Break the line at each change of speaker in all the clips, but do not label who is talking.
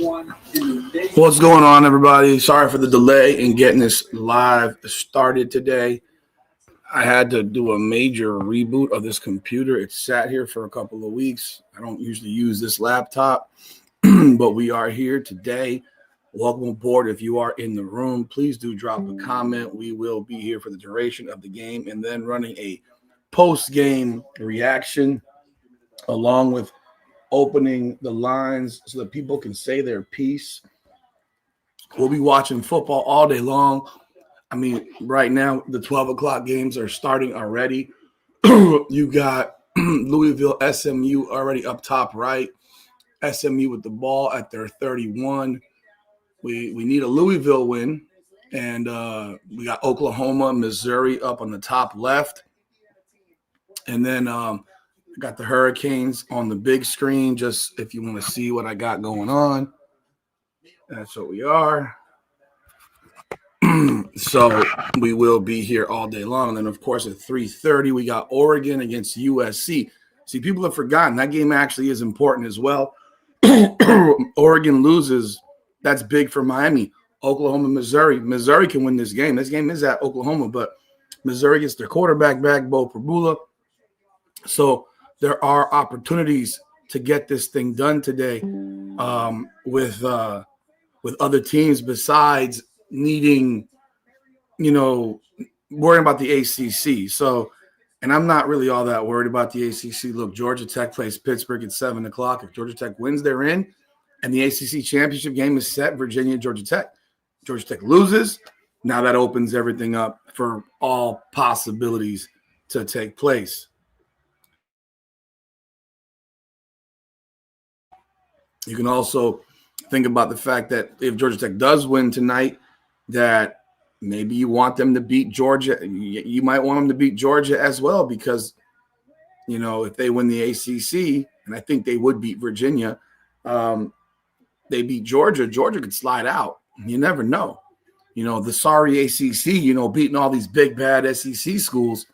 What's going on, everybody? Sorry for the delay in getting this live started today. I had to do a major reboot of this computer. It sat here for a couple of weeks. I don't usually use this laptop, but we are here today. Welcome aboard. If you are in the room, please do drop a comment. We will be here for the duration of the game and then running a post-game reaction along with opening the lines so that people can say their piece. We'll be watching football all day long. I mean, right now, the 12 o'clock games are starting already. You got Louisville, SMU already up top right. SMU with the ball at their 31. We need a Louisville win. And we got Oklahoma, Missouri up on the top left. And then got the Hurricanes on the big screen, just if you want to see what I got going on. That's what we are. So we will be here all day long. And then, of course, at 3:30, we got Oregon against USC. See, people have forgotten that game actually is important as well. Oregon loses. That's big for Miami. Oklahoma, Missouri. Missouri can win this game. This game is at Oklahoma, but Missouri gets their quarterback back, Bo Prabula. So there are opportunities to get this thing done today with other teams besides needing, worrying about the ACC. So, and I'm not really all that worried about the ACC. Look, Georgia Tech plays Pittsburgh at 7 o'clock. If Georgia Tech wins, they're in. And the ACC championship game is set, Virginia, Georgia Tech. Georgia Tech loses. Now that opens everything up for all possibilities to take place. You can also think about the fact that if Georgia Tech does win tonight, that maybe you want them to beat Georgia. You might want them to beat Georgia as well because, if they win the ACC, and I think they would beat Virginia, they beat Georgia. Georgia could slide out. You never know. The sorry ACC, beating all these big, bad SEC schools.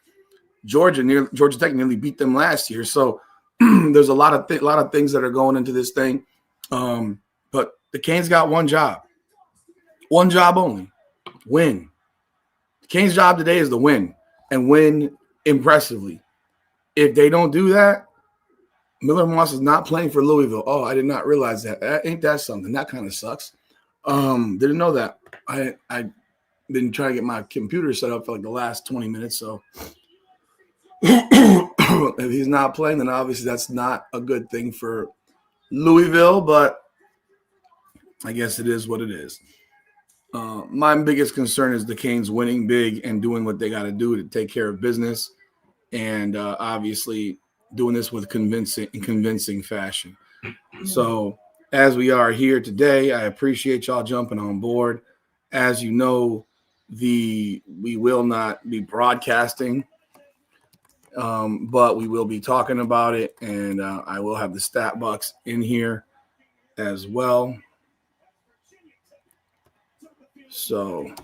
Georgia Tech nearly beat them last year. So there's a lot of things that are going into this thing. But the Canes got one job only, win. The Canes' job today is to win and win impressively. If they don't do that, Miller Moss is not playing for Louisville. Oh, I did not realize that. Ain't that something? That kind of sucks. Didn't know that. I've been trying to get my computer set up for like the last 20 minutes. So if he's not playing, then obviously that's not a good thing for Louisville, but I guess it is what it is. My biggest concern is the Canes winning big and doing what they got to do to take care of business, and obviously doing this with convincing fashion. So as we are here today, I appreciate y'all jumping on board. As you know, we will not be broadcasting, but we will be talking about it, and I will have the stat box in here as well. So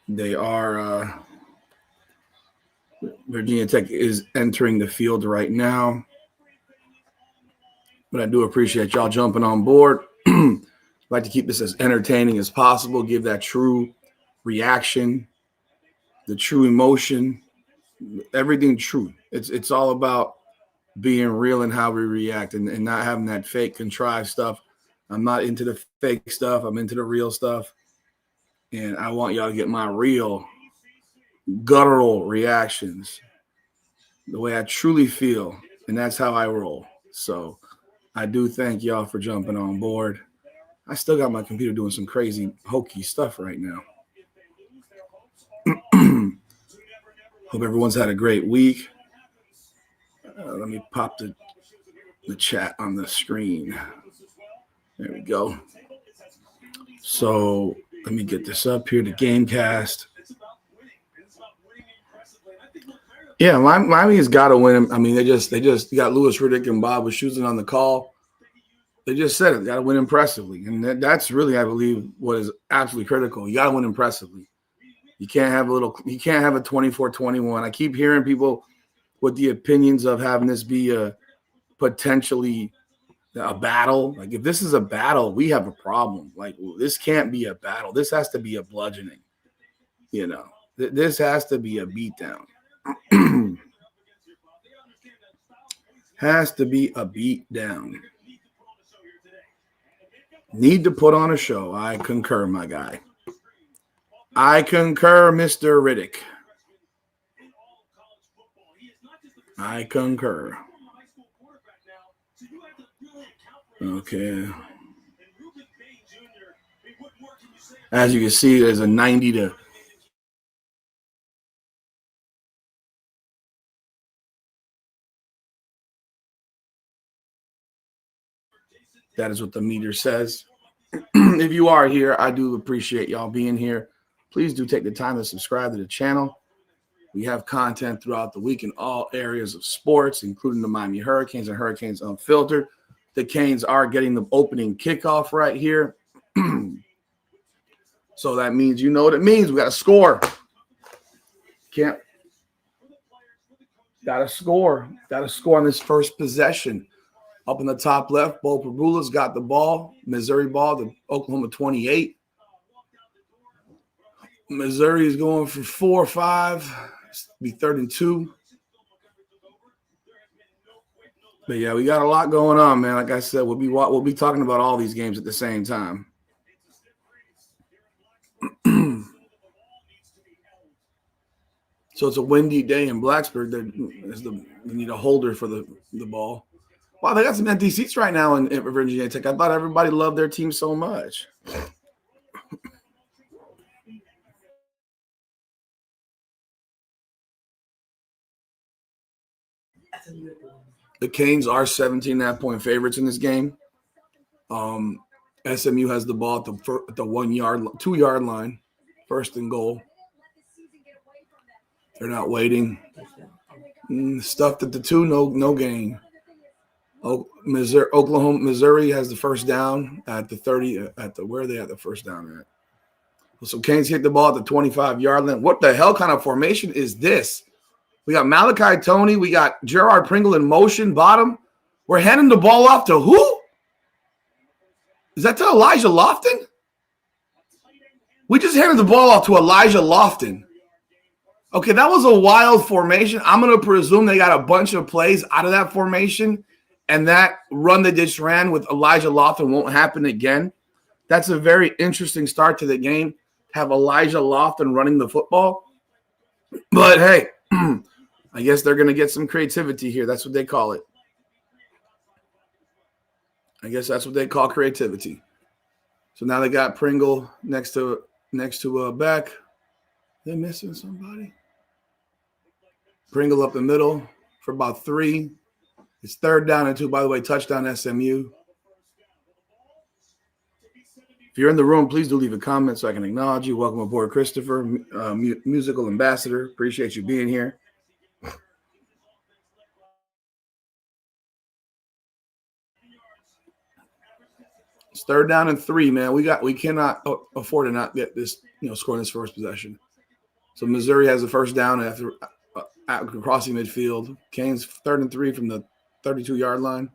they are Virginia Tech is entering the field right now. But I do appreciate y'all jumping on board. I'd like to keep this as entertaining as possible, give that true reaction, the true emotion, everything true. It's all about being real in how we react and not having that fake contrived stuff. I'm not into the fake stuff. I'm into the real stuff. And I want y'all to get my real guttural reactions, the way I truly feel. And that's how I roll. So I do thank y'all for jumping on board. I still got my computer doing some crazy Hokies stuff right now. Hope everyone's had a great week. Let me pop the chat on the screen. There we go. So let me get this up here, the Gamecast. Yeah, Miami has got to win. I mean, they just got Louis Riddick and Bob Wischusen on the call. They just said it. Got to win impressively, and that's really, I believe, what is absolutely critical. You got to win impressively. You can't have a 24-21. I keep hearing people with the opinions of having this be a potentially A battle. Like, if this is a battle, we have a problem. Like, this can't be a battle. This has to be a bludgeoning. You know, this has to be a beatdown. Has to be a beatdown. Need to put on a show. I concur, my guy. I concur, Mr. Riddick. I concur. Okay. As you can see, there's a 90 to that is what the meter says. If you are here, I do appreciate y'all being here. Please do take the time to subscribe to the channel. We have content throughout the week in all areas of sports, including the Miami Hurricanes and Hurricanes Unfiltered. The Canes are getting the opening kickoff right here. So that means, you know what it means. We got to score. Got to score. Got to score on this first possession. Up in the top left, Bo Pabula's got the ball. Missouri ball, the Oklahoma 28. Missouri is going for 4 or 5. Be 3rd and 2. But yeah, we got a lot going on, man. Like I said, we'll be talking about all these games at the same time. So it's a windy day in Blacksburg. They need a holder for the ball. Wow, they got some empty seats right now in Virginia Tech. I thought everybody loved their team so much. The Canes are 17.5-point favorites in this game. SMU has the ball at the 2-yard line, 1st and goal. They're not waiting. Stuffed at the 2, no gain. Missouri has the first down at the 30. Where are they at the first down at? So Canes hit the ball at the 25-yard line. What the hell kind of formation is this? We got Malachi Tony. We got Gerard Pringle in motion, bottom. We're handing the ball off to who? Is that to Elijah Lofton? We just handed the ball off to Elijah Lofton. Okay, that was a wild formation. I'm going to presume they got a bunch of plays out of that formation, and that run they just ran with Elijah Lofton won't happen again. That's a very interesting start to the game, have Elijah Lofton running the football. But, hey, I guess they're going to get some creativity here. That's what they call it. I guess that's what they call creativity. So now they got Pringle next to Beck. They missing somebody? Pringle up the middle for about 3. It's 3rd down and 2. By the way, touchdown SMU. If you're in the room, please do leave a comment so I can acknowledge you. Welcome aboard, Christopher, musical ambassador. Appreciate you being here. It's 3rd down and 3, man. We cannot afford to not get this, scoring this first possession. So Missouri has the first down after crossing midfield. Canes 3rd and 3 from the 32-yard line.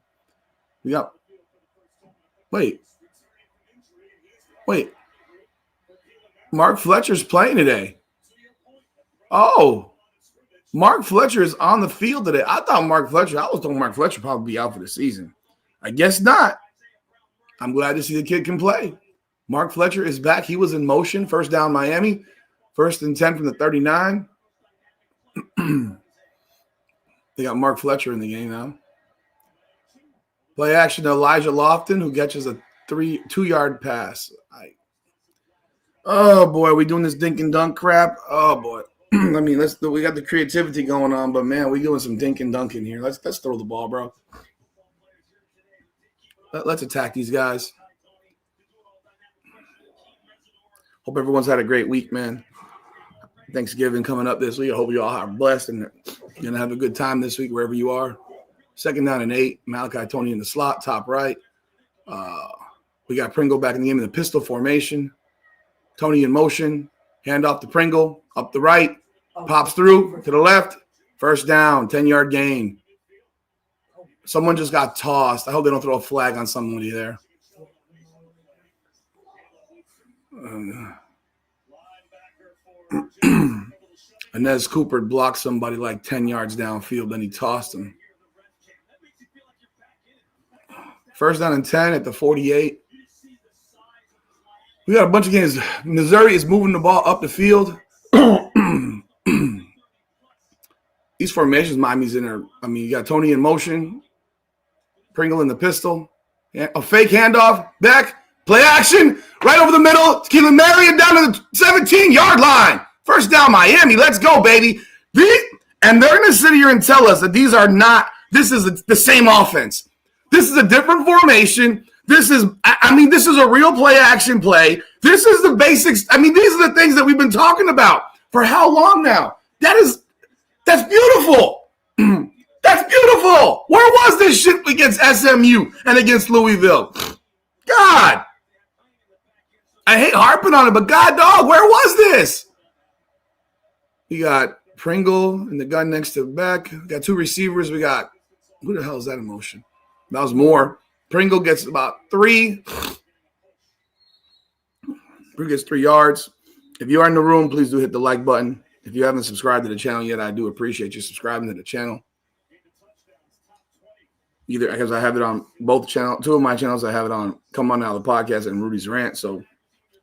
Wait. Mark Fletcher's playing today. Oh, Mark Fletcher is on the field today. I was told Mark Fletcher probably be out for the season. I guess not. I'm glad to see the kid can play. Mark Fletcher is back. He was in motion. First down, Miami. 1st and 10 from the 39. They got Mark Fletcher in the game now. Play action to Elijah Lofton, who catches a 2-yard pass. Oh, boy, are we doing this dink and dunk crap? Oh, boy. I mean, we got the creativity going on, but, man, we doing some dink and dunk in here. Let's throw the ball, bro. Let's attack these guys. Hope everyone's had a great week, man. Thanksgiving coming up this week. I hope you all are blessed and going to have a good time this week wherever you are. 2nd down and 8. Malachi Tony in the slot, top right. We got Pringle back in the game in the pistol formation. Tony in motion. Hand off to Pringle. Up the right. Pops through to the left. First down. 10-yard gain. Someone just got tossed. I hope they don't throw a flag on somebody there. Inez Cooper blocked somebody like 10 yards downfield, then he tossed him. First down and 10 at the 48. We got a bunch of games. Missouri is moving the ball up the field. These formations, Miami's in there. I mean, you got Tony in motion, Pringle in the pistol, a fake handoff, back, play action, right over the middle. Keelan Marion down to the 17-yard line. First down, Miami. Let's go, baby. And they're going to sit here and tell us that these are not – this is the same offense. This is a different formation. This is a real play action play. This is the basics. I mean, these are the things that we've been talking about for how long now? That's beautiful. That's beautiful. Where was this shit against SMU and against Louisville? God. I hate harping on it, but God, dog, where was this? We got Pringle and the gun next to Beck. We got two receivers. We got – who the hell is that in motion? That was Moore. Pringle gets about 3. Pringle gets 3 yards. If you are in the room, please do hit the like button. If you haven't subscribed to the channel yet, I do appreciate you subscribing to the channel. Either because I have it on both channels, 2 of my channels, I have it on Come On Now, the podcast, and Rudy's Rant. So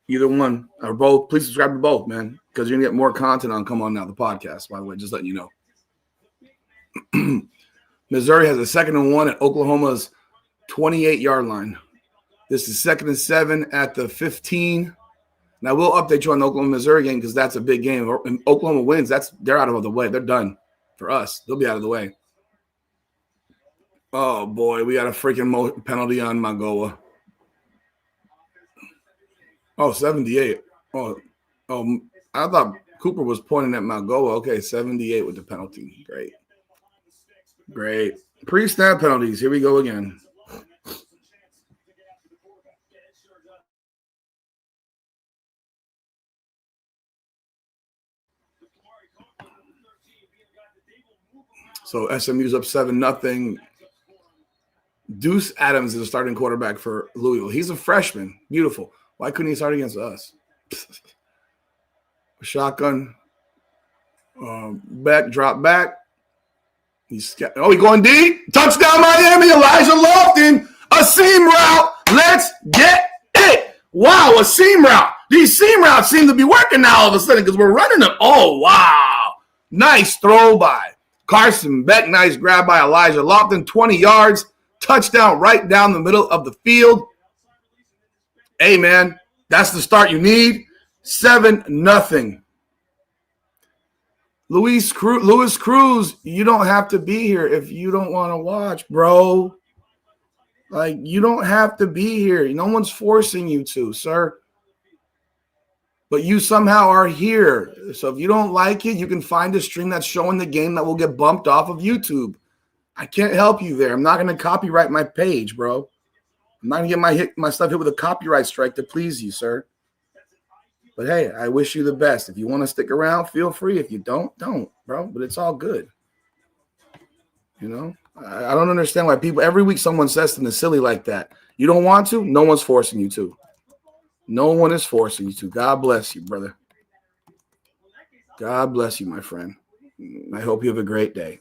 either one or both, please subscribe to both, man, because you're going to get more content on Come On Now, the podcast, by the way, just letting you know. Missouri has a 2nd and 1 at Oklahoma's 28-yard line. This is 2nd and 7 at the 15. Now, we'll update you on the Oklahoma-Missouri game because that's a big game. If Oklahoma wins, they're out of the way. They're done for us. They'll be out of the way. Oh, boy, we got a freaking penalty on Magoa. Oh, 78. Oh, I thought Cooper was pointing at Magoa. Okay, 78 with the penalty. Great. Pre-snap penalties. Here we go again. So SMU's up 7-0. Deuce Adams is a starting quarterback for Louisville. He's a freshman. Beautiful. Why couldn't he start against us? Shotgun. Back, drop back. He's going deep. Touchdown, Miami. Elijah Lofton. A seam route. Let's get it. Wow, a seam route. These seam routes seem to be working now all of a sudden because we're running them. Oh, wow. Nice throw by Carson Beck. Nice grab by Elijah Lofton. 20 yards. Touchdown right down the middle of the field. Hey, man, that's the start you need. 7-0. Luis Cruz, you don't have to be here if you don't want to watch, bro. Like, you don't have to be here. No one's forcing you to, sir. But you somehow are here. So if you don't like it, you can find a stream that's showing the game that will get bumped off of YouTube. I can't help you there. I'm not going to copyright my page, bro. I'm not going to get my stuff hit with a copyright strike to please you, sir. But, hey, I wish you the best. If you want to stick around, feel free. If you don't, bro. But it's all good. You know? I don't understand why people – every week someone says something silly like that. You don't want to? No one's forcing you to. No one is forcing you to. God bless you, brother. God bless you, my friend. I hope you have a great day.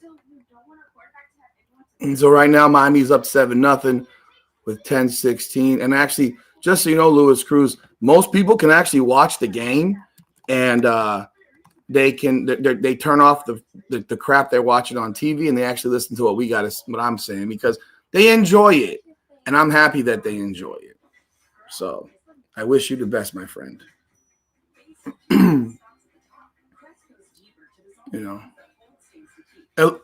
And so right now, Miami's up 7-0 with 10-16. And actually, just so you know, Luis Cruz, most people can actually watch the game and they turn off the crap they're watching on TV and they actually listen to what I'm saying because they enjoy it. And I'm happy that they enjoy it. So I wish you the best, my friend. You know.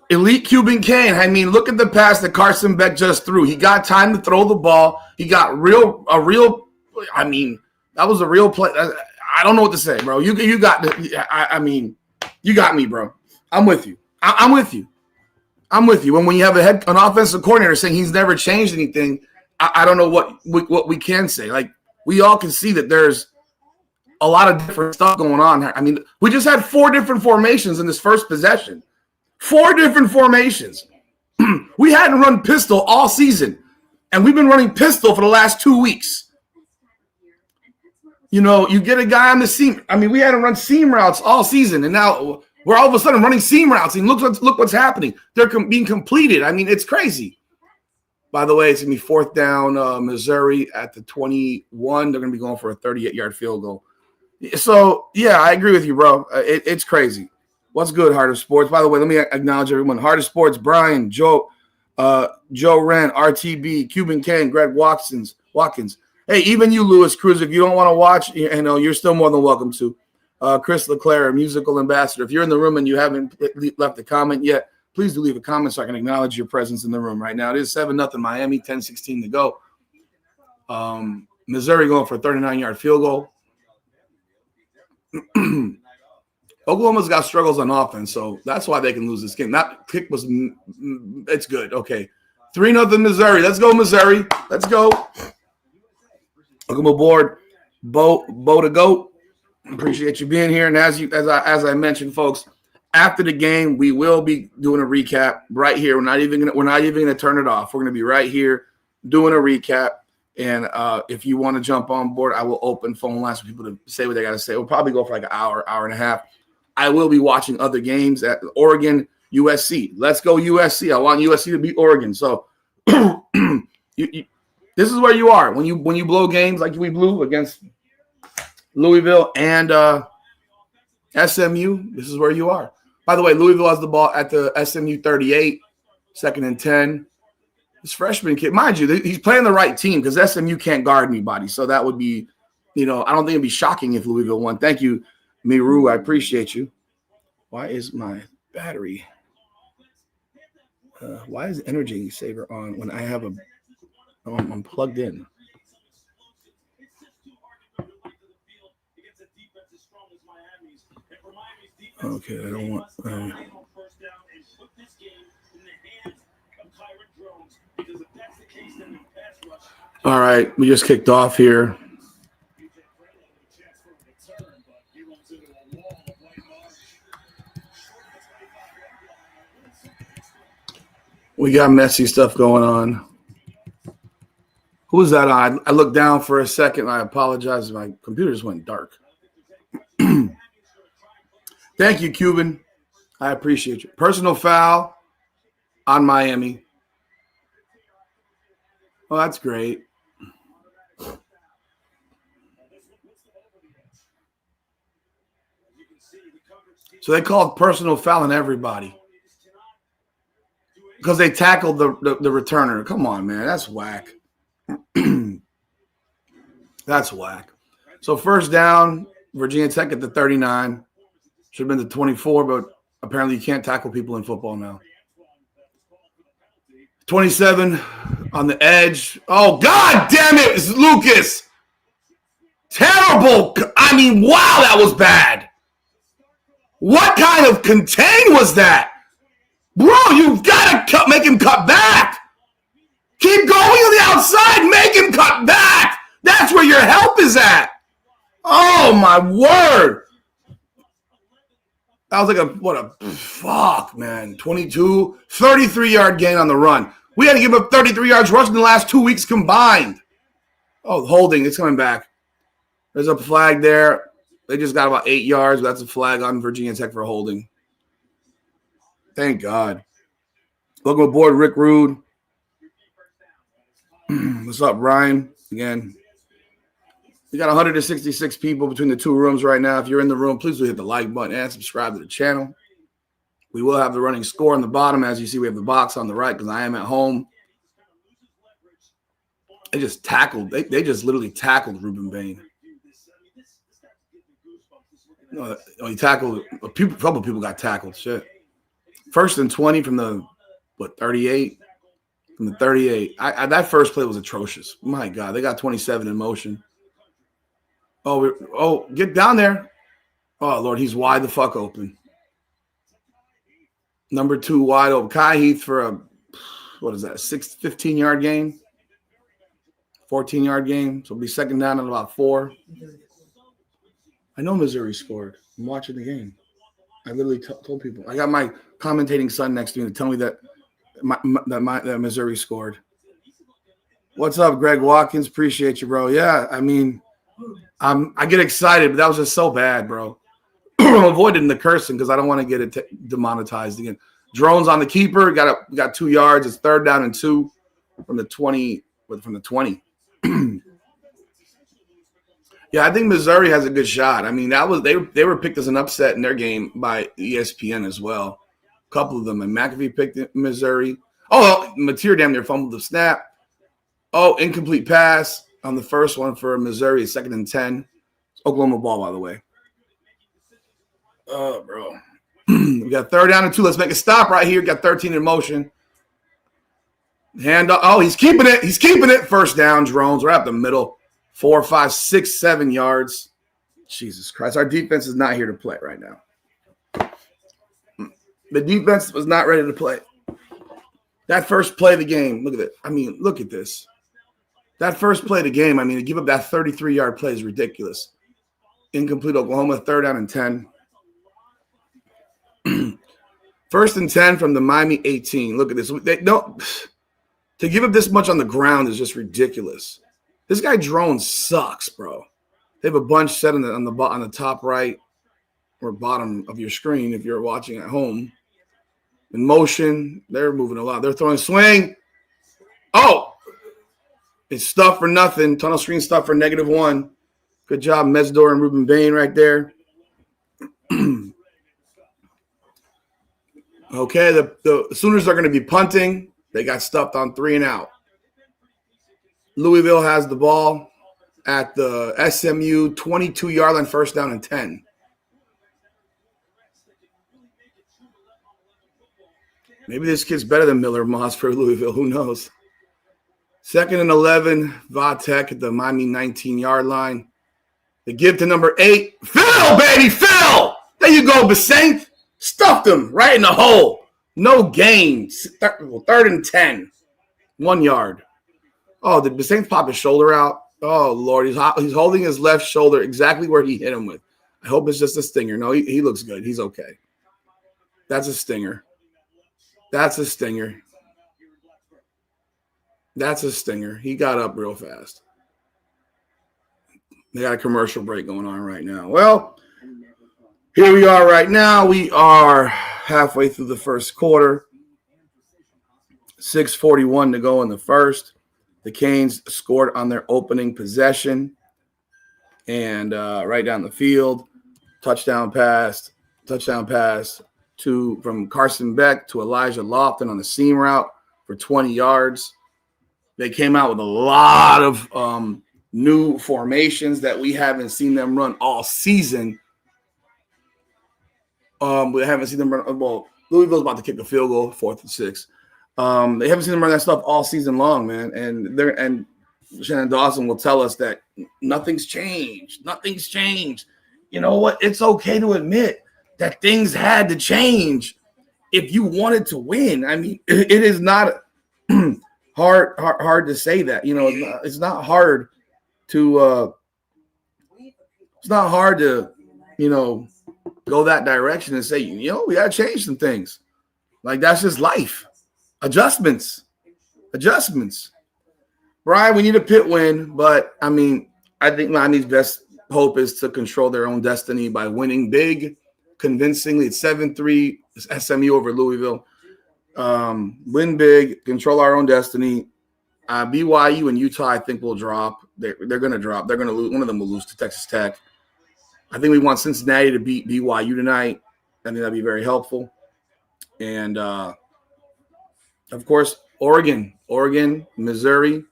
Elite Cuban Cane. I mean, look at the pass that Carson Beck just threw. He got time to throw the ball. He got that was a real play. I don't know what to say, bro. You got you got me, bro. I'm with you. I'm with you. When you have an offensive coordinator saying he's never changed anything, I don't know what we can say. Like, we all can see that there's a lot of different stuff going on here. I mean, we just had 4 different formations in this first possession. 4 different formations. We hadn't run pistol all season, and we've been running pistol for the last 2 weeks. You know, you get a guy on the seam. I mean, we hadn't run seam routes all season, and now we're all of a sudden running seam routes, and look what's happening. They're being completed. I mean, it's crazy. By the way, it's going to be 4th down, Missouri at the 21. They're going to be going for a 38-yard field goal. So, yeah, I agree with you, bro. It's crazy. What's good, Heart of Sports? By the way, let me acknowledge everyone. Heart of Sports, Brian, Joe Wren, RTB, Cuban Ken, Greg Watkins. Hey, even you, Louis Cruz, if you don't want to watch, you know, you're still more than welcome to. Chris LeClaire, musical ambassador. If you're in the room and you haven't left a comment yet, please do leave a comment so I can acknowledge your presence in the room right now. It is 7-0 Miami, 10-16 to go. Missouri going for a 39-yard field goal. Oklahoma's got struggles on offense, so that's why they can lose this game. That kick was – it's good. Okay. 3-0 Missouri. Let's go, Missouri. Let's go. Welcome aboard, Bo to Goat. Appreciate you being here. And as I mentioned, folks, after the game, we will be doing a recap right here. We're not even gonna turn it off. We're gonna be right here doing a recap. And if you want to jump on board, I will open phone lines for people to say what they got to say. We'll probably go for like an hour and a half. I will be watching other games at Oregon, USC. Let's go USC. I want USC to beat Oregon. So this is where you are when you blow games like we blew against Louisville and SMU. This is where you are. By the way, Louisville has the ball at the SMU 38, 2nd and 10. This freshman kid, mind you, he's playing the right team because SMU can't guard anybody. So that would be, you know, I don't think it'd be shocking if Louisville won. Thank you, Miru. I appreciate you. Why is my battery? Why is the energy saver on when I have I'm plugged in? Okay, I don't want. All right, we just kicked off here. We got messy stuff going on. Who was that on? I looked down for a second. I apologize. My computer just went dark. Thank you, Cuban. I appreciate you. Personal foul on Miami. Oh, that's great. So they called personal foul on everybody because they tackled the returner. Come on, man. That's whack. That's whack. So 1st down, Virginia Tech at the 39. Should have been the 24, but apparently you can't tackle people in football now. 27 on the edge. Oh, God damn it, it's Lucas. Terrible. I mean, wow, that was bad. What kind of contain was that? Bro, you've got to make him cut back. Keep going on the outside. Make him cut back. That's where your help is at. Oh, my word. That was like fuck, man. 22, 33-yard gain on the run. We had to give up 33 yards rushing the last 2 weeks combined. Oh, holding. It's coming back. There's a flag there. They just got about 8 yards. That's a flag on Virginia Tech for holding. Thank God. Welcome aboard, Rick Rude. What's up, Ryan? Again, we got 166 people between the 2 rooms right now. If you're in the room, please do hit the like button and subscribe to the channel. We will have the running score on the bottom. As you see, we have the box on the right because I am at home. They just tackled. They just literally tackled Ruben Bain. No, he tackled. A couple people got tackled. Shit. 1st and 20 from the 38. From the 38. That first play was atrocious. My God, they got 27 in motion. Oh, get down there. Oh, Lord, he's wide the fuck open. Number 2 wide open. Kai Heath for a, 15-yard gain? 14-yard gain. So it'll be 2nd down at about 4. I know Missouri scored. I'm watching the game. I literally told people. I got my commentating son next to me to tell me that that Missouri scored. What's up, Greg Watkins? Appreciate you, bro. Yeah, I mean, I get excited, but that was just so bad, bro. I'm avoiding the cursing because I don't want to get it demonetized again. Drones on the keeper. Got 2 yards. It's 3rd down and 2 from the 20. From the 20. Yeah, I think Missouri has a good shot. I mean, they were picked as an upset in their game by ESPN as well. A couple of them. And McAfee picked Missouri. Oh, Mateer damn near fumbled the snap. Oh, incomplete pass on the first one for Missouri. 2nd and 10. Oklahoma ball, by the way. Oh, bro. We got 3rd down and 2. Let's make a stop right here. Got 13 in motion. Hand up. Oh, he's keeping it. He's keeping it. 1st down, drones. We're up the middle. 4, 5, 6, 7 yards. Jesus Christ. Our defense is not here to play right now. The defense was not ready to play. That first play of the game. Look at it. I mean, look at this. That first play of the game, I mean, to give up that 33-yard play is ridiculous. Incomplete Oklahoma, 3rd down and 10. 1st and 10 from the Miami 18. Look at this. To give up this much on the ground is just ridiculous. This guy Drone sucks, bro. They have a bunch set on the top right or bottom of your screen if you're watching at home. In motion, they're moving a lot. They're throwing swing. Oh, it's stuff for nothing. Tunnel screen stuff for -1. Good job, Mesdor and Ruben Bain right there. Okay, the Sooners are going to be punting. They got stuffed on 3 and out. Louisville has the ball at the SMU 22-yard line, 1st down and 10. Maybe this kid's better than Miller Moss for Louisville. Who knows? 2nd and 11, Vatek at the Miami 19-yard line. They give to number 8. Phil, baby, Phil! There you go, Basaint. Stuffed him right in the hole. No gain. 3rd and 10. 1 yard. Oh, did Basaint pop his shoulder out? Oh, Lord. He's holding his left shoulder exactly where he hit him with. I hope it's just a stinger. No, he looks good. He's okay. That's a stinger. That's a stinger. That's a stinger. He got up real fast. They got a commercial break going on right now. Well, here we are right now. We are halfway through the first quarter. 6:41 to go in the first. The Canes scored on their opening possession. And right down the field, touchdown pass from Carson Beck to Elijah Lofton on the seam route for 20 yards. They came out with a lot of new formations that we haven't seen them run all season. We haven't seen them run. Well, Louisville's about to kick a field goal, 4th and 6. They haven't seen them run that stuff all season long, man. And Shannon Dawson will tell us that nothing's changed. Nothing's changed. You know what? It's okay to admit that things had to change if you wanted to win. I mean, it is not hard to say that. You know, it's not hard to go that direction and say, we got to change some things. Like, that's just life. Adjustments. Brian, we need a pit win, but, I mean, I think Miami's best hope is to control their own destiny by winning big, convincingly. It's 7-3 SMU over Louisville. Win big, control our own destiny. BYU and Utah, I think, will drop. They're going to drop. They're going to lose. One of them will lose to Texas Tech. I think we want Cincinnati to beat BYU tonight. I think that'd be very helpful. And, of course, Oregon, Missouri.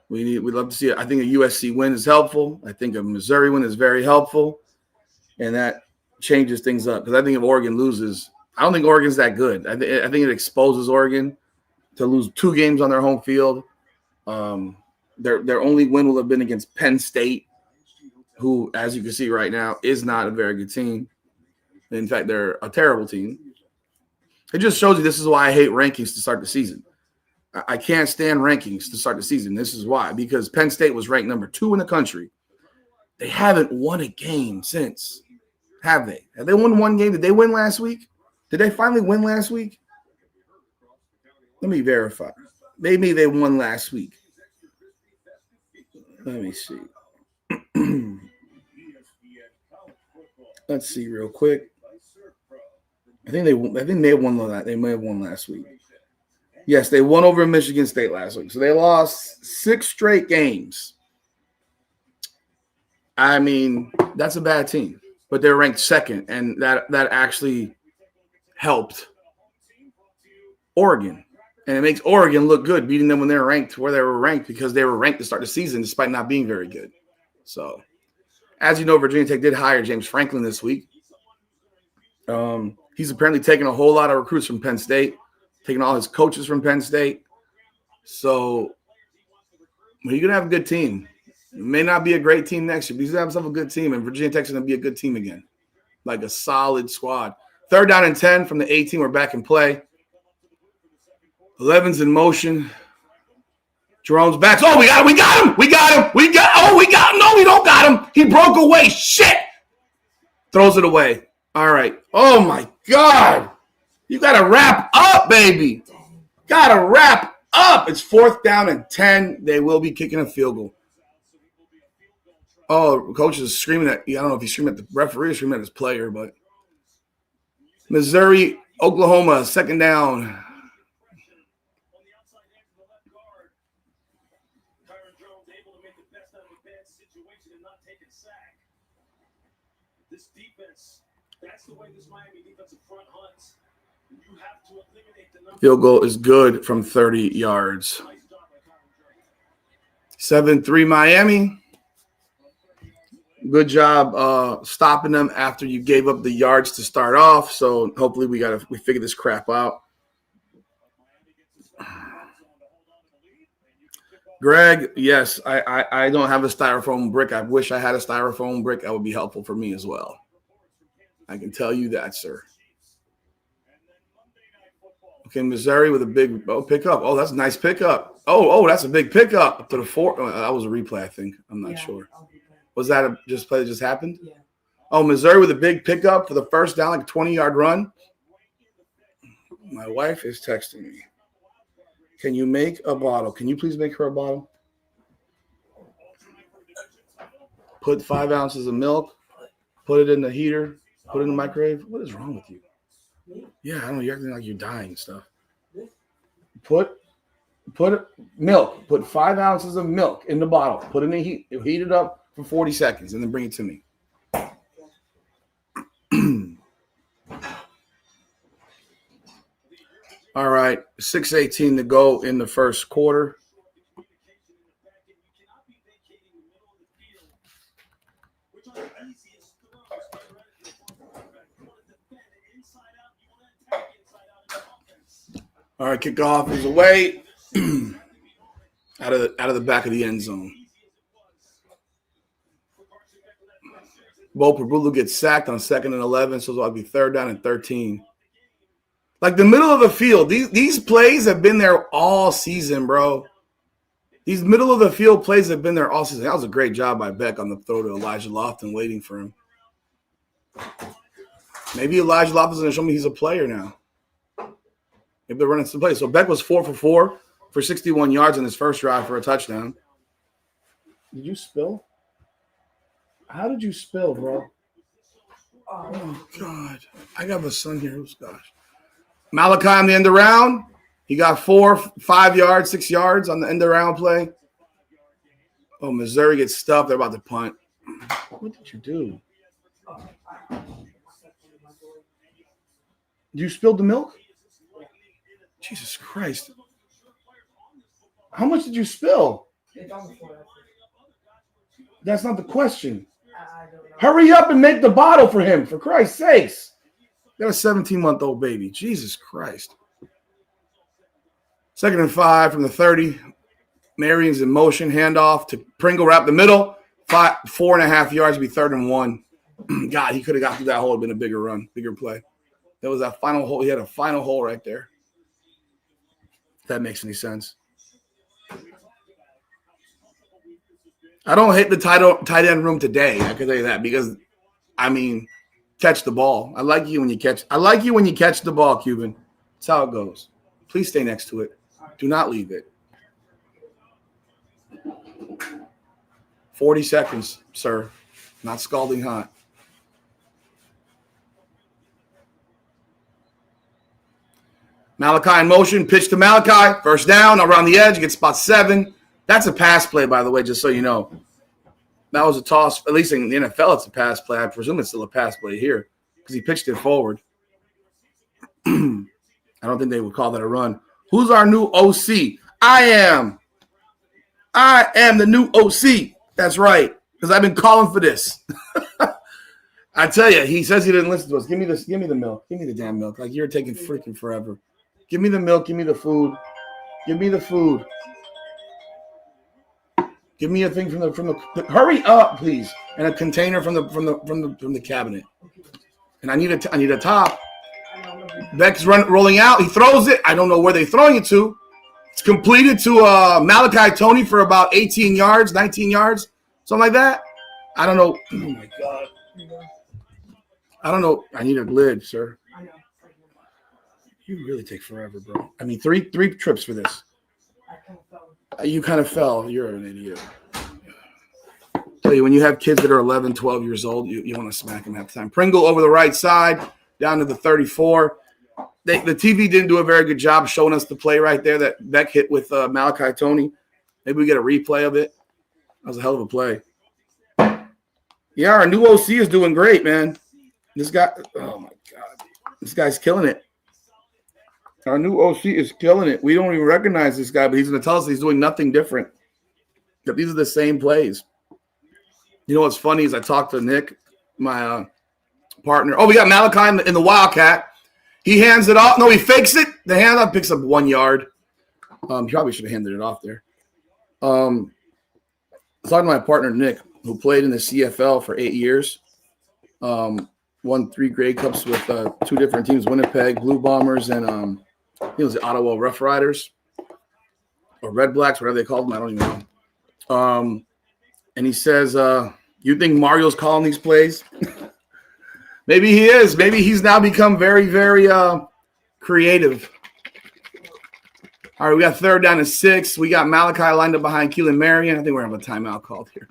We'd love to see it. I think a USC win is helpful. I think a Missouri win is very helpful. And that changes things up. Because I think if Oregon loses, I don't think Oregon's that good. I think it exposes Oregon to lose 2 games on their home field. Their only win will have been against Penn State, who, as you can see right now, is not a very good team. In fact, they're a terrible team. It just shows you this is why I hate rankings to start the season. I can't stand rankings to start the season. This is why. Because Penn State was ranked number 2 in the country. They haven't won a game since. Have they? Have they won one game? Did they win last week? Did they finally win last week? Let me verify. Maybe they won last week. Let me see. Let's see real quick. I think they may have won that. They may have won last week. Yes, they won over Michigan State last week. So they lost 6 straight games. I mean, that's a bad team. But they're ranked second, and that actually helped Oregon. And it makes Oregon look good, beating them when they're ranked where they were ranked, because they were ranked to start the season despite not being very good. So, as you know, Virginia Tech did hire James Franklin this week. He's apparently taken a whole lot of recruits from Penn State, taking all his coaches from Penn State. So, you're going to have a good team. It may not be a great team next year, but he's going to have himself a good team, and Virginia Tech's going to be a good team again, like a solid squad. 3rd down and 10 from the 18. We're back in play. 11's in motion. Jerome's back. Oh, we got him. No, we don't got him. He broke away. Shit. Throws it away. All right. Oh, my God. You got to wrap up, baby. Got to wrap up. It's 4th down and 10. They will be kicking a field goal. Oh, coach is screaming at – I don't know if he's screaming at the referee or screaming at his player, but Missouri, Oklahoma, 2nd down. Field goal is good from 30 yards. 7-3 Miami. Good job stopping them after you gave up the yards to start off. So hopefully we figure this crap out. Greg, yes, I don't have a styrofoam brick. I wish I had a styrofoam brick. That would be helpful for me as well. I can tell you that, sir. Okay, Missouri with a big pickup. Oh, that's a nice pickup. Oh, that's a big pickup up to the 4. That was a replay, I think. I'm not sure. Was that a play that just happened? Yeah. Oh, Missouri with a big pickup for the 1st down, like a 20-yard run. My wife is texting me. Can you make a bottle? Can you please make her a bottle? Put 5 ounces of milk. Put it in the heater. Put it in the microwave. What is wrong with you? Yeah, I don't know. You're acting like you're dying and stuff. Put milk. Put 5 ounces of milk in the bottle. Put it in the heat. Heat it up for 40 seconds and then bring it to me. All right, 6:18 to go in the first quarter. All right, kickoff is away out of the back of the end zone. Bo Prabulu gets sacked on 2nd and 11, so it'll be 3rd down and 13. Like the middle of the field, these plays have been there all season, bro. These middle of the field plays have been there all season. That was a great job by Beck on the throw to Elijah Lofton, waiting for him. Maybe Elijah Lofton's going to show me he's a player now. Maybe they're running some plays. So Beck was 4 for 4 for 61 yards in his first drive for a touchdown. Did you spill? How did you spill, bro? Oh, God. I got my son here. Oh, gosh. Malachi on the end around. He got 4, 5 yards, 6 yards on the end around play. Oh, Missouri gets stuffed. They're about to punt. What did you do? You spilled the milk? Jesus Christ. How much did you spill? That's not the question. Hurry up and make the bottle for him, for Christ's sakes. Got a 17-month-old baby. Jesus Christ. 2nd and 5 from the 30. Marion's in motion. Handoff to Pringle right up the middle. 4.5 yards to be 3rd and 1. God, he could have got through that hole. It would have been a bigger run, bigger play. That was that final hole. He had a final hole right there. If that makes any sense. I don't hate the tight end room today. I can tell you that because, I mean, catch the ball. I like you when you catch the ball, Cuban. That's how it goes. Please stay next to it. Do not leave it. 40 seconds, sir. Not scalding hot. Malachi in motion. Pitch to Malachi. First down. Around the edge. Gets spot 7. That's a pass play, by the way, just so you know. That was a toss. At least in the NFL, it's a pass play. I presume it's still a pass play here because he pitched it forward. I don't think they would call that a run. Who's our new OC? I am the new OC. That's right, because I've been calling for this. I tell you, he says he didn't listen to us. Give me this. Give me the milk. Give me the damn milk. Like, you're taking freaking forever. Give me the milk. Give me the food. Give me the food. Give me a thing from the. Hurry up, please, and a container from the cabinet. And I need a top. Beck's rolling out. He throws it. I don't know where they're throwing it to. It's completed to Malachi Tony for about 18 yards, 19 yards, something like that. I don't know. Oh my God. I don't know. I need a lid, sir. You really take forever, bro. I mean, three trips for this. You kind of fell. You're an idiot. Tell you, when you have kids that are 11, 12 years old, you want to smack them half the time. Pringle over the right side, down to the 34. The TV didn't do a very good job showing us the play right there that Beck hit with Malachi Tony. Maybe we get a replay of it. That was a hell of a play. Yeah, our new OC is doing great, man. This guy, oh my God, this guy's killing it. Our new OC is killing it. We don't even recognize this guy, but he's going to tell us he's doing nothing different. That these are the same plays. You know what's funny is I talked to Nick, my partner. Oh, we got Malachi in the Wildcat. He hands it off. No, he fakes it. The handoff picks up 1 yard. He probably should have handed it off there. I was talking to my partner, Nick, who played in the CFL for 8 years. Won 3 Grey Cups with 2 different teams, Winnipeg Blue Bombers and I think it was the Ottawa Rough Riders or Red Blacks, whatever they called them. I don't even know. And he says, you think Mario's calling these plays? Maybe he is. Maybe he's now become very, very creative. All right, we got 3rd down and 6. We got Malachi lined up behind Keelan Marion. I think we're going to have a timeout called here.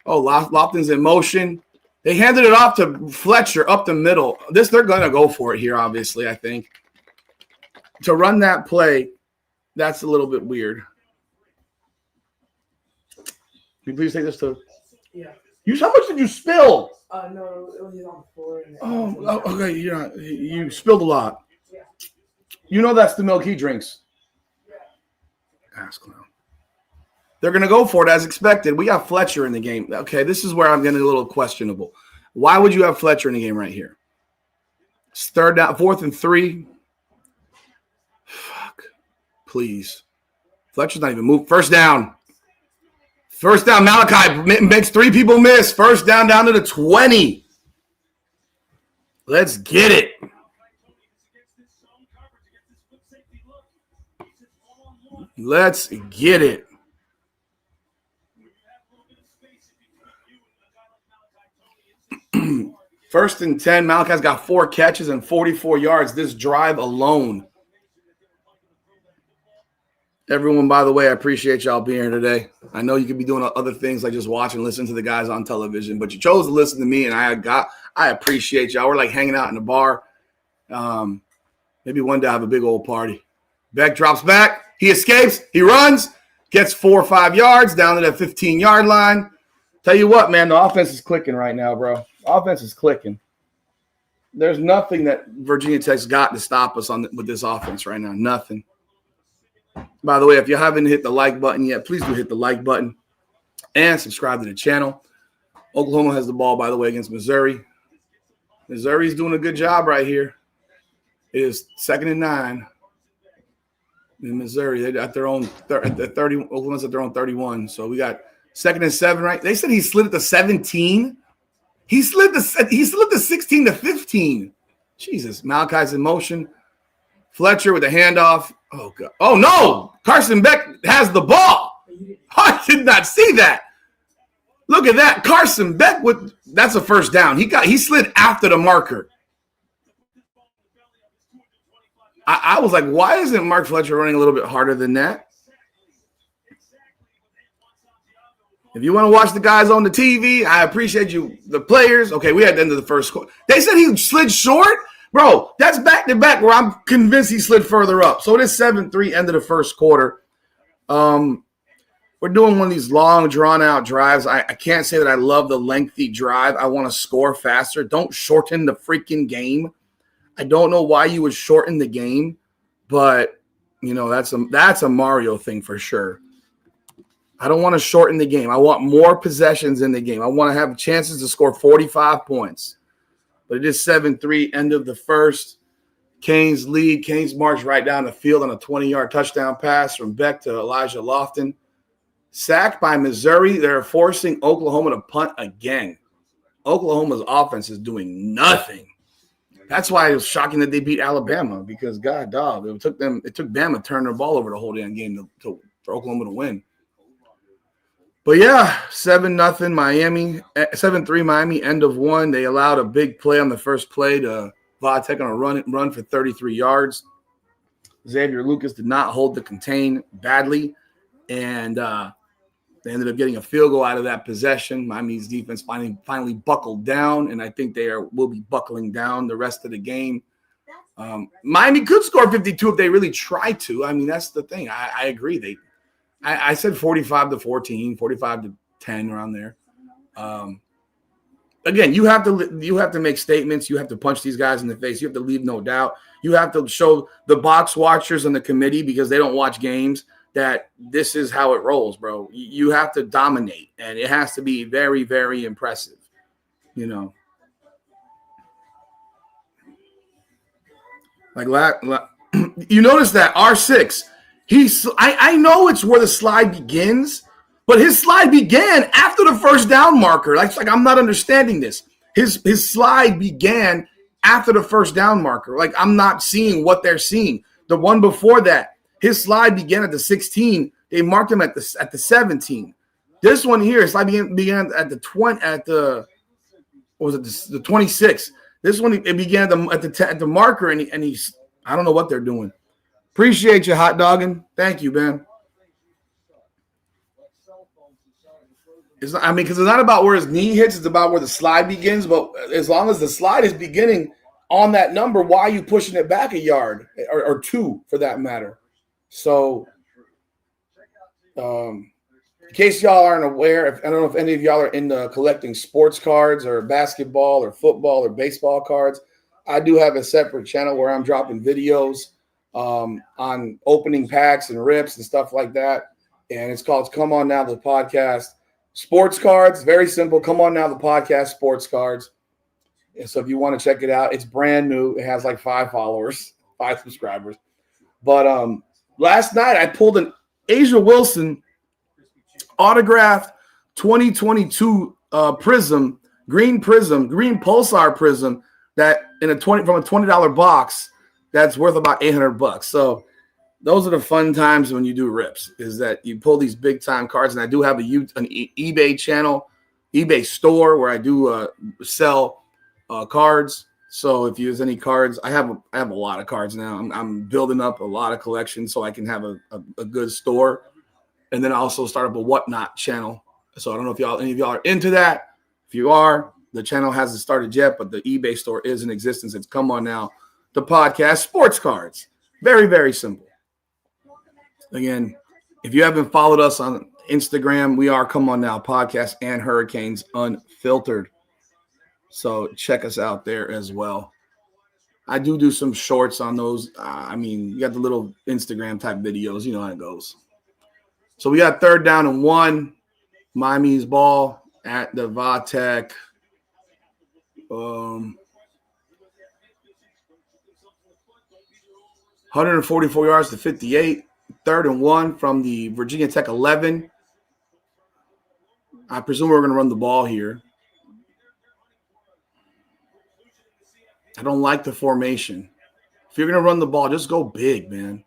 Oh, Lofton's in motion. They handed it off to Fletcher up the middle. They're going to go for it here, obviously, I think. To run that play, that's a little bit weird. Can you please take this to? Yeah. How much did you spill?
No, it was on the floor.
Okay. You spilled a lot. Yeah. You know that's the milk he drinks. Yeah. Ass clown. They're going to go for it as expected. We got Fletcher in the game. Okay, this is where I'm getting a little questionable. Why would you have Fletcher in the game right here? It's 3rd down, 4th and 3. Fuck. Please. Fletcher's not even moved. First down. Malachi makes 3 people miss. First down to the 20. Let's get it. Let's get it. First and 10. Malachi's got 4 catches and 44 yards this drive alone. Everyone, by the way, I appreciate y'all being here today. I know you could be doing other things like just watch and listen to the guys on television, but you chose to listen to me, and I appreciate y'all. We're like hanging out in the bar. Maybe one day I have a big old party. Beck drops back. He escapes. He runs. Gets 4 or 5 yards down to that 15-yard line. Tell you what, man, the offense is clicking right now, bro. Offense is clicking. There's nothing that Virginia Tech's got to stop us with this offense right now. Nothing. By the way, if you haven't hit the like button yet, please do hit the like button and subscribe to the channel. Oklahoma has the ball, by the way, against Missouri. Missouri's doing a good job right here. It is 2nd and 9 in Missouri. They're at their own 30. Oklahoma's at their own 31. So we got 2nd and 7, right? They said he slid it to 17. He slid the 16 to 15. Jesus, Malachi's in motion. Fletcher with a handoff. Oh, God. Oh, no. Carson Beck has the ball. I did not see that. Look at that. Carson Beck that's a first down. He slid after the marker. I was like, why isn't Mark Fletcher running a little bit harder than that? If you want to watch the guys on the TV, I appreciate you. The players, okay, we had the end of the first quarter. They said he slid short? Bro, that's back-to-back where I'm convinced he slid further up. So it is 7-3, end of the first quarter. We're doing one of these long, drawn-out drives. I can't say that I love the lengthy drive. I want to score faster. Don't shorten the freaking game. I don't know why you would shorten the game, but, that's a Mario thing for sure. I don't want to shorten the game. I want more possessions in the game. I want to have chances to score 45 points. But it is 7-3, end of the first. Canes lead. Canes march right down the field on a 20-yard touchdown pass from Beck to Elijah Lofton. Sacked by Missouri. They're forcing Oklahoma to punt again. Oklahoma's offense is doing nothing. That's why it was shocking that they beat Alabama because, God, dog, it took Bama to turn their ball over the whole damn game for Oklahoma to win. But, yeah, 7-0 Miami, 7-3 Miami, end of one. They allowed a big play on the first play to Vatek on a run for 33 yards. Xavier Lucas did not hold the contain badly, and they ended up getting a field goal out of that possession. Miami's defense finally buckled down, and I think will be buckling down the rest of the game. Miami could score 52 if they really tried to. I mean, that's the thing. I agree. I said 45-14, 45-10 around there. Again, you have to make statements. You have to punch these guys in the face. You have to leave no doubt. You have to show the box watchers on the committee because they don't watch games that this is how it rolls, bro. You have to dominate, and it has to be very, very impressive. Like you notice that R6. I know it's where the slide begins, but his slide began after the first down marker. Like I'm not understanding this. His slide began after the first down marker. Like I'm not seeing what they're seeing. The one before that, his slide began at the 16. They marked him at the 17. This one here, his slide began at the 20 the 26. This one it began at the marker, and he's I don't know what they're doing. Appreciate you, hot dogging. Thank you, man. Because it's not about where his knee hits. It's about where the slide begins. But as long as the slide is beginning on that number, why are you pushing it back a yard or two for that matter? So, in case y'all aren't aware, I don't know if any of y'all are into collecting sports cards or basketball or football or baseball cards. I do have a separate channel where I'm dropping videos on opening packs and rips and stuff like that. And it's called Come On Now, the podcast. Sports cards, very simple. Come On Now, the podcast, sports cards. And so if you want to check it out, it's brand new. It has like 5 subscribers. But last night I pulled an Asia Wilson autographed 2022 green Pulsar prism that from a $20 box that's worth about $800. So those are the fun times when you do rips, is that you pull these big time cards. And I do have an eBay channel, eBay store where I do sell cards. So if you use any cards, I have a lot of cards now. I'm building up a lot of collections so I can have a good store. And then I also start up a Whatnot channel. So I don't know if any of y'all are into that. If you are, the channel hasn't started yet, but the eBay store is in existence. It's Come On Now, the podcast, sports cards. Very, very simple. Again, if you haven't followed us on Instagram, we are Come On Now Podcast and Hurricanes Unfiltered. So check us out there as well. I do some shorts on those. You got the little Instagram type videos. You know how it goes. So we got 3rd down and 1. Miami's ball at the Vatek. 144 yards to 58. 3rd and 1 from the Virginia Tech 11. I presume we're going to run the ball here. I don't like the formation. If you're going to run the ball, just go big, man.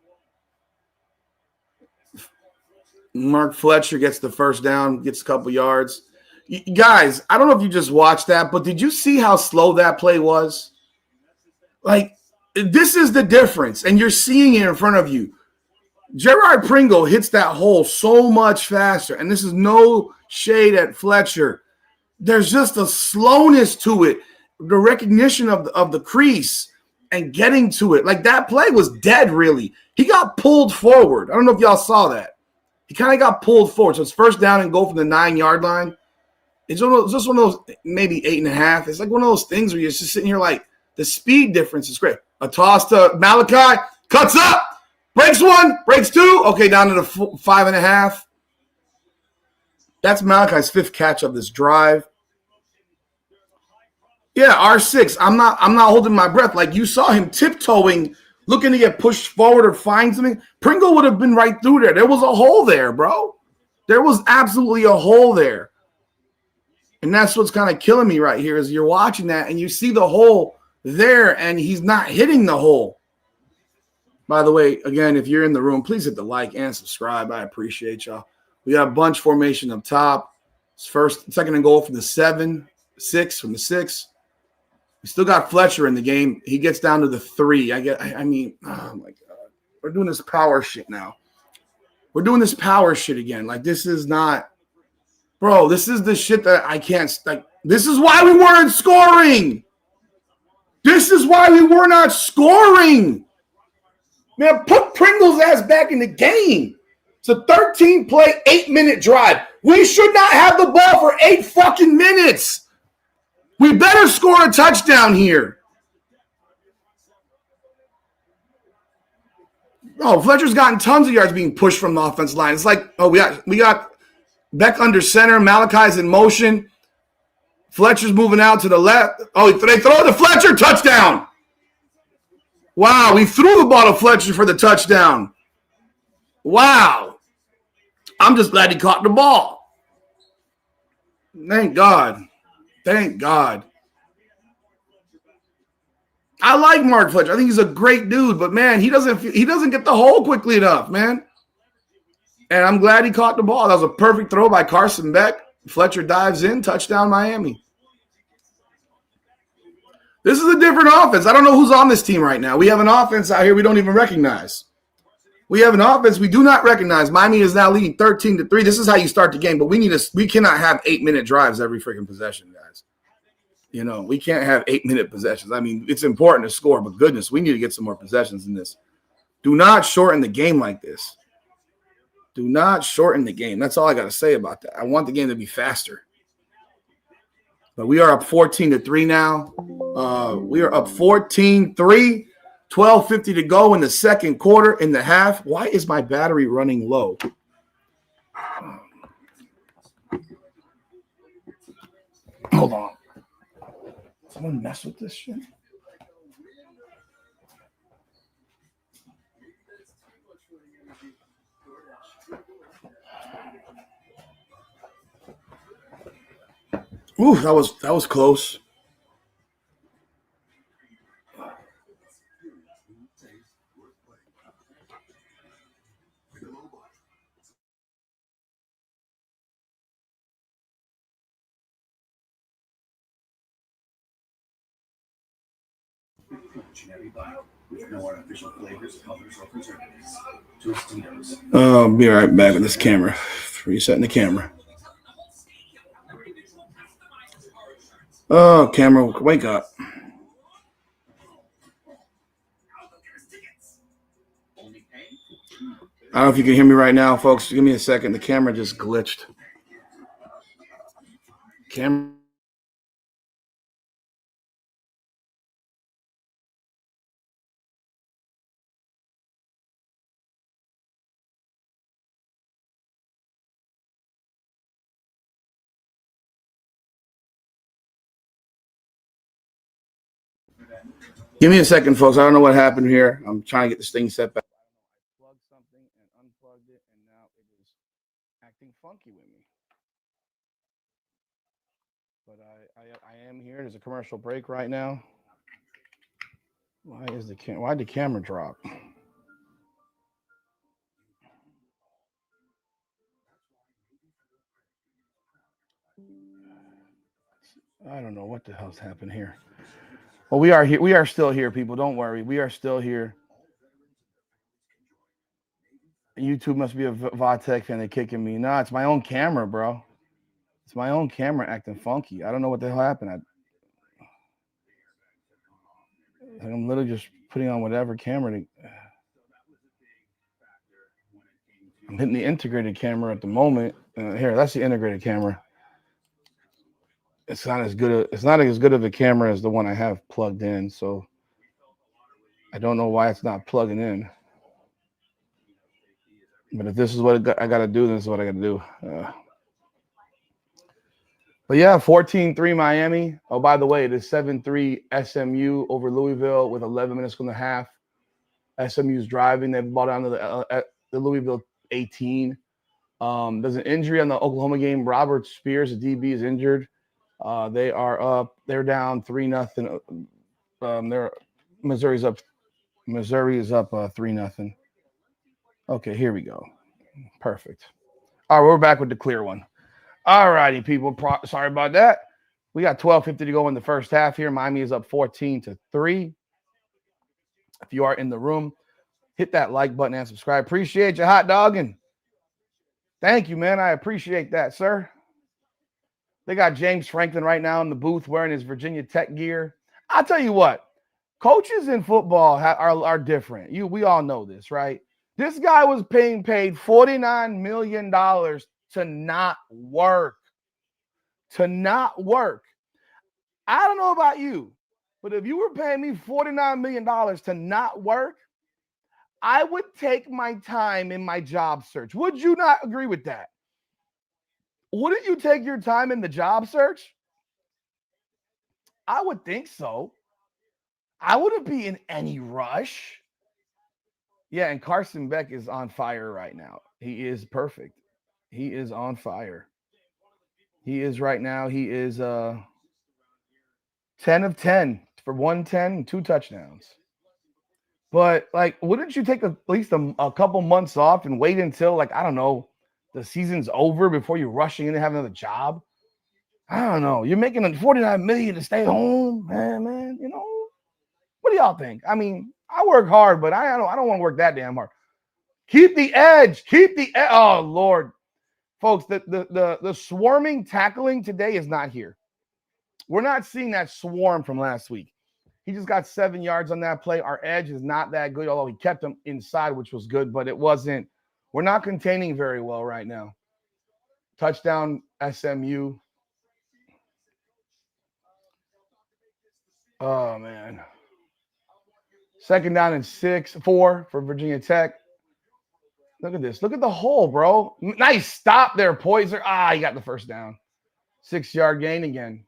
Mark Fletcher gets the first down, gets a couple yards. Guys, I don't know if you just watched that, but did you see how slow that play was? Like, This is the difference, and you're seeing it in front of you. Gerard Pringle hits that hole so much faster, and this is no shade at Fletcher. There's just a slowness to it, the recognition of the crease and getting to it. Like that play was dead, really. He got pulled forward. I don't know if y'all saw that. He kind of got pulled forward. So it's first down and go from the 9-yard line. It's just one of those, maybe 8.5. It's like one of those things where you're just sitting here like the speed difference is great. A toss to Malachi, cuts up, breaks one, breaks two. Okay, down to the 5.5. That's Malachi's 5th catch of this drive. Yeah, R6. I'm not holding my breath. Like you saw him tiptoeing, looking to get pushed forward or find something. Pringle would have been right through there. There was a hole there, bro. There was absolutely a hole there. And that's what's kind of killing me right here is you're watching that and you see the hole there and he's not hitting the hole. By the way, again, if you're in the room, please hit the like and subscribe. I appreciate y'all. We got bunch formation up top. It's second and goal from the 6 from the 6. We still got Fletcher in the game. He gets down to the 3. I mean, oh my God. We're doing this power shit now. We're doing this power shit again. Like this is not, bro, this is the shit that I can't, like, this is why we weren't scoring. This is why we were not scoring. Man, put Pringle's ass back in the game. It's a 13-play, 8-minute drive. We should not have the ball for 8 fucking minutes. We better score a touchdown here. Oh, Fletcher's gotten tons of yards being pushed from the offensive line. It's like, oh, we got Beck under center. Malachi's in motion. Fletcher's moving out to the left. Oh, they throw to Fletcher. Touchdown. Wow, we threw the ball to Fletcher for the touchdown. Wow. I'm just glad he caught the ball. Thank God. Thank God. I like Mark Fletcher. I think he's a great dude, but man, he doesn't get the hole quickly enough, man. And I'm glad he caught the ball. That was a perfect throw by Carson Beck. Fletcher dives in, touchdown Miami. This is a different offense. I don't know who's on this team right now. We have an offense out here we don't even recognize. We have an offense we do not recognize. Miami is now leading 13-3. This is how you start the game, but we cannot have 8-minute drives every freaking possession, guys. You know, we can't have 8-minute possessions. I mean, it's important to score, but goodness, we need to get some more possessions in this. Do not shorten the game like this. Do not shorten the game. That's all I got to say about that. I want the game to be faster. But we are up 14-3 now. We are up 14-3. 12:50 to go in the second quarter, in the half. Why is my battery running low? Hold on. Someone mess with this shit? Ooh, that was close. I'll be right back with this camera. Resetting the camera. Oh, camera, wake up. I don't know if you can hear me right now, folks. Give me a second. The camera just glitched. Camera. Give me a second, folks. I don't know what happened here. I'm trying to get this thing set back. I plugged something and unplugged it, and now it is acting funky with me. But I am here. There's a commercial break right now. Why'd the camera drop? I don't know what the hell's happened here. Well, we are here. We are still here, people. Don't worry. We are still here. YouTube must be a Vatek fan. They're kicking me. Nah, it's my own camera, bro. It's my own camera acting funky. I don't know what the hell happened. I'm literally just putting on whatever camera. I'm hitting the integrated camera at the moment. Here, that's the integrated camera. It's not as good. It's not as good of a camera as the one I have plugged in. So I don't know why it's not plugging in. But if this is what I got to do, this is what I got to do. But yeah, 14-3 Miami. Oh, by the way, it is 7-3 SMU over Louisville with 11 minutes in the half. SMU's driving. They've ball down to the Louisville 18. There's an injury on the Oklahoma game. Robert Spears, the DB, is injured. They are up. They're down 3-0. Missouri's up. Missouri is up 3-0. Okay, here we go. Perfect. All right, we're back with the clear one. All righty, people. Sorry about that. We got 12:50 to go in the first half here. Miami is up 14-3. If you are in the room, hit that like button and subscribe. Appreciate you, hot dogging. Thank you, man. I appreciate that, sir. They got James Franklin right now in the booth wearing his Virginia Tech gear. I'll tell you what, coaches in football are different. We all know this, right? This guy was being paid $49 million to not work. To not work. I don't know about you, but if you were paying me $49 million to not work, I would take my time in my job search. Would you not agree with that? Wouldn't you take your time in the job search? I would think so. I wouldn't be in any rush. Yeah, and Carson Beck is on fire right now. He is perfect. He is on fire. He is right now. He is 10 of 10 for 110 and 2 touchdowns. But, like, wouldn't you take at least a couple months off and wait until, like, I don't know, the season's over before you're rushing in to have another job? I don't know. You're making $49 million to stay home, man. You know, what do y'all think? I mean, I work hard, but I don't want to work that damn hard. Keep the edge. Oh, Lord. Folks, the swarming tackling today is not here. We're not seeing that swarm from last week. He just got 7 yards on that play. Our edge is not that good, although he kept him inside, which was good, but it wasn't. We're not containing very well right now. Touchdown, SMU. Oh, man. 2nd down and 4 for Virginia Tech. Look at this. Look at the hole, bro. Nice stop there, Poiser. He got the first down. 6-yard gain again.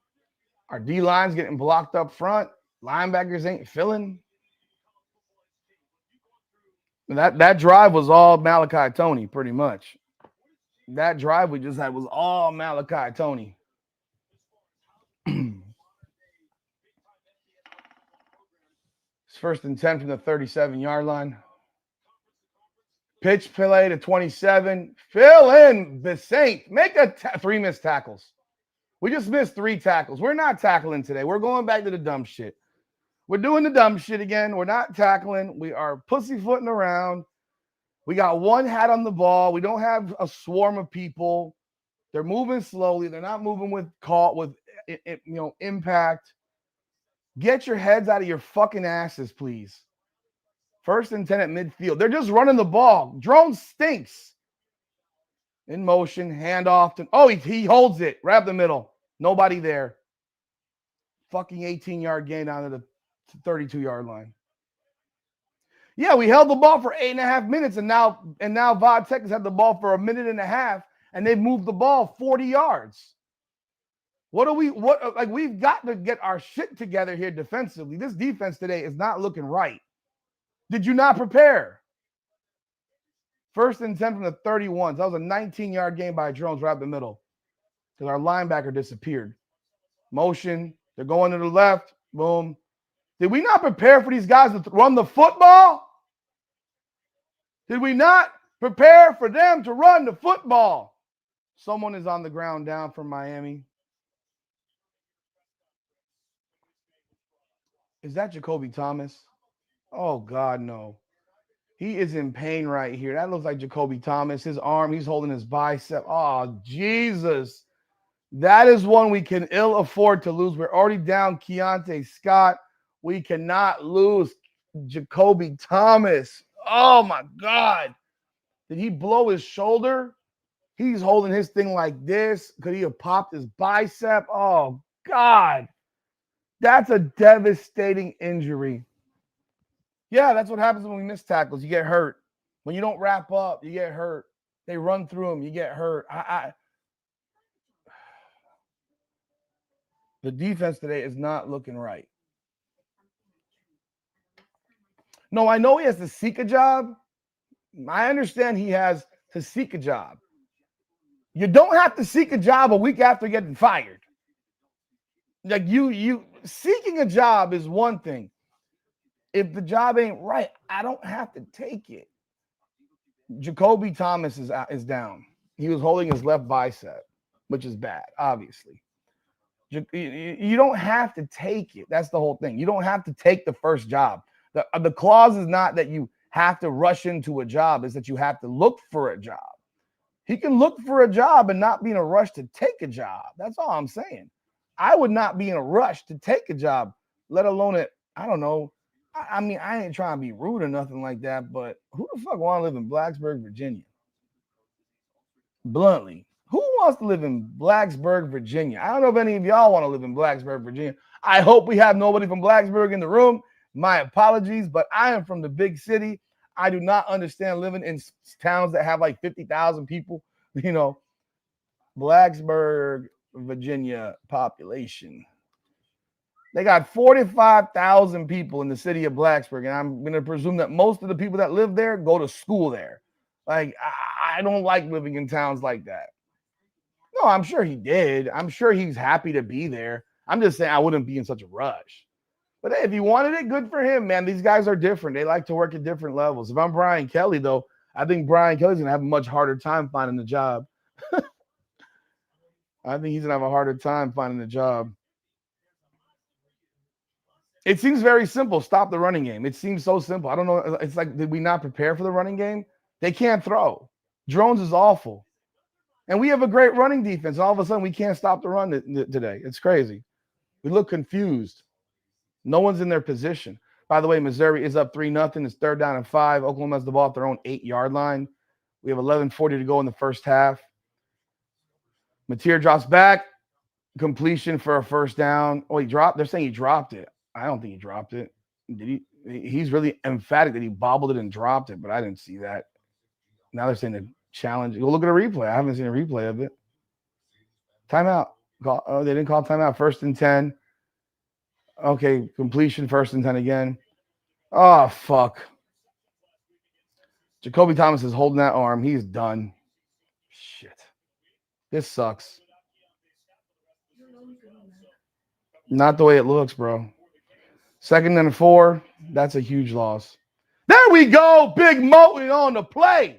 Our D-line's getting blocked up front. Linebackers ain't filling. That drive was all Malachi Tony, pretty much. That drive we just had was all Malachi Tony. It's 1st and 10 from the 37-yard line. Pitch play to 27. Fill in Saint. Make 3 missed tackles. We just missed 3 tackles. We're not tackling today. We're going back to the dumb shit. We're doing the dumb shit again. We're not tackling. We are pussyfooting around. We got 1 hat on the ball. We don't have a swarm of people. They're moving slowly. They're not moving with impact. Get your heads out of your fucking asses, please. 1st and 10 at midfield. They're just running the ball. Drone stinks. In motion, handoff. He holds it. Right up the middle. Nobody there. Fucking 18-yard gain down to the 32-yard line. Yeah, we held the ball for 8.5 minutes, and now Vatek has had the ball for 1.5 minutes, and they've moved the ball 40 yards. We've got to get our shit together here defensively. This defense today is not looking right. Did you not prepare? 1st and 10 from the 31. That was a 19-yard gain by Jones right up the middle because our linebacker disappeared. Motion. They're going to the left. Boom. Did we not prepare for these guys to run the football? Did we not prepare for them to run the football? Someone is on the ground down from Miami.
Is that Jacoby Thomas? Oh, God, no. He is in pain right here. That looks like Jacoby Thomas. His arm, he's holding his bicep. Oh, Jesus. That is one we can ill afford to lose. We're already down Keontae Scott. We cannot lose Jacoby Thomas. Oh, my God. Did he blow his shoulder? He's holding his thing like this. Could he have popped his bicep? Oh, God. That's a devastating injury. Yeah, that's what happens when we miss tackles. You get hurt. When you don't wrap up, you get hurt. They run through them, you get hurt. The defense today is not looking right. No, I know he has to seek a job. I understand he has to seek a job. You don't have to seek a job a week after getting fired. Like you seeking a job is one thing. If the job ain't right, I don't have to take it. Jacoby Thomas is down. He was holding his left bicep, which is bad, obviously. You don't have to take it. That's the whole thing. You don't have to take the first job. The clause is not that you have to rush into a job. It's that you have to look for a job. He can look for a job and not be in a rush to take a job. That's all I'm saying. I would not be in a rush to take a job, let alone it. I don't know. I mean, I ain't trying to be rude or nothing like that, but who the fuck want to live in Blacksburg, Virginia? Bluntly, who wants to live in Blacksburg, Virginia? I don't know if any of y'all want to live in Blacksburg, Virginia. I hope we have nobody from Blacksburg in the room. My apologies, but I am from the big city. I do not understand living in towns that have like 50,000 people. You know, Blacksburg, Virginia population. They got 45,000 people in the city of Blacksburg, and I'm going to presume that most of the people that live there go to school there. Like, I don't like living in towns like that. No, I'm sure he did. I'm sure he's happy to be there. I'm just saying I wouldn't be in such a rush. But hey, if he wanted it, good for him, man. These guys are different. They like to work at different levels. If I'm Brian Kelly, though, I think Brian Kelly's going to have a much harder time finding a job. I think he's going to have a harder time finding a job. It seems very simple. Stop the running game. It seems so simple. I don't know. It's like, did we not prepare for the running game? They can't throw. Drones is awful. And we have a great running defense. All of a sudden, we can't stop the run today. It's crazy. We look confused. No one's in their position. By the way, Missouri is up 3-0. It's 3rd down and 5. Oklahoma has the ball at their own 8-yard line. We have 11:40 to go in the first half. Mateer drops back. Completion for a first down. Oh, he dropped. They're saying he dropped it. I don't think he dropped it. Did he? He's really emphatic that he bobbled it and dropped it, but I didn't see that. Now they're saying the challenge. Go look at a replay. I haven't seen a replay of it. Timeout. They didn't call timeout. 1st and 10. Okay, completion, 1st and 10 again. Oh, fuck. Jacoby Thomas is holding that arm. He's done. Shit. This sucks. Not the way it looks, bro. 2nd and 4. That's a huge loss. There we go. Big Moten on the play.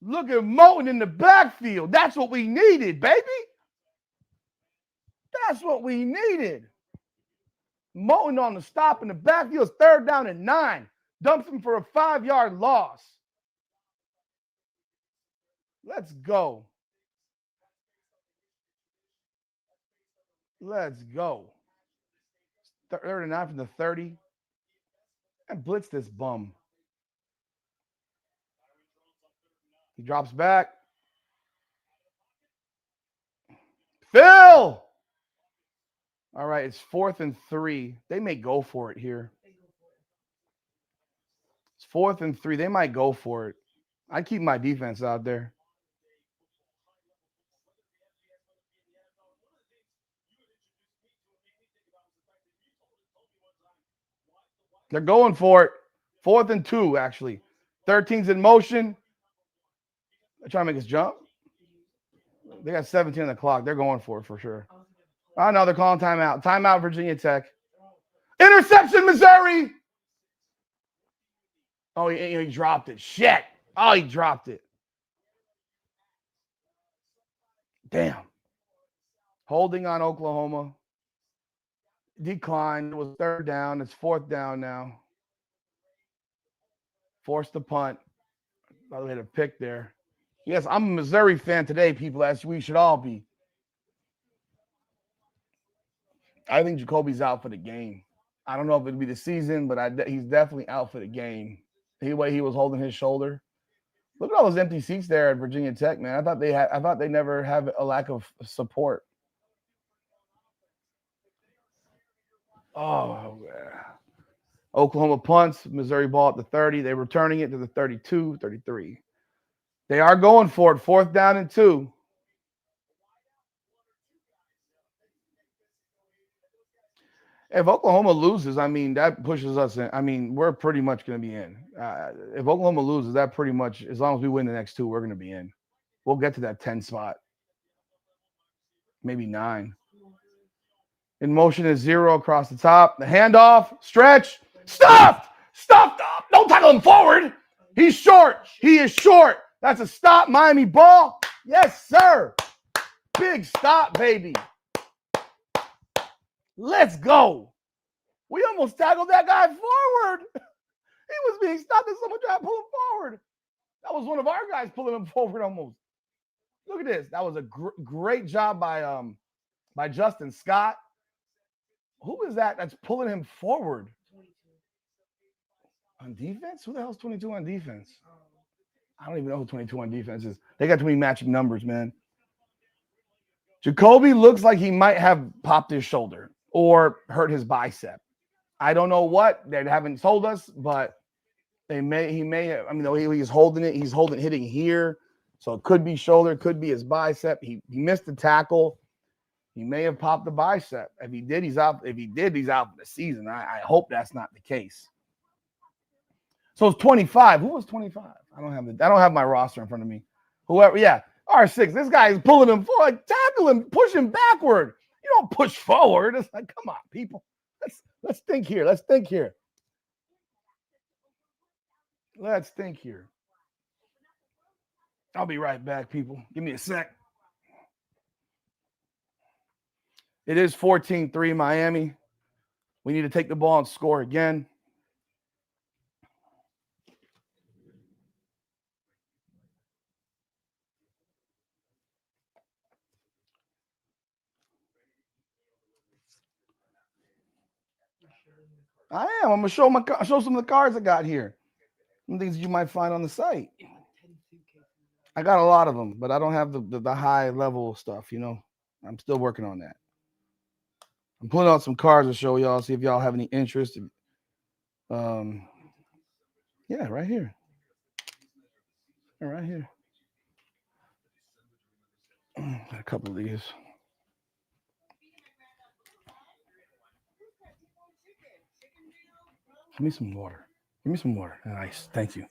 Look at Moten in the backfield. That's what we needed, baby. That's what we needed. Moten on the stop in the backfield. 3rd down and 9. Dumps him for a 5-yard loss. Let's go. Let's go. 3rd and 9 from the 30. And blitz this bum. He drops back. Phil! All right, it's 4th and 3. They may go for it here. It's 4th and 3. They might go for it. I keep my defense out there. They're going for it. 4th and 2, actually. 13's in motion. They're trying to make us jump. They got 17 on the clock. They're going for it for sure. Oh, no, they're calling timeout. Timeout, Virginia Tech. Interception, Missouri. Oh, he dropped it. Shit. Oh, he dropped it. Damn. Holding on Oklahoma. Declined. It was third down. It's fourth down now. Forced the punt. By the way, a pick there. Yes, I'm a Missouri fan today, people, as we should all be. I think Jacoby's out for the game. I don't know if it'll be the season, but he's definitely out for the game. The way he was holding his shoulder. Look at all those empty seats there at Virginia Tech, man. I thought they never have a lack of support. Oh, man. Oklahoma punts, Missouri ball at the 30. They're returning it to the 32, 33. They are going for it. Fourth down and 2. If Oklahoma loses, I mean, that pushes us in. I mean, we're pretty much going to be in. If Oklahoma loses, that pretty much, as long as we win the next 2, we're going to be in. We'll get to that 10 spot. Maybe 9. In motion is 0 across the top. The handoff, stretch, stuffed. Don't tackle him forward. He's short. He is short. That's a stop, Miami ball. Yes, sir. Big stop, baby. Let's go. We almost tackled that guy forward. He was being stopped and someone tried to pull him forward. That was one of our guys pulling him forward almost. Look at this. That was a great job by Justin Scott. Who is that that's pulling him forward?
22.
On defense? Who the hell's 22 on defense? I don't even know who 22 on defense is. They got too many matching numbers, man. Jacoby looks like he might have popped his shoulder or hurt his bicep. I don't know what. They haven't told us, but he may have. I mean, he's holding it. He's hitting here. So it could be shoulder, it could be his bicep. He missed the tackle. He may have popped the bicep. If he did, he's out. If he did, he's out for the season. I hope that's not the case. So it's 25. Who was 25? I don't have my roster in front of me. Whoever, yeah. R6. This guy is pulling him forward. Tackle him, push him backward. You don't push forward. It's like, come on, people. Let's think here. Let's think here. I'll be right back, people. Give me a sec. It is 14-3 Miami. We need to take the ball and score again. I am. I'm gonna show some of the cards I got here. Some things you might find on the site. I got a lot of them, but I don't have the high level stuff. You know, I'm still working on that. I'm pulling out some cards to show y'all. See if y'all have any interest. Yeah, right here. Right here. Got a couple of these. Give me some water. Nice. Thank you.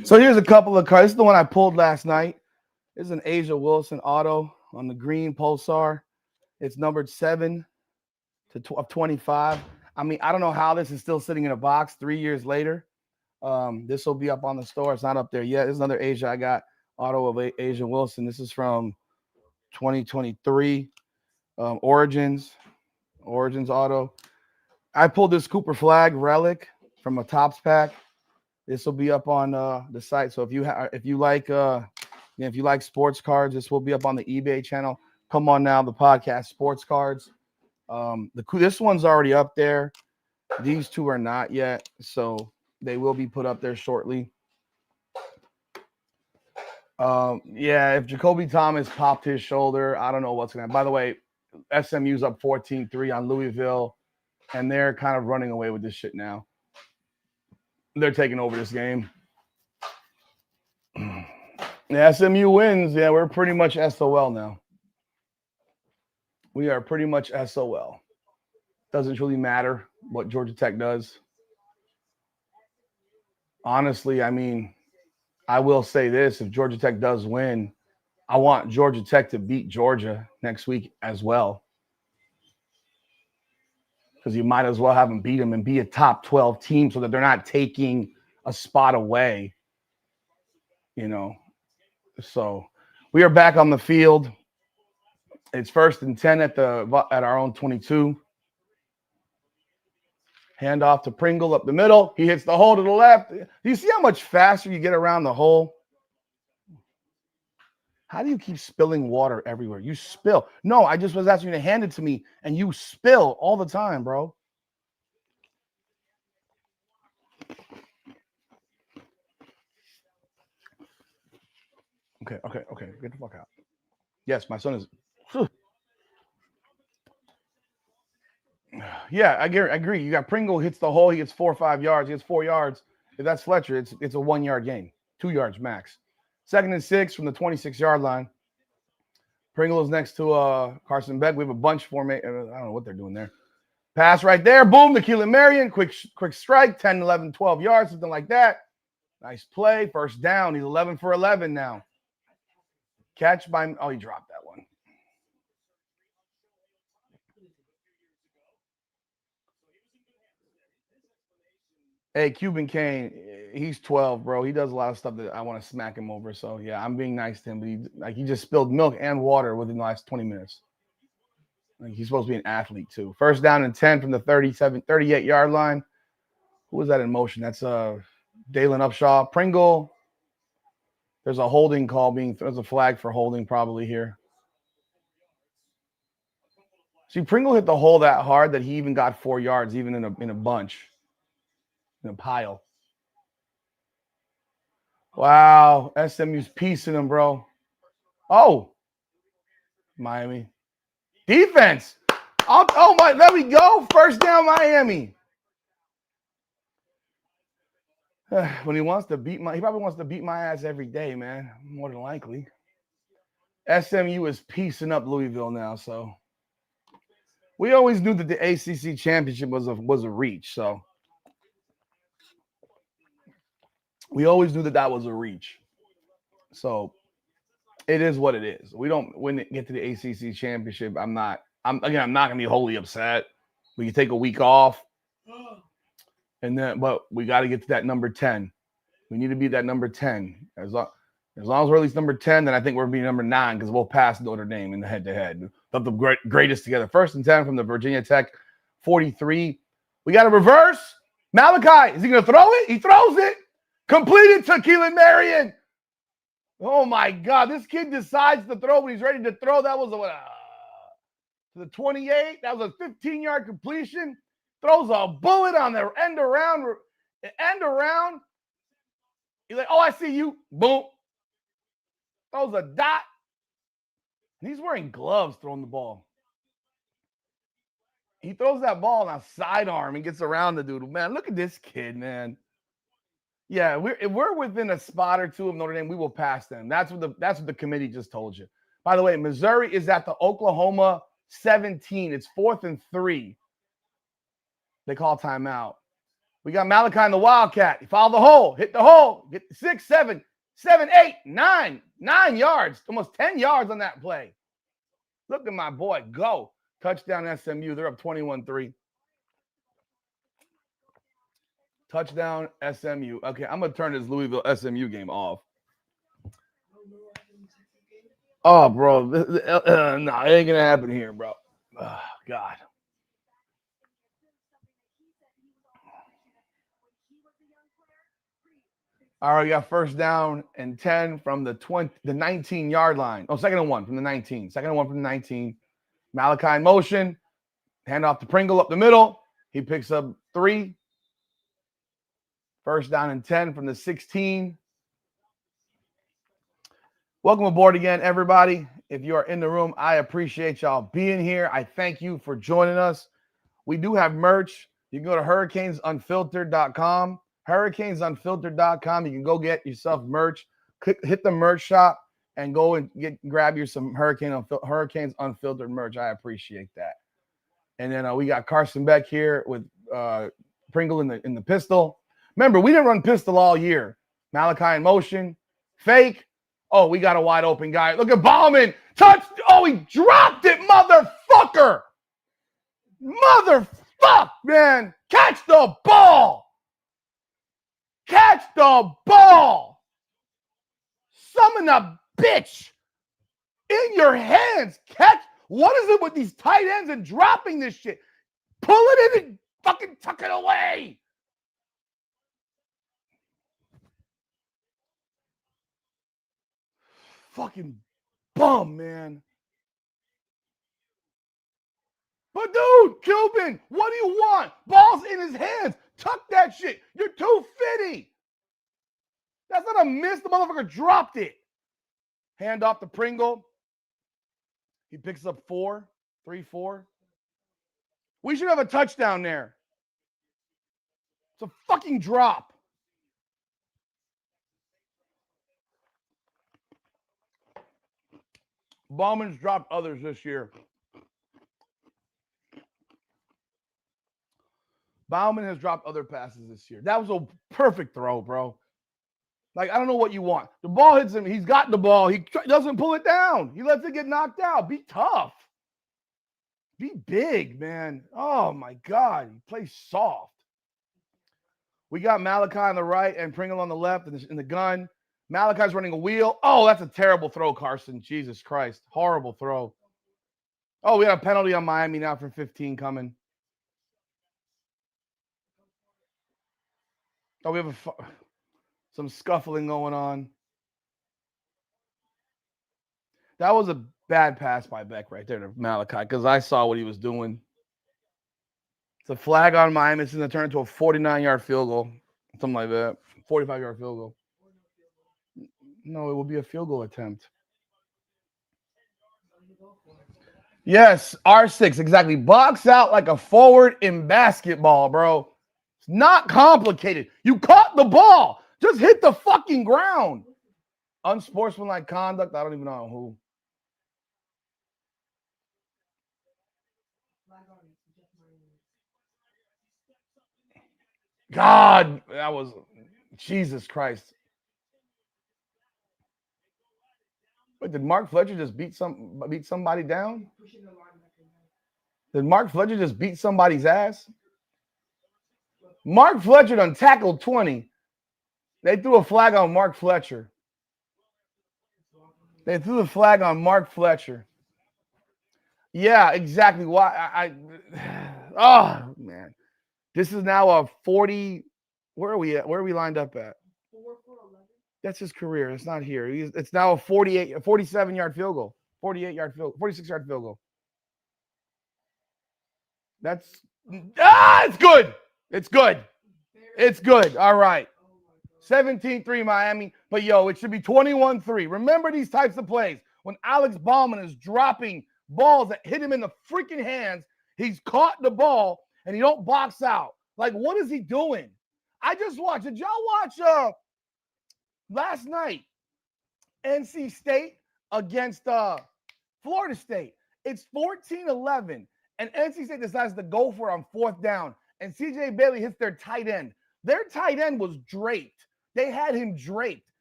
So here's a couple of cards. This is the one I pulled last night. This is an Asia Wilson auto on the green Pulsar. It's numbered 7 of 25. I mean, I don't know how this is still sitting in a box 3 years later. This will be up on the store. It's not up there yet. This is another Asia I got auto of Asia Wilson. This is from 2023 Origins auto. I pulled this Cooper Flag relic from a Topps pack. This will be up on the site. So if you like sports cards, this will be up on the eBay channel. Come on now, the podcast sports cards. This one's already up there. These two are not yet, so they will be put up there shortly. Yeah, if Jacoby Thomas popped his shoulder, I don't know what's going to happen. By the way, SMU's up 14-3 on Louisville, and they're kind of running away with this shit now. They're taking over this game. The SMU wins. Yeah, we're pretty much SOL now. We are pretty much SOL. Doesn't really matter what Georgia Tech does. Honestly, I mean, I will say this. If Georgia Tech does win, I want Georgia Tech to beat Georgia next week as well. Because you might as well have them beat them and be a top 12 team so that they're not taking a spot away. You know, so we are back on the field. It's 1st and 10 at our own 22. Hand off to Pringle up the middle. He hits the hole to the left. Do you see how much faster you get around the hole? How do you keep spilling water everywhere? You spill. No, I just was asking you to hand it to me, and you spill all the time, bro. Okay. Get the fuck out. Yes, my son is. Yeah, I agree. You got Pringle hits the hole. He gets 4 or 5 yards. He gets 4 yards. If that's Fletcher, it's a 1 yard gain, 2 yards max. 2nd and 6 from the 26-yard line. Pringle is next to Carson Beck. We have a bunch formation. I don't know what they're doing there. Pass right there. Boom to Keelan Marion. Quick strike. 10, 11, 12 yards, something like that. Nice play. 1st down. He's 11 for 11 now. Catch by. Oh, he dropped that one. Hey, Cuban Kane, he's 12, bro. He does a lot of stuff that I want to smack him over. So, yeah, I'm being nice to him. But he just spilled milk and water within the last 20 minutes. Like, he's supposed to be an athlete, too. 1st down and 10 from the 38-yard line. Who was that in motion? That's Dalen Upshaw. Pringle. There's a holding call there's a flag for holding probably here. See, Pringle hit the hole that hard that he even got 4 yards, even in a bunch. In a pile. Wow. SMU's piecing him, bro. Oh. Miami. Defense. Oh, my. There we go. 1st down, Miami. When he wants to he probably wants to beat my ass every day, man. More than likely. SMU is piecing up Louisville now, so. We always knew that the ACC championship was a reach, so. We always knew that was a reach. So it is what it is. We don't when it get to the ACC championship. I'm not gonna be wholly upset. We can take a week off. But we got to get to that number 10. We need to be that number 10. As long as we're at least number 10, then I think we're gonna be number 9 because we'll pass Notre Dame in the head-to-head. Put the greatest together. 1st and 10 from the Virginia Tech 43. We got a reverse. Malachi, is he gonna throw it? He throws it. Completed to Keelan Marion. Oh, my God. This kid decides to throw when he's ready to throw. That was to the 28. That was a 15-yard completion. Throws a bullet on the end around. He's like, oh, I see you. Boom. Throws a dot. And he's wearing gloves throwing the ball. He throws that ball on a sidearm and gets around the dude. Man, look at this kid, man. Yeah, if we're within a spot or two of Notre Dame, we will pass them. That's what the committee just told you. By the way, Missouri is at the Oklahoma 17. It's 4th and 3. They call timeout. We got Malachi and the Wildcat. He fouled the hole, hit the hole, get 6, 7, 8, 9 yards, almost 10 yards on that play. Look at my boy go. Touchdown SMU. They're up 21-3. Touchdown SMU. Okay, I'm going to turn this Louisville SMU game off. Oh, bro. No, it ain't going to happen here, bro. Oh, God. All right, we got 1st down and 10 from the 19-yard line. Oh, 2nd and 1 from the 19. 2nd and 1 from the 19. Malachi in motion. Hand off to Pringle up the middle. He picks up 3. 1st down and 10 from the 16. Welcome aboard again, everybody. If you are in the room, I appreciate y'all being here. I thank you for joining us. We do have merch. You can go to hurricanesunfiltered.com. Hurricanesunfiltered.com. You can go get yourself merch. Hit the merch shop and go and grab you some Hurricanes Unfiltered merch. I appreciate that. And then we got Carson Beck here with Pringle in the pistol. Remember, we didn't run pistol all year. Malachi in motion. Fake. Oh, we got a wide open guy. Look at Bauman. Touch. Oh, he dropped it, motherfucker. Motherfuck, man. Catch the ball. Catch the ball. Summon a bitch in your hands. What is it with these tight ends and dropping this shit? Pull it in and fucking tuck it away. Fucking bum, man. But dude, Cuban, what do you want? Ball's in his hands. Tuck that shit. You're too fitty. That's not a miss. The motherfucker dropped it. Hand off to Pringle. He picks up 4. We should have a touchdown there. It's a fucking drop. Bauman's dropped others this year. Bauman has dropped other passes this year. That was a perfect throw, bro. Like, I don't know what you want. The ball hits him. He's got the ball. He doesn't pull it down. He lets it get knocked out. Be tough. Be big, man. Oh, my God. He plays soft. We got Malachi on the right and Pringle on the left in the gun. Malachi's running a wheel. Oh, that's a terrible throw, Carson. Jesus Christ. Horrible throw. Oh, we got a penalty on Miami now for 15 coming. Oh, we have some scuffling going on. That was a bad pass by Beck right there to Malachi because I saw what he was doing. It's a flag on Miami. It's going to turn into a 49-yard field goal. Something like that. 45-yard field goal. No, it will be a field goal attempt. Yes, R6, exactly. Box out like a forward in basketball, bro. It's not complicated. You caught the ball. Just hit the fucking ground. Unsportsmanlike conduct. I don't even know who. God, that was Jesus Christ. Wait, did Mark Fletcher just beat somebody down? Did Mark Fletcher just beat somebody's ass? Mark Fletcher done tackled 20. They threw a flag on Mark Fletcher. They threw the flag on Mark Fletcher. Yeah, exactly. Why? Oh, man. This is now a 40. Where are we at? Where are we lined up at?
4 for 11.
That's his career. It's not here. It's now a 47-yard field goal. 46-yard field goal. It's good. It's good. It's good. All right. 17-3 Miami. But, yo, it should be 21-3. Remember these types of plays. When Alex Bauman is dropping balls that hit him in the freaking hands, he's caught the ball, and he don't box out. Like, what is he doing? I just watched. Did y'all watch last night? NC State against Florida State. It's 14-11, and NC State decides to go for it on 4th down, and CJ Bailey hits their tight end. Their tight end was draped. They had him draped.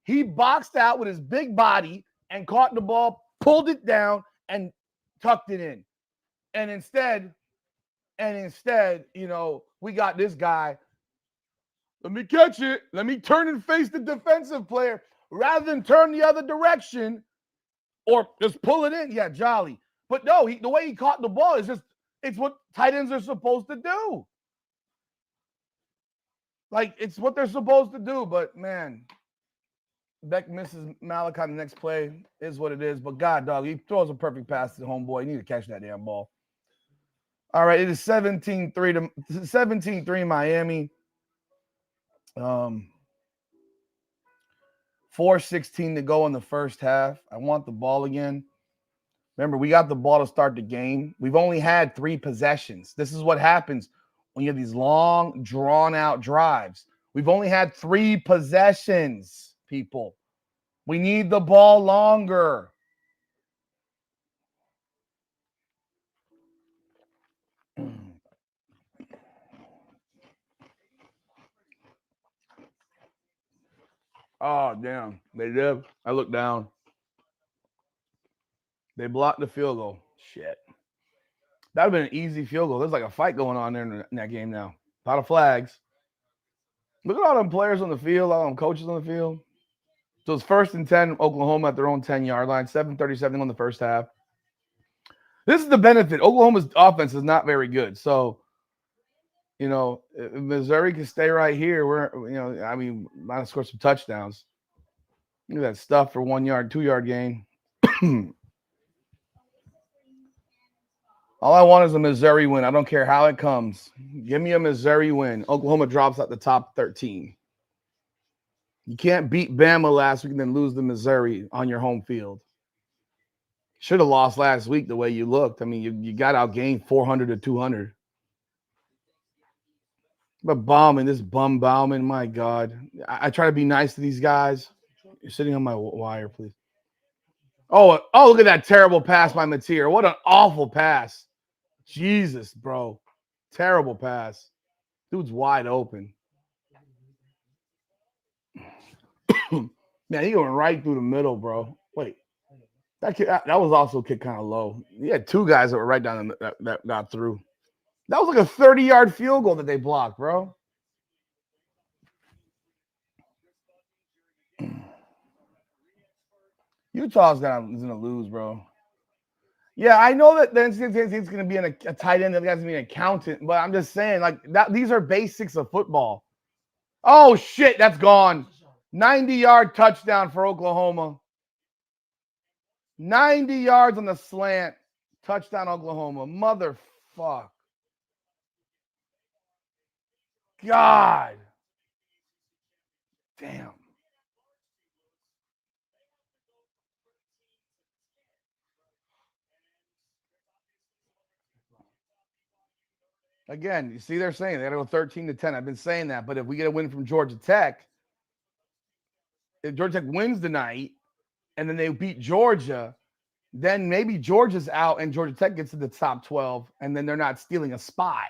He boxed out with his big body and caught the ball, pulled it down, and tucked it in. And instead, we got this guy. Let me catch it. Let me turn and face the defensive player rather than turn the other direction or just pull it in. Yeah, jolly. But no, the way he caught the ball it's what tight ends are supposed to do. Like, it's what they're supposed to do. But, man, Beck misses Malachi the next play. Is what it is. But, God, dog, he throws a perfect pass to the homeboy. You need to catch that damn ball. All right, it is 17-3 Miami. 4:16 to go in the first half. I want the ball again. Remember, we got the ball to start the game. We've only had 3 possessions. This is what happens when you have these long, drawn-out drives. We've only had 3 possessions, people. We need the ball longer. Oh, damn. They did. I looked down. They blocked the field goal. Shit. That would have been an easy field goal. There's like a fight going on there in that game now. A lot of flags. Look at all them players on the field, all them coaches on the field. So it's 1st and 10, Oklahoma at their own 10-yard line, 7:37 on the first half. This is the benefit. Oklahoma's offense is not very good. So, you know, if Missouri can stay right here, might score some touchdowns. Look at that stuff for 1 yard, 2 yard gain. All I want is a Missouri win. I don't care how it comes. Give me a Missouri win. Oklahoma drops out the top 13. You can't beat Bama last week and then lose to Missouri on your home field. Should have lost last week the way you looked. I mean, you got outgained 400 to 200. But Bauman, this bum Bauman, my God. I try to be nice to these guys. You're sitting on my wire, please. Oh, look at that terrible pass by Mateer. What an awful pass. Jesus, bro. Terrible pass. Dude's wide open. Man, he went right through the middle, bro. Wait. That was also kicked kind of low. He had two guys that were right down that got through. That was like a 30-yard field goal that they blocked, bro. Utah's gonna lose, bro. Yeah, I know that the NCAA is going to be a tight end. The guy's going to be an accountant, but I'm just saying, like that. These are basics of football. Oh shit, that's gone. 90-yard touchdown for Oklahoma. 90 yards on the slant. Touchdown, Oklahoma. Motherfuck. God. Damn. Again, you see they're saying they got to go 13-10. I've been saying that, but if we get a win from Georgia Tech, if Georgia Tech wins tonight and then they beat Georgia, then maybe Georgia's out and Georgia Tech gets to the top 12, and then they're not stealing a spot.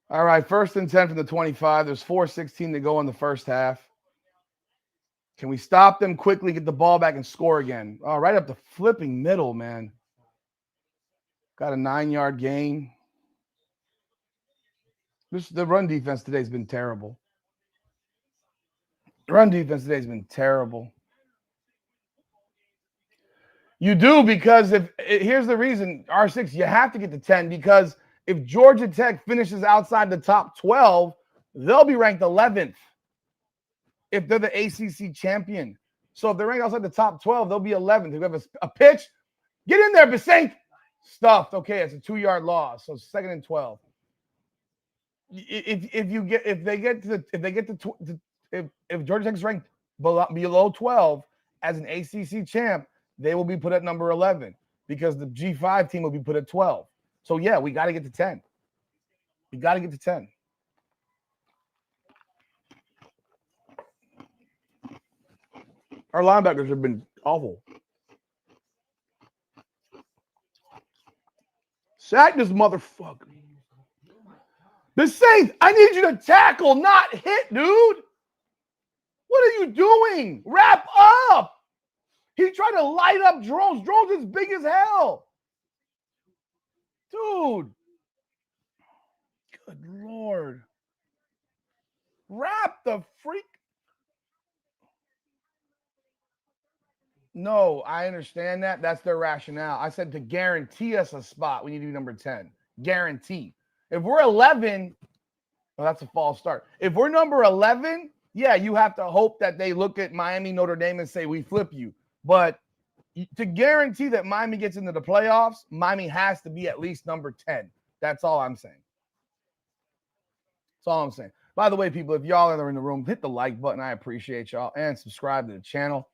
All right, 1st and 10 from the 25. There's 4:16 to go in the first half. Can we stop them quickly, get the ball back, and score again? Oh, right up the flipping middle, man. Got a 9-yard gain. The run defense today has been terrible. You do, because here's the reason, R6, you have to get to 10, because if Georgia Tech finishes outside the top 12, they'll be ranked 11th if they're the ACC champion. So if they're ranked outside the top 12, they'll be 11th. If we have a pitch, get in there, Besink. Stuffed. Okay, it's a 2-yard loss. So 2nd and 12. If Georgia Tech's ranked below 12 as an ACC champ, they will be put at number 11 because the G5 team will be put at 12. So yeah, we got to get to 10. We got to get to 10. Our linebackers have been awful. Sack this motherfucker. Besink, I need you to tackle, not hit, dude. What are you doing? Wrap up. He tried to light up Drones. Drones is big as hell. Dude. Good Lord. Wrap the freak. No, I understand that. That's their rationale. I said to guarantee us a spot, we need to be number 10. Guarantee. If we're 11, well, that's a false start. If we're number 11, yeah, you have to hope that they look at Miami, Notre Dame, and say, we flip you. But to guarantee that Miami gets into the playoffs, Miami has to be at least number 10. That's all I'm saying. That's all I'm saying. By the way, people, if y'all are in the room, hit the like button. I appreciate y'all. And subscribe to the channel.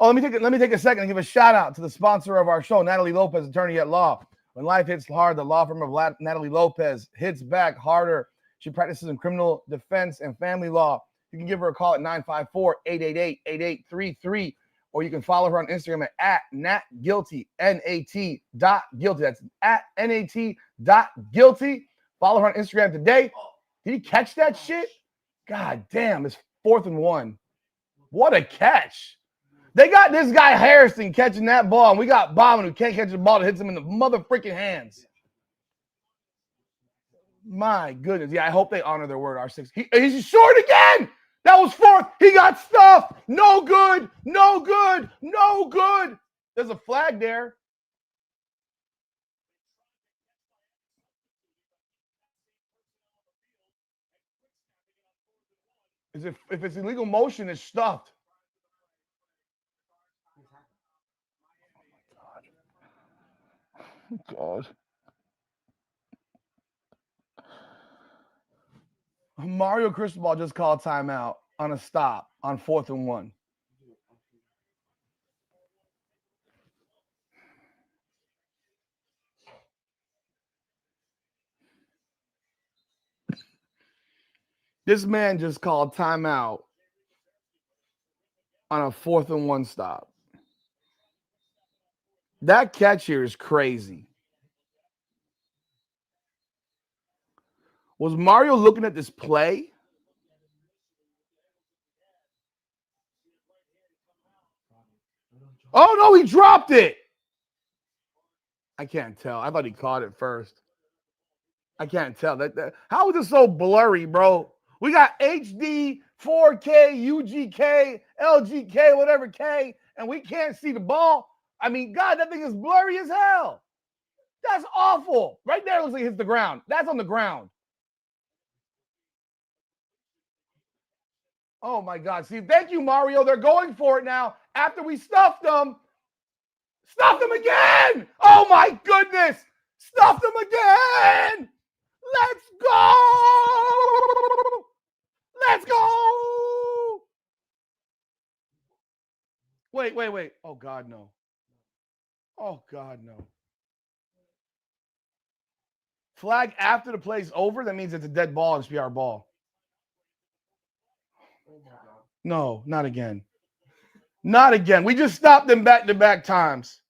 Oh, let me take a second and give a shout out to the sponsor of our show, Natalie Lopez, attorney at law. When life hits hard, the law firm of Natalie Lopez hits back harder. She practices in criminal defense and family law. You can give her a call at 954-888-8833, or you can follow her on Instagram at natguilty, nat.guilty. That's at nat.guilty. Follow her on Instagram today. Did he catch that shit? God damn, it's 4th and 1. What a catch. They got this guy Harrison catching that ball, and we got Bauman who can't catch the ball that hits him in the mother freaking hands. My goodness. Yeah, I hope they honor their word, R6. He's short again. That was 4th. He got stuffed. No good. No good. No good. There's a flag there. If it's illegal motion, it's stuffed. God. Mario Cristobal just called timeout on a stop on 4th and 1. This man just called timeout on a 4th and 1 stop. That catch here is crazy. Was Mario looking at this play? Oh, no, he dropped it. I can't tell. I thought he caught it first. I can't tell. How is it so blurry, bro? We got HD, 4K, UGK, LGK, whatever K, and we can't see the ball. I mean, God, that thing is blurry as hell. That's awful. Right there, it looks like it hits the ground. That's on the ground. Oh, my God. See, thank you, Mario. They're going for it now after we stuffed them. Stuffed them again. Oh, my goodness. Stuffed them again. Let's go. Let's go. Wait. Oh, God, no. Oh, God, no. Flag after the play's over, that means it's a dead ball and it's our ball. No, not again. Not again. We just stopped them back-to-back times.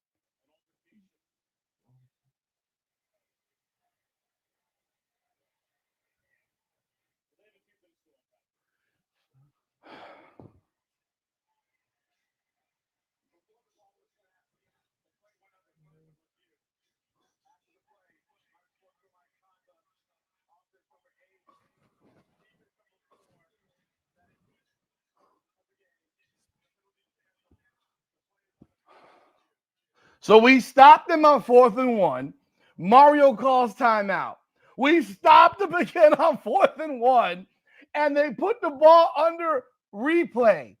So we stopped them on 4th and 1. Mario calls timeout. We stopped them again on 4th and 1, and they put the ball under replay.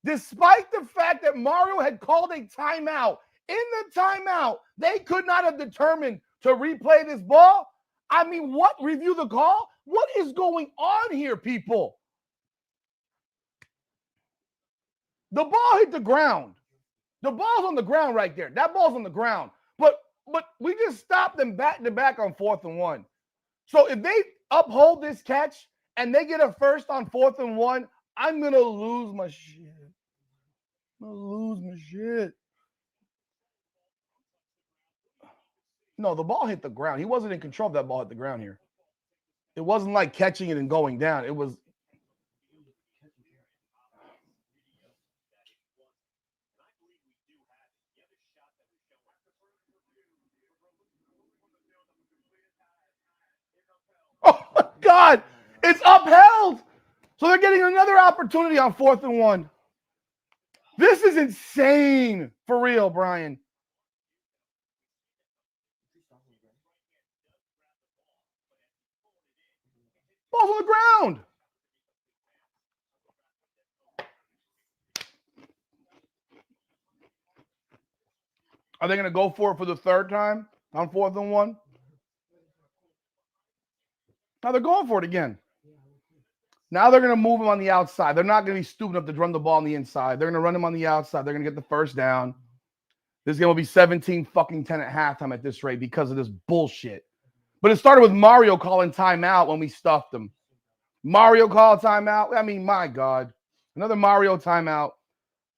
Despite the fact that Mario had called a timeout, in the timeout, they could not have determined to replay this ball. I mean, what? Review the call? What is going on here, people? The ball hit the ground. The ball's on the ground right there. That ball's on the ground. But we just stopped them back-to-back on 4th and 1. So if they uphold this catch and they get a first on 4th and 1, I'm going to lose my shit. No, the ball hit the ground. He wasn't in control of that ball hit the ground here. It wasn't like catching it and going down. It was. Oh, my God. It's upheld. So they're getting another opportunity on 4th and 1. This is insane. For real, Brian. Ball's on the ground. Are they going to go for it for the third time on 4th and 1? Now they're going for it again. Now they're going to move him on the outside. They're not going to be stupid enough to run the ball on the inside. They're going to run him on the outside. They're going to get the first down. This game will be 17-10 at halftime at this rate because of this bullshit. But it started with Mario calling timeout when we stuffed him. Mario called timeout. I mean, my God. Another Mario timeout.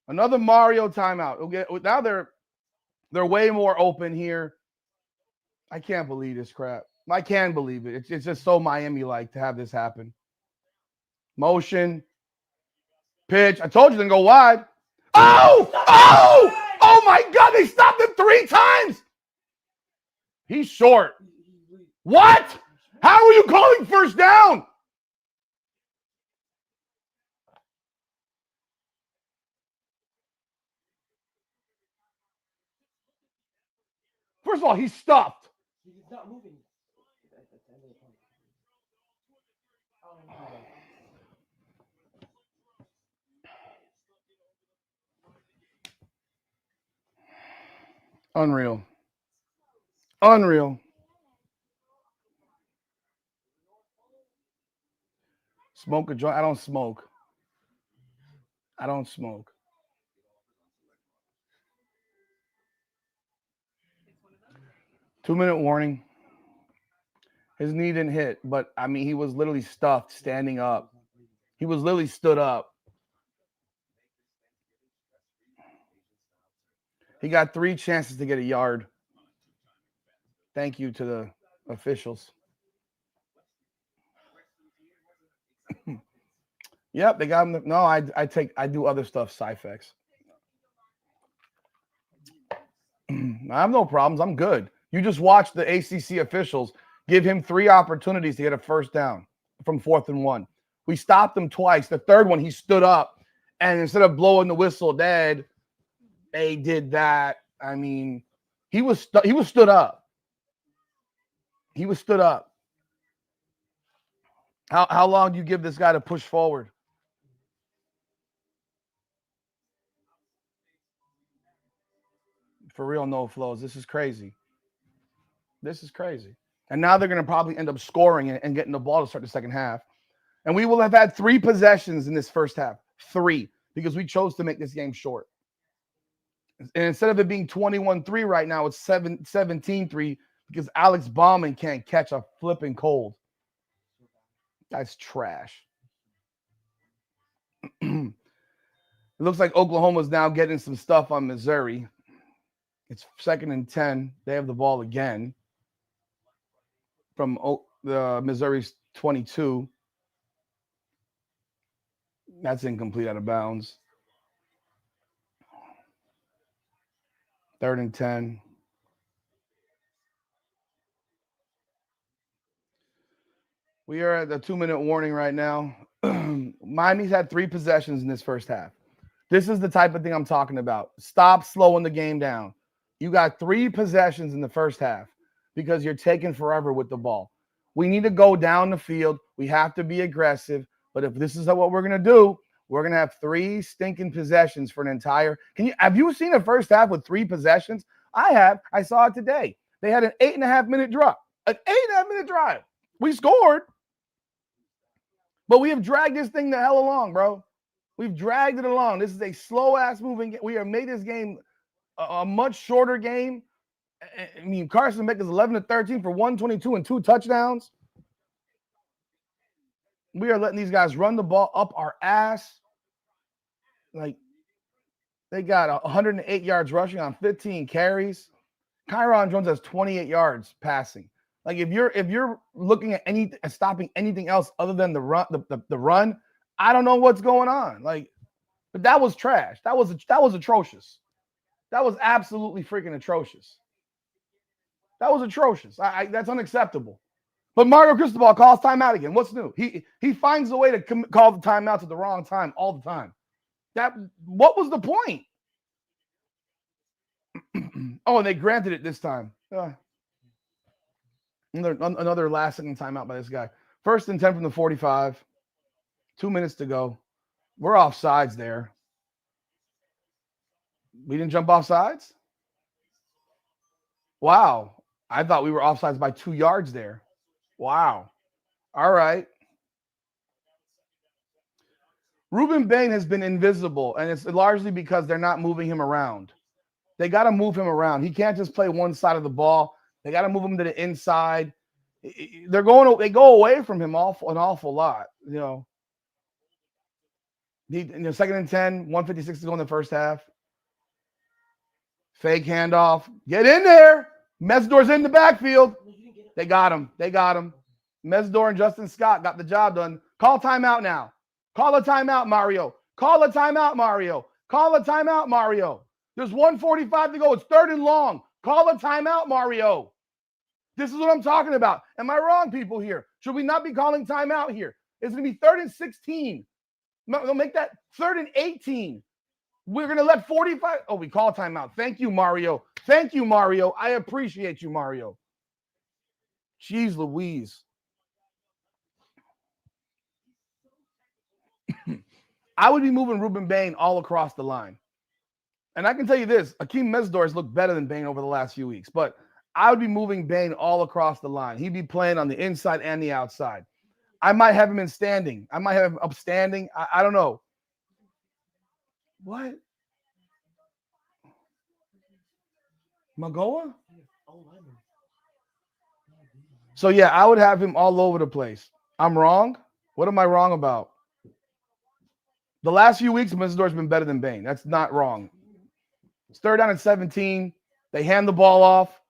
Another Mario timeout. Now they're way more open here. I can't believe this crap. I can believe it. It's just so Miami-like to have this happen. Motion. Pitch. I told you to go wide. Oh, my God. They stopped him 3 times. He's short. What? How are you calling first down? First of all, he's stuffed.
He's not moving.
Unreal. Unreal. Smoke a joint. I don't smoke. I don't smoke. Two-minute warning. His knee didn't hit, but I mean, he was literally stuffed standing up. He was literally stood up. He got 3 chances to get a yard. Thank you to the officials. Yep, they got him. No, I do other stuff, Cyfex. I have no problems. I'm good. You just watch the ACC officials give him 3 opportunities to get a first down from 4th and 1. We stopped him twice. The third one, he stood up, and instead of blowing the whistle dead, they did that. I mean, he was stood up. He was stood up. How long do you give this guy to push forward? For real, no flows. This is crazy. This is crazy. And now they're going to probably end up scoring and getting the ball to start the second half. And we will have had 3 possessions in this first half. 3, because we chose to make this game short. And instead of it being 21-3 right now, it's 17-3 because Alex Bauman can't catch a flipping cold. That's trash. It looks like Oklahoma's now getting some stuff on Missouri. It's 2nd and 10. They have the ball again from the Missouri's 22. That's incomplete, out of bounds. 3rd and 10. We are at the 2-minute warning right now. Miami's had 3 possessions in this first half. This is the type of thing I'm talking about. Stop slowing the game down. You got 3 possessions in the first half because you're taking forever with the ball. We need to go down the field. We have to be aggressive. But if this is what we're going to do, we're going to have 3 stinking possessions for an entire. Have you seen a first half with 3 possessions? I have. I saw it today. They had an 8.5-minute drop. An 8.5-minute drive. We scored. But we have dragged this thing the hell along, bro. We've dragged it along. This is a slow-ass moving game. We have made this game a much shorter game. I mean, Carson Beck is 11-13 for 122 and 2 touchdowns. We are letting these guys run the ball up our ass. Like, they got 108 yards rushing on 15 carries. Kyron Jones has 28 yards passing. Like, if you're looking at stopping anything else other than the run, I don't know what's going on. Like, but that was trash. That was atrocious. That was absolutely freaking atrocious. That was atrocious. That's unacceptable. But Mario Cristobal calls timeout again. What's new? He finds a way to call the timeouts at the wrong time all the time. What was the point? Oh, and they granted it this time. Another last-second timeout by this guy. 1st and 10 from the 45. 2 minutes to go. We're off sides there. We didn't jump off sides? Wow. I thought we were offsides by 2 yards there. Wow. All right. Ruben Bain has been invisible, and it's largely because they're not moving him around. They got to move him around. He can't just play one side of the ball. They got to move him to the inside. They go away from him an awful lot. You know, 2nd and 10, 156 to go in the first half. Fake handoff. Get in there. Mesidor's in the backfield. They got him. Mesidor and Justin Scott got the job done. Call timeout now. Call a timeout, Mario. Call a timeout, Mario. Call a timeout, Mario. There's 1:45 to go. It's 3rd and long. Call a timeout, Mario. This is what I'm talking about. Am I wrong, people here? Should we not be calling timeout here? It's going to be 3rd and 16. They'll make that 3rd and 18. We're going to let 45. Oh, we call timeout. Thank you, Mario. Thank you, Mario. I appreciate you, Mario. Jeez Louise. I would be moving Ruben Bain all across the line. And I can tell you this, Akeem Mesdor has looked better than Bain over the last few weeks, but I would be moving Bain all across the line. He'd be playing on the inside and the outside. I might have him in standing. I might have him upstanding. I don't know. What? Magoa? So, yeah, I would have him all over the place. I'm wrong? What am I wrong about? The last few weeks, Mesdor's been better than Bain. That's not wrong. It's 3rd down and 17. They hand the ball off,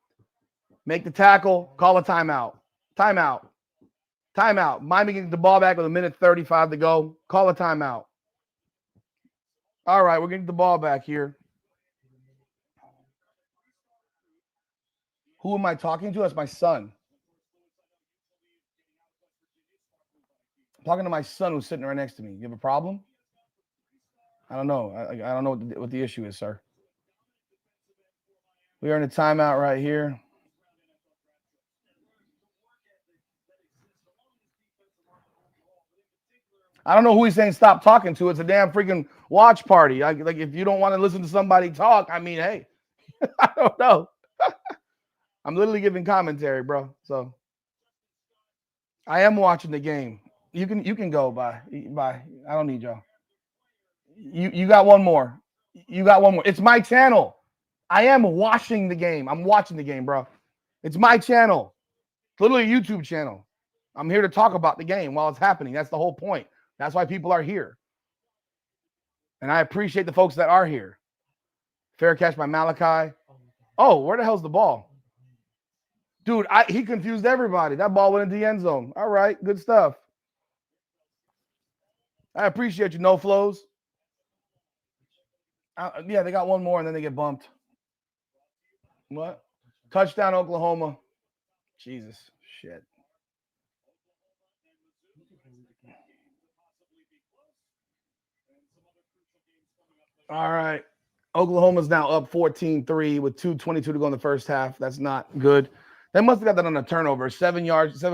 make the tackle, call a timeout. Timeout. Timeout. Miami getting the ball back with 1:35 to go. Call a timeout. All right, we're getting the ball back here. Who am I talking to? That's my son. I'm talking to my son who's sitting right next to me. You have a problem? I don't know. I don't know what the issue is, sir. We are in a timeout right here. I don't know who he's saying stop talking to. It's a damn freaking watch party. Like if you don't want to listen to somebody talk, I mean, hey, I don't know. I'm literally giving commentary, bro. So I am watching the game. You can go. Bye. I don't need y'all. You got one more. You got one more. It's my channel. I am watching the game. I'm watching the game, bro. It's my channel. It's literally a YouTube channel. I'm here to talk about the game while it's happening. That's the whole point. That's why people are here. And I appreciate the folks that are here. Fair catch by Malachi. Oh, where the hell's the ball? Dude, he confused everybody. That ball went into the end zone. All right, good stuff. I appreciate you, no flows. Yeah, they got one more and then they get bumped. What? Touchdown, Oklahoma. Jesus, shit. All right. Oklahoma's now up 14-3 with 2:22 to go in the first half. That's not good. They must have got that on a turnover. 7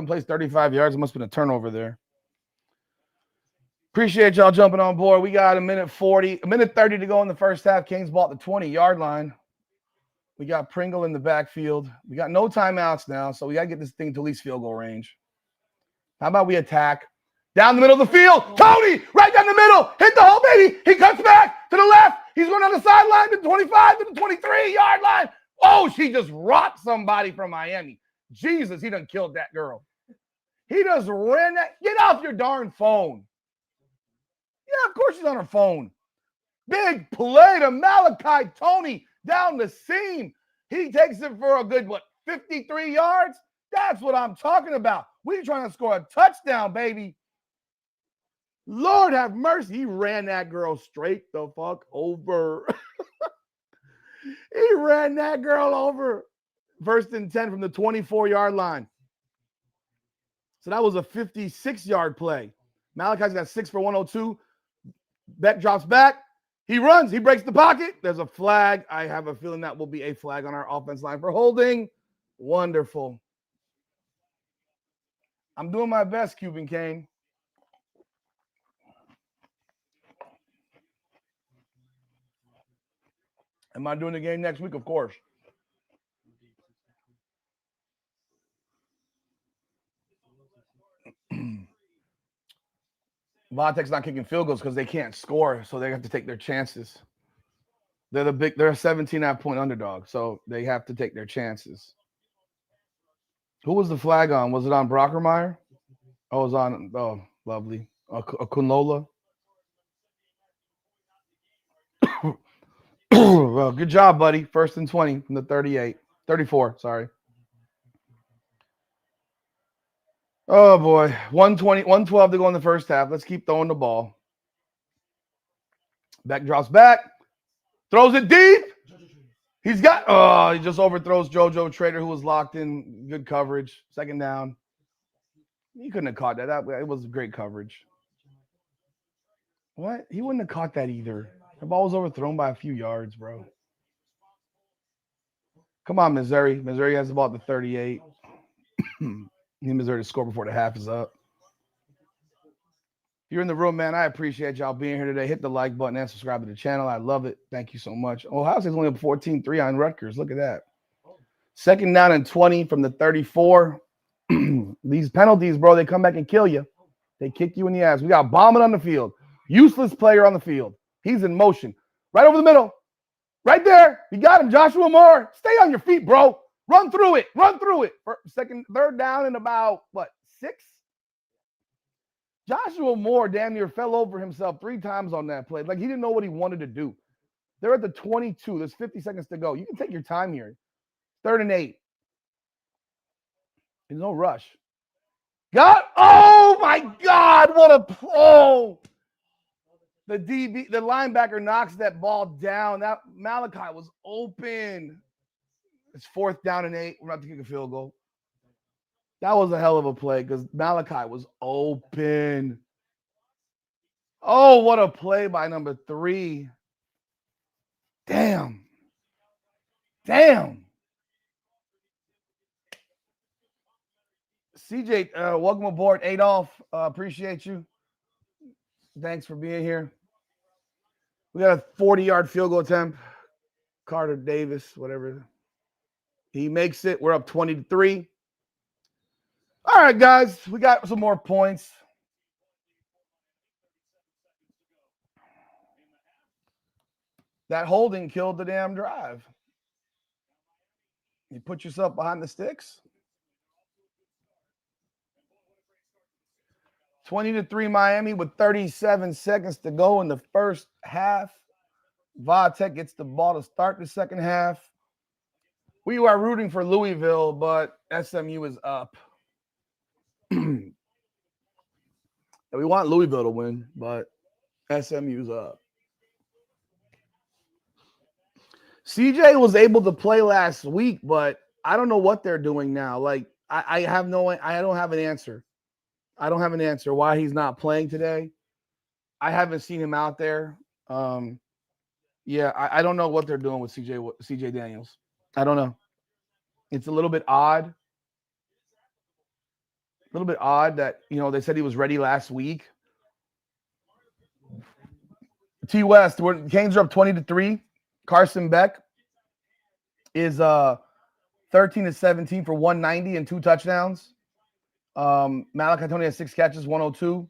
plays, 35 yards. It must have been a turnover there. Appreciate y'all jumping on board. We got a minute 30 to go in the first half. Kings ball at the 20-yard line. We got Pringle in the backfield. We got no timeouts now, so we got to get this thing to at least field goal range. How about we attack? Down the middle of the field. Tony, right down the middle. Hit the hole, baby. He cuts back to the left. He's going on the sideline to the 25 to the 23-yard line. Oh, she just rocked somebody from Miami. Jesus, he done killed that girl. He just ran that. Get off your darn phone. Yeah, of course she's on her phone. Big play to Malachi Tony down the seam. He takes it for a good, 53 yards? That's what I'm talking about. We're trying to score a touchdown, baby. Lord have mercy. He ran that girl straight the fuck over. He ran that girl over. 1st and 10 from the 24-yard line. So that was a 56-yard play. Malachi's got 6 for 102. Beck drops back. He runs. He breaks the pocket. There's a flag. I have a feeling that will be a flag on our offense line for holding. Wonderful. I'm doing my best, Cuban Kane. Am I doing the game next week? Of course. Vatek's not kicking field goals because they can't score, so they have to take their chances. They're a 17.5 point underdog, so they have to take their chances. Who was the flag on? Was it on Brockermeyer? Oh, it was on. Oh, lovely. Kunola. Well, good job, buddy. 1st and 20 from the 34, sorry. Oh, boy. 112 to go in the first half. Let's keep throwing the ball. Beck drops back. Throws it deep. He just overthrows JoJo Trader, who was locked in. Good coverage. 2nd down. He couldn't have caught that. It was great coverage. What? He wouldn't have caught that either. The ball was overthrown by a few yards, bro. Come on, Missouri. Missouri has the ball at the 38. Need Missouri to score before the half is up. If you're in the room, man, I appreciate y'all being here today. Hit the like button and subscribe to the channel. I love it. Thank you so much. Ohio State's only up 14-3 on Rutgers. Look at that. Second down and 20 from the 34. These penalties, bro, they come back and kill you. They kick you in the ass. We got Bauman on the field. Useless player on the field. He's in motion. Right over the middle. Right there. You got him, Joshua Moore. Stay on your feet, bro. Run through it. Run through it. Third down and about, 6? Joshua Moore damn near fell over himself 3 times on that play. Like, he didn't know what he wanted to do. They're at the 22. There's 50 seconds to go. You can take your time here. 3rd and 8. There's no rush. Oh, my God. What a oh. The linebacker knocks that ball down. That Malachi was open. It's 4th down and 8. We're about to kick a field goal. That was a hell of a play because Malachi was open. Oh, what a play by number 3. Damn. CJ, welcome aboard. Adolph, appreciate you. Thanks for being here. We got a 40-yard field goal attempt. Carter Davis, whatever. He makes it. We're up 20-3. All right, guys, we got some more points. That holding killed the damn drive. You put yourself behind the sticks. 20-3 Miami with 37 seconds to go in the first half. Vatek gets the ball to start the second half. We are rooting for Louisville, but SMU is up. We want Louisville to win, but SMU's up. CJ was able to play last week, but I don't know what they're doing now. Like, I don't have an answer. I don't have an answer why he's not playing today. I haven't seen him out there. I don't know what they're doing with CJ Daniels. I don't know. It's a little bit odd. A little bit odd that, they said he was ready last week. T West, Canes are up 20-3. Carson Beck is 13-17 for 190 and 2 touchdowns. Malachi Tony has 6 catches, 102.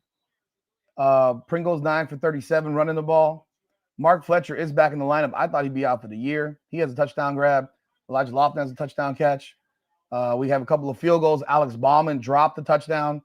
Pringle's 9 for 37 running the ball. Mark Fletcher is back in the lineup. I thought he'd be out for the year. He has a touchdown grab. Elijah Lofton has a touchdown catch. We have a couple of field goals. Alex Bauman dropped the touchdown.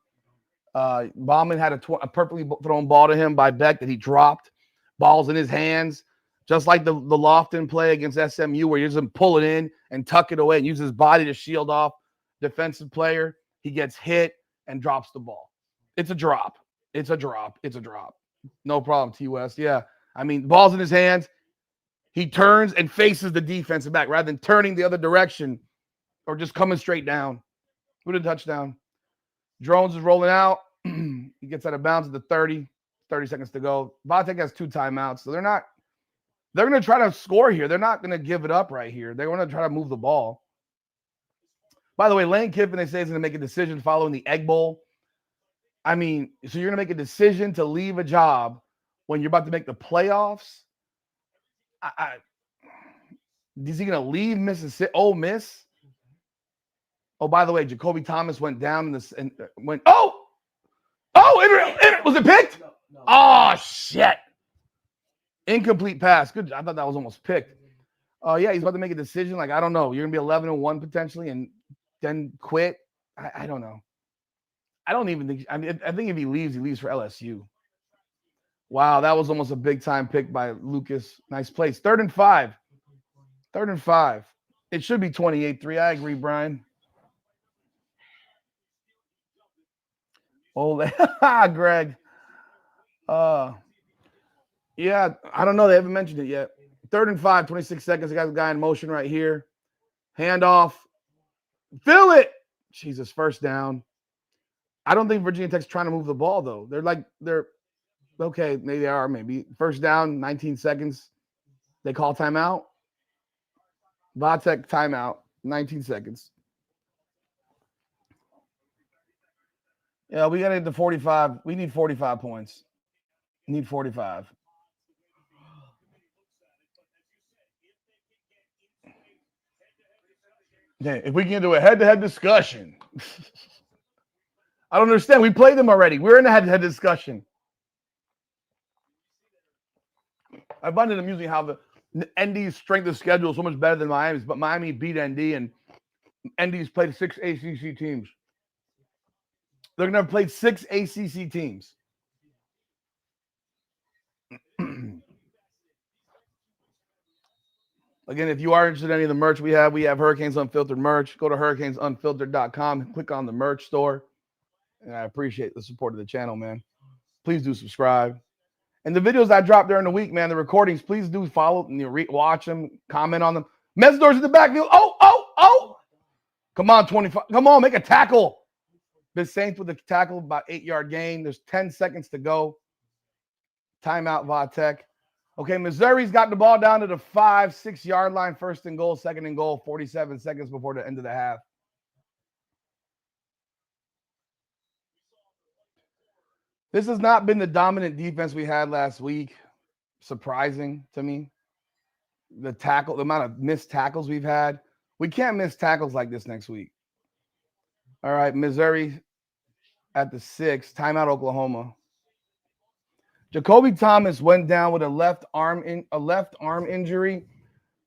Bauman had a perfectly thrown ball to him by Beck that he dropped. Ball's in his hands, just like the Lofton play against SMU where he doesn't pull it in and tuck it away and use his body to shield off defensive player. He gets hit and drops the ball. It's a drop. No problem, T West. Yeah. I mean, ball's in his hands. He turns and faces the defensive back rather than turning the other direction or just coming straight down. With a touchdown. Drones is rolling out. He gets out of bounds at the 30 seconds to go. Vatek has 2 timeouts. So they're going to try to score here. They're not going to give it up right here. They're going to try to move the ball. By the way, Lane Kiffin, they say, is going to make a decision following the Egg Bowl. I mean, so you're going to make a decision to leave a job when you're about to make the playoffs? Is he going to leave Mississippi? Ole Miss? Oh, by the way, Jacoby Thomas went down was it picked?
No.
Oh, shit. Incomplete pass. Good. I thought that was almost picked. Oh, yeah, he's about to make a decision. Like, I don't know. You're going to be 11-1 potentially and then quit. I don't know. I don't even think – I think if he leaves for LSU. Wow, that was almost a big-time pick by Lucas. Nice place. 3rd and 5. 3rd and 5. It should be 28-3. I agree, Brian. Oh, Greg. Yeah, I don't know. They haven't mentioned it yet. 3rd and 5, 26 seconds. I got the guy in motion right here. Handoff. Fill it. Jesus, first down. I don't think Virginia Tech's trying to move the ball, though. They're okay. Maybe they are. Maybe. First down, 19 seconds. They call timeout. Vatek timeout. 19 seconds. Yeah, we got to get to 45. We need 45 points. Need 45. Yeah, if we can get into a head-to-head discussion. I don't understand. We played them already. We're in a head-to-head discussion. I find it amusing how the ND's strength of schedule is so much better than Miami's, but Miami beat ND and ND's played 6 ACC teams. They're going to have played 6 ACC teams. Again, if you are interested in any of the merch we have Hurricanes Unfiltered merch. Go to hurricanesunfiltered.com, click on the merch store. And I appreciate the support of the channel, man. Please do subscribe. And the videos I drop during the week, man, the recordings, please do follow and watch them, comment on them. Mesdor's in the backfield. Oh. Come on, 25. Come on, make a tackle. The Saints with a tackle, about 8-yard gain. There's 10 seconds to go. Timeout, Vatek. Okay, Missouri's got the ball down to the 5-6 yard line. First and goal, second and goal, 47 seconds before the end of the half. This has not been the dominant defense we had last week. Surprising to me. The amount of missed tackles we've had. We can't miss tackles like this next week. All right, Missouri at the 6. Timeout, Oklahoma. Jacoby Thomas went down with a left arm injury.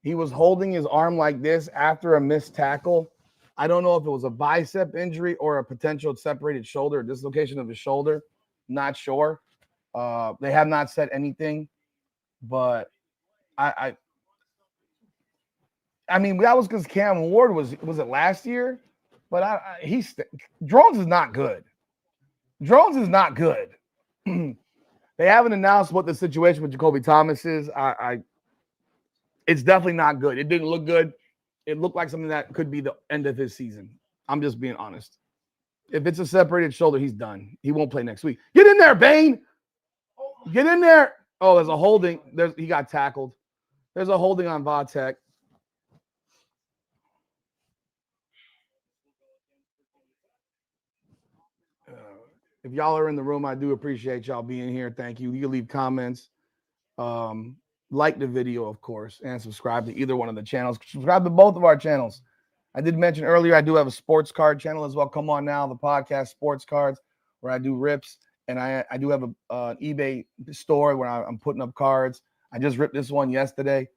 He was holding his arm like this after a missed tackle. I don't know if it was a bicep injury or a potential separated shoulder, dislocation of his shoulder. Not sure. They have not said anything, but I mean that was because Cam Ward was it last year? But Drones is not good. Drones is not good. They haven't announced what the situation with Jacoby Thomas is. It's definitely not good. It didn't look good. It looked like something that could be the end of his season. I'm just being honest. If it's a separated shoulder, he's done. He won't play next week. Get in there, Bane. Get in there. Oh, there's a holding. He got tackled. There's a holding on Vatek. If y'all are in the room, I do appreciate y'all being here. Thank you. You can leave comments. Like the video, of course, and subscribe to either one of the channels. Subscribe to both of our channels. I did mention earlier I do have a sports card channel as well. Come on now, the podcast Sports Cards, where I do rips. And I do have an eBay store where I'm putting up cards. I just ripped this one yesterday.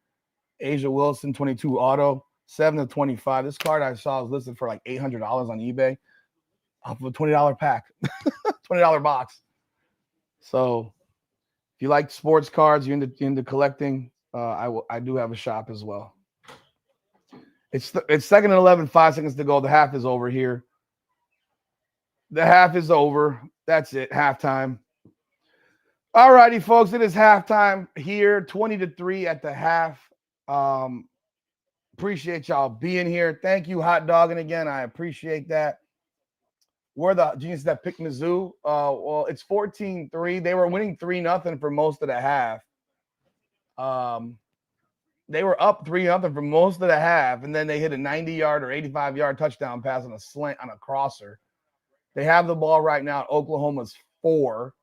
Asia Wilson, 22 auto, 7/25. This card I saw was listed for like $800 on eBay. Off of a $20 pack, $20 box. So if you like sports cards, you're into collecting, I do have a shop as well. It's 2nd and 11, 5 seconds to go. The half is over here. The half is over. That's it. Halftime. All righty, folks. It is halftime here. 20-3 at the half. Appreciate y'all being here. Thank you, Hot Dogging again. I appreciate that. We're the geniuses that picked Mizzou. Well, it's 14-3. They were winning 3-0 for most of the half. They were up 3-0 for most of the half, and then they hit a 90-yard or 85-yard touchdown pass on a slant on a crosser. They have the ball right now at Oklahoma's 4,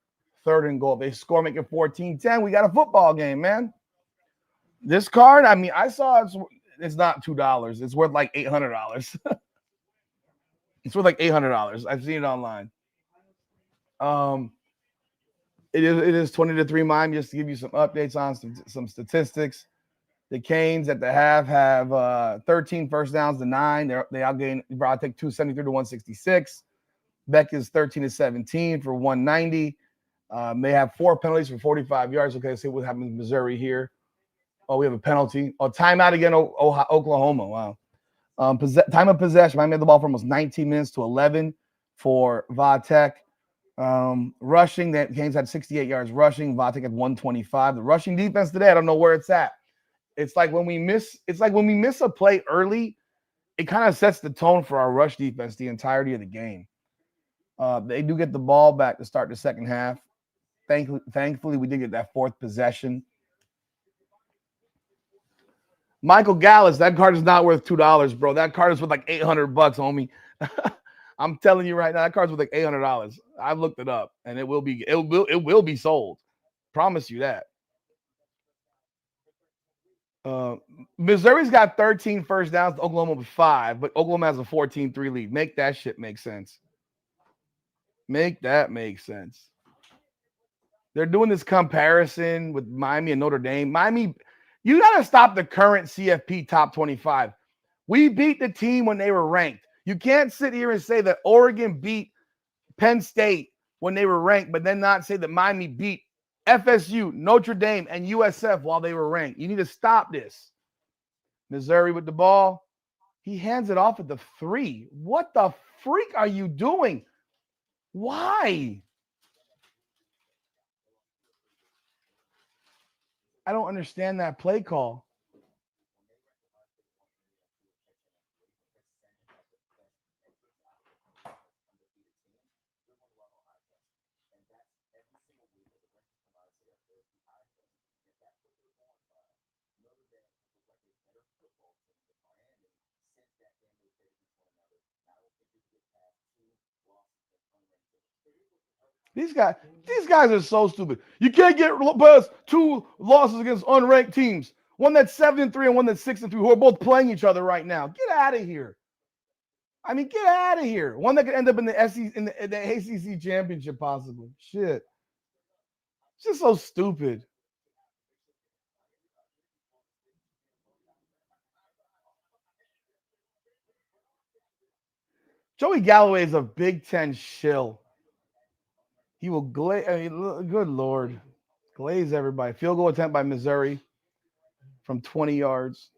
3rd and goal. They score, make it 14-10. We got a football game, man. This card, I mean, I saw it's not $2. It's worth like $800. It's worth like $800. I've seen it online. It is 20-3 Miami. Just to give you some updates on some statistics. The Canes at the half have 13 first downs to 9. They outgained Take 273 to 166. Beck is 13-17 for 190. They have 4 penalties for 45 yards. Okay, let's see what happens in Missouri here. Oh, we have a penalty. Oh, timeout again, Oklahoma. Wow. Time of possession. Miami had the ball for almost 19 minutes to 11 for Vatek. Rushing, that Canes had 68 yards rushing. Vatek had 125. The rushing defense today, I don't know where it's at. It's like when we miss a play early, it kind of sets the tone for our rush defense the entirety of the game. They do get the ball back to start the second half. Thankfully, we did get that 4th possession. Michael Gallis, that card is not worth $2, bro. That card is worth like $800, homie. I'm telling you right now, that card's worth like $800. I've looked it up, and it will be sold. Promise you that. Missouri's got 13 first downs, Oklahoma with 5, but Oklahoma has a 14-3 lead. Make that shit make sense. Make that make sense. They're doing this comparison with Miami and Notre Dame. Miami, you got to stop the current CFP top 25. We beat the team when they were ranked. You can't sit here and say that Oregon beat Penn State when they were ranked, but then not say that Miami beat FSU, Notre Dame, and USF while they were ranked. You need to stop this. Missouri with the ball. He hands it off at the 3. What the freak are you doing? Why? I don't understand that play call. These guys are so stupid. You can't get Lopez 2 losses against unranked teams. One that's 7-3 and one that's 6-3, who are both playing each other right now. Get out of here. I mean, get out of here. One that could end up in the SEC, in the ACC championship, possibly. Shit. It's just so stupid. Joey Galloway is a Big Ten shill. He will glaze. I mean, good Lord. Glaze everybody. Field goal attempt by Missouri from 20 yards.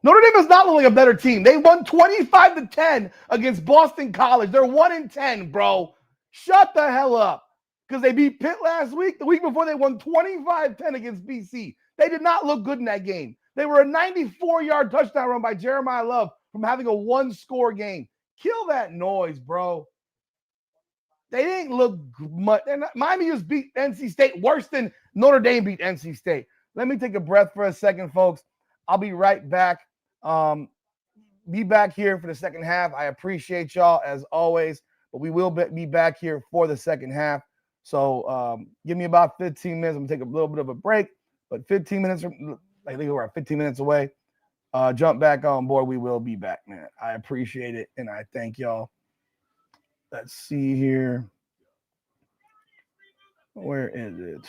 Notre Dame does not look like a better team. They won 25-10 against Boston College. They're 1-10, bro. Shut the hell up. Because they beat Pitt last week. The week before, they won 25-10 against BC. They did not look good in that game. They were a 94-yard touchdown run by Jeremiah Love from having a one-score game. Kill that noise, bro. They didn't look much. Miami just beat NC State worse than Notre Dame beat NC State. Let me take a breath for a second, folks. I'll be right back. Be back here for the second half. I appreciate y'all as always, but we will be back here for the second half. So give me about 15 minutes. I'm going to take a little bit of a break, but 15 minutes, I think we're 15 minutes away. Jump back on board. We will be back, man. I appreciate it, and I thank y'all. Let's see here. Where is it?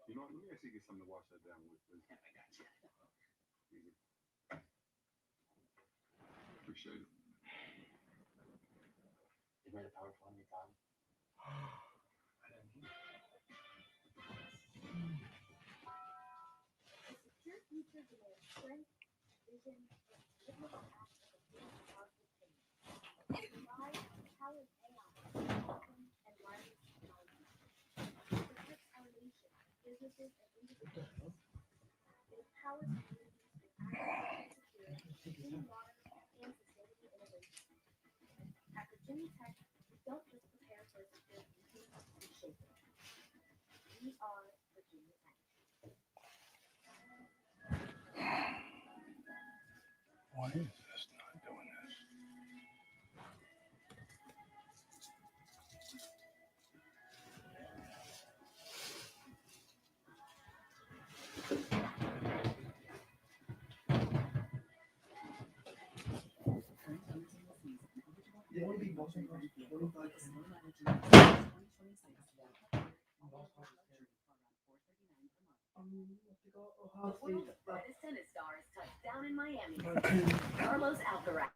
You know, let me actually get something to wash that down with. Appreciate it. You made a powerful on your time.
Your future demands strength, vision, and provide powered AI, and wireless technology. It protects our nation, businesses, and individuals. It empowers communities with access to secure, clean water, and sustainable innovation. At Virginia Tech, we don't just prepare for a secure future, we shape it. We are Virginia Tech.
Why is this not doing this?
One of the brightest tennis stars touched down in Miami. Carlos Alcaraz.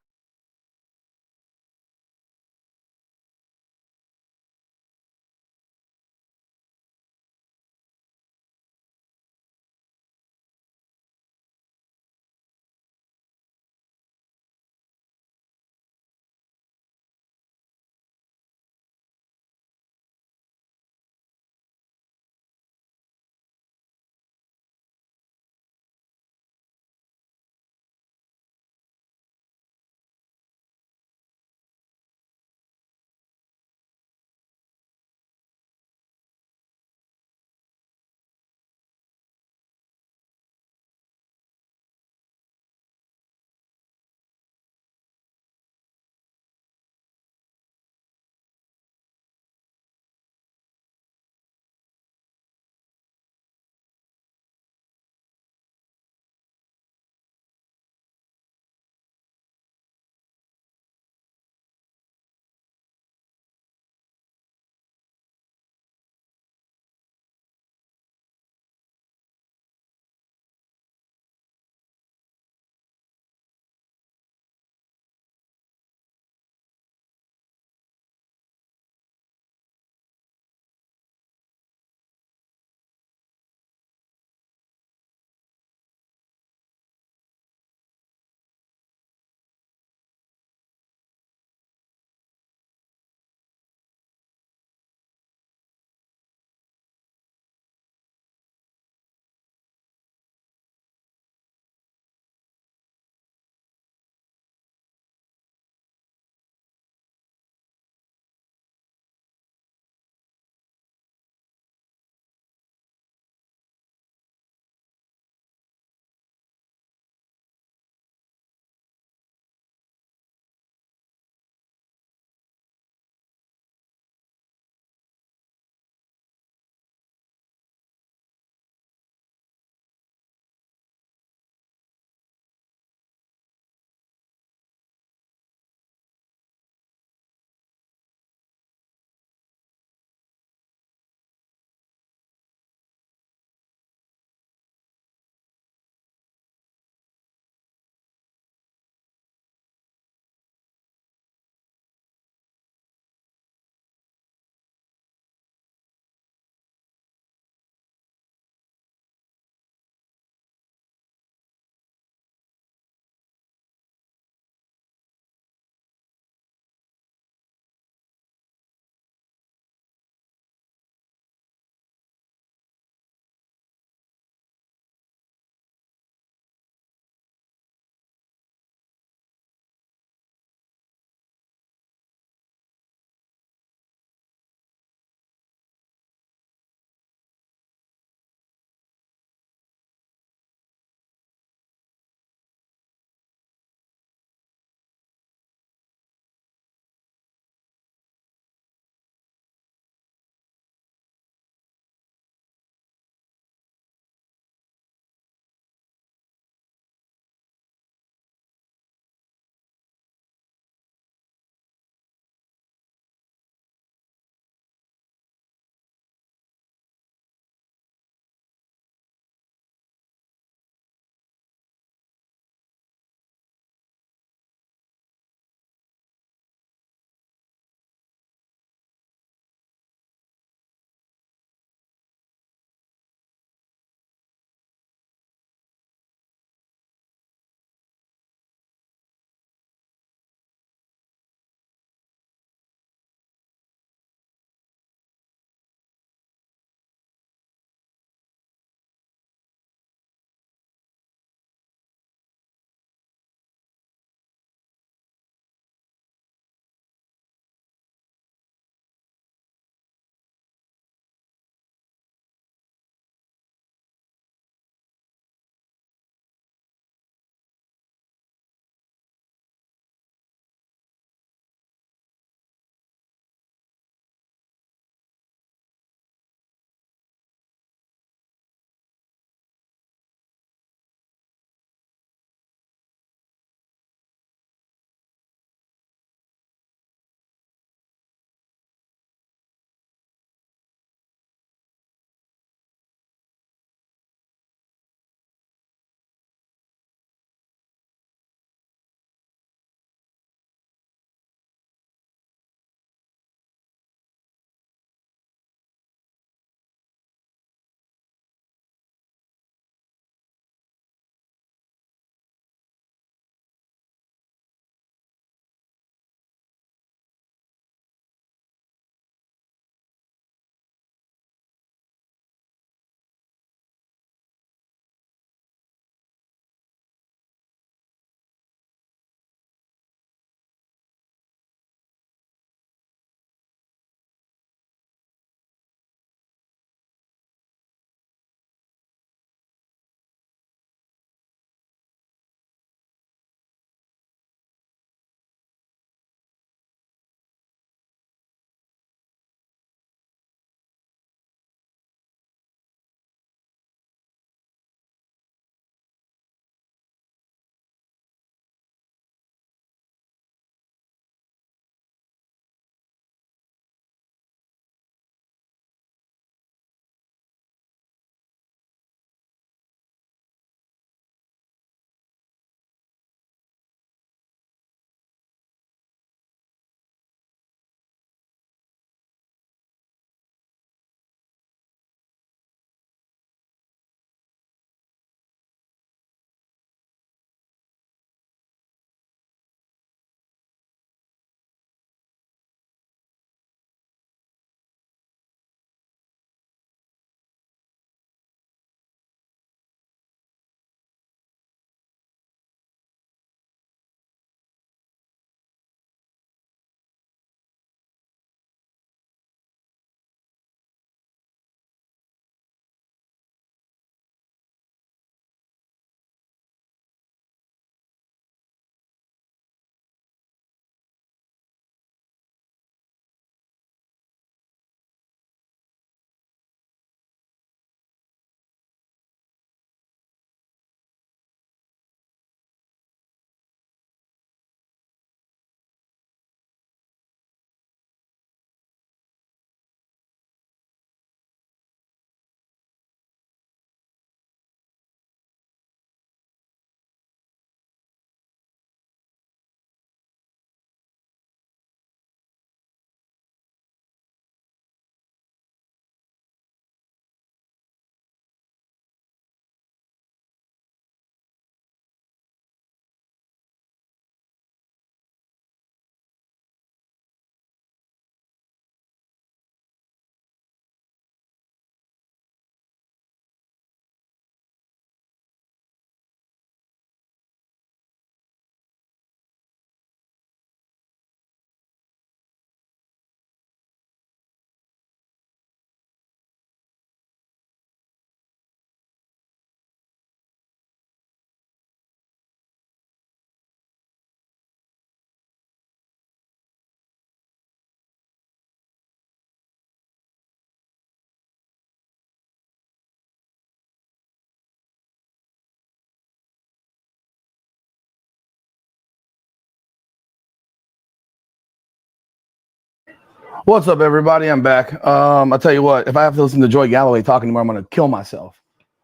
What's up, everybody? I'm back. I'll tell you what, if I have to listen to Joy Galloway talking anymore, I'm gonna kill myself.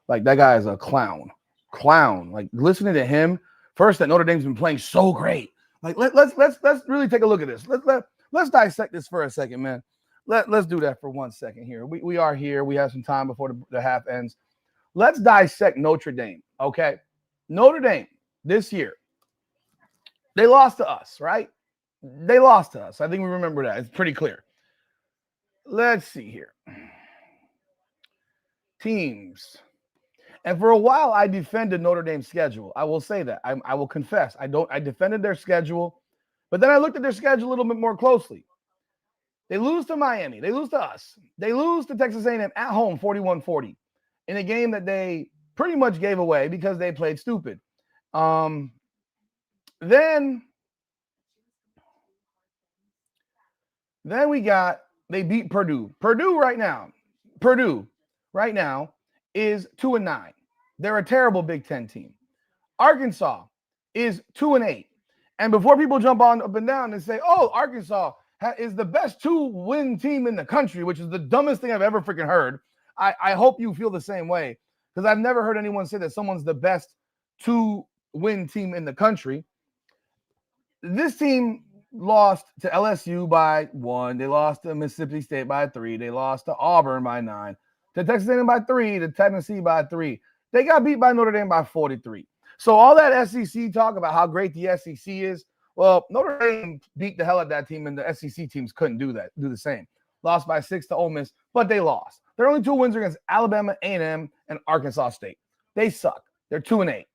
Like, that guy is a clown. Like, listening to him, first, that Notre Dame's been playing so great. Like, let's really take a look at this. Let's dissect this for a second, man. Let's do that for 1 second here. We are here. We have some time before the half ends. Let's dissect Notre Dame. Okay, Notre Dame this year, they lost to us, right? They lost to us. I think we remember that. It's pretty clear. Let's see here. Teams. And for a while, I defended Notre Dame's schedule. I will say that. I will confess. I defended their schedule, but then I looked at their schedule a little bit more closely. They lose to Miami. They lose to us. They lose to Texas A&M at home 41-40 in a game that they pretty much gave away because they played stupid. Then they beat Purdue. Purdue right now is 2-9. They're a terrible Big Ten team. Arkansas is 2-8. And before people jump on up and down and say, oh, Arkansas is the best 2-win team in the country, which is the dumbest thing I've ever freaking heard. I hope you feel the same way, because I've never heard anyone say that someone's the best 2-win team in the country. This team lost to LSU by 1. They lost to Mississippi State by 3. They lost to Auburn by 9. To Texas A&M by 3. To Tennessee by 3. They got beat by Notre Dame by 43. So all that SEC talk about how great the SEC is, well, Notre Dame beat the hell out of that team, and the SEC teams couldn't do the same. Lost by 6 to Ole Miss, but they lost. Their only 2 wins are against Alabama, A&M, and Arkansas State. They suck. They're 2-8.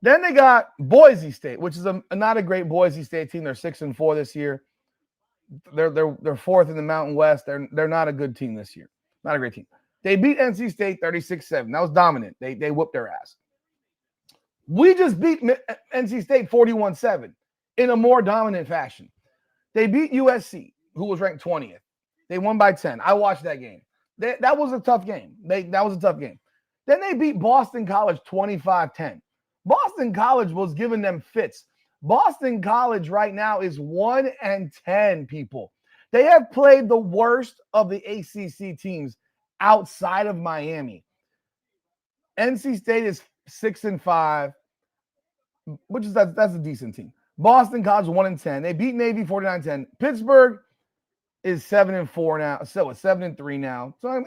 Then they got Boise State, which is not a great Boise State team. They're 6-4 this year. They're fourth in the Mountain West. They're not a good team this year. Not a great team. They beat NC State 36-7. That was dominant. They whooped their ass. We just beat NC State 41-7 in a more dominant fashion. They beat USC, who was ranked 20th. They won by 10. I watched that game. That was a tough game. That was a tough game. Then they beat Boston College 25-10. Boston College was giving them fits. Boston College right now is 1-10, people. They have played the worst of the ACC teams outside of Miami. NC State is 6-5, which is that's a decent team. Boston College 1-10. They beat Navy 49-10. Pittsburgh is 7-4 now. So it's 7-3 now. So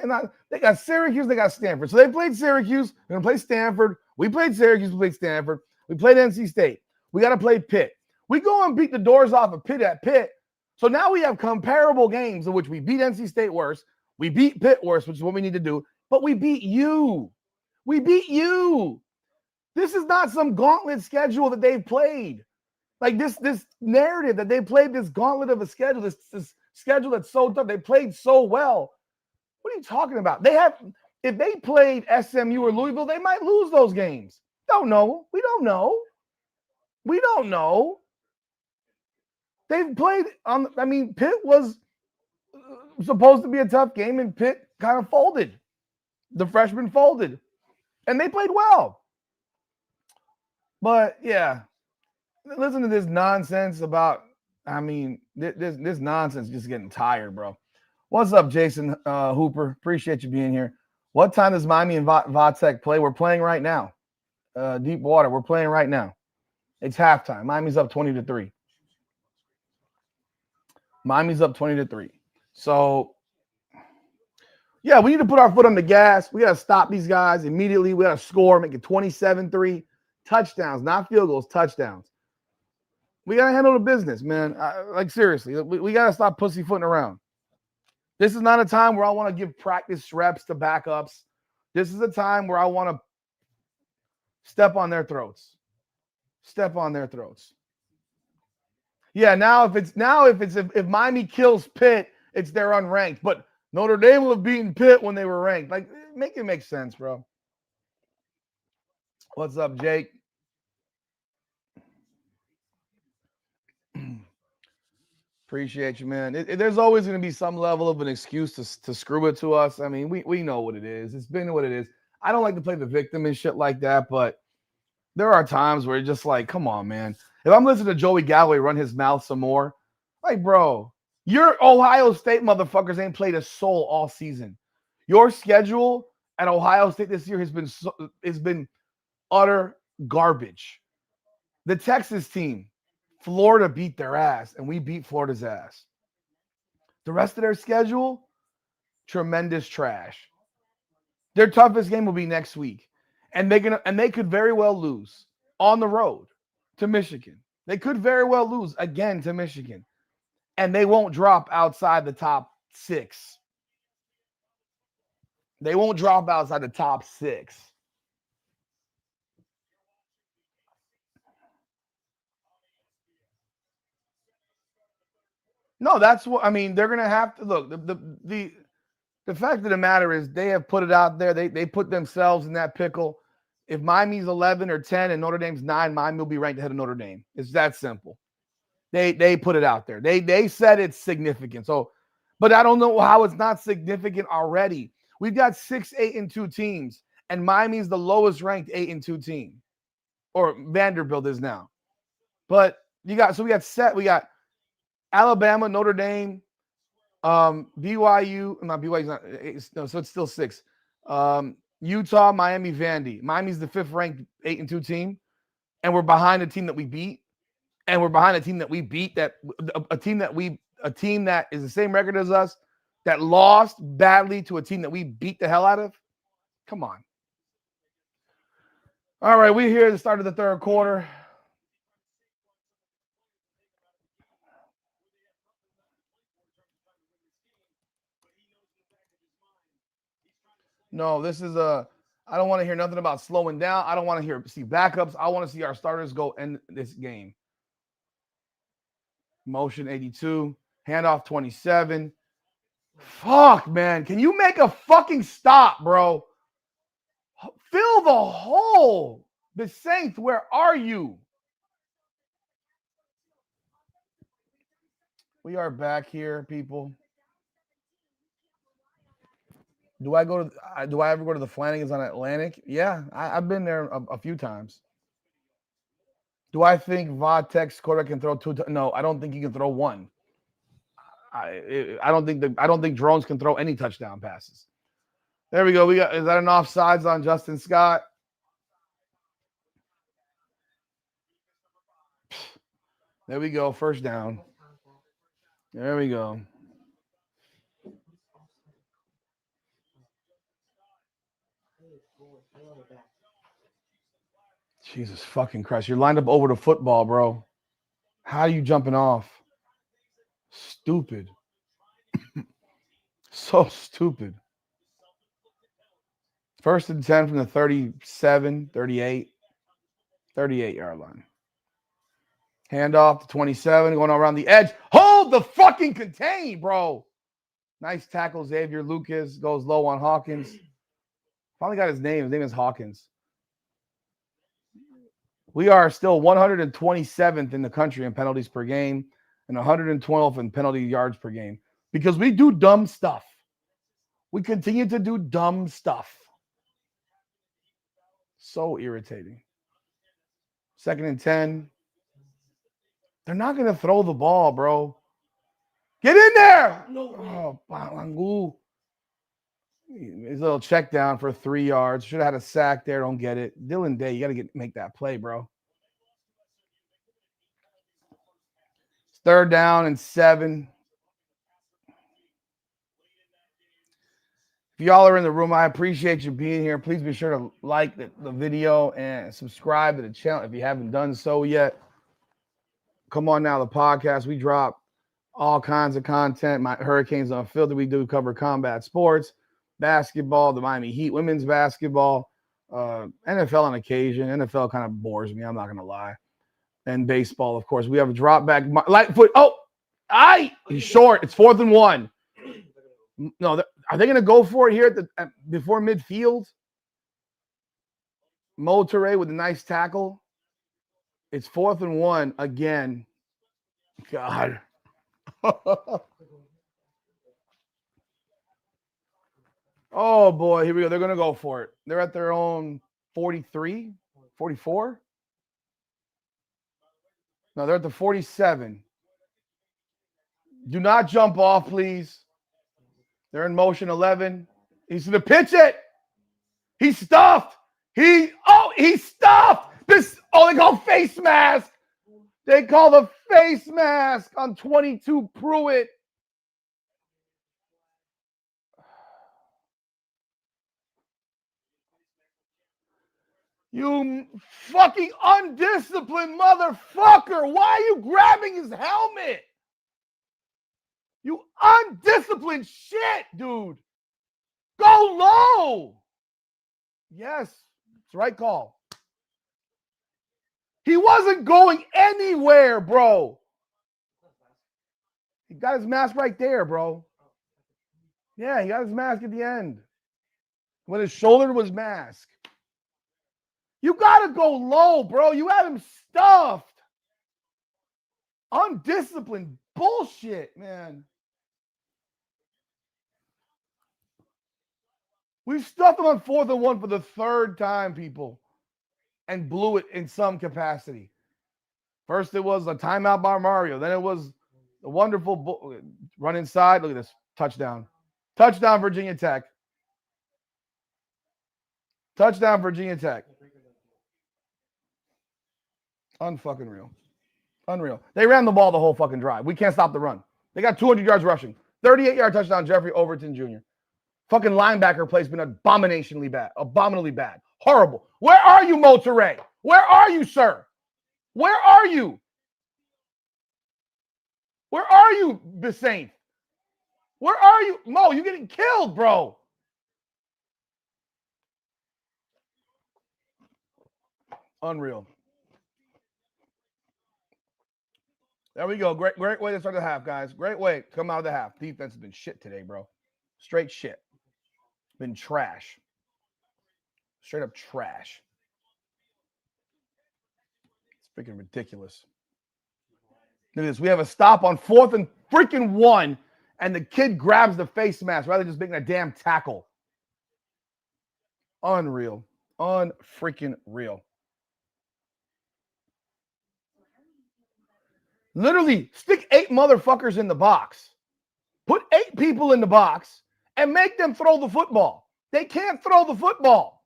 they got Syracuse, they got Stanford. So they played Syracuse. They're gonna play Stanford. We played Syracuse, we played Stanford. We played NC State. We got to play Pitt. We go and beat the doors off of Pitt at Pitt. So now we have comparable games in which we beat NC State worse. We beat Pitt worse, which is what we need to do. But we beat you. We beat you. This is not some gauntlet schedule that they've played. Like this narrative that they played this gauntlet of a schedule, this schedule that's so tough. They played so well. What are you talking about? If they played SMU or Louisville, they might lose those games. Don't know. We don't know. We don't know. They've played Pitt was supposed to be a tough game, and Pitt kind of folded. The freshmen folded, and they played well. But yeah, listen to this nonsense about. This nonsense just getting tired, bro. What's up, Jason Hooper? Appreciate you being here. What time does Miami and Vatech play? We're playing right now. Deep water. We're playing right now. It's halftime. Miami's up 20-3. Miami's up 20-3. So, yeah, we need to put our foot on the gas. We got to stop these guys immediately. We got to score, make it 27-3. Touchdowns, not field goals, touchdowns. We got to handle the business, man. Seriously, we got to stop pussyfooting around. This is not a time where I want to give practice reps to backups. This is a time where I want to step on their throats. Step on their throats. Yeah, if Miami kills Pitt, they're unranked. But Notre Dame will have beaten Pitt when they were ranked. Like, make it make sense, bro. What's up, Jake? Appreciate you, man. There's always going to be some level of an excuse to screw it to us. I mean, we know what it is. It's been what it is. I don't like to play the victim and shit like that, but there are times where it's just like, come on, man. If I'm listening to Joey Galloway run his mouth some more, like, bro, Your Ohio State motherfuckers ain't played a soul all season. Your schedule at Ohio State this year has been utter garbage. The Texas team, Florida beat their ass, and we beat Florida's ass. The rest of their schedule, tremendous trash. Their toughest game will be next week, and they could very well lose on the road to Michigan. They could very well lose again to Michigan, and they won't drop outside the top 6. They won't drop outside the top 6. No, that's what I mean. They're gonna have to look. The fact of the matter is they have put it out there. They put themselves in that pickle. If Miami's 11 or 10 and Notre Dame's 9, Miami will be ranked ahead of Notre Dame. It's that simple. They put it out there. They said it's significant. So, but I don't know how it's not significant already. We've got 6 8-2 teams, and Miami's the lowest ranked 8-2 team, or Vanderbilt is now. But we got Alabama, Notre Dame, BYU, not BYU's not, so it's still 6. Utah, Miami, Vandy. Miami's the 5th ranked 8-2 team, and we're behind a team that we beat. And we're behind a team that we beat, a team that is the same record as us, that lost badly to a team that we beat the hell out of. Come on. All right, we're here at the start of the third quarter. No, this is I don't want to hear nothing about slowing down. I don't want to see backups. I want to see our starters go in this game. Motion 82, handoff 27. Fuck, man. Can you make a fucking stop, bro? Fill the hole. The Saints, where are you? We are back here, people. Do I ever go to the Flanagan's on Atlantic? Yeah, I've been there a few times. Do I think Vatek's quarterback can throw 2? No, I don't think he can throw 1. I don't think drones can throw any touchdown passes. There we go. Is that an offsides on Justin Scott? There we go. First down. There we go. Jesus fucking Christ. You're lined up over the football, bro. How are you jumping off? Stupid. So stupid. 1st and 10 from the 37, 38 yard line. Handoff to 27, going around the edge. Hold the fucking contain, bro. Nice tackle. Xavier Lucas goes low on Hawkins. Finally got his name. His name is Hawkins. We are still 127th in the country in penalties per game and 112th in penalty yards per game because we do dumb stuff. We continue to do dumb stuff. So irritating. 2nd and 10. They're not going to throw the ball, bro. Get in there. Oh, Bangu. His little check down for 3 yards. Should have had a sack there. Don't get it. Dylan Day, you got to make that play, bro. 3rd down and 7. If y'all are in the room, I appreciate you being here. Please be sure to like the video and subscribe to the channel if you haven't done so yet. Come on now, the podcast. We drop all kinds of content. My Hurricanes Unfiltered. We do cover combat sports, basketball, the Miami Heat, women's basketball, NFL on occasion. NFL kind of bores me. I'm not going to lie. And baseball, of course. We have a drop back. Light foot. Oh, he's short. It's 4th and 1. No, are they going to go for it here before midfield? Mo Toure with a nice tackle. It's 4th and 1 again. God. Oh, boy. Here we go. They're going to go for it. They're at their own 43, 44. No, they're at the 47. Do not jump off, please. They're in motion 11. He's going to pitch it. He's stuffed. He's stuffed. They call face mask. They call the face mask on 22 Pruitt. You fucking undisciplined motherfucker. Why are you grabbing his helmet? You undisciplined shit, dude. Go low. Yes, it's the right call. He wasn't going anywhere, bro. He got his mask right there, bro. Yeah, he got his mask at the end. When his shoulder was mask. You got to go low, bro. You have him stuffed. Undisciplined bullshit, man. We've stuffed him on 4th and 1 for the 3rd time, people, and blew it in some capacity. First, it was a timeout by Mario. Then it was the wonderful run inside. Look at this. Touchdown. Touchdown, Virginia Tech. Touchdown, Virginia Tech. Unfucking real. Unreal. They ran the ball the whole fucking drive. We can't stop the run. They got 200 yards rushing. 38-yard touchdown, Jeffrey Overton Jr. Fucking linebacker play's been abominationally bad. Abominably bad. Horrible. Where are you, Monterey? Where are you, sir? Where are you? Where are you, Besaint? Where are you? Mo, you're getting killed, bro. Unreal. There we go. Great way to start the half, guys. Great way to come out of the half. Defense has been shit today, bro. Straight shit. Been trash. Straight up trash. It's freaking ridiculous. Look at this. We have a stop on 4th and freaking 1, and the kid grabs the face mask rather than just making a damn tackle. Unreal. Unfreaking real. Literally, stick 8 motherfuckers in the box. Put 8 people in the box and make them throw the football. They can't throw the football.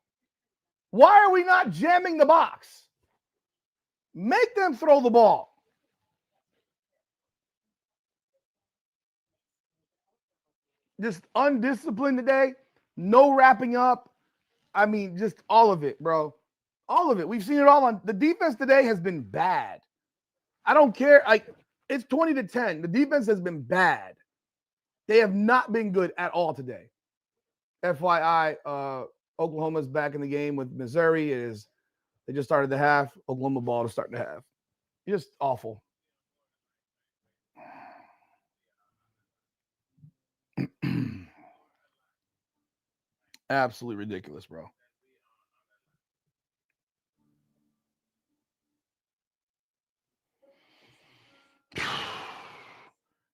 Why are we not jamming the box? Make them throw the ball. Just undisciplined today. No wrapping up. I mean, just all of it, bro. All of it. We've seen it all on. The defense today has been bad. I don't care. It's 20-10. The defense has been bad. They have not been good at all today. FYI, Oklahoma's back in the game with Missouri. They just started the half. Oklahoma ball to start the half. Just awful. Absolutely ridiculous, bro.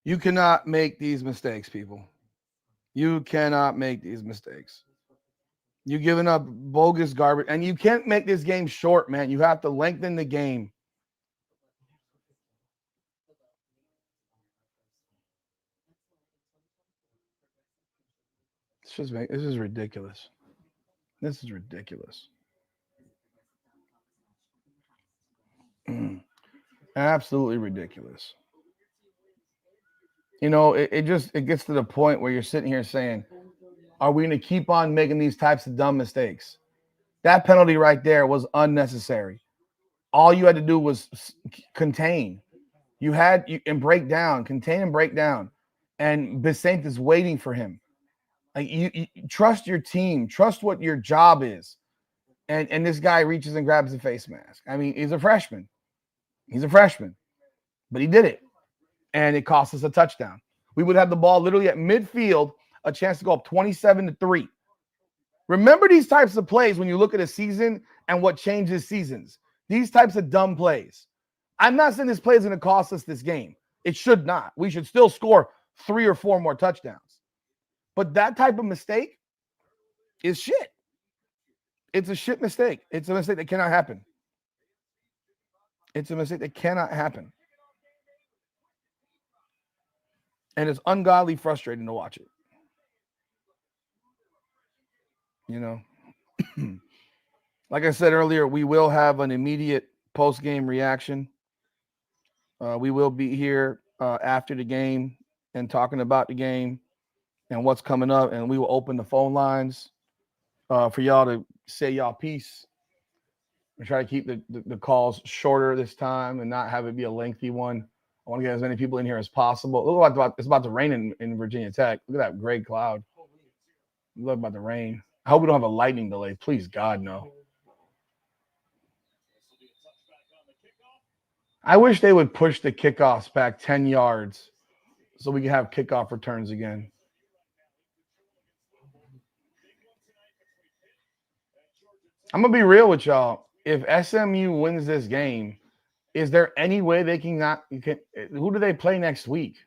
You cannot make these mistakes, people. You cannot make these mistakes. You're giving up bogus garbage, and you can't make this game short, man. You have to lengthen the game. This is ridiculous. This is ridiculous. Absolutely ridiculous. You know, it gets to the point where you're sitting here saying, are we going to keep on making these types of dumb mistakes? That penalty right there was unnecessary. All you had to do was contain. And break down, contain and break down. And Besaint is waiting for him. Like you trust your team, trust what your job is. And this guy reaches and grabs the face mask. I mean, he's a freshman. But he did it. And it cost us a touchdown. We would have the ball literally at midfield, a chance to go up 27-3. Remember these types of plays when you look at a season and what changes seasons. These types of dumb plays. I'm not saying this play is going to cost us this game. It should not. We should still score 3 or 4 more touchdowns. But that type of mistake is shit. It's a shit mistake. It's a mistake that cannot happen. It's a mistake that cannot happen. And it's ungodly frustrating to watch it. You know, like I said earlier, we will have an immediate post-game reaction. We will be here after the game and talking about the game and what's coming up. And we will open the phone lines for y'all to say y'all piece. We try to keep the calls shorter this time and not have it be a lengthy one. I want to get as many people in here as possible. Look, it's about to rain in Virginia Tech. Look at that gray cloud. Look about the rain. I hope we don't have a lightning delay. Please, God, no. I wish they would push the kickoffs back 10 yards so we can have kickoff returns again. I'm going to be real with y'all. If SMU wins this game, is there any way they can not? Who do they play next week?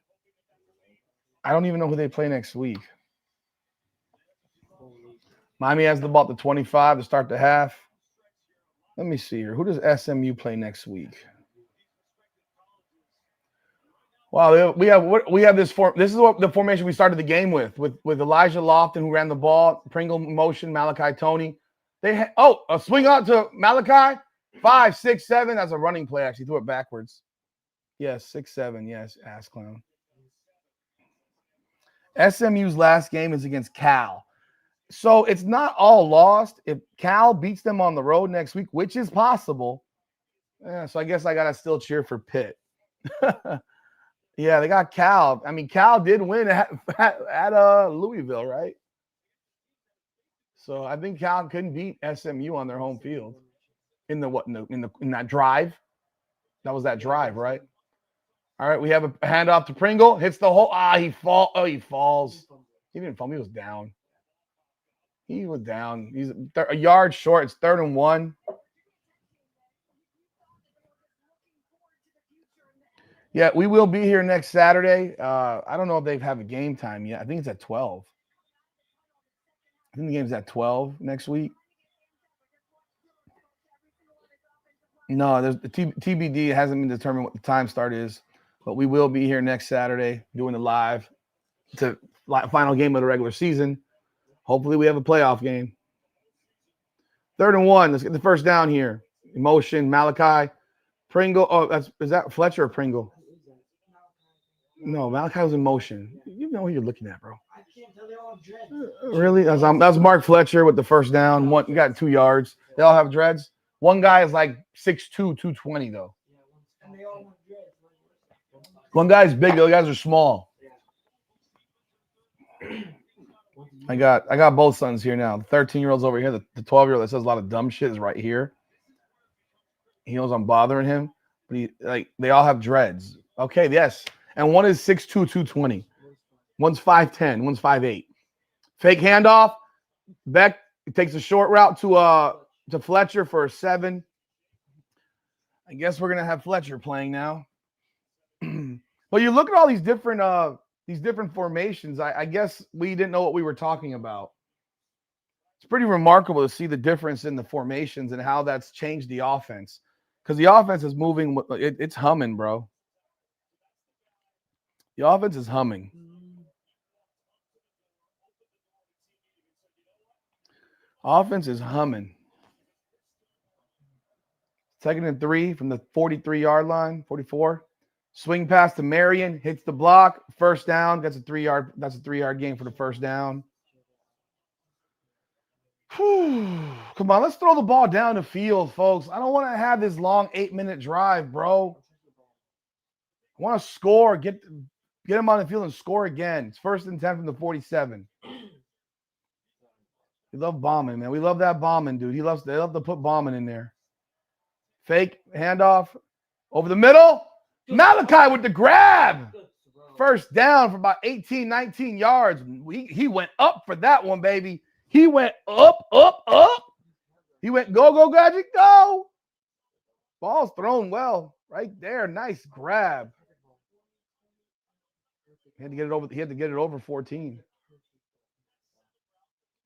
I don't even know who they play next week. Miami has the ball at the 25 to start the half. Let me see here. Who does SMU play next week? Wow, we have this form. This is what the formation we started the game with Elijah Lofton, who ran the ball, Pringle motion, Malachi Toney. A swing out to Malachi, 5, 6, 7. That's a running play. Actually, threw it backwards. Yes, 6, 7. Yes, ass clown. SMU's last game is against Cal, so it's not all lost. If Cal beats them on the road next week, which is possible, so I guess I gotta still cheer for Pitt. Yeah, they got Cal. I mean, Cal did win at Louisville, right? So I think Cal couldn't beat SMU on their home field in that drive. That was that drive, right? All right, we have a handoff to Pringle. Hits the hole. He falls. He didn't fall. He was down. He's a yard short. It's 3rd and 1. Yeah, we will be here next Saturday. I don't know if they have a game time yet. I think it's at 12. I think the game's at 12 next week. No, there's the TBD. It hasn't been determined what the time start is, but we will be here next Saturday doing the live to final game of the regular season. Hopefully we have a playoff game. 3rd and 1. Let's get the first down here. Emotion, Malachi, Pringle. Is that Fletcher or Pringle? No, Malachi was in motion. You know who you're looking at, bro.
I can't tell. They all have dreads.
Really? That's Mark Fletcher with the first down. You got 2 yards. They all have dreads. One guy is like 6'2", 220 though.
And they all have dreads.
One guy's big. The other guys are small. I got both sons here now. The 13-year-old's over here. The 12-year-old that says a lot of dumb shit is right here. He knows I'm bothering him, but they all have dreads. Okay, yes. And one is 6'2", 220. One's 5'10", one's 5'8". Fake handoff. Beck takes a short route to Fletcher for a 7. I guess we're gonna have Fletcher playing now. But you look at all these different formations. I guess we didn't know what we were talking about. It's pretty remarkable to see the difference in the formations and how that's changed the offense. Because the offense is moving. It's humming, bro. The offense is humming. Offense is humming. 2nd and 3 from the 43-yard line, 44. Swing pass to Marion, hits the block, first down. That's a 3-yard gain for the first down. Whew. Come on, let's throw the ball down the field, folks. I don't want to have this long 8-minute drive, bro. I want to score, get him on the field and score again. It's 1st and 10 from the 47. We love bombing, man. We love that bombing, dude. They love to put bombing in there. Fake handoff over the middle. Malachi with the grab. First down for about 18, 19 yards. He went up for that one, baby. He went up. He went go, Gadget, go. Ball's thrown well right there. Nice grab. He had to get it over 14.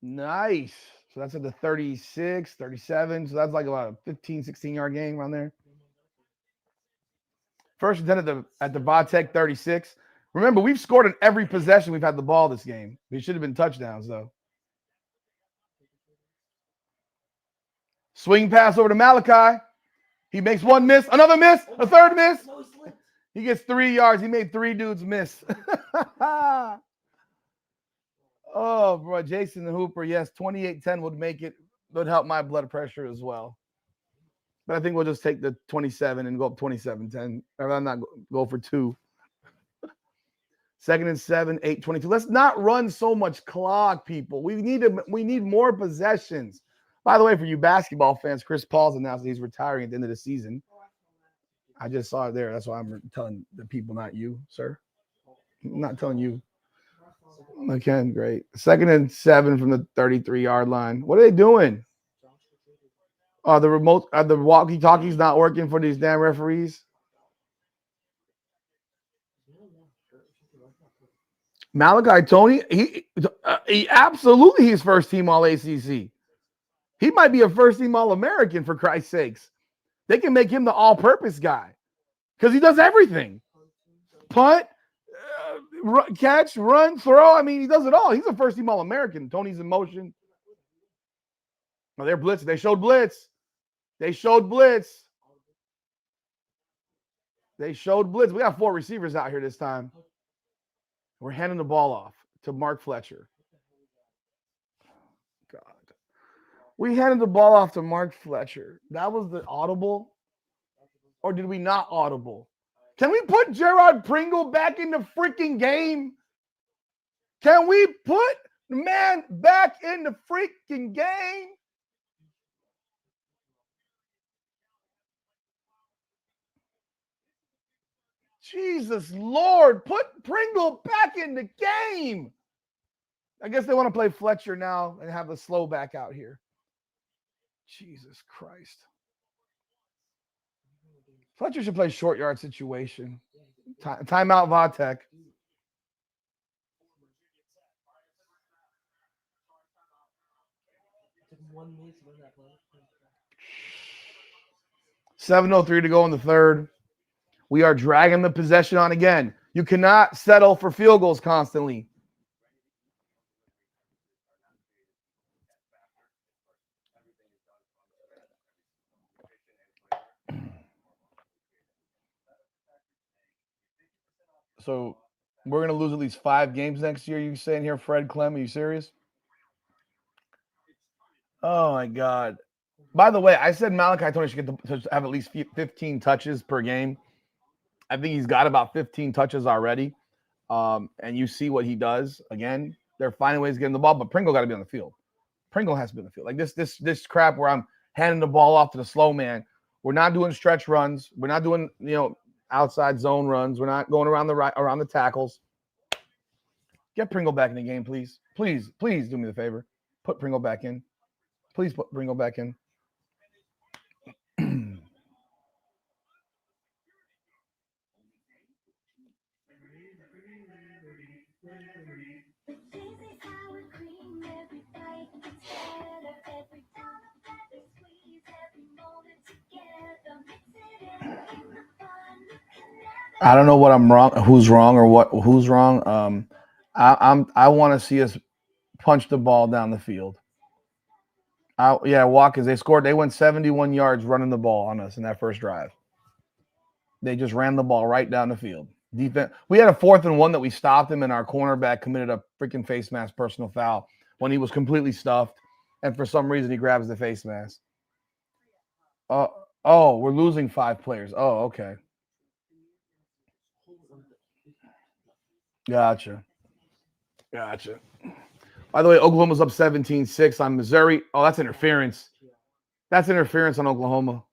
Nice. So that's at the 36, 37. So that's like about a 15, 16-yard gain around there. 1st and 10 at the Vatech 36. Remember, we've scored in every possession we've had the ball this game. They should have been touchdowns, though. Swing pass over to Malachi. He makes one miss, another miss, a third miss.
No, he slipped.
He gets 3 yards. He made 3 dudes miss. Oh, bro. Jason the Hooper. Yes, 28-10 would make it. Would help my blood pressure as well. But I think we'll just take the 27 and go up 27-10. Or I'm not go for 2. 2nd and 7, 8-22. Let's not run so much clock, people. We need more possessions. By the way, for you basketball fans, Chris Paul's announced that he's retiring at the end of the season. I just saw it there. That's why I'm telling the people, not you, sir. I'm not telling you. Okay, great. 2nd and 7 from the 33-yard line. What are they doing? Oh, the remote, the walkie-talkies not working for these damn referees. Malachi Tony, he absolutely he's first team All ACC. He might be a first team All American for Christ's sakes. They can make him the all-purpose guy because he does everything: punt, catch, run, throw. I mean, he does it all. He's a first team All American. Tony's in motion. Oh, they're blitzing. They showed blitz. They showed blitz. They showed blitz. We got 4 receivers out here this time. We're handing the ball off to Mark Fletcher. God. We handed the ball off to Mark Fletcher. That was the audible? Or did we not audible? Can we put Gerard Pringle back in the freaking game? Can we put the man back in the freaking game? Jesus Lord, put Pringle back in the game. I guess they want to play Fletcher now and have a slow back out here. Jesus Christ. Fletcher should play short yard situation. Timeout, Vatek.
One minute to run that play.
7:03 to go in the third. We are dragging the possession on again. You cannot settle for field goals constantly. So we're going to lose at least 5 games next year. You saying here, Fred Clem? Are you serious? Oh, my God. By the way, I said Malachi Tony should get to have at least 15 touches per game. I think he's got about 15 touches already. And you see what he does. Again, they're finding ways to get him the ball, but Pringle got to be on the field. Pringle has to be on the field. Like this crap where I'm handing the ball off to the slow man. We're not doing stretch runs. We're not doing, outside zone runs. We're not going around the tackles. Get Pringle back in the game, please. Please do me the favor. Put Pringle back in. Please put Pringle back in. I don't know what I'm wrong, who's wrong or who's wrong. I want to see us punch the ball down the field. Watkins, they went 71 yards running the ball on us in that first drive. They just ran the ball right down the field. Defense. We had a 4th and 1 that we stopped him, and our cornerback committed a freaking face mask personal foul when he was completely stuffed, and for some reason he grabs the face mask. We're losing 5 players. Oh, okay. Gotcha. By the way, Oklahoma's up 17-6 on Missouri. Oh, that's interference. That's interference on Oklahoma.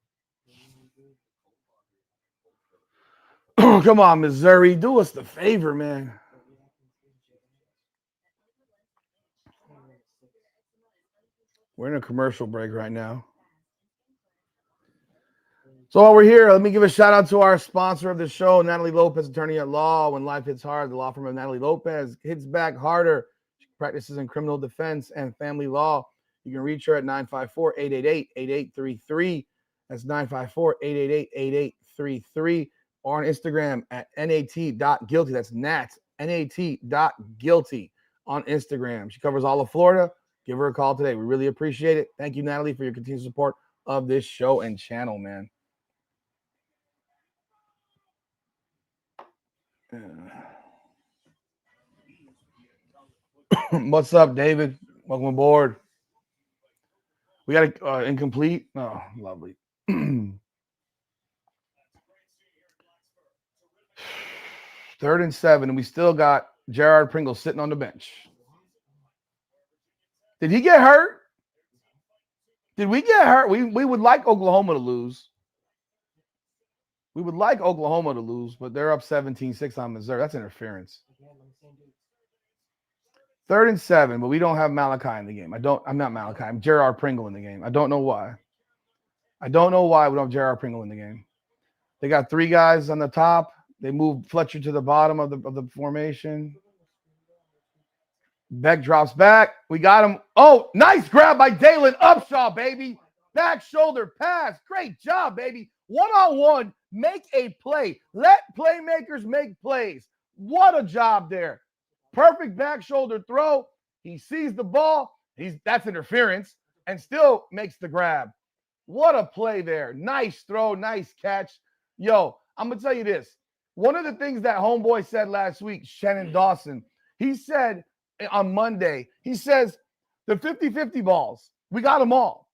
Come on, Missouri. Do us the favor, man. We're in a commercial break right now. So while we're here, let me give a shout out to our sponsor of the show, Natalie Lopez, attorney at law. When life hits hard, the law firm of Natalie Lopez hits back harder. She practices in criminal defense and family law. You can reach her at 954-888-8833. That's 954-888-8833. or on Instagram at nat.guilty. That's nat.guilty on Instagram. She covers all of Florida. Give her a call today. We really appreciate it. Thank you, Natalie, for your continued support of this show and channel, man. What's up, David? Welcome aboard. We got a incomplete. Oh, lovely. 3rd and 7, and we still got Gerard Pringle sitting on the bench. Did he get hurt? Did we get hurt? We would like Oklahoma to lose. We would like Oklahoma to lose, but they're up 17-6 on Missouri. That's interference. 3rd and 7, but we don't have Malachi in the game. I'm not Malachi. I'm Gerard Pringle in the game. I don't know why. I don't know why we don't have Gerard Pringle in the game. They got 3 guys on the top. They moved Fletcher to the bottom of the formation. Beck drops back. We got him. Oh, nice grab by Dalen Upshaw, baby. Back shoulder pass. Great job, baby. One-on-one. Make a play. Let playmakers make plays. What a job there. Perfect back shoulder throw. He sees the ball. That's interference and still makes the grab. What a play there. Nice throw. Nice catch. Yo, I'm going to tell you this. One of the things that homeboy said last week, Shannon Dawson, he said on Monday, he says the 50-50 balls, we got them all.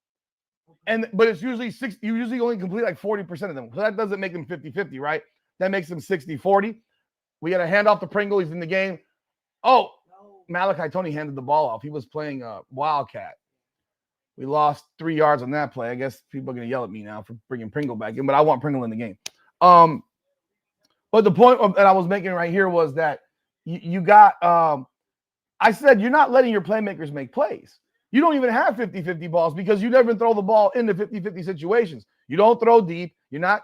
But it's usually you usually only complete like 40% of them. So that doesn't make them 50-50, right? That makes them 60-40. We got to hand off to Pringle. He's in the game. Oh, Malachi Tony handed the ball off. He was playing Wildcat. We lost 3 yards on that play. I guess people are going to yell at me now for bringing Pringle back in, but I want Pringle in the game. But the point that I was making right here was that you got I said you're not letting your playmakers make plays. You don't even have 50-50 balls because you never throw the ball into 50-50 situations. You don't throw deep. You're not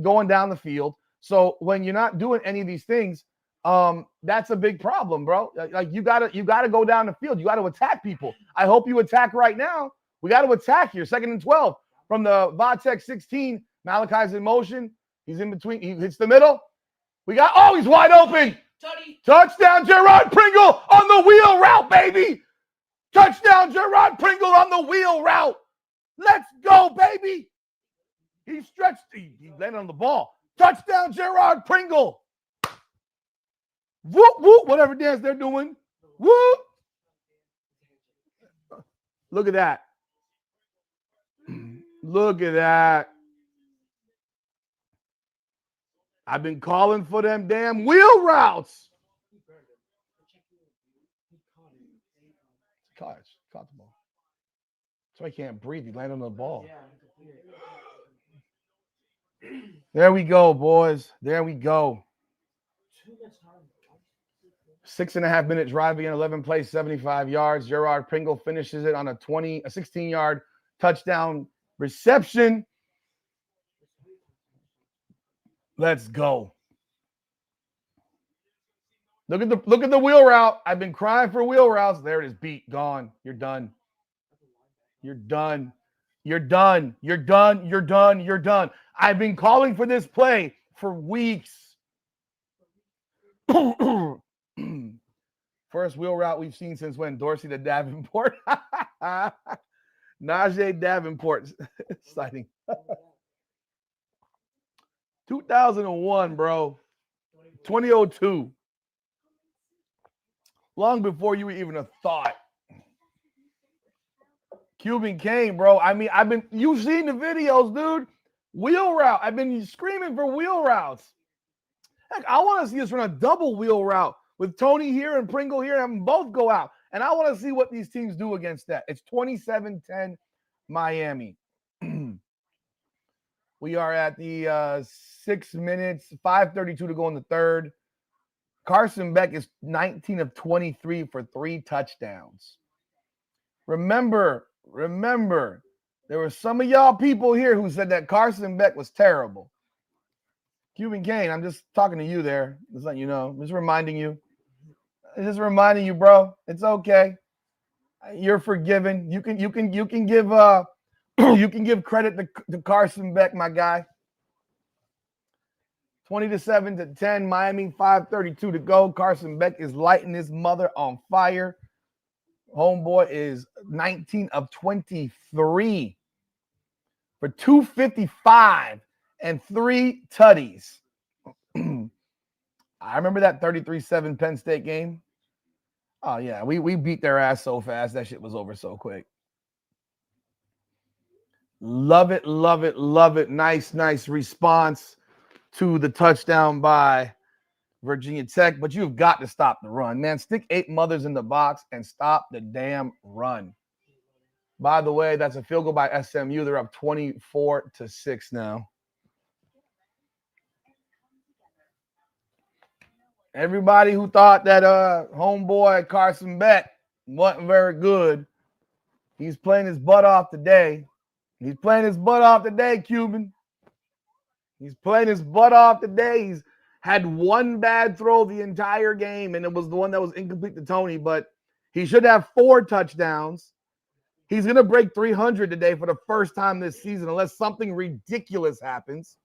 going down the field. So when you're not doing any of these things, that's a big problem, bro. Like you gotta go down the field. You got to attack people. I hope you attack right now. We got to attack here. 2nd and 12 from the Vatek 16. Malachi's in motion. He's in between. He hits the middle. He's wide open. Touchdown, Gerard Pringle on the wheel route, baby. Touchdown, Gerard Pringle on the wheel route. Let's go, baby. He stretched. He landed on the ball. Touchdown, Gerard Pringle. Whoop, whoop, whatever dance they're doing. Whoop. Look at that. Look at that. I've been calling for them damn wheel routes. Caught the ball. So I can't breathe. He landed on the ball. There we go, boys. There we go. 6.5 minute drive again, 11 plays, 75 yards. Gerard Pringle finishes it on a 16-yard touchdown reception. Let's go. Look at the wheel route. I've been crying for wheel routes. There it is. Beat. Gone. You're done. You're done. You're done. You're done. You're done. You're done. I've been calling for this play for weeks. First wheel route we've seen since when? Dorsey to Davenport. Najee Davenport sighting. 2001, bro. 2002. Long before you even a thought. Cuban Kane, bro. I mean, you've seen the videos, dude. Wheel route. I've been screaming for wheel routes. Heck, I want to see us run a double wheel route with Tony here and Pringle here and have them both go out. And I want to see what these teams do against that. It's 27-10 Miami. We are at the 6 minutes, 5:32 to go in the third. Carson Beck is 19 of 23 for 3 touchdowns. Remember, there were some of y'all people here who said that Carson Beck was terrible. Cuban Kane, I'm just talking to you there. Just letting you know. Just reminding you. Just reminding you, bro. It's okay. You're forgiven. You can give you can give credit to Carson Beck, my guy. 20-7 to 10. Miami, 5:32 to go. Carson Beck is lighting his mother on fire. Homeboy is 19 of 23 for 255 and 3 tutties. I remember that 33-7 Penn State game. Oh, yeah, we beat their ass so fast. That shit was over so quick. Love it, love it, love it. Nice response to the touchdown by Virginia Tech. But you've got to stop the run, man. Stick 8 mothers in the box and stop the damn run. By the way, that's a field goal by SMU. They're up 24-6 now. Everybody who thought that homeboy Carson Beck wasn't very good, he's playing his butt off today. He's playing his butt off today, Cuban. He's playing his butt off today. He's had one bad throw the entire game, and it was the one that was incomplete to Tony, but he should have 4 touchdowns. He's going to break 300 today for the first time this season, unless something ridiculous happens.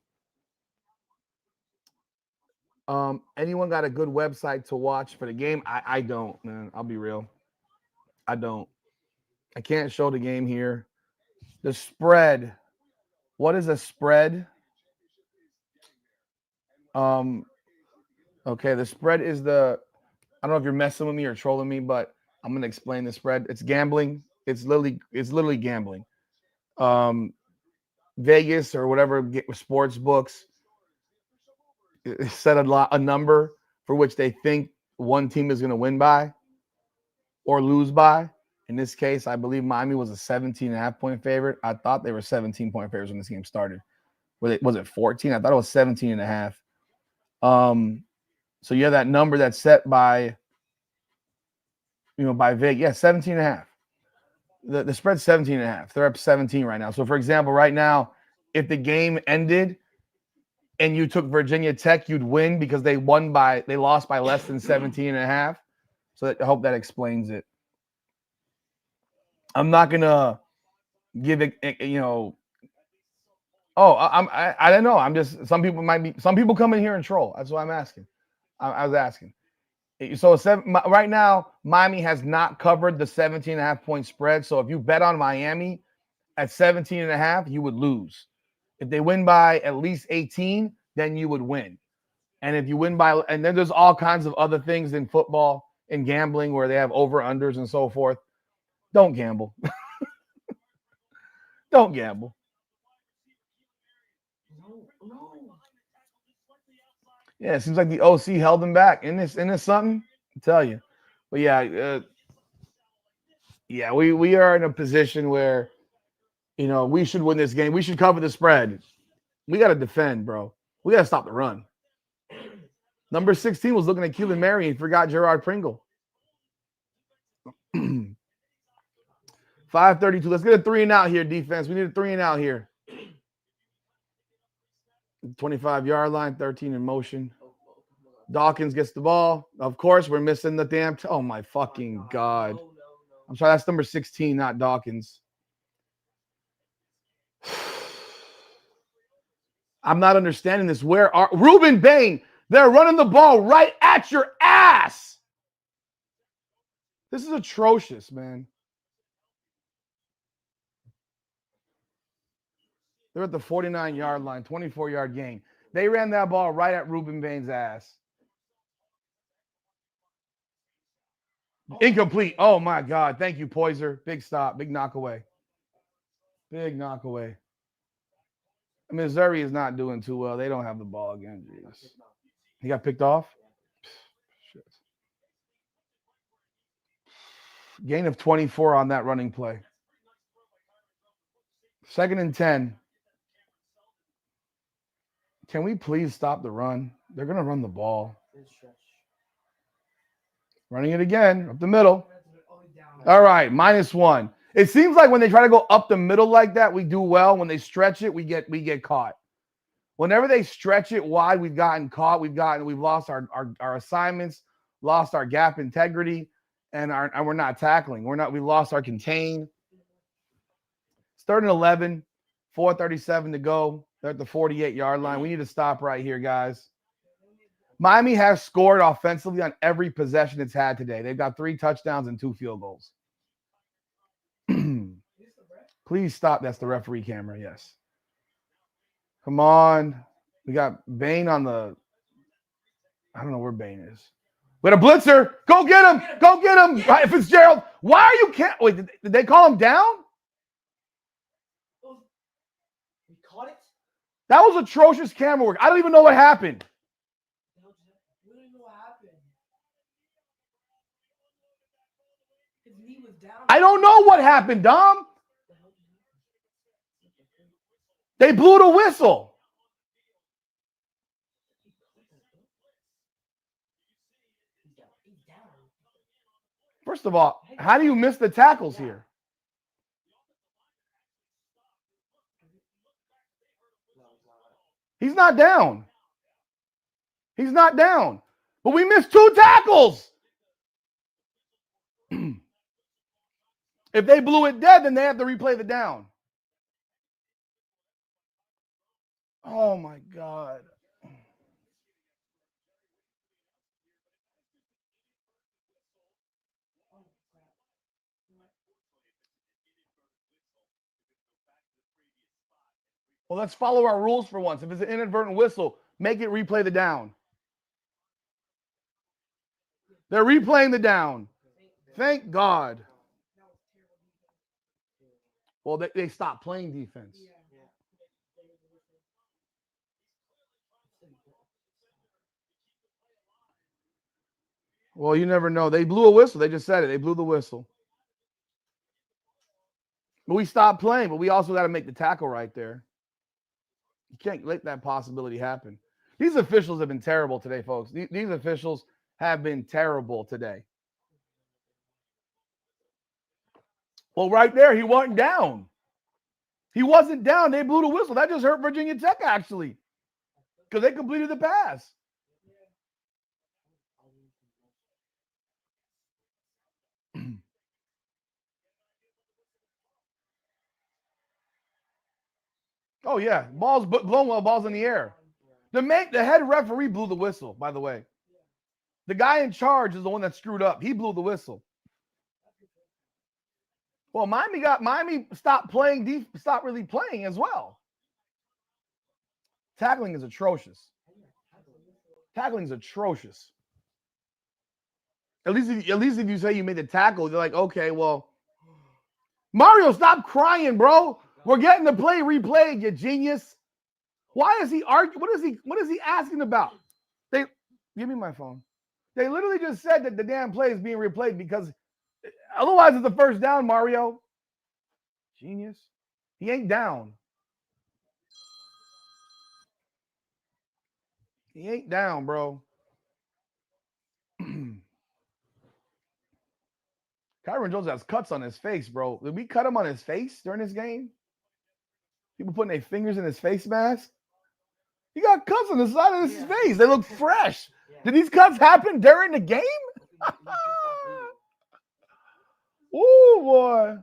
Anyone got a good website to watch for the game? I don't, man. I'll be real. I don't. I can't show the game here. The spread. What is a spread? Okay, the spread is I don't know if you're messing with me or trolling me, but I'm gonna explain the spread. It's gambling. It's literally gambling. Vegas or whatever sports books set a number for which they think one team is going to win by or lose by. In this case, I believe Miami was a 17.5 point favorite. I thought they were 17-point favorites when this game started. Was it 14? I thought it was 17.5. So you have that number that's set by Vegas. Yeah, 17.5. The spread's 17.5. They're up 17 right now. So for example, right now, if the game ended and you took Virginia Tech, you'd win because they lost by less than 17.5. So I hope that explains it. I'm not gonna give it, I don't know. I'm just, some people come in here and troll. That's why I'm asking. I was asking. So right now, Miami has not covered the 17.5 point spread. So if you bet on Miami at 17.5, you would lose. If they win by at least 18, then you would win. And if you win by, and then there's all kinds of other things in football and gambling where they have over-unders and so forth. Don't gamble. Don't gamble.
No.
Yeah, it seems like the OC held them back. Isn't this something? I tell you. But yeah, we are in a position where, we should win this game. We should cover the spread. We got to defend, bro. We got to stop the run. Number 16 was looking at Keelan Murray and forgot Gerard Pringle. 5:32. Let's get a 3 and out here, defense. We need a 3 and out here. 25-yard line, 13 in motion. Dawkins gets the ball. Of course, we're missing the damn. Oh my fucking god!
No.
I'm sorry, that's number 16, not Dawkins. I'm not understanding this. Where are Reuben Bain? They're running the ball right at your ass. This is atrocious, man. They're at the 49-yard line, 24-yard gain. They ran that ball right at Reuben Bain's ass. Incomplete. Oh, my God. Thank you, Poiser. Big stop. Big knockaway. Big knockaway. Missouri is not doing too well. They don't have the ball again. Jeez. He got picked off? Shit. Gain of 24 on that running play. 2nd and 10. Can we please stop the run? They're going to run the ball. Running it again, up the middle. All right, -1. It seems like when they try to go up the middle like that, we do well. When they stretch it, we get caught. Whenever they stretch it wide, we've gotten caught. We've lost our assignments, lost our gap integrity, and we're not tackling. We lost our contain. It's 3rd and 11, 4:37 to go. They're at the 48-yard line. We need to stop right here, guys. Miami has scored offensively on every possession it's had today. They've got 3 touchdowns and 2 field goals. Please stop. That's the referee camera. Yes. Come on. We got Bain on the. I don't know where Bain is. We got a blitzer. Go get him. Go get him. Right, Fitzgerald. Why are you can't wait? Did they call him down?
We caught it.
That was atrocious camera work. I don't even know what happened.
We don't even know what happened. His knee was down.
I don't know what happened, Dom. They blew the whistle.
He's down.
First of all, how do you miss the tackles here? He's not down. He's not down. But we missed 2 tackles. If they blew it dead, then they have to replay the down. Oh, my God. Well, let's follow our rules for once. If it's an inadvertent whistle, make it replay the down. They're replaying the down. Thank God. Well, they stopped playing defense. Well, you never know. They blew a whistle. They just said it. They blew the whistle. But we stopped playing, but we also got to make the tackle right there. You can't let that possibility happen. These officials have been terrible today, folks. These officials have been terrible today. Well, right there, he wasn't down. He wasn't down. They blew the whistle. That just hurt Virginia Tech, actually, because they completed the pass. Oh, yeah. Balls blown well, balls in the air. The head referee blew the whistle, by the way. The guy in charge is the one that screwed up. He blew the whistle. Well, Miami stopped really playing as well. Tackling is atrocious. Tackling is atrocious. At least if you say you made the tackle, they're like, okay, well, Mario, stop crying, bro. We're getting the play replayed, you genius. Why is he arguing? What is he asking about? Give me my phone. They literally just said that the damn play is being replayed because otherwise it's a first down, Mario. Genius. He ain't down. He ain't down, bro. Kyron Jones has cuts on his face, bro. Did we cut him on his face during this game? People putting their fingers in his face mask. He got cuts on the side of his face. They look fresh. Did these cuts happen during the game? Oh, boy.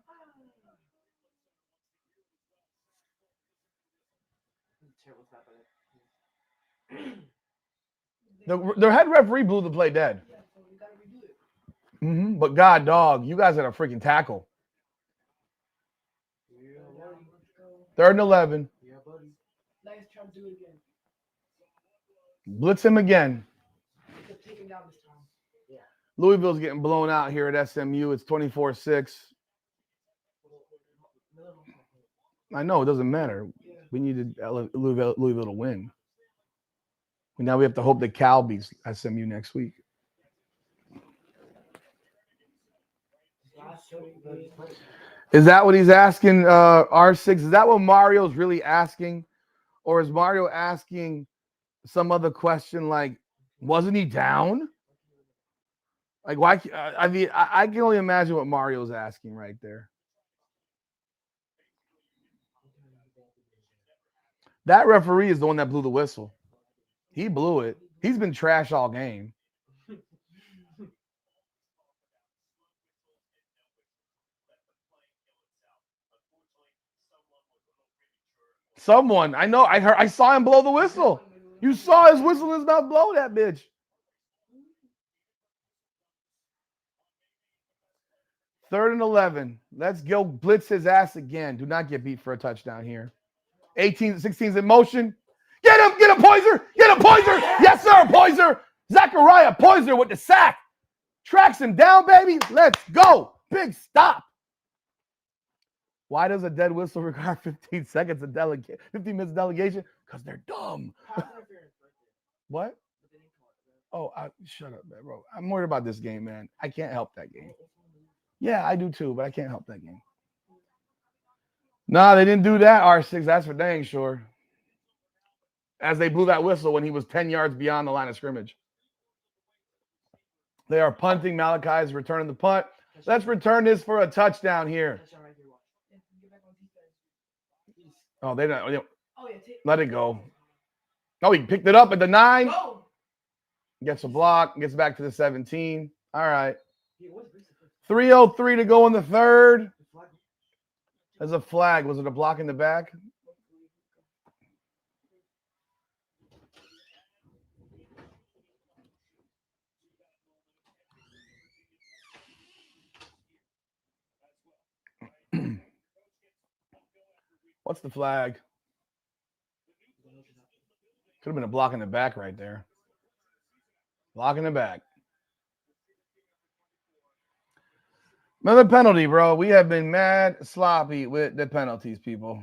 The head referee blew the play dead. But God, dog, you guys had a freaking tackle. 3rd and 11.
Yeah, buddy. Let's try to do it again.
Blitz him again.
Take him down this time. Yeah.
Louisville's getting blown out here at SMU. It's 24-6. I know, it doesn't matter. We needed Louisville to win. Now we have to hope that Cal beats SMU next week. Is that what he's asking, R6? Is that what Mario's really asking? Or is Mario asking some other question like, wasn't he down? Like, why? I mean, I can only imagine what Mario's asking right there. That referee is the one that blew the whistle. He blew it. He's been trash all game. Someone, I know, I saw him blow the whistle. You saw his whistle in his mouth blow that bitch. Third and 11. Let's go blitz his ass again. Do not get beat for a touchdown here. 16's in motion. Get him! Get a Poiser! Get a Poiser! Yes, sir, Poiser! Zachariah Poiser with the sack. Tracks him down, baby. Let's go. Big stop. Why does a dead whistle require 15 seconds of 15 minutes delegation? Because they're dumb. What? Oh, shut up, man, bro. I'm worried about this game, man. I can't help that game. Yeah, I do too, but I can't help that game. Nah, they didn't do that, R6. That's for dang sure. As they blew that whistle when he was 10 yards beyond the line of scrimmage. They are punting. Malachi is returning the punt. Let's return this for a touchdown here. Oh, they don't. Let it go. Oh, he picked it up at the 9. Gets a block. Gets back to the 17. All right. 3:03 to go in the third. There's a flag. Was it a block in the back? What's the flag? Could have been a block in the back right there. Block in the back. Another penalty, bro. We have been mad sloppy with the penalties, people.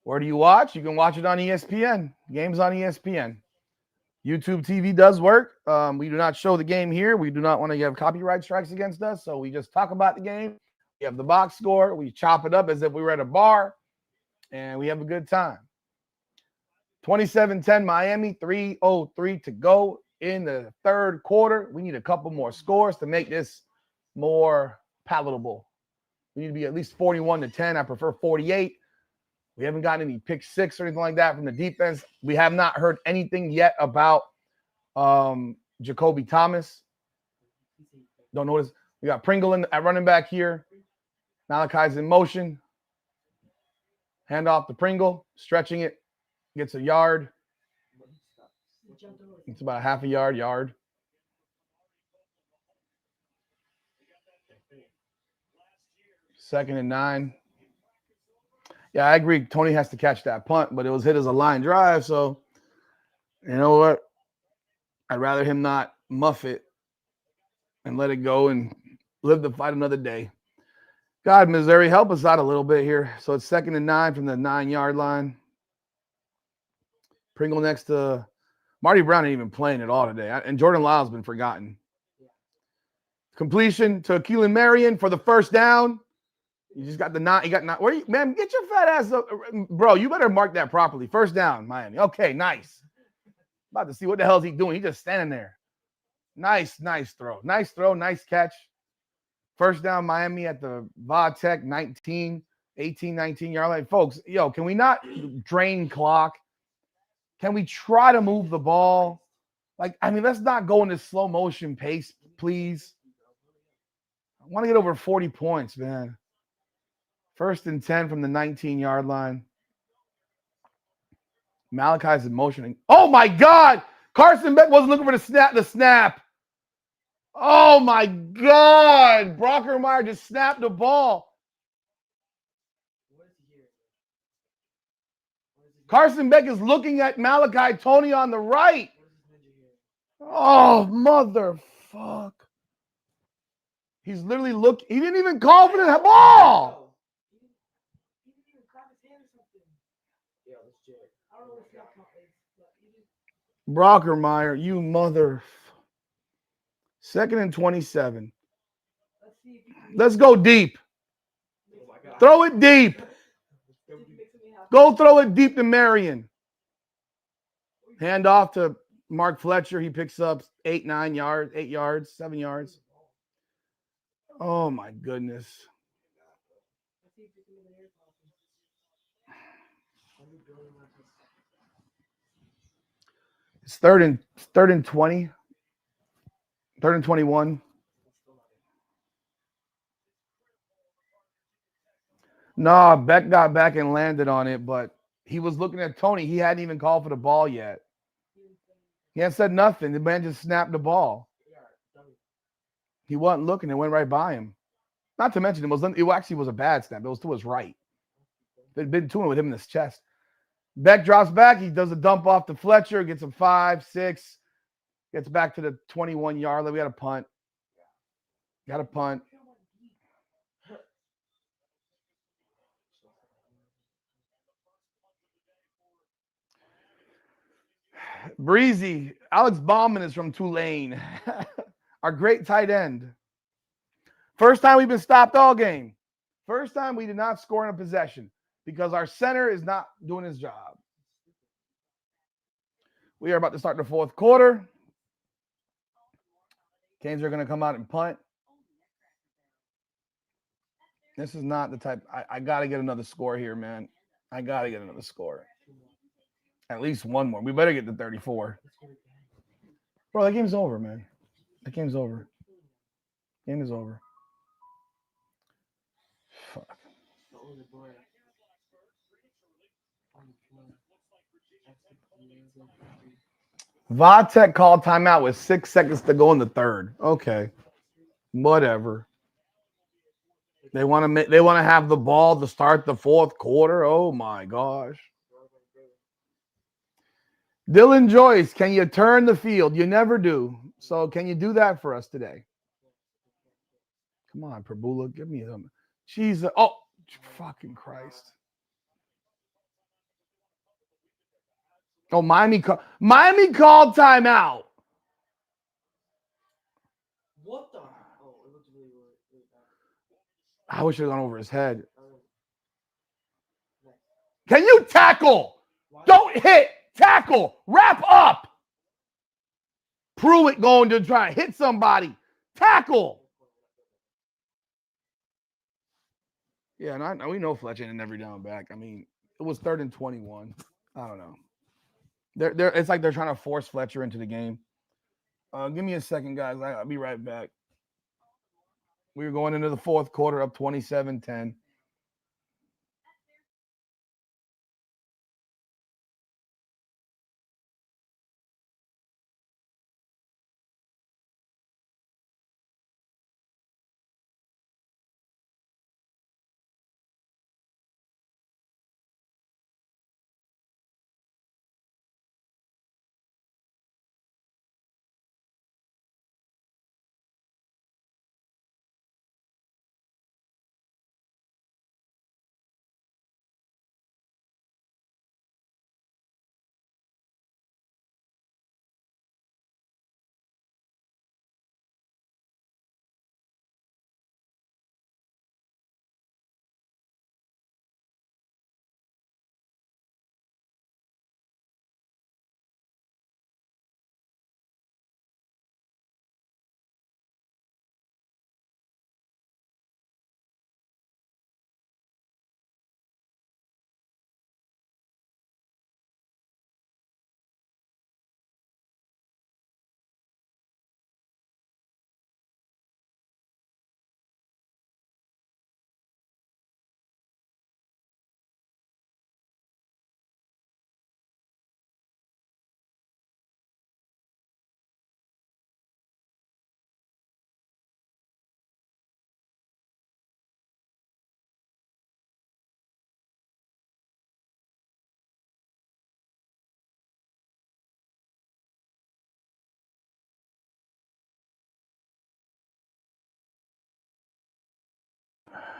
Where do you watch? You can watch it on ESPN. Games on ESPN. YouTube TV does work. We do not show the game here. We do not want to have copyright strikes against us, so we just talk about the game. We have the box score. We chop it up as if we were at a bar, and we have a good time. 27-10 Miami, 3:03 to go in the third quarter. We need a couple more scores to make this more palatable. We need to be at least 41-10. I prefer 48. We haven't gotten any pick six or anything like that from the defense. We have not heard anything yet about Jacoby Thomas. Don't notice. We got Pringle at running back here. Malachi's in motion. Hand off to Pringle. Stretching it. Gets a yard. It's about a half a yard. Second and 9. Yeah, I agree. Tony has to catch that punt, but it was hit as a line drive. So, you know what? I'd rather him not muff it and let it go and live to fight another day. God, Missouri, help us out a little bit here. So it's second and 9 from the 9-yard line. Pringle next to Marty Brown ain't even playing at all today. And Jordan Lyle's been forgotten. Completion to Keelan Marion for the first down. You just got the 9. You got 9. Where you, man, get your fat ass up. Bro, you better mark that properly. First down, Miami. Okay, nice. About to see what the hell is he doing. He's just standing there. Nice throw. Nice throw, nice catch. First down, Miami at the Va-Tech 19 yard line. Folks, yo, can we not drain clock? Can we try to move the ball? Let's not go in this slow motion pace, please. I want to get over 40 points, man. First and 10 from the 19-yard line. Malachi's in motion. Oh, my God. Carson Beck wasn't looking for the snap. Oh, my God. Brockermeyer just snapped the ball. Carson Beck is looking at Malachi Tony on the right. Oh, motherfuck. He's literally looking. He didn't even call for the ball. Brockermeyer, you mother. Second and 27. Let's go deep. Throw it deep. Go throw it deep to Marion. Hand off to Mark Fletcher. He picks up 8 yards, 7 yards. Oh, my goodness. It's third and 20. Third and 21. No, Beck got back and landed on it, but He was looking at Tony. He hadn't even called for the ball yet. He hadn't said nothing. The man just snapped the ball. He wasn't looking. It went right by him. Not to mention, it actually was a bad snap. It was to his right. They'd been doing it with him in his chest. Beck drops back. He does a dump off to Fletcher. Gets him 5, 6. Gets back to the 21-yard line. We got a punt. Got a punt. Breezy. Alex Bauman is from Tulane. Our great tight end. First time we've been stopped all game. First time we did not score in a possession because our center is not doing his job. We are about to start the fourth quarter. Canes are going to come out and punt. This is not the type. I got to get another score here, man. I got to get another score. At least one more. We better get to 34. Bro, that game's over, man. That game's over. Game is over. Fuck. Vatek called timeout with 6 seconds to go in the third. Okay. Whatever. They want to have the ball to start the fourth quarter. Oh my gosh. Dylan Joyce, can you turn the field? You never do. So can you do that for us today? Come on, Prabula, give me them. Jesus. Oh, fucking Christ. Oh, Miami called timeout.
What the? Oh, it looks really bad.
I wish it had gone over his head. Can you tackle? Don't hit. Tackle. Wrap up. Pruitt going to try to hit somebody. Tackle. Yeah, and we know Fletcher ain't every down back. I mean, it was 3rd and 21. I don't know. It's like they're trying to force Fletcher into the game. Give me a second, guys. I'll be right back. We're going into the fourth quarter up 27-10.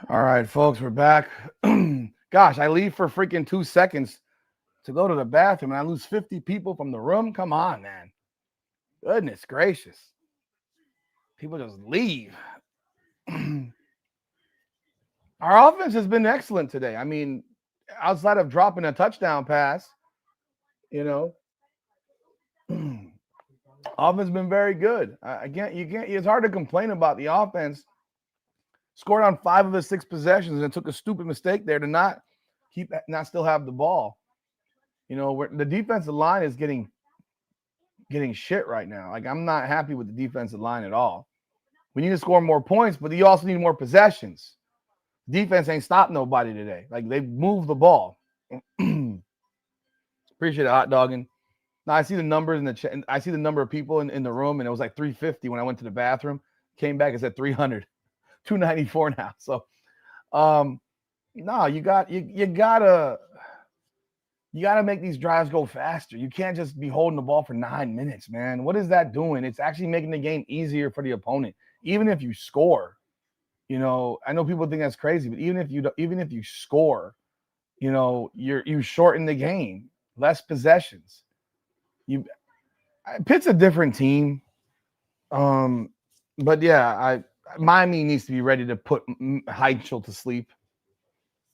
All right, folks, we're back. Gosh, I leave for freaking 2 seconds to go to the bathroom and I lose 50 people from the room. Come on, man. Goodness gracious. People just leave. Our offense has been excellent today. I mean, outside of dropping a touchdown pass, offense has been very good. It's hard to complain about the offense. Scored on 5 of his 6 possessions and took a stupid mistake there to not still have the ball. The defensive line is getting shit right now. Like, I'm not happy with the defensive line at all. We need to score more points, but you also need more possessions. Defense ain't stopped nobody today. Like, they moved the ball. Appreciate it, hot dogging. Now I see the numbers in the chat. I see the number of people in the room, and it was like 350 when I went to the bathroom. Came back, it's at 300, 294 now. So, no, you gotta make these drives go faster. You can't just be holding the ball for 9 minutes, man. What is that doing? It's actually making the game easier for the opponent, even if you score. You know, I know people think that's crazy, but even if you score, you know, you shorten the game, less possessions. Pitt's a different team. But yeah, Miami needs to be ready to put Heichel to sleep.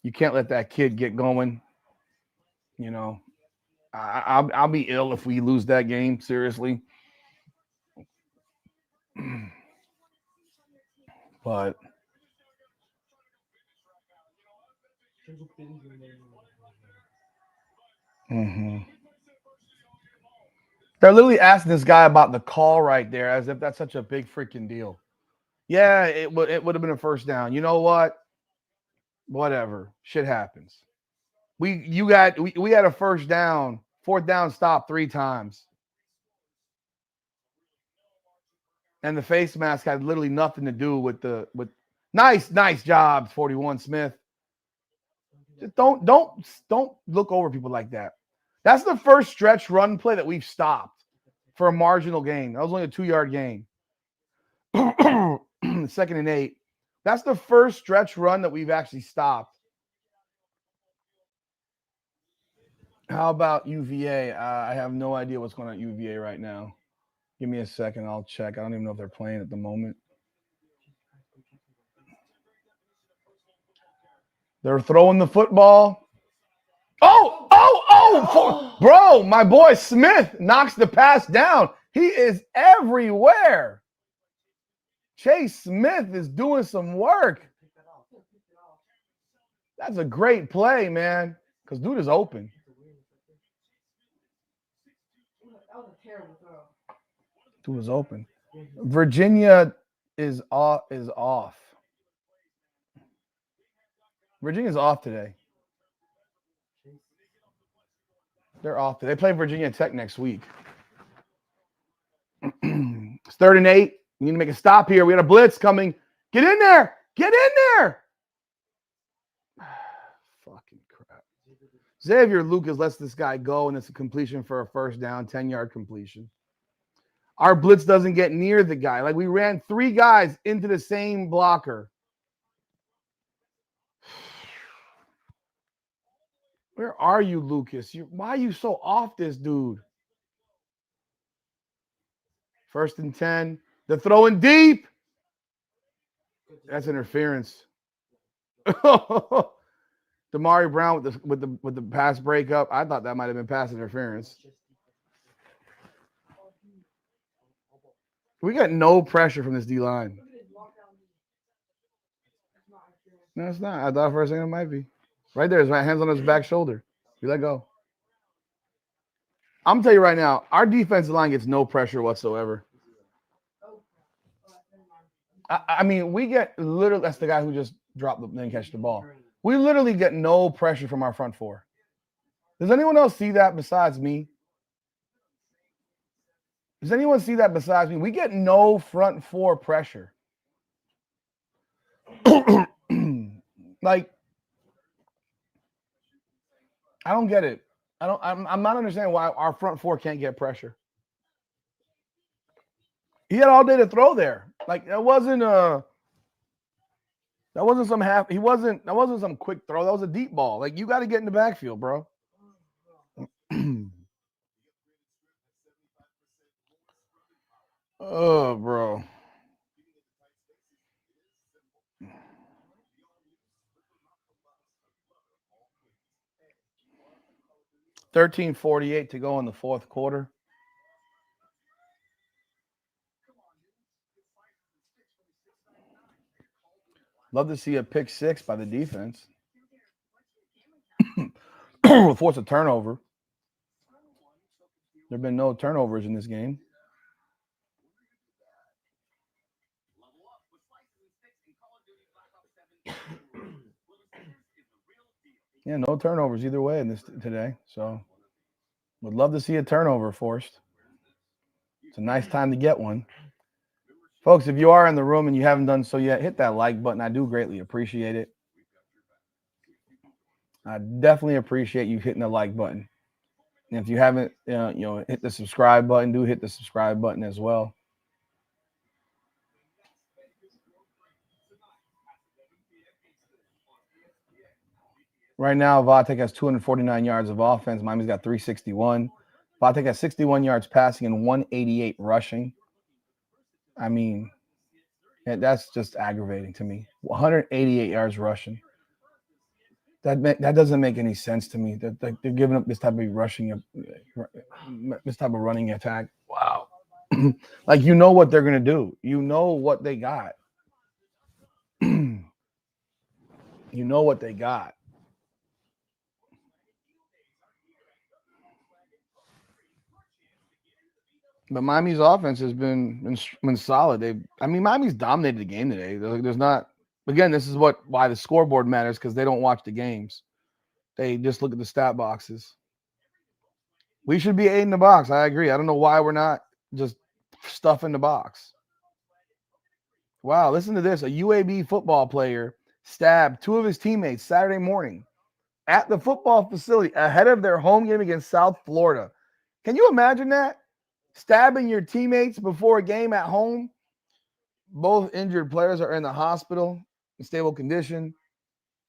You can't let that kid get going. You know, I'll be ill if we lose that game. Seriously. But they're literally asking this guy about the call right there, as if that's such a big freaking deal. Yeah, it would have been a first down. You know what? Whatever. Shit happens. We had a first down, fourth down stop 3 times. And the face mask had literally nothing to do with nice jobs, 41 Smith. Just don't look over people like that. That's the first stretch run play that we've stopped for a marginal gain. That was only a 2-yard gain. 2nd and 8. That's the first stretch run that we've actually stopped. How about UVA? I have no idea what's going on at UVA right now. Give me a second. I'll check. I don't even know if they're playing at the moment. They're throwing the football. Bro, my boy Smith knocks the pass down. He is everywhere. Chase Smith is doing some work. That's a great play, man, because dude is open.
That was a terrible throw.
Dude is open. Virginia is off. Virginia's off today. They're off today. They play Virginia Tech next week. It's 3rd and 8. We need to make a stop here. We got a blitz coming. Get in there. Get in there. Fucking crap. Xavier Lucas lets this guy go, and it's a completion for a first down, 10-yard completion. Our blitz doesn't get near the guy. Like, we ran 3 guys into the same blocker. Where are you, Lucas? Why are you so off this dude? 1st and 10. They're throwing deep. That's interference. Damari Brown with the pass breakup. I thought that might have been pass interference. We got no pressure from this D line. No, it's not. I thought for a second it might be. Right there, his right hands on his back shoulder. We let go. I'm telling you right now, our defensive line gets no pressure whatsoever. I mean, we get literally, that's the guy who just dropped the then catch the ball. We literally get no pressure from our front 4. Does anyone else see that besides me? Does anyone see that besides me? We get no front 4 pressure. Like, I don't get it. I'm not understanding why our front 4 can't get pressure. He had all day to throw there. Like, that wasn't some quick throw. That was a deep ball. Like, you got to get in the backfield, bro. Oh, bro. $13:48 to go in the 4th quarter. Love to see a pick 6 by the defense. We'll force a turnover. There have been no turnovers in this game. Yeah, no turnovers either way in this today. So Would love to see a turnover forced. It's a nice time to get one. Folks, if you are in the room and you haven't done so yet, hit that like button. I do greatly appreciate it. I definitely appreciate you hitting the like button. And if you haven't, hit the subscribe button, do hit the subscribe button as well. Right now, Vatek has 249 yards of offense. Miami's got 361. Vatek has 61 yards passing and 188 rushing. I mean, that's just aggravating to me. 188 yards rushing. That doesn't make any sense to me. That they're giving up this type of running attack. Wow. Like, you know what they're gonna do. You know what they got. You know what they got. But Miami's offense has been solid. Miami's dominated the game today. There's not. Again, this is why the scoreboard matters, because they don't watch the games. They just look at the stat boxes. We should be 8 in the box. I agree. I don't know why we're not just stuffing the box. Wow, listen to this. A UAB football player stabbed 2 of his teammates Saturday morning at the football facility ahead of their home game against South Florida. Can you imagine that? Stabbing your teammates before a game at home? Both injured players are in the hospital in stable condition.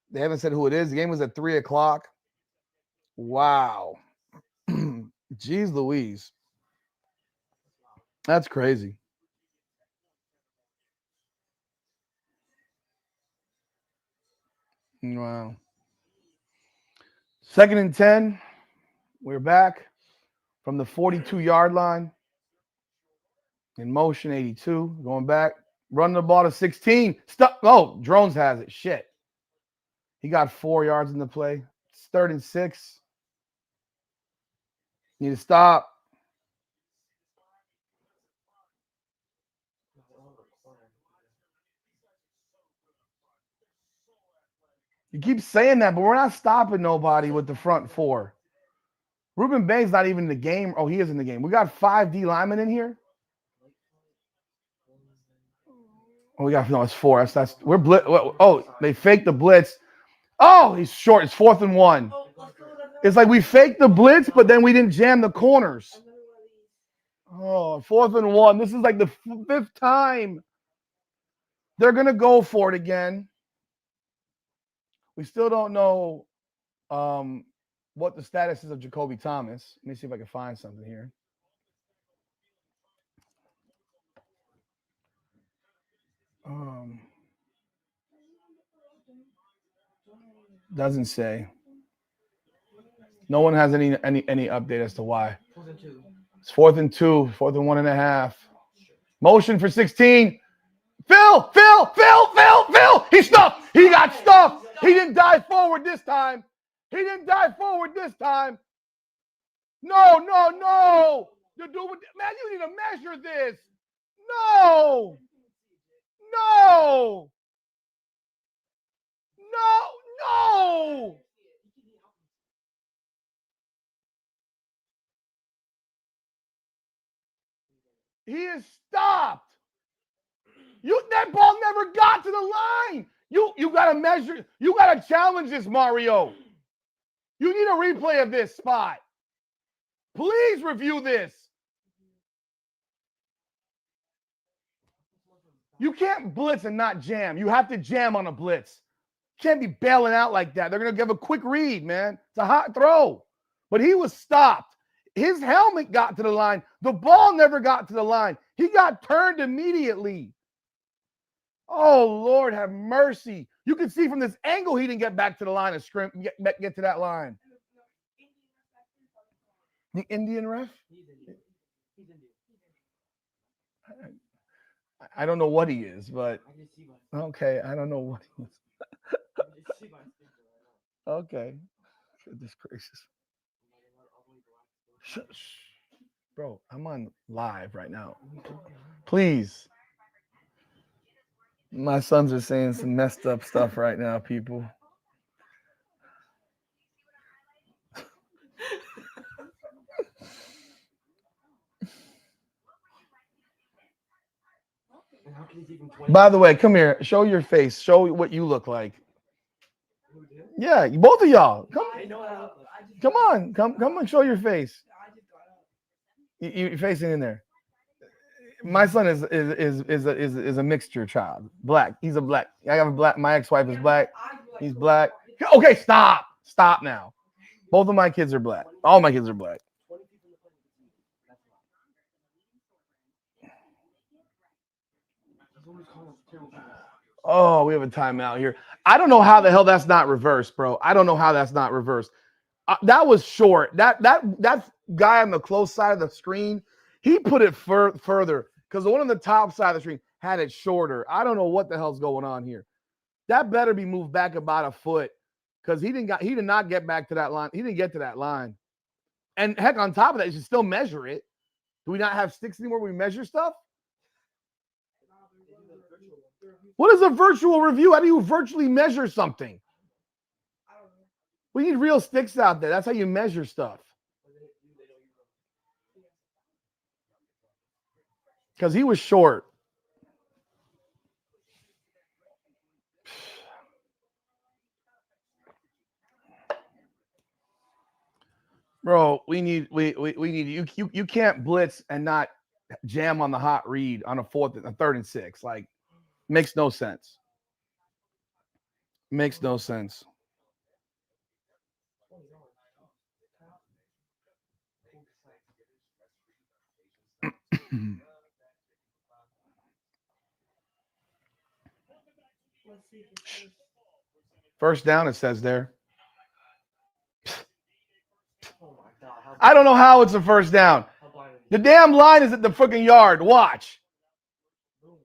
They haven't said who it is. The game was at 3 o'clock. Wow. Jeez Louise. That's crazy. Wow. 2nd and 10. We're back from the 42-yard line. In motion, 82. Going back. Running the ball to 16. Stop. Oh, Drones has it. Shit. He got 4 yards in the play. It's 3rd and 6. Need to stop. You keep saying that, but we're not stopping nobody with the front 4. Ruben Bain's not even in the game. Oh, he is in the game. We got 5 D linemen in here. Oh, it's 4. That's we're blitz. Oh, they faked the blitz. Oh, he's short. It's 4th and 1. It's like we faked the blitz, but then we didn't jam the corners. Oh, 4th and 1. This is like the 5th time. They're going to go for it again. We still don't know what the status is of Jacoby Thomas. Let me see if I can find something here. Doesn't say. No one has any update as to why. It's 4th and 2, 4th and 1.5. Motion for 16. Phil. He stuffed. He got stuffed. He didn't dive forward this time. No. You're doing, man, you need to measure this. No. He is stopped. That ball never got to the line. You gotta measure. You gotta challenge this, Mario. You need a replay of this spot. Please review this. You can't blitz and not jam. You have to jam on a blitz. You can't be bailing out like that. They're gonna give a quick read, man. It's a hot throw. But he was stopped. His helmet got to the line. The ball never got to the line. He got turned immediately. Oh, Lord, have mercy. You can see from this angle he didn't get back to the line of scrim, get to that line. The Indian ref?
He's Indian.
I don't know what he is, but okay, I don't know what he is. Okay. Goodness gracious. Shh. Bro, I'm on live right now. Please. My sons are saying some messed up stuff right now, people.
And how can he keep him 20?
By the way, come here. Show your face. Show what you look like.
Who did?
Yeah, both of y'all. Come,
I know how. I just
come
got
on. Come and show your face.
I just got up.
You're facing in there. My son is a mixture child. Black. He's a black. I have a black. My ex-wife is black. He's black. Okay, stop. Stop now. Both of my kids are black. All my kids are black.
20 people in the plane. That's a lot. He's always calling us terrible people.
Oh, we have a timeout here. I don't know how the hell that's not reversed, bro. I don't know how that's not reversed. That was short. That guy on the close side of the screen, he put it further because the one on the top side of the screen had it shorter. I don't know what the hell's going on here. That better be moved back about a foot because he did not get back to that line. He didn't get to that line. And heck, on top of that, you should still measure it. Do we not have sticks anymore where we measure stuff? What is a virtual review? How do you virtually measure something? We need real sticks out there. That's how you measure stuff. Because he was short. Bro, we need you can't blitz and not jam on the hot read on a third and 6. Like, makes no sense. Makes no sense. First down, it says there.
Oh my God.
I don't know how it's a first down.
How blind are
The damn line is at the freaking yard. Watch.
you?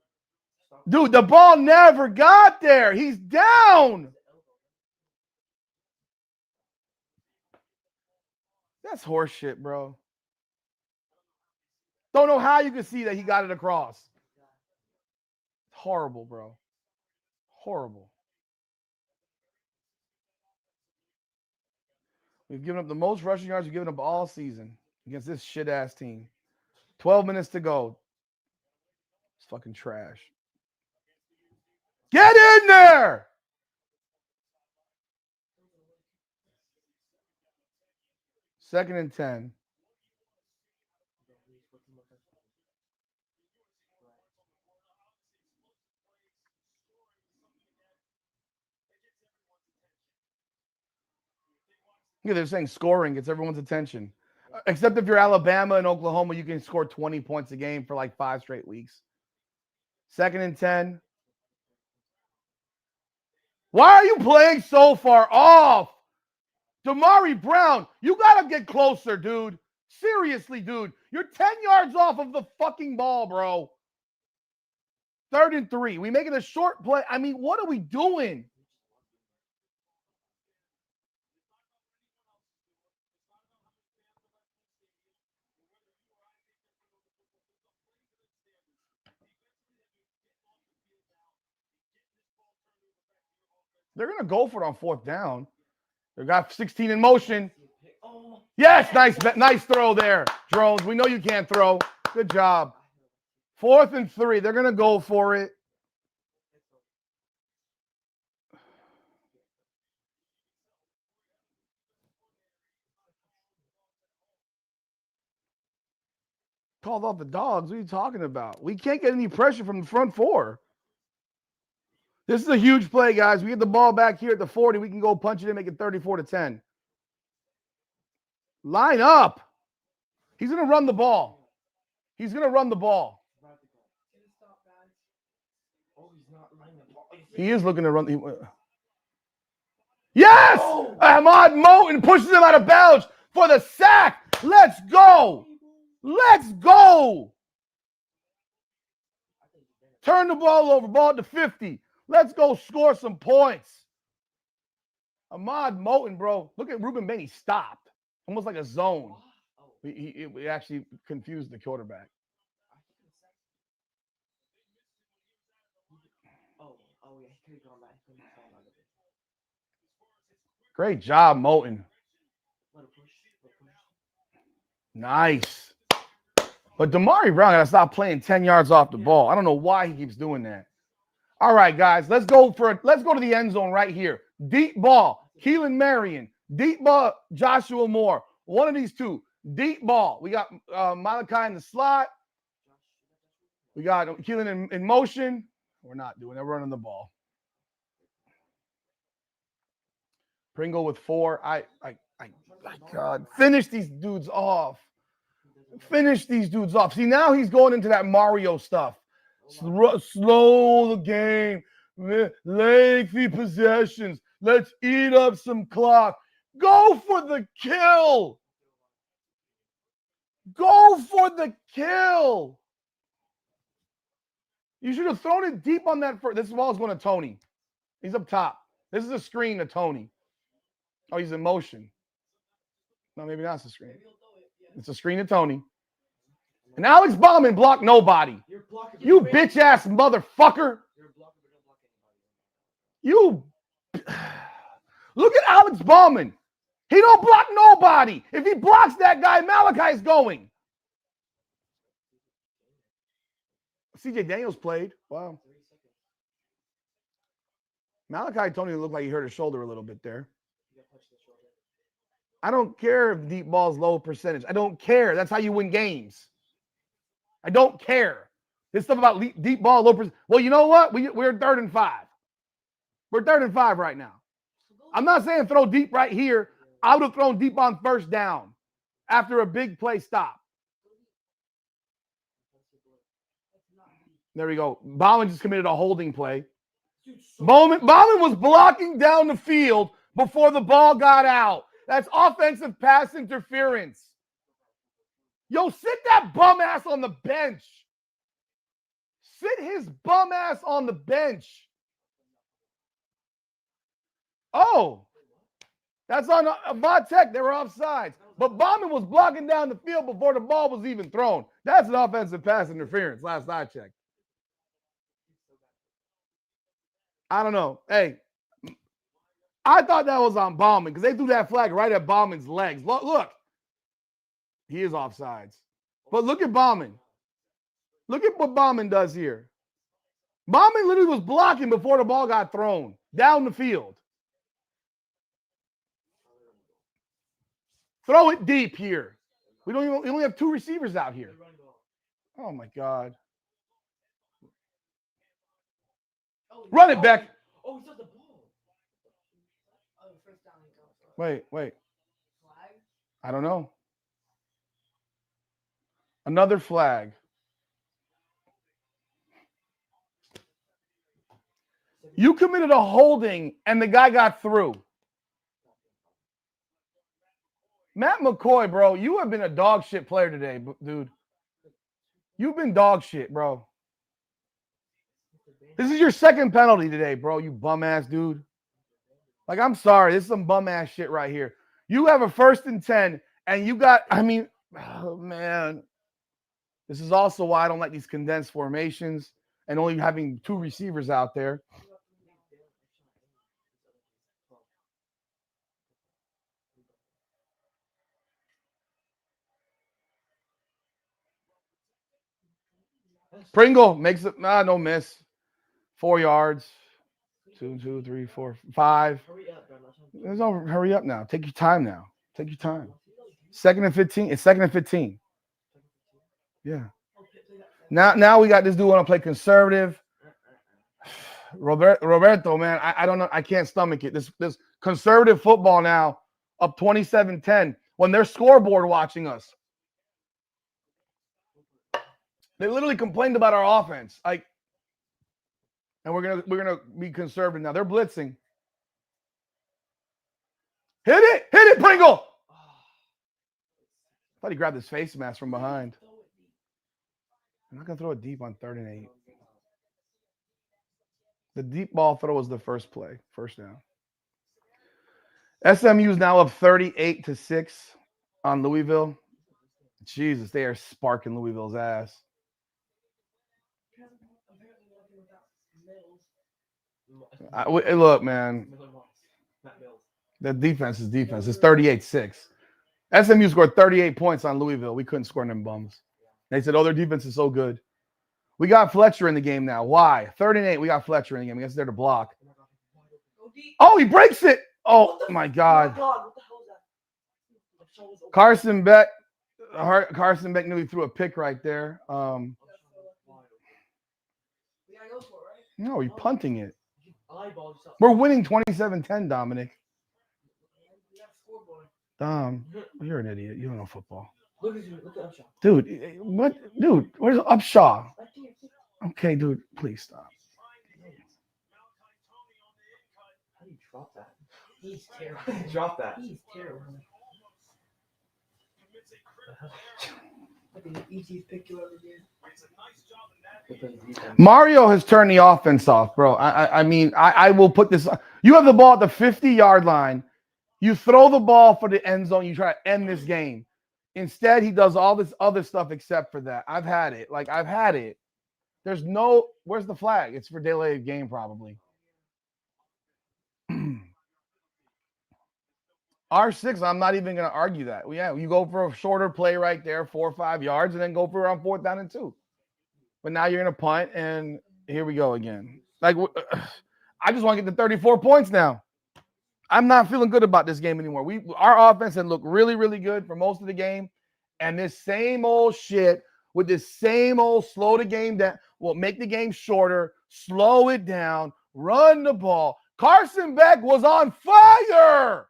Stop.
Dude, the ball never got there. He's down. That's horseshit, bro. Don't know how you can see that he got it across. Horrible, bro. Horrible. We've given up the most rushing yards we've given up all season against this shit-ass team. 12 minutes to go. It's fucking trash. Get in there! Second and 10. Yeah, they're saying scoring gets everyone's attention. Except if you're Alabama and Oklahoma, you can score 20 points a game for like 5 straight weeks. Second and 10. Why are you playing so far off? Damari Brown, you got to get closer, dude. Seriously, dude. You're 10 yards off of the fucking ball, bro. Third and 3. We make it a short play. I mean, what are we doing? They're going to go for it on fourth down. They got 16 in motion.
Oh.
Yes, nice throw there, Drones. We know you can't throw. Good job. 4th and 3. They're going to go for it. Called off the dogs. What are you talking about? We can't get any pressure from the front 4. This is a huge play, guys. We get the ball back here at the 40. We can go punch it in, make it 34-10. Line up. He's going to run the ball. He's going to run the ball. He is looking to run. Yes! Ahmad Moten pushes him out of bounds for the sack. Let's go. Let's go. Turn the ball over. Ball to 50. Let's go score some points. Ahmad Moten, bro. Look at Ruben Bain. He stopped. Almost like a zone. He actually confused the quarterback.
Oh, yeah. He could have gone back.
Great job, Moten.
Let it push.
Nice. But Damari Brown got to stop playing 10 yards off the ball. I don't know why he keeps doing that. All right, guys, let's go to the end zone right here. Deep ball, Keelan Marion. Deep ball, Joshua Moore. One of these two. Deep ball. We got Malachi in the slot. We got Keelan in motion. We're not doing it. We're running the ball. Pringle with 4. God, finish these dudes off. Finish these dudes off. See, now he's going into that Mario stuff. Slow the game. Lengthy possessions. Let's eat up some clock. Go for the kill. Go for the kill. You should have thrown it deep on that first. This ball is going to Tony. He's up top. This is a screen to Tony. Oh, he's in motion. No, maybe that's a screen. It's a screen to Tony. And Alex Bauman blocked nobody. You bitch-ass motherfucker. You look at Alex Bauman. He don't block nobody. If he blocks that guy, Malachi's going. CJ Daniels played. Wow. Malachi Tony looked like he hurt his shoulder a little bit there. I don't care if deep ball's low percentage. I don't care. That's how you win games. I don't care. This stuff about deep ball, low percentage. Well, you know what? We're 3rd and 5. We're 3rd and 5 right now. I'm not saying throw deep right here. I would have thrown deep on 1st down after a big play stop. There we go. Bauman just committed a holding play. Bauman was blocking down the field before the ball got out. That's offensive pass interference. Yo, sit that bum ass on the bench. Sit his bum ass on the bench. Oh, that's on Vatek. They were offsides. But Bauman was blocking down the field before the ball was even thrown. That's an offensive pass interference, last I checked. I don't know. Hey, I thought that was on Bauman because they threw that flag right at Bauman's legs. Look. He is offsides. But look at Bauman. Look at what Bauman does here. Bauman literally was blocking before the ball got thrown down the field. Throw it deep here. We only have 2 receivers out here. Oh my God. Run it back.
Oh, he took the ball. Oh, first down.
Wait. I don't know. Another flag. You committed a holding and the guy got through. Matt McCoy, bro, you have been a dog shit player today, dude. You've been dog shit, bro. This is your 2nd penalty today, bro, you bum ass dude. Like, I'm sorry. This is some bum ass shit right here. You have a 1st and 10 and you got, oh man. This is also why I don't like these condensed formations and only having 2 receivers out there. Pringle makes it, no miss. 4 yards. 2, 3, 4, 5. There's no hurry up now. Take your time now. Take your time. 2nd and 15. It's 2nd and 15. Yeah. Now we got this dude want to play conservative. Roberto, man, I don't know. I can't stomach it. This conservative football now, up 27-10 when they're scoreboard watching us. They literally complained about our offense. And we're gonna be conservative now. They're blitzing. Hit it, Pringle. I thought he grabbed his face mask from behind. I'm not gonna throw it deep on 3rd and 8. The deep ball throw was the first play, 1st down. SMU is now up 38-6 on Louisville. Jesus, they are sparking Louisville's ass. Look, man. The defense is defense. It's 38-6. SMU scored 38 points on Louisville. We couldn't score them bums. They said, oh, their defense is so good. We got Fletcher in the game now. Why? 3rd and 8. We got Fletcher in the game. I guess they're to block.
Go deep.
Oh, he breaks it. Oh,
What the-
my God.
What the hell is that? The show was open.
Carson Beck nearly threw a pick right there.
We gotta go for it, right?
No, he's punting it.
You eyeball yourself.
We're winning 27-10, Dominic.
We got a scoreboard.
Dom, you're an idiot. You don't know football.
Look at you. Look at Upshaw.
Dude, what? Dude, where's Upshaw?
Right there.
Okay, dude, please stop.
How do you drop that? He's terrible.
Drop that.
He's terrible. Look at the ET's pick you ever did.
Mario has turned the offense off, bro. I mean, I will put this. You have the ball at the 50-yard line. You throw the ball for the end zone. You try to end this game. Instead, he does all this other stuff except for that. I've had it. Like, I've had it. There's no – where's the flag? It's for delay of game probably. R6, I'm not even going to argue that. Yeah, you go for a shorter play right there, 4 or 5 yards, and then go for around 4th down and 2. But now you're going to punt, and here we go again. Like, I just want to get to 34 points now. I'm not feeling good about this game anymore. Our offense had looked really, really good for most of the game. And this same old shit with this same old slow the game down will make the game shorter, slow it down, run the ball. Carson Beck was on fire.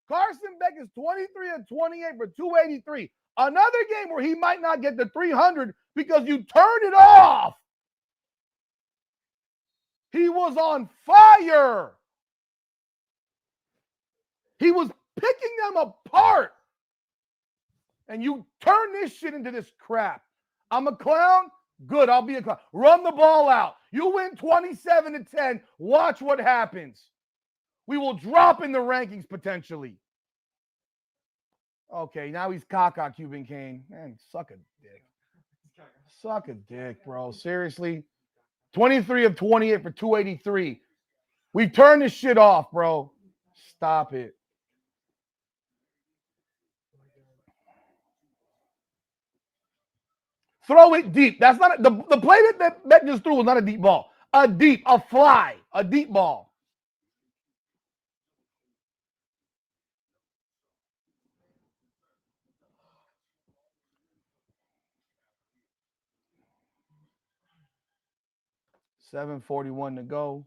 Carson Beck is 23 of 28 for 283. Another game where he might not get the 300 because you turned it off. He was on fire. He was picking them apart. And you turn this shit into this crap. I'm a clown? Good, I'll be a clown. Run the ball out. You win 27-10. Watch what happens. We will drop in the rankings potentially. Okay, now he's caca Cuban Kane. Man, suck a dick. Suck a dick, bro. Seriously. 23 of 28 for 283. We turned this shit off, bro. Stop it. Throw it deep. That's not the play that just threw was not a deep ball. A fly, a deep ball. $7:41 to go.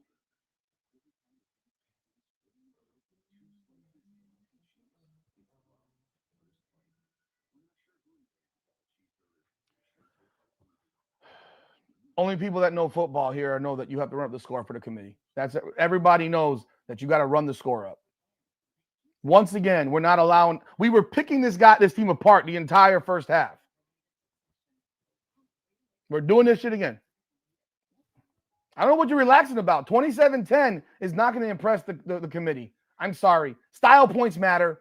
Only people that know football here know that you have to run up the score for the committee. That's it. Everybody knows that you got to run the score up. Once again, we're not allowing. We were picking this team apart the entire first half. We're doing this shit again. I don't know what you're relaxing about. 27-10 is not going to impress the committee. I'm sorry. Style points matter.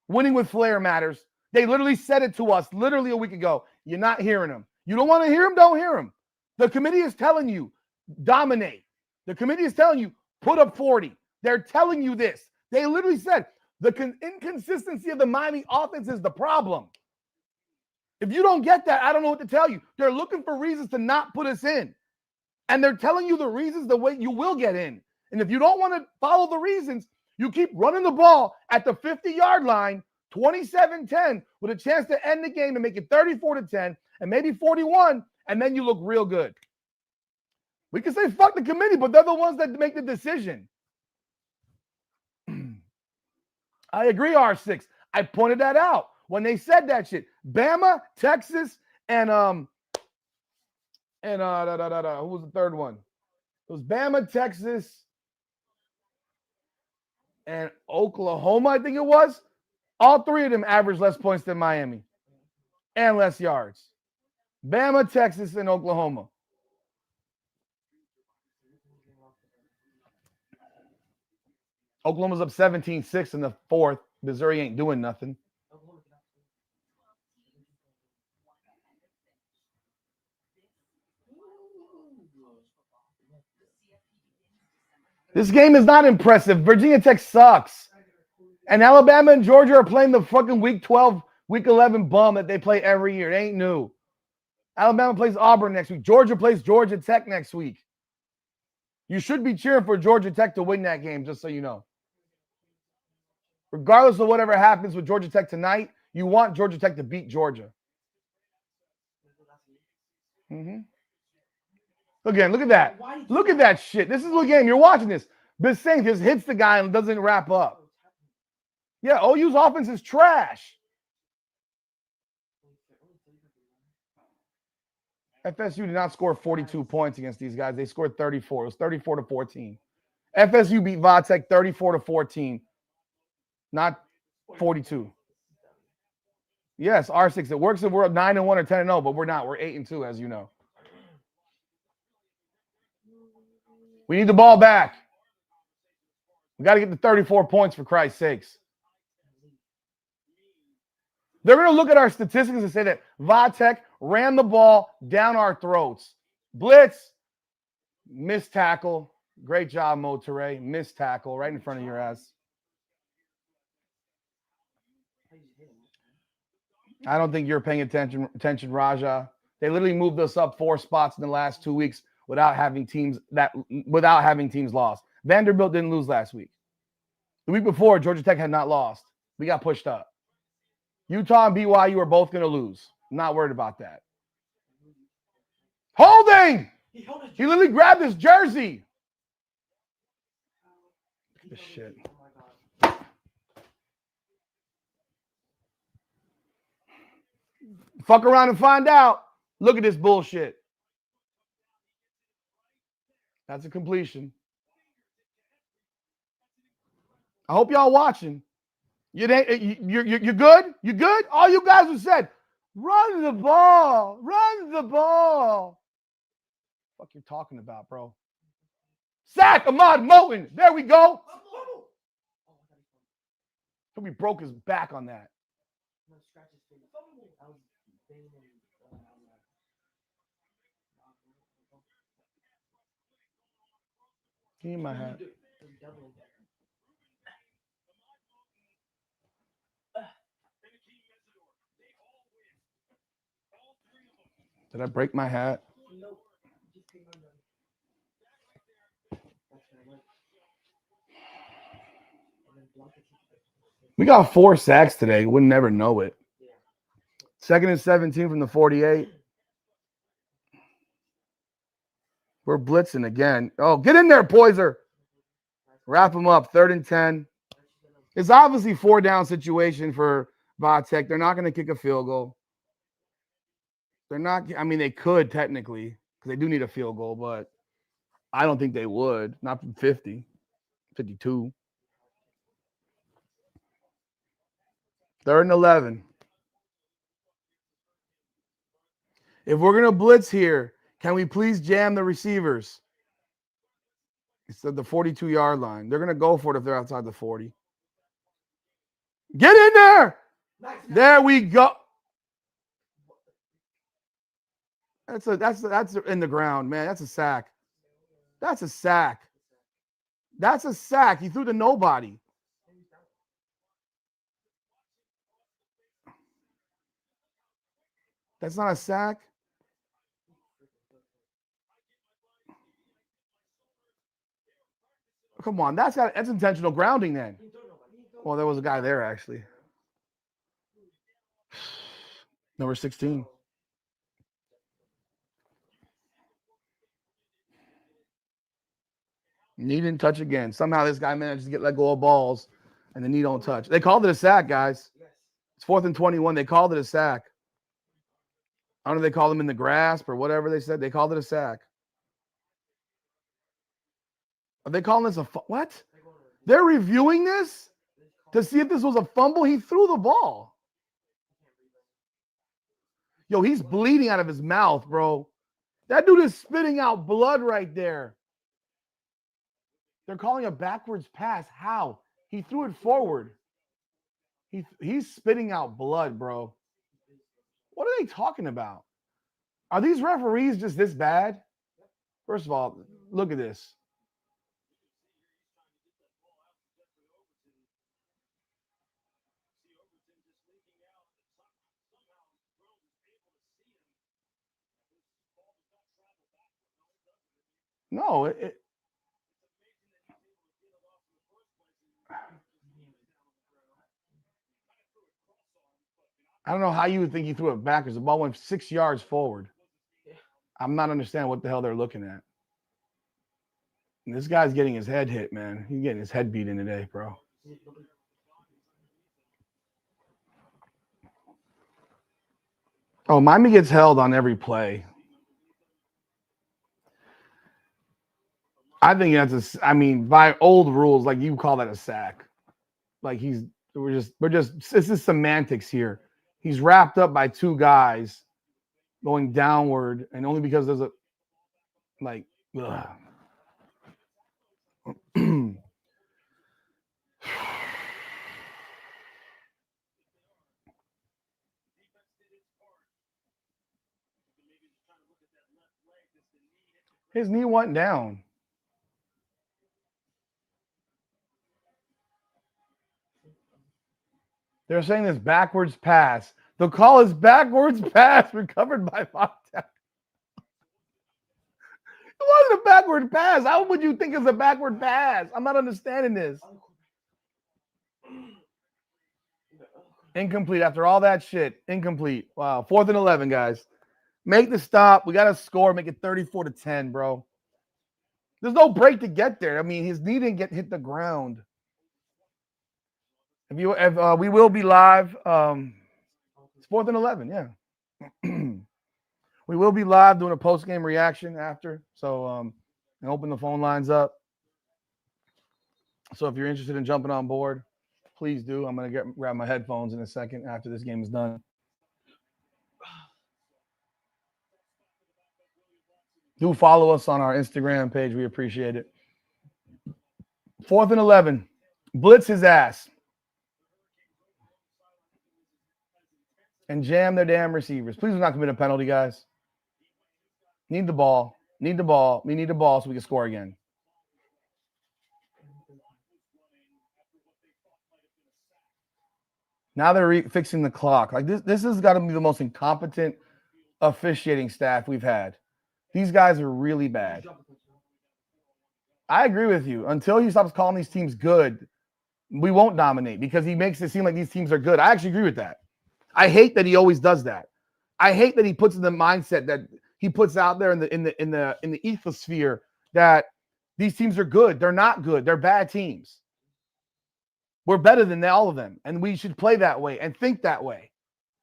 Winning with flair matters. They literally said it to us literally a week ago. You're not hearing them. You don't want to hear them? Don't hear them. The committee is telling you, dominate. The committee is telling you, put up 40. They're telling you this. They literally said the inconsistency of the Miami offense is the problem. If you don't get that, I don't know what to tell you. They're looking for reasons to not put us in. And they're telling you the reasons the way you will get in. And if you don't want to follow the reasons, you keep running the ball at the 50-yard line, 27-10, with a chance to end the game and make it 34-10 and maybe 41, and then you look real good. We can say fuck the committee, but they're the ones that make the decision. I agree, R6. I pointed that out when they said that shit. Bama, Texas, and who was the third one? It was Bama, Texas, and Oklahoma, I think it was. All three of them averaged less points than Miami and less yards. Bama, Texas, and Oklahoma. Oklahoma's up 17-6 in the fourth. Missouri ain't doing nothing. This game is not impressive. Virginia Tech sucks. And Alabama and Georgia are playing the fucking Week 12 Week 11 bum that they play every year. It ain't new. Alabama plays Auburn next week. Georgia plays Georgia Tech next week. You should be cheering for Georgia Tech to win that game, just so you know. Regardless of whatever happens with Georgia Tech tonight, you want Georgia Tech to beat Georgia. Mm-hmm. Again, look at that. Look at that shit. This is the game. You're watching this. Bising just hits the guy and doesn't wrap up. Yeah, OU's offense is trash. FSU did not score 42 points against these guys. They scored 34. It was 34-14. FSU beat Vatech 34-14, not 42. Yes, R6. It works if we're up 9-1 or 10-0, but we're not. We're 8-2, as you know. We need the ball back. We got to get the 34 points, for Christ's sakes. They're going to look at our statistics and say that Vatech ran the ball down our throats. Blitz, missed tackle. Great job, Mo Toure. Missed tackle right in front of your ass. I don't think you're paying attention, Raja. They literally moved us up 4 spots in the last 2 weeks without having teams lost. Vanderbilt didn't lose last week. The week before, Georgia Tech had not lost. We got pushed up. Utah and BYU are both going to lose. I'm not worried about that. Holding! He literally grabbed his jersey. Look at this shit. Fuck around and find out. Look at this bullshit. That's a completion. I hope y'all watching. You're good? You good? All you guys have said, run the ball. Run the ball. What the fuck you talking about, bro? Sack Ahmad Moten. There we go. We broke his back on that. Give me my hat. Did I break my hat? We got 4 sacks today. Wouldn't never know it. 2nd and 17 from the 48. We're blitzing again. Oh, get in there, Poiser. Wrap them up. 3rd and 10. It's obviously 4-down situation for Vatech. They're not going to kick a field goal. They're not. I mean, they could technically because they do need a field goal, but I don't think they would. Not from 50, 52. 3rd and 11. If we're going to blitz here, can we please jam the receivers? It's at the 42-yard line. They're going to go for it if they're outside the 40. Get in there. There we go. That's in the ground, man. That's a sack. That's a sack. That's a sack. He threw to nobody. That's not a sack. Come on, that's intentional grounding then. Well, there was a guy there actually. Number 16. Knee didn't touch again. Somehow this guy managed to get let go of balls, and the knee don't touch. They called it a sack, guys. It's 4th and 21. They called it a sack. I don't know if they called him in the grasp or whatever they said. They called it a sack. Are they calling this a what? They're reviewing this to see if this was a fumble. He threw the ball. Yo, he's bleeding out of his mouth, bro. That dude is spitting out blood right there. They're calling a backwards pass. How? He threw it forward. He's spitting out blood, bro. What are they talking about? Are these referees just this bad? First of all, look at this. No, I don't know how you would think he threw it backwards. The ball went 6 yards forward. I'm not understanding what the hell they're looking at. And this guy's getting his head hit, man. He's getting his head beat in today, bro. Oh, Miami gets held on every play. I think that's by old rules, like you call that a sack. Like we're just this is semantics here. He's wrapped up by two guys going downward, and only because there's a like ugh. His knee went down. They're saying this backwards pass. The call is backwards pass recovered by Montana. It wasn't a backward pass. How would you think it's a backward pass? I'm not understanding this. Incomplete after all that shit. Incomplete. Wow. 4th and 11, guys. Make the stop. We got to score. Make it 34-10, bro. There's no break to get there. I mean, his knee didn't hit the ground. We will be live. It's 4th and 11, yeah. We will be live doing a post-game reaction after. So and open the phone lines up. So if you're interested in jumping on board, please do. I'm going to grab my headphones in a second after this game is done. Do follow us on our Instagram page. We appreciate it. 4th and 11. Blitz his ass. And jam their damn receivers. Please do not commit a penalty, guys. Need the ball. Need the ball. We need the ball so we can score again. Now they're fixing the clock. Like this has got to be the most incompetent officiating staff we've had. These guys are really bad. I agree with you. Until he stops calling these teams good, we won't dominate because he makes it seem like these teams are good. I actually agree with that. I hate that he always does that. I hate that he puts in the mindset that he puts out there in the ethosphere that these teams are good. They're not good. They're bad teams. We're better than all of them, and we should play that way and think that way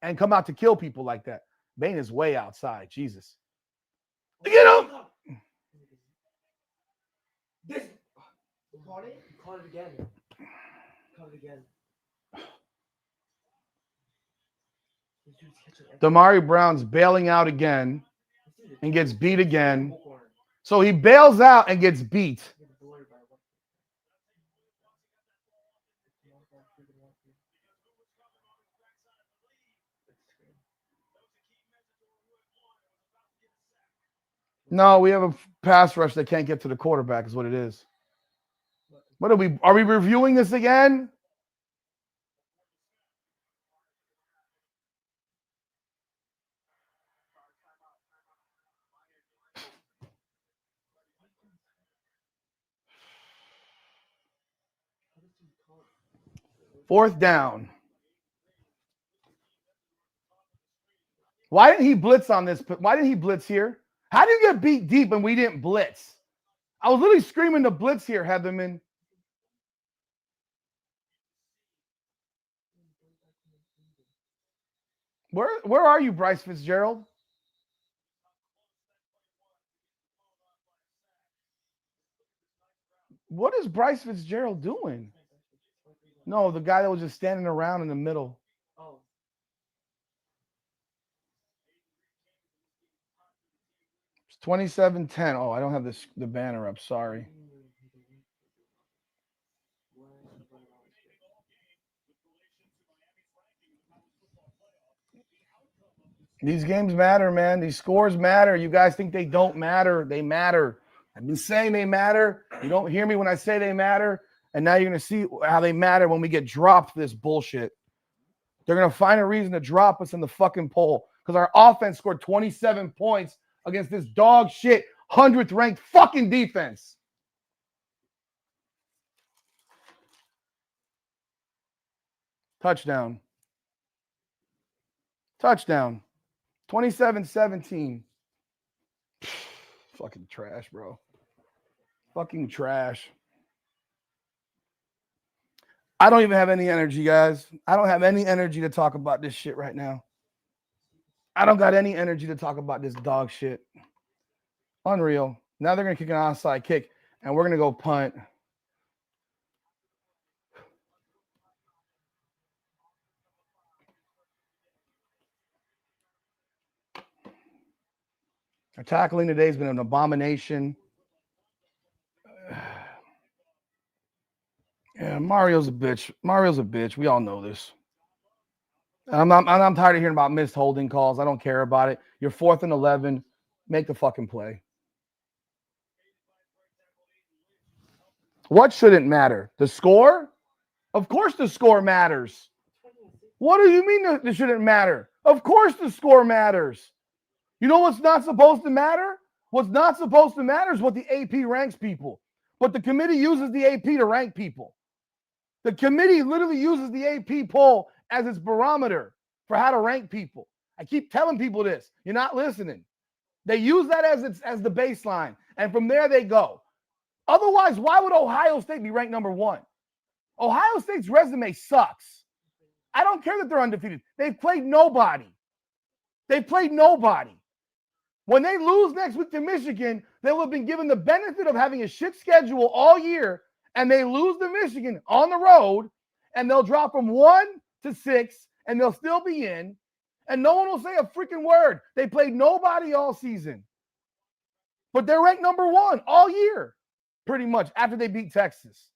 and come out to kill people like that. Bane is way outside. Jesus. Get him!
This. Caught it? Caught it again. Caught it again.
Damari Brown's bailing out again and gets beat again. So he bails out and gets beat. No, we have a pass rush that can't get to the quarterback is what it is. What are we reviewing this again? Fourth down. Why didn't he blitz on this? Why didn't he blitz here? How did you get beat deep and we didn't blitz? I was literally screaming to blitz here, Heatherman. Where are you, Bryce Fitzgerald? What is Bryce Fitzgerald doing? No, the guy that was just standing around in the middle.
Oh.
It's 27-10. Oh, I don't have the banner up. Sorry. These games matter, man. These scores matter. You guys think they don't matter. They matter. I've been saying they matter. You don't hear me when I say they matter. And now you're going to see how they matter when we get dropped for this bullshit. They're going to find a reason to drop us in the fucking poll because our offense scored 27 points against this dog shit 100th ranked fucking defense. Touchdown. Touchdown. 27-17. Fucking trash, bro. Fucking trash. I don't even have any energy, guys. I don't have any energy to talk about this shit right now. I don't got any energy to talk about this dog shit. Unreal. Now they're going to kick an onside kick, and we're going to go punt. Our tackling today has been an abomination. Yeah, Mario's a bitch. Mario's a bitch. We all know this. I'm tired of hearing about missed holding calls. I don't care about it. You're 4th and 11. Make the fucking play. What shouldn't matter? The score? Of course the score matters. What do you mean that it shouldn't matter? Of course the score matters. You know what's not supposed to matter? What's not supposed to matter is what the AP ranks people. But the committee uses the AP to rank people. The committee literally uses the AP poll as its barometer for how to rank people. I keep telling people this. You're not listening. They use that as the baseline. And from there they go. Otherwise, why would Ohio State be ranked number 1? Ohio State's resume sucks. I don't care that they're undefeated. They've played nobody. They've played nobody. When they lose next week to Michigan, they will have been given the benefit of having a shit schedule all year, and they lose to Michigan on the road, and they'll drop from 1 to 6, and they'll still be in, and no one will say a freaking word. They played nobody all season. But they're ranked number 1 all year, pretty much, after they beat Texas,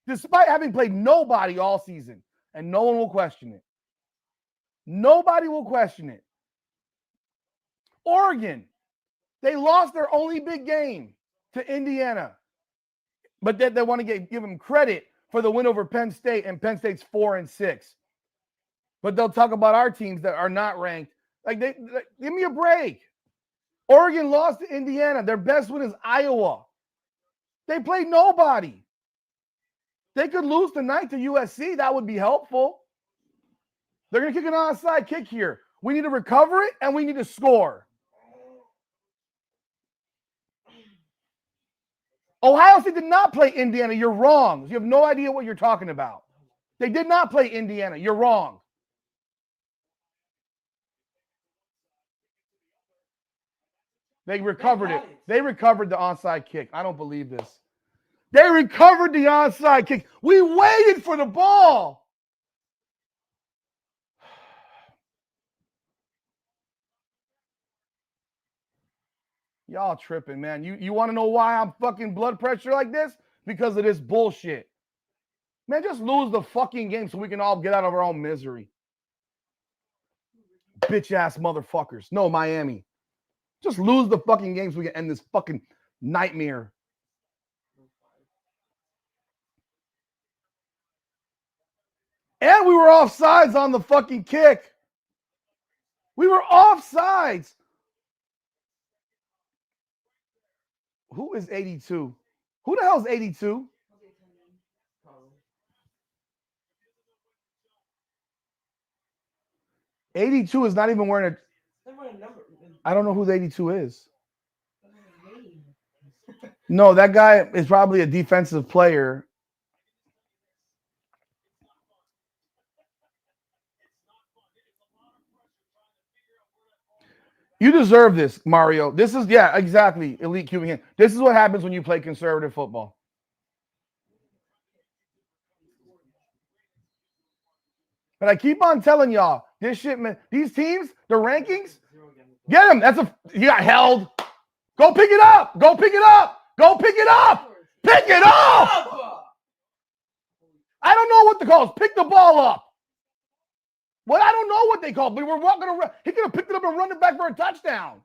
despite having played nobody all season, and no one will question it. Nobody will question it. Oregon, they lost their only big game to Indiana, but then they want to give them credit for the win over Penn State, and Penn State's 4-6. But they'll talk about our teams that are not ranked. Give me a break. Oregon lost to Indiana. Their best win is Iowa. They played nobody. They could lose tonight to USC. That would be helpful. They're going to kick an onside kick here. We need to recover it, and we need to score. Ohio State did not play Indiana. You're wrong. You have no idea what you're talking about. They did not play Indiana. You're wrong. They recovered it. They recovered the onside kick. I don't believe this. They recovered the onside kick. We waited for the ball. Y'all tripping, man. You want to know why I'm fucking blood pressure like this? Because of this bullshit. Man, just lose the fucking game so we can all get out of our own misery. Bitch ass motherfuckers. No, Miami. Just lose the fucking game so we can end this fucking nightmare. And we were offsides on the fucking kick. We were offsides. Who is 82? Who the hell is 82? '82 is not even wearing a. I don't know who the 82 is. No, that guy is probably a defensive player. You deserve this, Mario. This is, yeah, exactly, elite Cuban hand. This is what happens when you play conservative football. But I keep on telling y'all, this shit, man, these teams, the rankings, get them. You got held. Go pick it up. Go pick it up. Go pick it up. Pick it up. I don't know what the call is. Pick the ball up. Well, I don't know what they call, but we're walking around. He could have picked it up and run it back for a touchdown.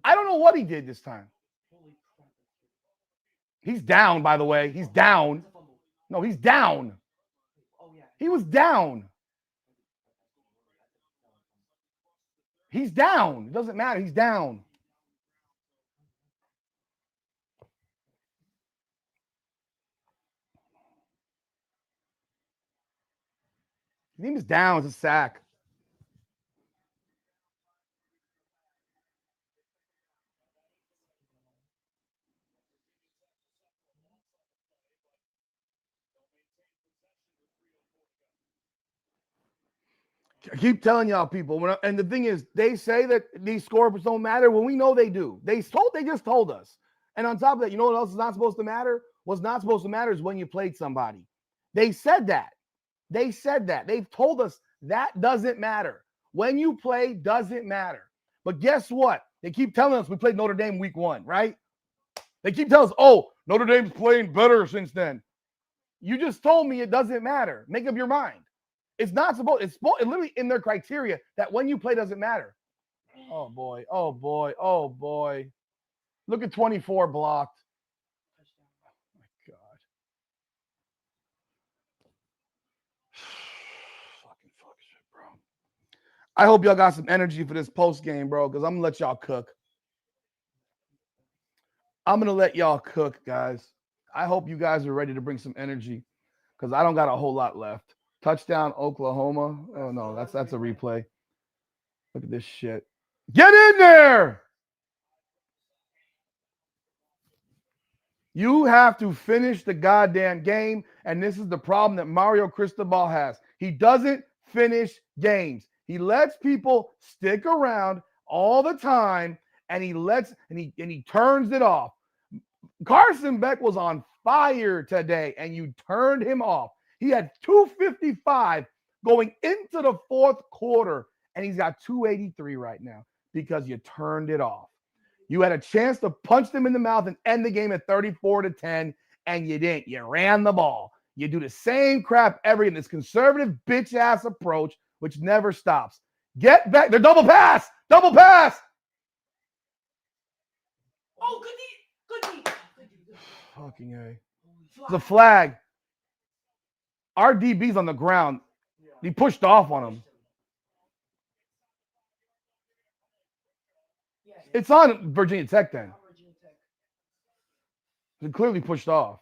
I don't know what he did this time. He's down, by the way. He's down. No, he's down. He was down. He's down. It doesn't matter. He's down. His name is down. It's a sack. I keep telling y'all people, and the thing is, they say that these scores don't matter. Well, we know they do. They just told us. And on top of that, you know what else is not supposed to matter? What's not supposed to matter is when you played somebody. They said that. They said that. They've told us that doesn't matter. When you play doesn't matter. But guess what? They keep telling us we played Notre Dame week 1, right? They keep telling us, oh, Notre Dame's playing better since then. You just told me it doesn't matter. Make up your mind. It's not supposed, it's literally in their criteria that when you play doesn't matter. Oh boy, oh boy, oh boy. Look at 24 blocked. Oh my God. Fuck shit, bro. I hope y'all got some energy for this post game, bro, because I'm gonna let y'all cook. I'm gonna let y'all cook, guys. I hope you guys are ready to bring some energy because I don't got a whole lot left. Touchdown, Oklahoma. Oh no, that's a replay. Look at this shit. Get in there. You have to finish the goddamn game, and this is the problem that Mario Cristobal has. He doesn't finish games. He lets people stick around all the time, and he turns it off. Carson Beck was on fire today, and you turned him off. He had 255 going into the fourth quarter, and he's got 283 right now because you turned it off. You had a chance to punch them in the mouth and end the game at 34-10, and you didn't. You ran the ball. You do the same crap every in this conservative bitch-ass approach, which never stops. Get back. They're double pass. Double pass.
Oh, good D.
Fucking A. It's a flag. Our DB's on the ground. He pushed off on him. It's on Virginia Tech then. He clearly pushed off.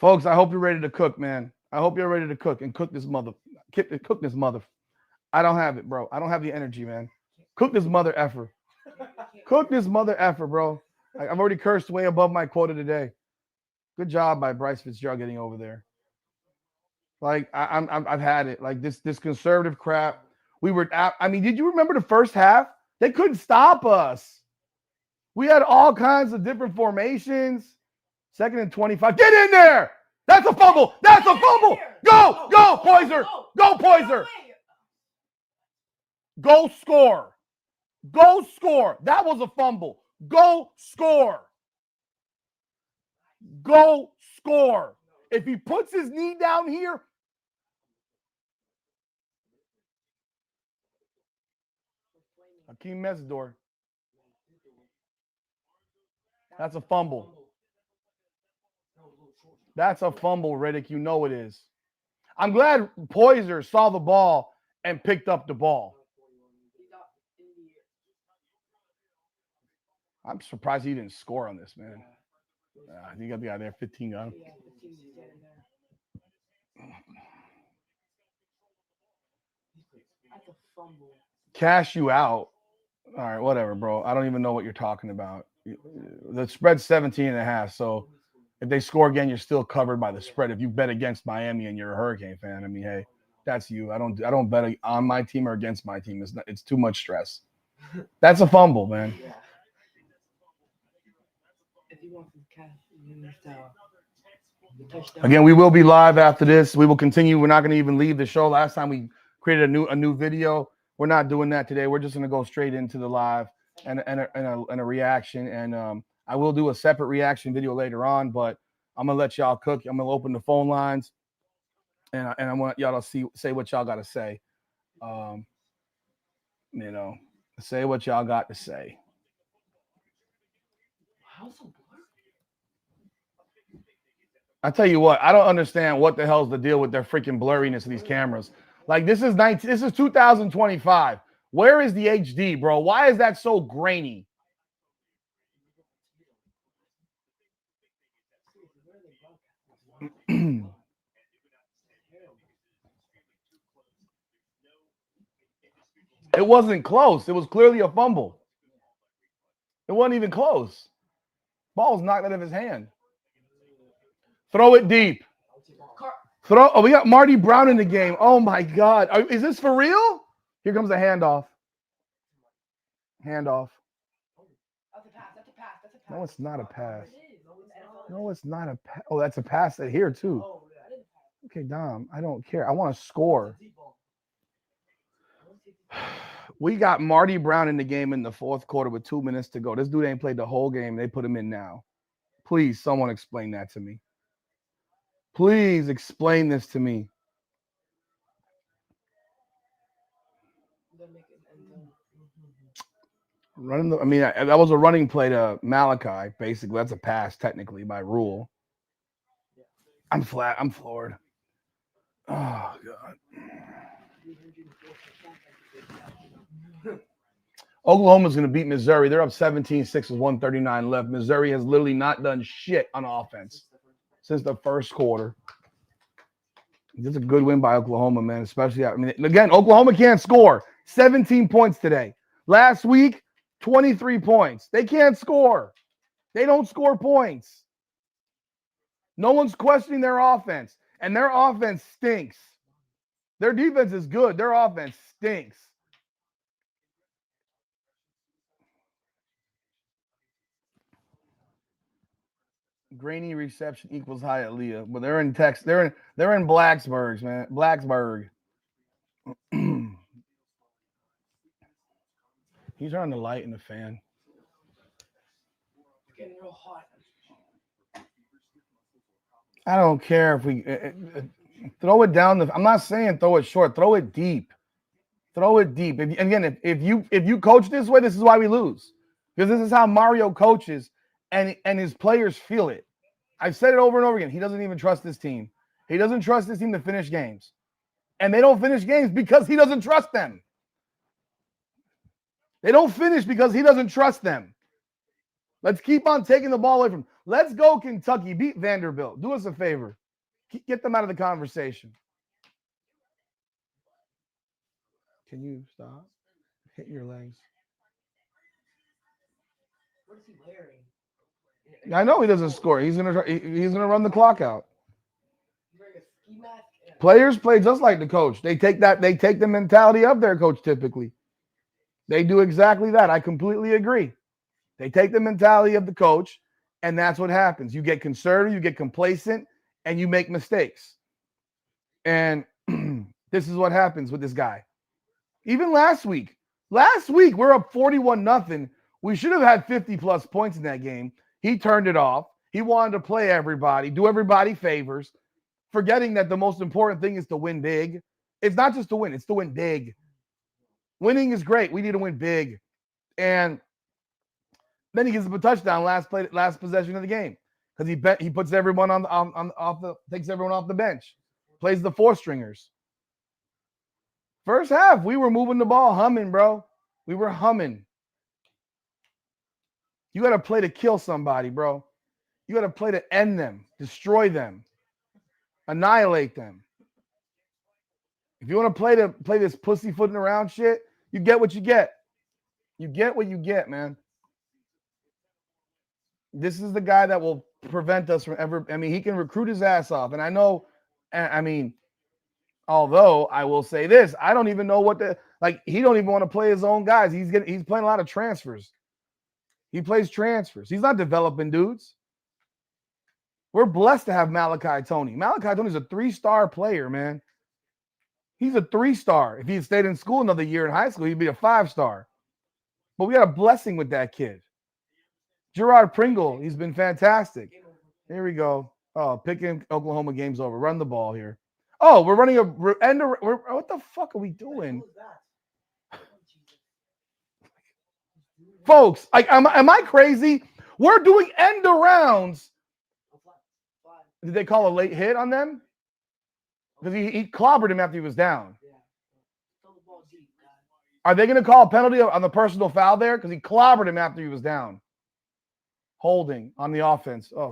Folks, I hope you're ready to cook, man. I hope you're ready to cook and cook this mother. Cook this mother. I don't have it, bro. I don't have the energy, man. Cook this mother effer. Cook this mother effer, bro. I've already cursed way above my quota today. Good job by Bryce Fitzgerald getting over there. Like I've had it. Like this conservative crap. Did you remember the first half? They couldn't stop us. We had all kinds of different formations. 2nd and 25. Get in there. That's a fumble. That's a fumble. Go, Poyser. Go, Poyser. Go score. Go score. That was a fumble. Go score. Go score. If he puts his knee down here, Hakeem Mesidor. That's a fumble. That's a fumble, Riddick. You know it is. I'm glad Poyser saw the ball and picked up the ball. I'm surprised he didn't score on this, man. He got the guy there, 15 gun. Cash you out. All right, whatever, bro. I don't even know what you're talking about. The spread's 17.5, so if they score again, you're still covered by the spread. If you bet against Miami and you're a Hurricane fan, I mean, hey, that's you. I don't bet on my team or against my team. It's too much stress. That's a fumble, man.
Yeah. If you want some cash, you need to touchdown.
Again, we will be live after this. We will continue. We're not going to even leave the show. Last time we created a new video. We're not doing that today. We're just going to go straight into the live and a reaction. And I will do a separate reaction video later on, but I'm going to let y'all cook. I'm going to open the phone lines, and I want y'all to say what y'all got to say. Say what y'all got to say.
How's so blurry?
I tell you what, I don't understand what the hell's the deal with their freaking blurriness of these cameras. Like this is 2025. Where is the HD, bro? Why is that so grainy? It wasn't close. It was clearly a fumble. It wasn't even close. Ball's knocked out of his hand. Throw it deep. Throw. Oh, we got Marty Brown in the game. Oh my God. Is this for real? Here comes a handoff. Handoff.
That's a pass. That's a pass. That's a pass.
No, it's not a pass.
It is.
No, it's not a pass. Oh, that's a pass here too.
Oh, yeah, I didn't pass.
Okay, Dom, I don't care. I want to score.
Deep ball.
We got Marty Brown in the game in the fourth quarter with 2 minutes to go. This dude ain't played the whole game. They put him in now. Please, someone explain that to me. Please explain this to me.
They're making end zone.
Running the, I mean, that was a running play to Malachi. Basically, that's a pass technically by rule. I'm flat. I'm floored. Oh God. Oklahoma's going to beat Missouri. They're up 17-6 with 139 left. Missouri has literally not done shit on offense since the first quarter. This is a good win by Oklahoma, man. Especially, I mean, again, Oklahoma can't score. 17 points today. Last week, 23 points. They can't score. They don't score points. No one's questioning their offense, and their offense stinks. Their defense is good. Their offense stinks. Grainy reception equals Hialeah, but they're in Texas. They're in Blacksburg, man. Blacksburg. He's on the light and the fan.
It's getting real hot.
I don't care if we throw it down. I'm not saying throw it short. Throw it deep. Throw it deep. And again, if you coach this way, this is why we lose. Because this is how Mario coaches, and his players feel it. I've said it over and over again. He doesn't even trust this team. He doesn't trust this team to finish games. And they don't finish games because he doesn't trust them. They don't finish because he doesn't trust them. Let's keep on taking the ball away from him. Let's go, Kentucky. Beat Vanderbilt. Do us a favor. Get them out of the conversation. Can you stop? Hit your legs.
What is he wearing?
I know he doesn't score. He's gonna run the clock out.
He's wearing a ski mask.
Players play just like the coach. They take the mentality of their coach typically. They do exactly that. I completely agree. They take the mentality of the coach, and that's what happens. You get conservative, you get complacent, and you make mistakes. And this is what happens with this guy. Even last week we're up 41-0. We should have had 50+ points in that game. He turned it off. He wanted to play everybody, do everybody favors, forgetting that the most important thing is to win big. It's not just to win, it's to win big. Winning is great. We need to win big. And then he gives up a touchdown last possession of the game because he puts everyone takes everyone off the bench, plays the 4-stringers. First half, we were moving the ball, humming, bro. We were humming. You got to play to kill somebody, bro. You got to play to end them, destroy them, annihilate them. If you want to play this pussyfooting around shit, you get what you get. You get what you get, man. This is the guy that will prevent us from ever. I mean, he can recruit his ass off. And I know, I mean, although I will say this, I don't even know he don't even want to play his own guys. He's playing a lot of transfers. He plays transfers. He's not developing dudes. We're blessed to have Malachi Tony. Malachi Tony's a 3-star player, man. He's a 3-star. If he had stayed in school another year in high school, he'd be a 5-star. But we got a blessing with that kid. Gerard Pringle, he's been fantastic. Here we go. Oh, picking Oklahoma, game's over. Run the ball here. Oh, we're running what the fuck are we doing? Folks, like, am I crazy? We're doing end arounds. Did they call a late hit on them? Because he clobbered him after he was down. Are they going to call a penalty on the personal foul there? Because he clobbered him after he was down. Holding on the offense. Oh,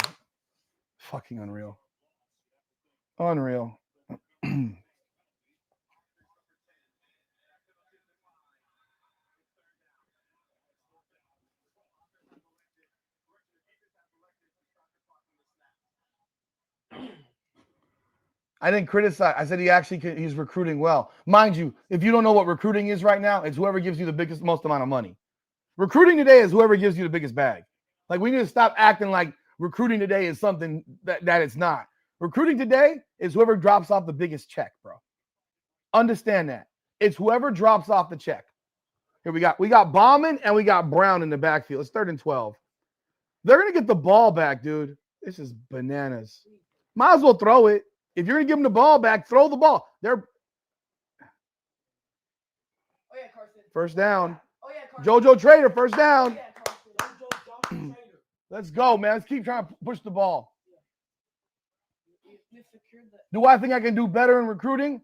fucking unreal. Unreal. I didn't criticize. I said he's recruiting well. Mind you, if you don't know what recruiting is right now, it's whoever gives you the most amount of money. Recruiting today is whoever gives you the biggest bag. Like, we need to stop acting like recruiting today is something that it's not. Recruiting today is whoever drops off the biggest check, bro. Understand that. It's whoever drops off the check. Here we got Bauman and we got Brown in the backfield. It's 3rd and 12. They're going to get the ball back, dude. This is bananas. Might as well throw it. If you're going to give them the ball back, throw the ball. They're first down. JoJo Trader, first down. Let's go, man. Let's keep trying to push the ball. Do I think I can do better in recruiting?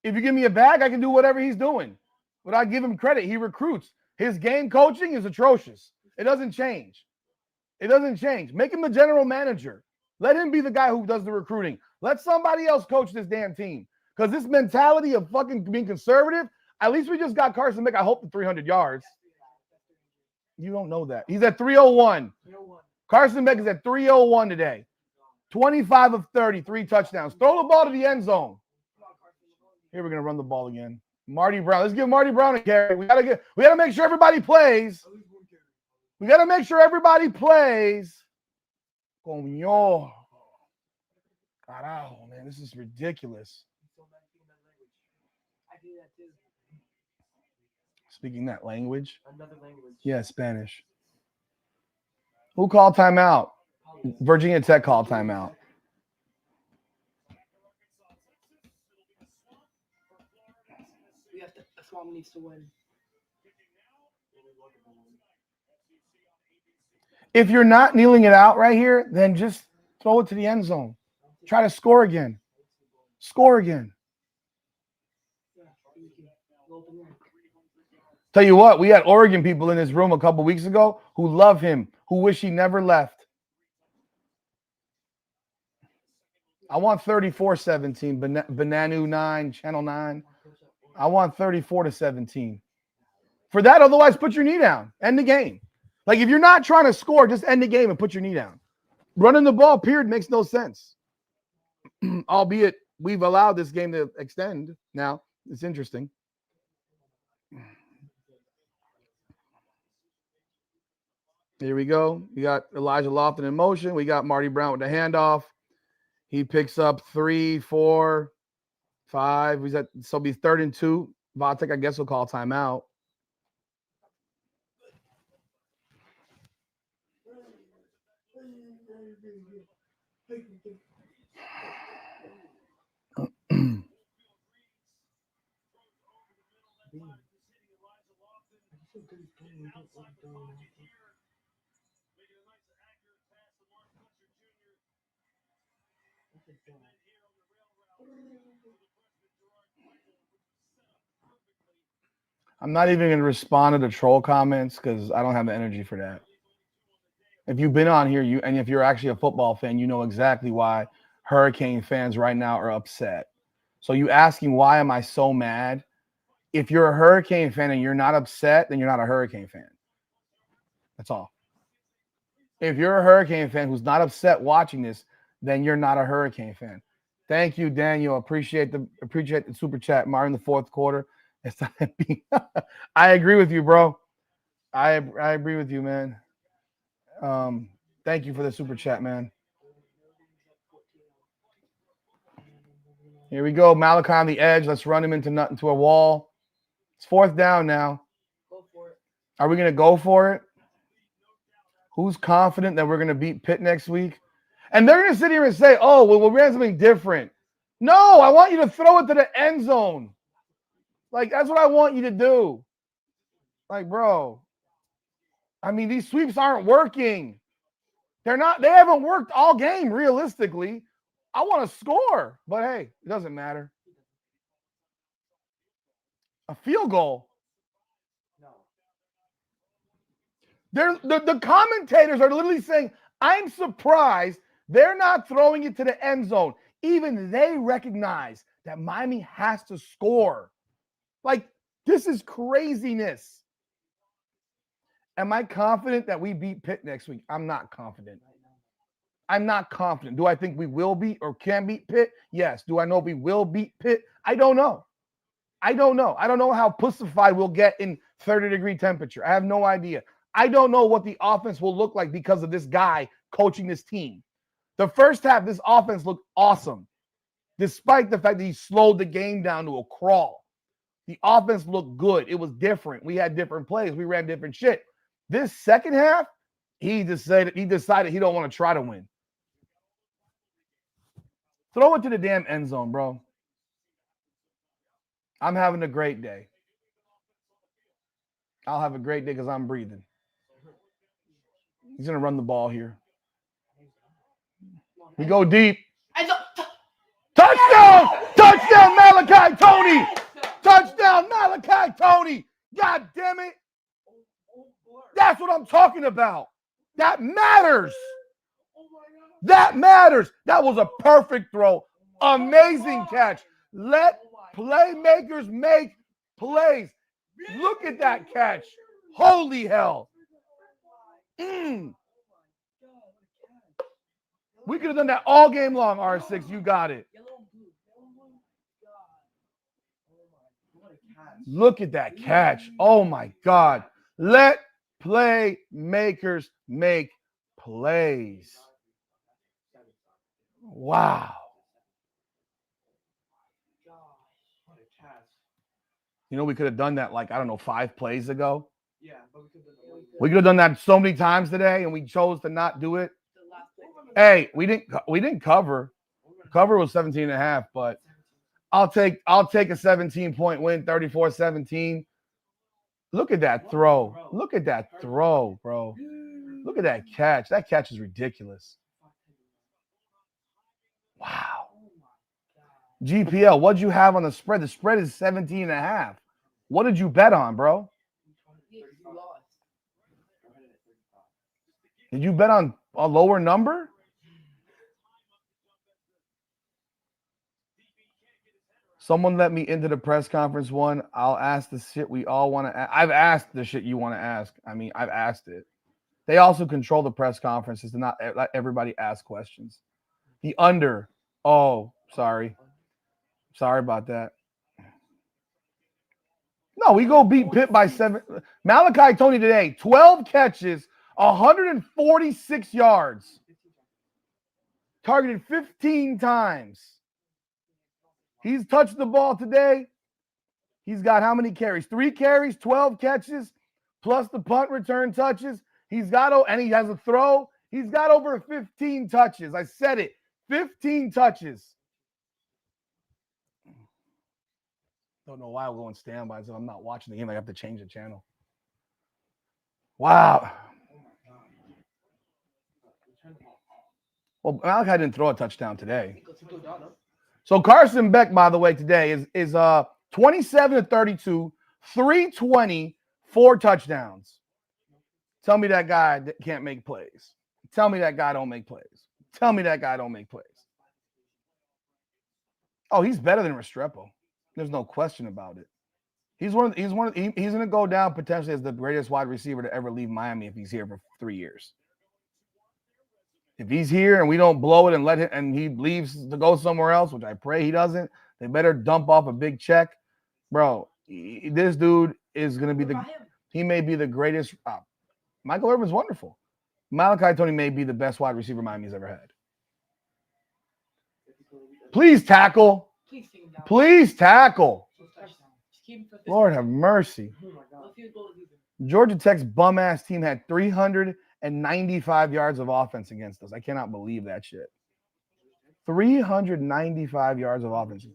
If you give me a bag, I can do whatever he's doing. But I give him credit. He recruits. His game coaching is atrocious. It doesn't change. It doesn't change. Make him the general manager. Let him be the guy who does the recruiting. Let somebody else coach this damn team. Because this mentality of fucking being conservative, at least we just got Carson Beck, I hope, to 300 yards. You don't know that. He's at 301. Carson Beck is at 301 today. 25 of 30, 3 touchdowns. Throw the ball to the end zone. Here we're going to run the ball again. Marty Brown. Let's give Marty Brown a carry. We gotta make sure everybody plays. We got to make sure everybody plays. Coño. Carajo, man. This is ridiculous. Speaking that language?
Another language.
Yeah, Spanish. Who called timeout? Virginia Tech called timeout.
Swamp needs to win.
If you're not kneeling it out right here, then just throw it to the end zone. Try to score again. Score again. Tell you what, we had Oregon people in this room a couple weeks ago who love him, who wish he never left. I want 34-17, Bananu 9, Channel 9. I want 34-17. For that, otherwise, put your knee down. End the game. Like, if you're not trying to score, just end the game and put your knee down. Running the ball, period, makes no sense. Albeit, we've allowed this game to extend now. It's interesting. Here we go. We got Elijah Lofton in motion. We got Marty Brown with the handoff. He picks up 3, 4, 5. So it'll be 3rd and 2. Vatek, I guess, will call timeout. I'm not even going to respond to the troll comments because I don't have the energy for that. If you've been on here, and if you're actually a football fan, you know exactly why Hurricane fans right now are upset. So you asking why am I so mad? If you're a Hurricane fan and you're not upset, then you're not a Hurricane fan. That's all. If you're a Hurricane fan who's not upset watching this, then you're not a Hurricane fan. Thank you, Daniel. Appreciate the super chat. Mar in the 4th quarter. I agree with you, bro. I agree with you, man. Thank you for the super chat, man. Here we go. Malachi on the edge. Let's run him into a wall. It's 4th down now.
Go for it.
Are we going to go for it? Who's confident that we're going to beat Pitt next week? And they're going to sit here and say, oh, well, we ran something different. No, I want you to throw it to the end zone. Like, that's what I want you to do. Like, bro. I mean, these sweeps aren't working. They haven't worked all game, realistically. I want to score, but hey, it doesn't matter. A field goal.
No.
The commentators are literally saying, I'm surprised they're not throwing it to the end zone. Even they recognize that Miami has to score. Like, this is craziness. Am I confident that we beat Pitt next week? I'm not confident. I'm not confident. Do I think we will beat or can beat Pitt? Yes. Do I know we will beat Pitt? I don't know. I don't know. I don't know how pussified we'll get in 30-degree temperature. I have no idea. I don't know what the offense will look like because of this guy coaching this team. The first half, this offense looked awesome, despite the fact that he slowed the game down to a crawl. The offense looked good. It was different. We had different plays. We ran different shit. This second half, he decided he don't want to try to win. Throw it to the damn end zone, bro. I'm having a great day. I'll have a great day because I'm breathing. He's going to run the ball here. We go deep. Touchdown! Touchdown, Malachi Tony! Touchdown, Malachi Tony! God damn it! That's what I'm talking about. That matters. That matters. That was a perfect throw. Amazing catch. Let playmakers make plays. Look at that catch. Holy hell. We could have done that all game long, R6. You got it. Look at that catch. Oh, my God. Let playmakers make plays. Wow. You know, we could have done that like, I don't know, 5 plays ago.
Yeah, but
we could have done that so many times today, and we chose to not do it. Hey, we didn't cover. Cover was 17.5, but I'll take a 17-point win, 34-17. Look at that throw. Look at that throw, bro. Look at that catch. That catch is ridiculous. Wow. GPL, what'd you have on the spread? The spread is 17.5. What did you bet on, bro? Did you bet on a lower number? Someone let me into the press conference one. I'll ask the shit we all want to ask. I've asked the shit you want to ask. I mean, I've asked it. They also control the press conferences to not let everybody ask questions. The under. Oh, sorry. Sorry about that. No, we go beat Pitt by 7. Malachi Tony today, 12 catches, 146 yards. Targeted 15 times. He's touched the ball today. He's got how many carries? 3 carries, 12 catches, plus the punt return touches. And he has a throw. He's got over 15 touches. I said it. 15 touches. Don't know why I'm going standby, so I'm not watching the game. I have to change the channel. Wow. Well, Malachi didn't throw a touchdown today. So Carson Beck, by the way, today is 27-32, 320, 4 touchdowns. Tell me that guy can't make plays. Tell me that guy don't make plays. Tell me that guy don't make plays. Oh, he's better than Restrepo. There's no question about it. He's going to go down potentially as the greatest wide receiver to ever leave Miami if he's here for 3 years. If he's here and we don't blow it and let him and he leaves to go somewhere else, which I pray he doesn't, they better dump off a big check. Bro, this dude is going to be he may be the greatest. Michael Irvin's wonderful. Malachi Tony may be the best wide receiver Miami's ever had. Please tackle. Please tackle. Lord have mercy. Georgia Tech's bum-ass team had 395 yards of offense against us. I cannot believe that shit. 395 yards of offense.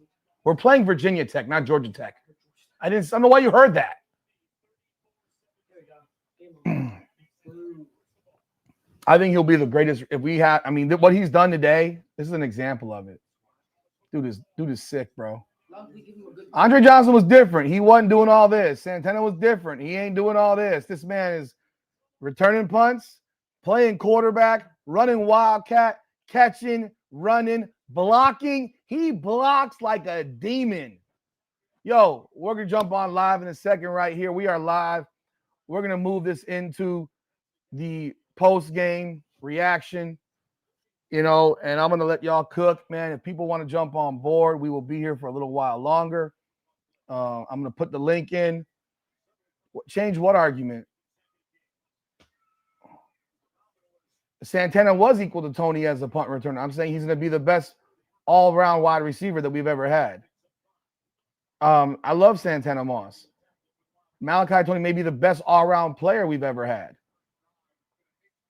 We're playing Virginia Tech, not Georgia Tech. I don't know why you heard that. I think he'll be the greatest. If we have, I mean, what he's done today, this is an example of it. Dude is sick, bro. Andre Johnson was different. He wasn't doing all this. Santana was different. He ain't doing all this. This man is returning punts, playing quarterback, running wildcat, catching, running, blocking. He blocks like a demon. Yo, we're going to jump on live in a second right here. We are live. We're going to move this into the post-game reaction, and I'm going to let y'all cook, man. If people want to jump on board, we will be here for a little while longer. I'm going to put the link in. Change what argument? Santana was equal to Tony as a punt returner. I'm saying he's going to be the best all-around wide receiver that we've ever had. I love Santana Moss. Malachi Tony may be the best all-around player we've ever had.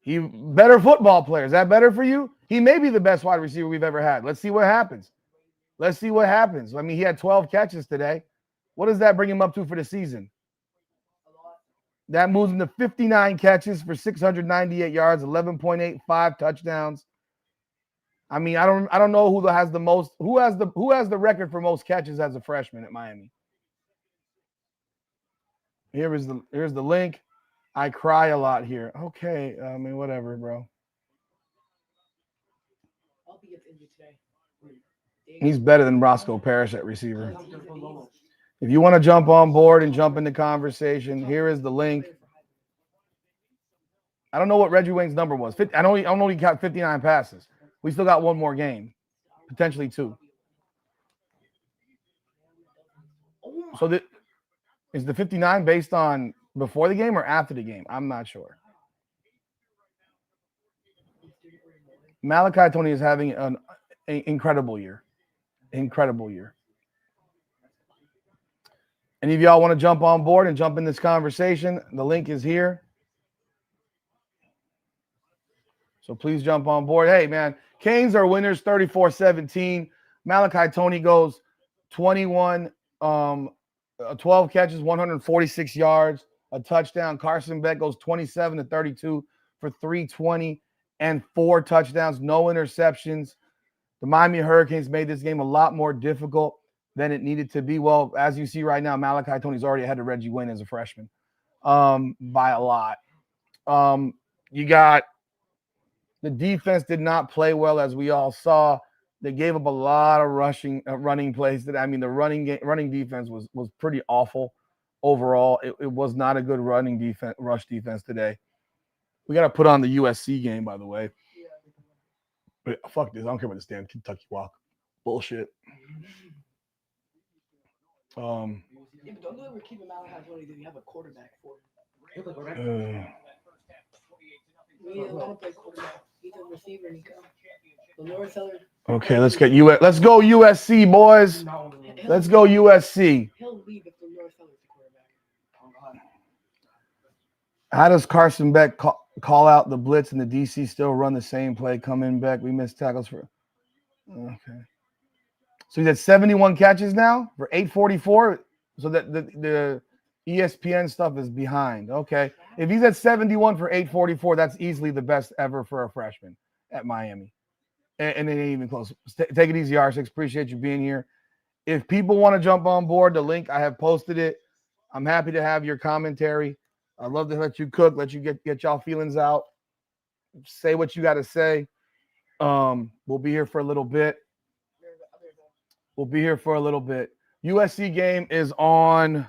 He better football player. Is that better for you? He may be the best wide receiver we've ever had. Let's see what happens. I mean, he had 12 catches today. What does that bring him up to for the season? That moves him to 59 catches for 698 yards, 11.85 touchdowns. I mean, I don't know who has the record for most catches as a freshman at Miami. Here's the link. I cry a lot here. Okay, I mean, whatever, bro. He's better than Roscoe Parrish at receiver. If you want to jump on board and jump in the conversation, here is the link. I don't know what Reggie Wayne's number was. I know he got 59 passes. We still got one more game, potentially two. So is the 59 based on before the game or after the game? I'm not sure. Malachi Tony is having an incredible year. Incredible year. Any of y'all want to jump on board and jump in this conversation? The link is here. So please jump on board. Hey, man, Canes are winners 34-17. Malachi Tony goes 21, 12 catches, 146 yards, a touchdown. Carson Beck goes 27-32 for 320 and 4 touchdowns, no interceptions. The Miami Hurricanes made this game a lot more difficult than it needed to be. Well, as you see right now, Malachi Tony's already ahead of Reggie Wayne as a freshman by a lot. You got the defense did not play well, as we all saw. They gave up a lot of running plays. The running defense was pretty awful overall. It was not a good rush defense today. We got to put on the USC game, by the way. But fuck this. I don't care about this damn Kentucky walk. Bullshit.
Yeah, but don't know we're keeping Malachi Tony. Do we have a quarterback for him? We don't play quarterback. He's a receiver, Nico.
Okay, let's go USC, boys. Let's go USC.
He'll leave if Lenore Seller's the quarterback.
How does Carson Beck call out the blitz and the DC still run the same play? Come in back. We missed tackles for. Okay. So he's at 71 catches now for 844. So that the ESPN stuff is behind. Okay. If he's at 71 for 844, that's easily the best ever for a freshman at Miami. And it ain't even close. Take it easy, R6. Appreciate you being here. If people want to jump on board, the link, I have posted it. I'm happy to have your commentary. I'd love to let you cook, let you get y'all feelings out. Say what you got to say. We'll be here for a little bit. USC game is on.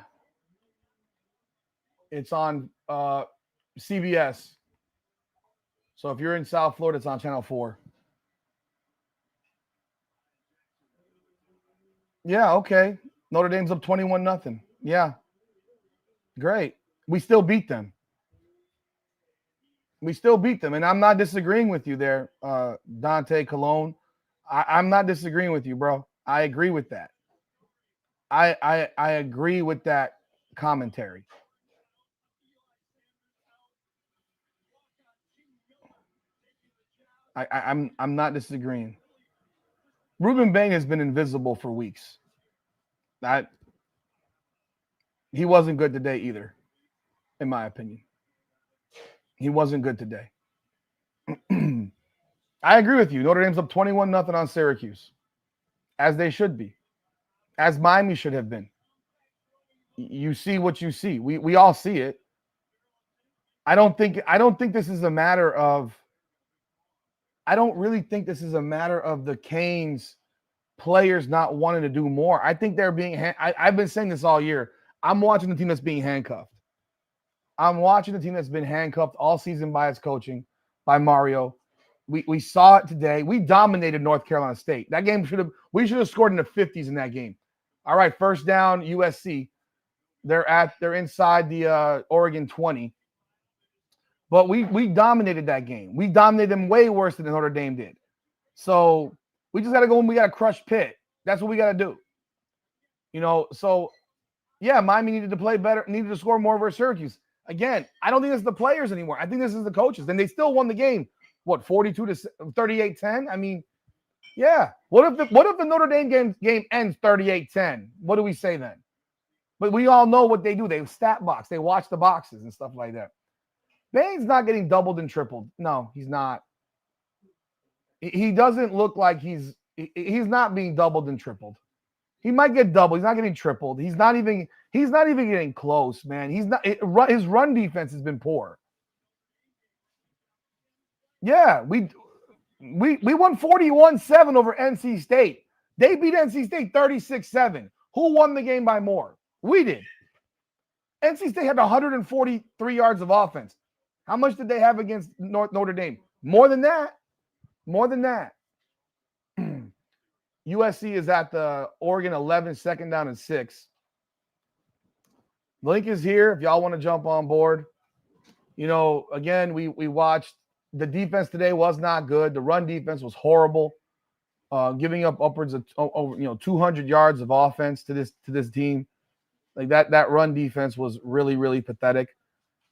It's on CBS. So if you're in South Florida, it's on Channel 4. Yeah, okay. Notre Dame's up 21-0. Yeah. Great. We still beat them. And I'm not disagreeing with you there, Dante Colon. I'm not disagreeing with you, bro. I agree with that. I agree with that commentary. I'm not disagreeing. Ruben Bain has been invisible for weeks. He wasn't good today either, in my opinion. He wasn't good today. I agree with you. Notre Dame's up 21-0 on Syracuse, as they should be, as Miami should have been. You see what you see. We all see it. I don't think this is a matter of. I don't really think this is a matter of the Canes players not wanting to do more. I think they're being. I've been saying this all year. I'm watching the team that's being handcuffed. I'm watching the team that's been handcuffed all season by its coaching, by Mario. We saw it today. We dominated North Carolina State. That game we should have scored in the 50s in that game. All right, first down, USC. They're inside the Oregon 20. But we dominated that game. We dominated them way worse than Notre Dame did. So we just got to go and we got to crush Pitt. That's what we got to do. So yeah, Miami needed to play better, needed to score more versus Syracuse. Again, I don't think it's the players anymore. I think this is the coaches. And they still won the game. What, 42-38-10? I mean, yeah. What if the Notre Dame game ends 38-10? What do we say then? But we all know what they do. They stat box. They watch the boxes and stuff like that. Bane's not getting doubled and tripled. No, he's not. He doesn't look like he's not being doubled and tripled. He might get doubled. He's not getting tripled. He's not even getting close, man. His run defense has been poor. Yeah, we won 41-7 over NC State. They beat NC State 36-7. Who won the game by more? We did. NC State had 143 yards of offense. How much did they have against Notre Dame? More than that. More than that. USC is at the Oregon 11, second down and 6. Link is here if y'all want to jump on board. Again, we watched. The defense today was not good. The run defense was horrible, giving up upwards of 200 yards of offense to this team. Like that run defense was really, really pathetic.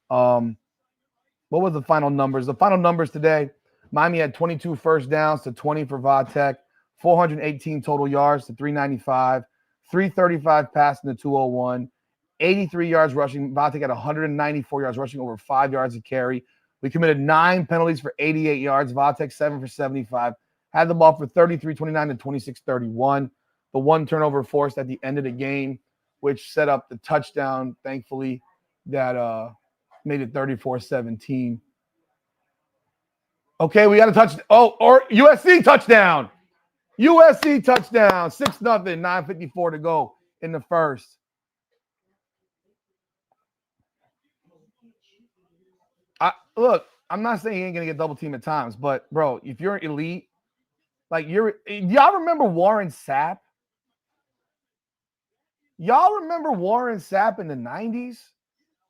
What was the final numbers? The final numbers today, Miami had 22 first downs to 20 for Vatek, 418 total yards to 395, 335 passing to 201, 83 yards rushing. Vatek had 194 yards rushing, over 5 yards a carry. We committed 9 penalties for 88 yards. Vatek 7 for 75. Had the ball for 33-29 and 26-31. The one turnover forced at the end of the game, which set up the touchdown, thankfully, that made it 34-17. Okay, we got a touchdown. Or USC touchdown. USC touchdown. 6-0, 9:54 to go in the first. Look, I'm not saying he ain't going to get double team at times, but, bro, if you're elite, y'all remember Warren Sapp? Y'all remember Warren Sapp in the 90s?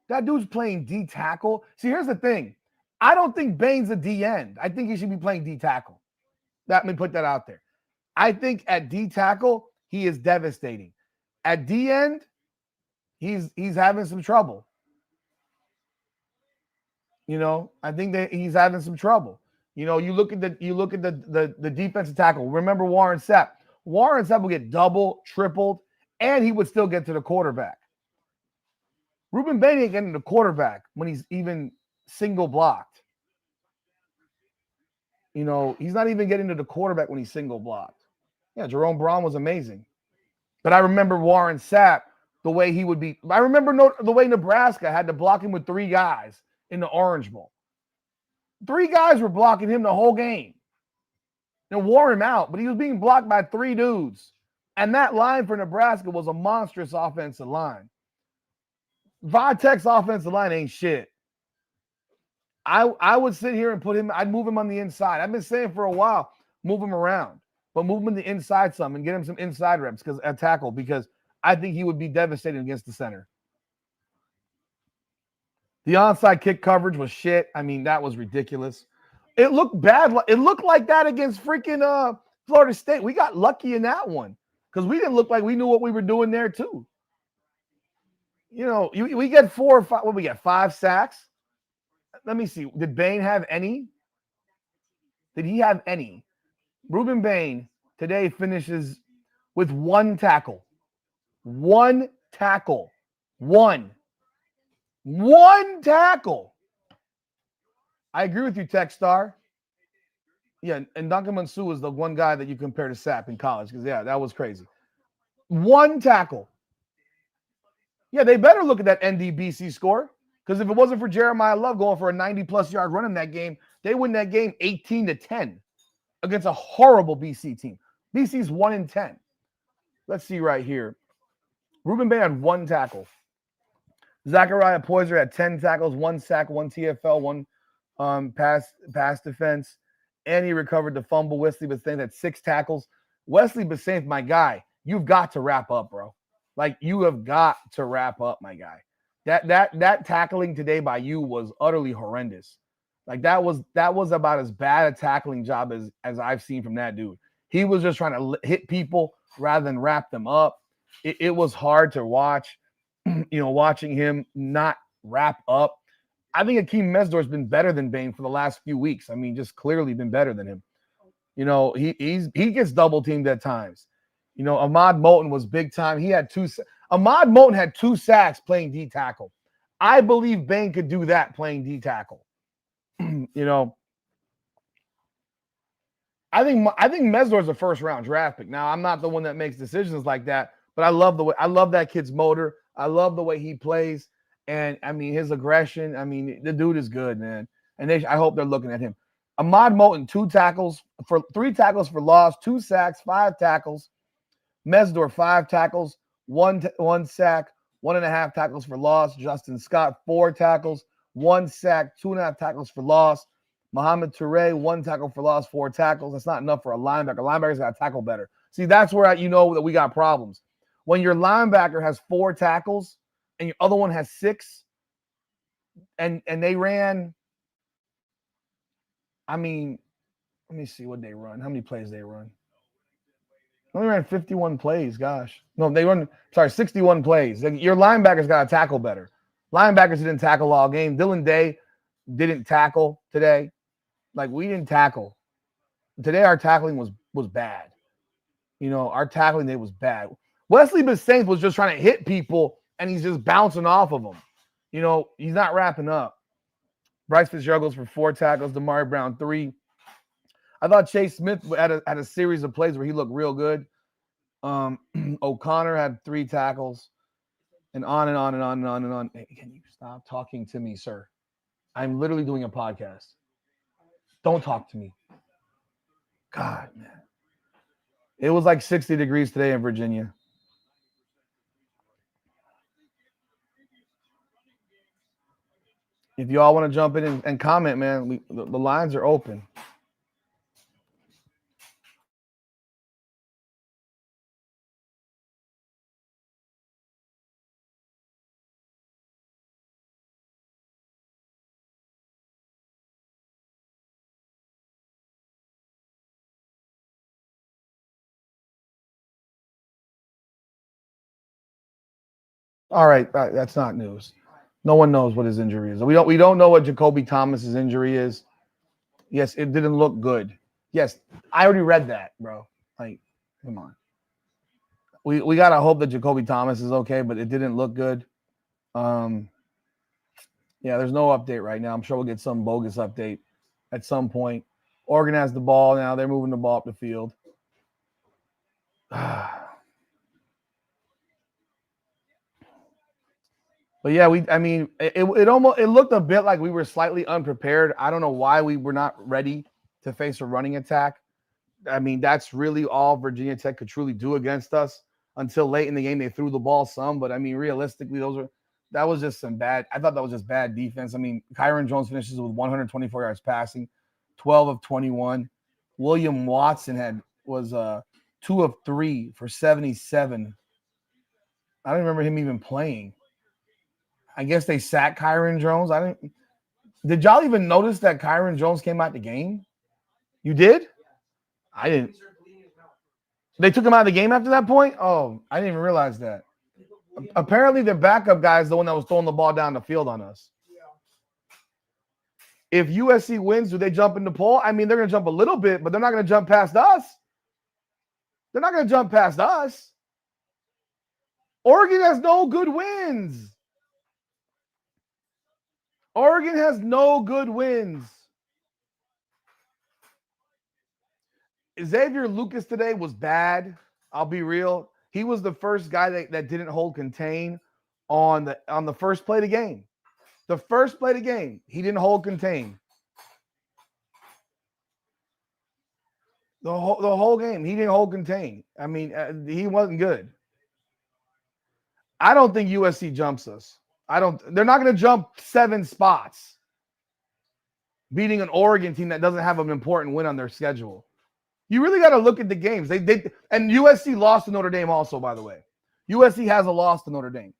That dude's playing D tackle. See, here's the thing. I don't think Bane's a D end. I think he should be playing D tackle. Let me put that out there. I think at D tackle, he is devastating. At D end, he's having some trouble. I think that he's having some trouble. You look at the defensive tackle. Remember Warren Sapp. Warren Sapp will get double, tripled, and he would still get to the quarterback. Ruben Bain ain't getting to the quarterback when he's even single blocked. He's not even getting to the quarterback when he's single blocked. Yeah, Jerome Brown was amazing. But I remember Warren Sapp, the way he would be. I remember the way Nebraska had to block him with 3 guys in the Orange Bowl. 3 guys were blocking him the whole game. They wore him out, but he was being blocked by 3 dudes. And that line for Nebraska was a monstrous offensive line. Vatek's offensive line ain't shit. I would sit here and I'd move him on the inside. I've been saying for a while, move him around, but move him on the inside some and get him some inside reps at tackle, because I think he would be devastating against the center. The onside kick coverage was shit. I mean, that was ridiculous. It looked bad. It looked like that against freaking Florida State. We got lucky in that one because we didn't look like we knew what we were doing there too. We get 4 or 5. What we get? 5 sacks. Let me see. Did Bain have any? Did he have any? Ruben Bain today finishes with 1 tackle. 1 tackle. 1 tackle. I agree with you, Techstar. Yeah, and Duncan Mansu was the one guy that you compare to Sapp in college because, yeah, that was crazy. One tackle. Yeah, they better look at that NDBC score because if it wasn't for Jeremiah Love going for a 90-plus yard run in that game, they win that game 18-10 against a horrible BC team. BC's 1-10. Let's see right here. Ruben Bay had one tackle. Zachariah Poyser had 10 tackles, 1 sack, 1 TFL, 1 pass defense, and he recovered the fumble. Wesley Basaint had 6 tackles. Wesley Basaint, my guy, you've got to wrap up, bro. Like, you have got to wrap up, my guy. That tackling today by you was utterly horrendous. Like, that was about as bad a tackling job as I've seen from that dude. He was just trying to hit people rather than wrap them up. It was hard to watch, watching him not wrap up. I think Akeem Mesdor's been better than Bain for the last few weeks. I mean, just clearly been better than him. He gets double teamed at times. Ahmad Moulton was big time. Ahmad Moulton had 2 sacks playing D tackle. I believe Bain could do that playing D tackle. I think Mesdor's a first round draft pick. Now, I'm not the one that makes decisions like that, but I love that kid's motor. I love the way he plays. And I mean, his aggression. I mean, the dude is good, man. And I hope they're looking at him. Ahmad Moulton, 3 tackles for loss, 2 sacks, 5 tackles. Mesdor, 5 tackles, 1 sack, 1.5 tackles for loss. Justin Scott, 4 tackles, 1 sack, 2.5 tackles for loss. Mohamed Toure, 1 tackle for loss, 4 tackles. That's not enough for a linebacker. Linebacker's got to tackle better. See, that's where that we got problems. When your linebacker has 4 tackles and your other one has 6, and they ran, I mean, let me see what they run. How many plays they run? They only ran 51 plays, gosh. No, 61 plays. Your linebackers got to tackle better. Linebackers didn't tackle all game. Dylan Day didn't tackle today. Like, we didn't tackle. Today our tackling was bad. Our tackling today was bad. Wesley Basaint was just trying to hit people, and he's just bouncing off of them. He's not wrapping up. Bryce Fitzgerald goes for 4 tackles. Damari Brown, 3. I thought Chase Smith had a series of plays where he looked real good. O'Connor had 3 tackles, and on and on and on and on and on. Hey, can you stop talking to me, sir? I'm literally doing a podcast. Don't talk to me. God, man. It was like 60 degrees today in Virginia. If you all want to jump in and comment, man, the lines are open. All right, that's not news. No one knows what his injury is. We don't know what Jacoby Thomas's injury is. Yes, it didn't look good. Yes, I already read that, bro. Like, come on. We gotta hope that Jacoby Thomas is okay, but it didn't look good. Yeah, there's no update right now. I'm sure we'll get some bogus update at some point. Oregon has the ball now. They're moving the ball up the field. But yeah, it looked a bit like we were slightly unprepared. I don't know why we were not ready to face a running attack. I mean, that's really all Virginia Tech could truly do against us until late in the game. They threw the ball some, but I mean, realistically, that was just I thought that was just bad defense. I mean, Kyron Jones finishes with 124 yards passing, 12 of 21. William Watson was 2 of 3 for 77. I don't remember him even playing. I guess they sacked Kyron Jones. Did y'all even notice that Kyron Jones came out the game? You did? I didn't. They took him out of the game after that point? Oh, I didn't even realize that. Apparently, their backup guy is the one that was throwing the ball down the field on us. If USC wins, do they jump in the poll? I mean, they're going to jump a little bit, but they're not going to jump past us. They're not going to jump past us. Oregon has no good wins. Oregon has no good wins. Xavier Lucas today was bad. I'll be real. He was the first guy that didn't hold contain on the first play of the game. The first play of the game, he didn't hold contain. The whole game, he didn't hold contain. I mean, he wasn't good. I don't think USC jumps us. They're not going to jump 7 spots, beating an Oregon team that doesn't have an important win on their schedule. You really got to look at the games. And USC lost to Notre Dame also, by the way. USC has a loss to Notre Dame.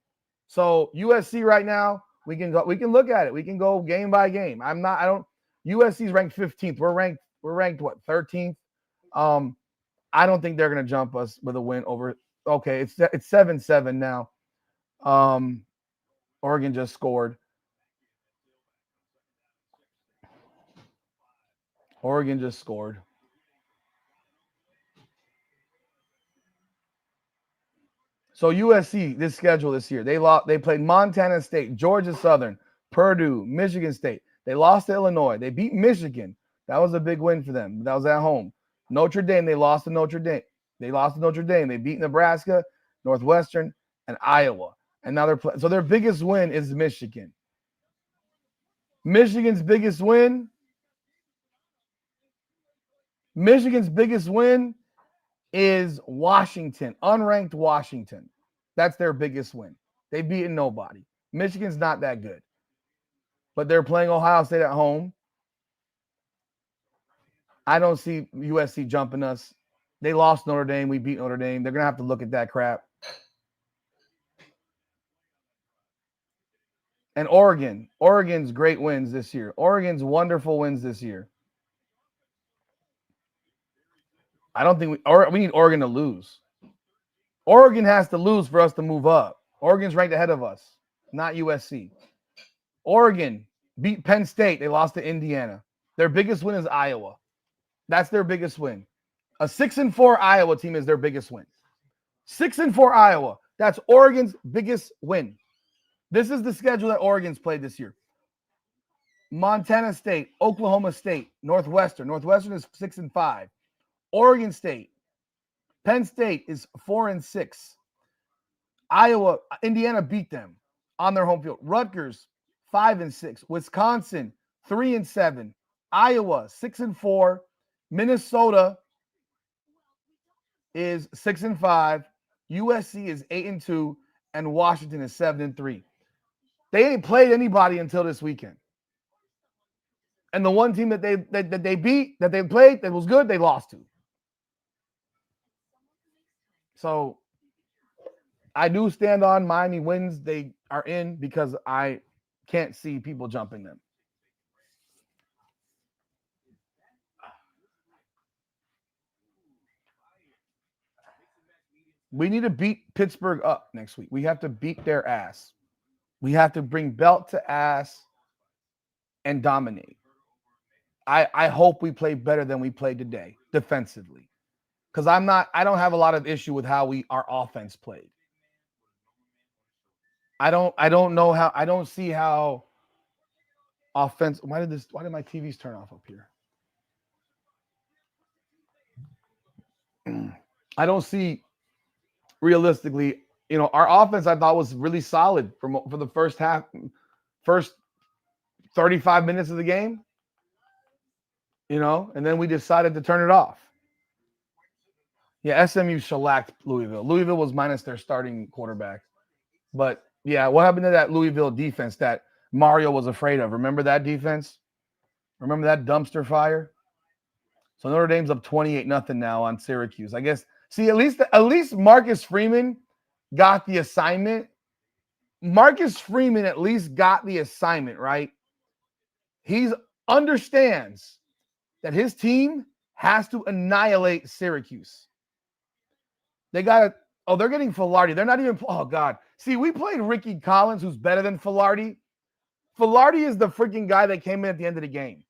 So USC right now, we can look at it. We can go game by game. USC's ranked 15th. We're ranked what, 13th? I don't think they're going to jump us with a win over. Okay, it's 7-7 now. Oregon just scored. So USC, this schedule this year, they played Montana State, Georgia Southern, Purdue, Michigan State. They lost to Illinois. They beat Michigan. That was a big win for them. That was at home. Notre Dame, they lost to Notre Dame. They beat Nebraska, Northwestern, and Iowa. And now so their biggest win is Michigan. Michigan's biggest win is Washington, unranked Washington. That's their biggest win. They've beaten nobody. Michigan's not that good. But they're playing Ohio State at home. I don't see USC jumping us. They lost Notre Dame. We beat Notre Dame. They're going to have to look at that crap. And Oregon's great wins this year. Oregon's wonderful wins this year. I don't think we need Oregon to lose. Oregon has to lose for us to move up. Oregon's ranked ahead of us, not USC. Oregon beat Penn State. They lost to Indiana. Their biggest win is Iowa. That's their biggest win. A 6-4 Iowa team is their biggest win. 6-4 Iowa. That's Oregon's biggest win. This is the schedule that Oregon's played this year. Montana State, Oklahoma State, Northwestern. Northwestern is 6-5. Oregon State. Penn State is 4-6. Iowa, Indiana beat them on their home field. Rutgers, 5-6. Wisconsin, 3-7. Iowa, 6-4. Minnesota is 6-5. USC is 8-2, and Washington is 7-3. They ain't played anybody until this weekend. And the one team that they beat, that they played, that was good, they lost to. So I do stand on Miami wins. They are in because I can't see people jumping them. We need to beat Pittsburgh up next week. We have to beat their ass. We have to bring belt to ass and dominate. I hope we play better than we played today defensively. Because I don't have a lot of issue with how our offense played. I don't see how offense. Why did my TVs turn off up here? I don't see realistically, our offense I thought was really solid for the first 35 minutes of the game, and then we decided to turn it off. Yeah, SMU shellacked Louisville. Louisville was minus their starting quarterback. But, yeah, what happened to that Louisville defense that Mario was afraid of? Remember that defense? Remember that dumpster fire? So Notre Dame's up 28-0 now on Syracuse. I guess, see, at least Marcus Freeman got the assignment. Marcus Freeman at least got the assignment, right? He understands that his team has to annihilate Syracuse. They're getting Filardi. They're not even, oh, God. See, we played Ricky Collins, who's better than Filardi. Filardi is the freaking guy that came in at the end of the game,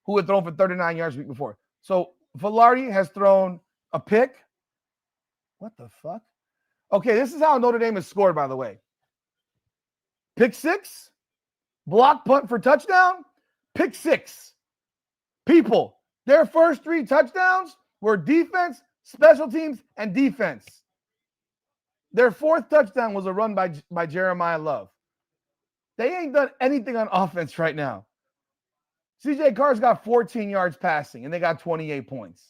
who had thrown for 39 yards the week before. So Filardi has thrown a pick. What the fuck? Okay, this is how Notre Dame has scored, by the way. Pick 6, block punt for touchdown, pick 6. People, their first 3 touchdowns We're defense, special teams, and defense. Their fourth touchdown was a run by Jeremiah Love. They ain't done anything on offense right now. CJ Carr's got 14 yards passing, and they got 28 points.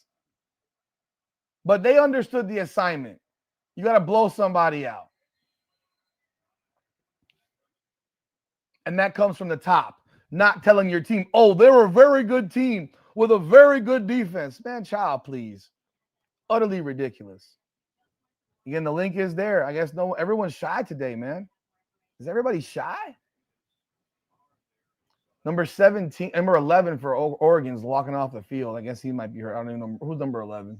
But they understood the assignment. You got to blow somebody out. And that comes from the top, not telling your team, oh, they're a very good team with a very good defense. Man, child, please. Utterly ridiculous. Again, the link is there. I guess everyone's shy today, man. Is everybody shy? Number 11 for Oregon's walking off the field. I guess he might be hurt. I don't even know. Who's number 11?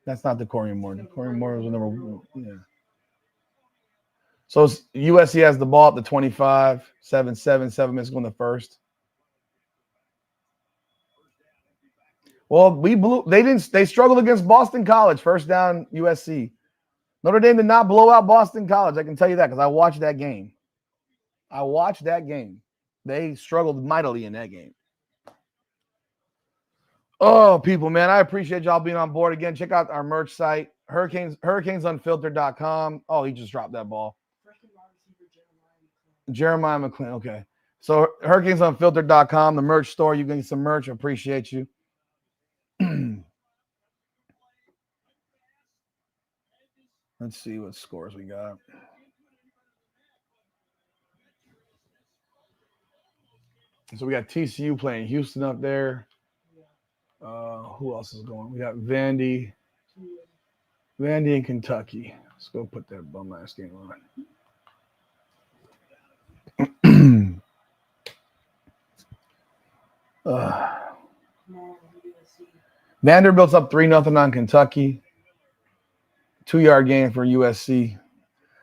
That's not the Corey Moore. Corey Moore was number 1. Yeah. So USC has the ball at the 25, 7 minutes going the first. Well, they struggled against Boston College. First down, USC. Notre Dame did not blow out Boston College. I can tell you that because I watched that game. They struggled mightily in that game. Oh, people, man, I appreciate y'all being on board again. Check out our merch site, hurricanesunfiltered.com. Oh, he just dropped that ball. Jeremiah McClain. Okay. So hurricanesunfiltered.com, the merch store. You can get some merch. I appreciate you. Let's see what scores we got. So we got TCU playing Houston up there. Who else is going? We got Vandy in Kentucky. Let's go put that bum ass game on. Vanderbilt's up 3-0 on Kentucky. 2-yard gain for USC.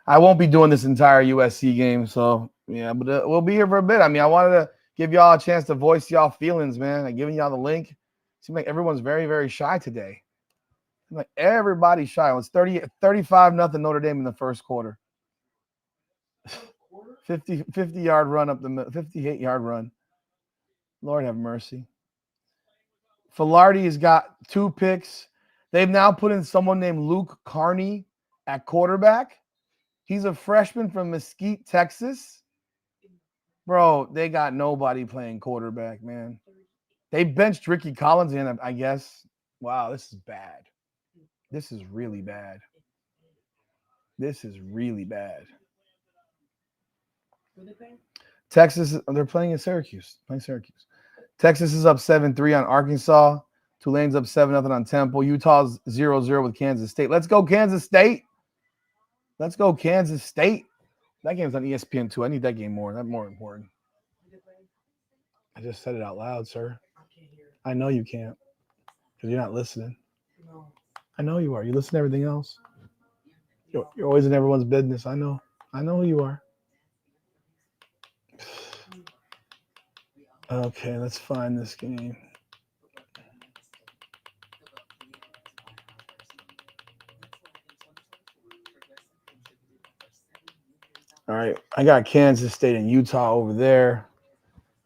I won't be doing this entire USC game, so yeah, but we'll be here for a bit. I mean, I wanted to give y'all a chance to voice y'all feelings, man. I'm giving y'all the link. Seems like everyone's very, very shy today. Like everybody's shy. It was 35-0 Notre Dame in the first quarter. 50-yard run up the middle, 58-yard run. Lord have mercy. Filardi has got 2 picks. They've now put in someone named Luke Carney at quarterback. He's a freshman from Mesquite, Texas. Bro, they got nobody playing quarterback, man. They benched Ricky Collins in, I guess. Wow, this is bad. This is really bad. Texas, they're playing in Syracuse. Texas is up 7-3 on Arkansas. Tulane's up 7-0 on Temple. Utah's 0-0 with Kansas State. Let's go, Kansas State. That game's on ESPN too. I need that game more. That's more important. I just said it out loud, sir. I know you can't because you're not listening.
No.
I know you are. You listen to everything else. You're always in everyone's business. I know who you are. Okay, let's find this game. All right, I got Kansas State and Utah over there.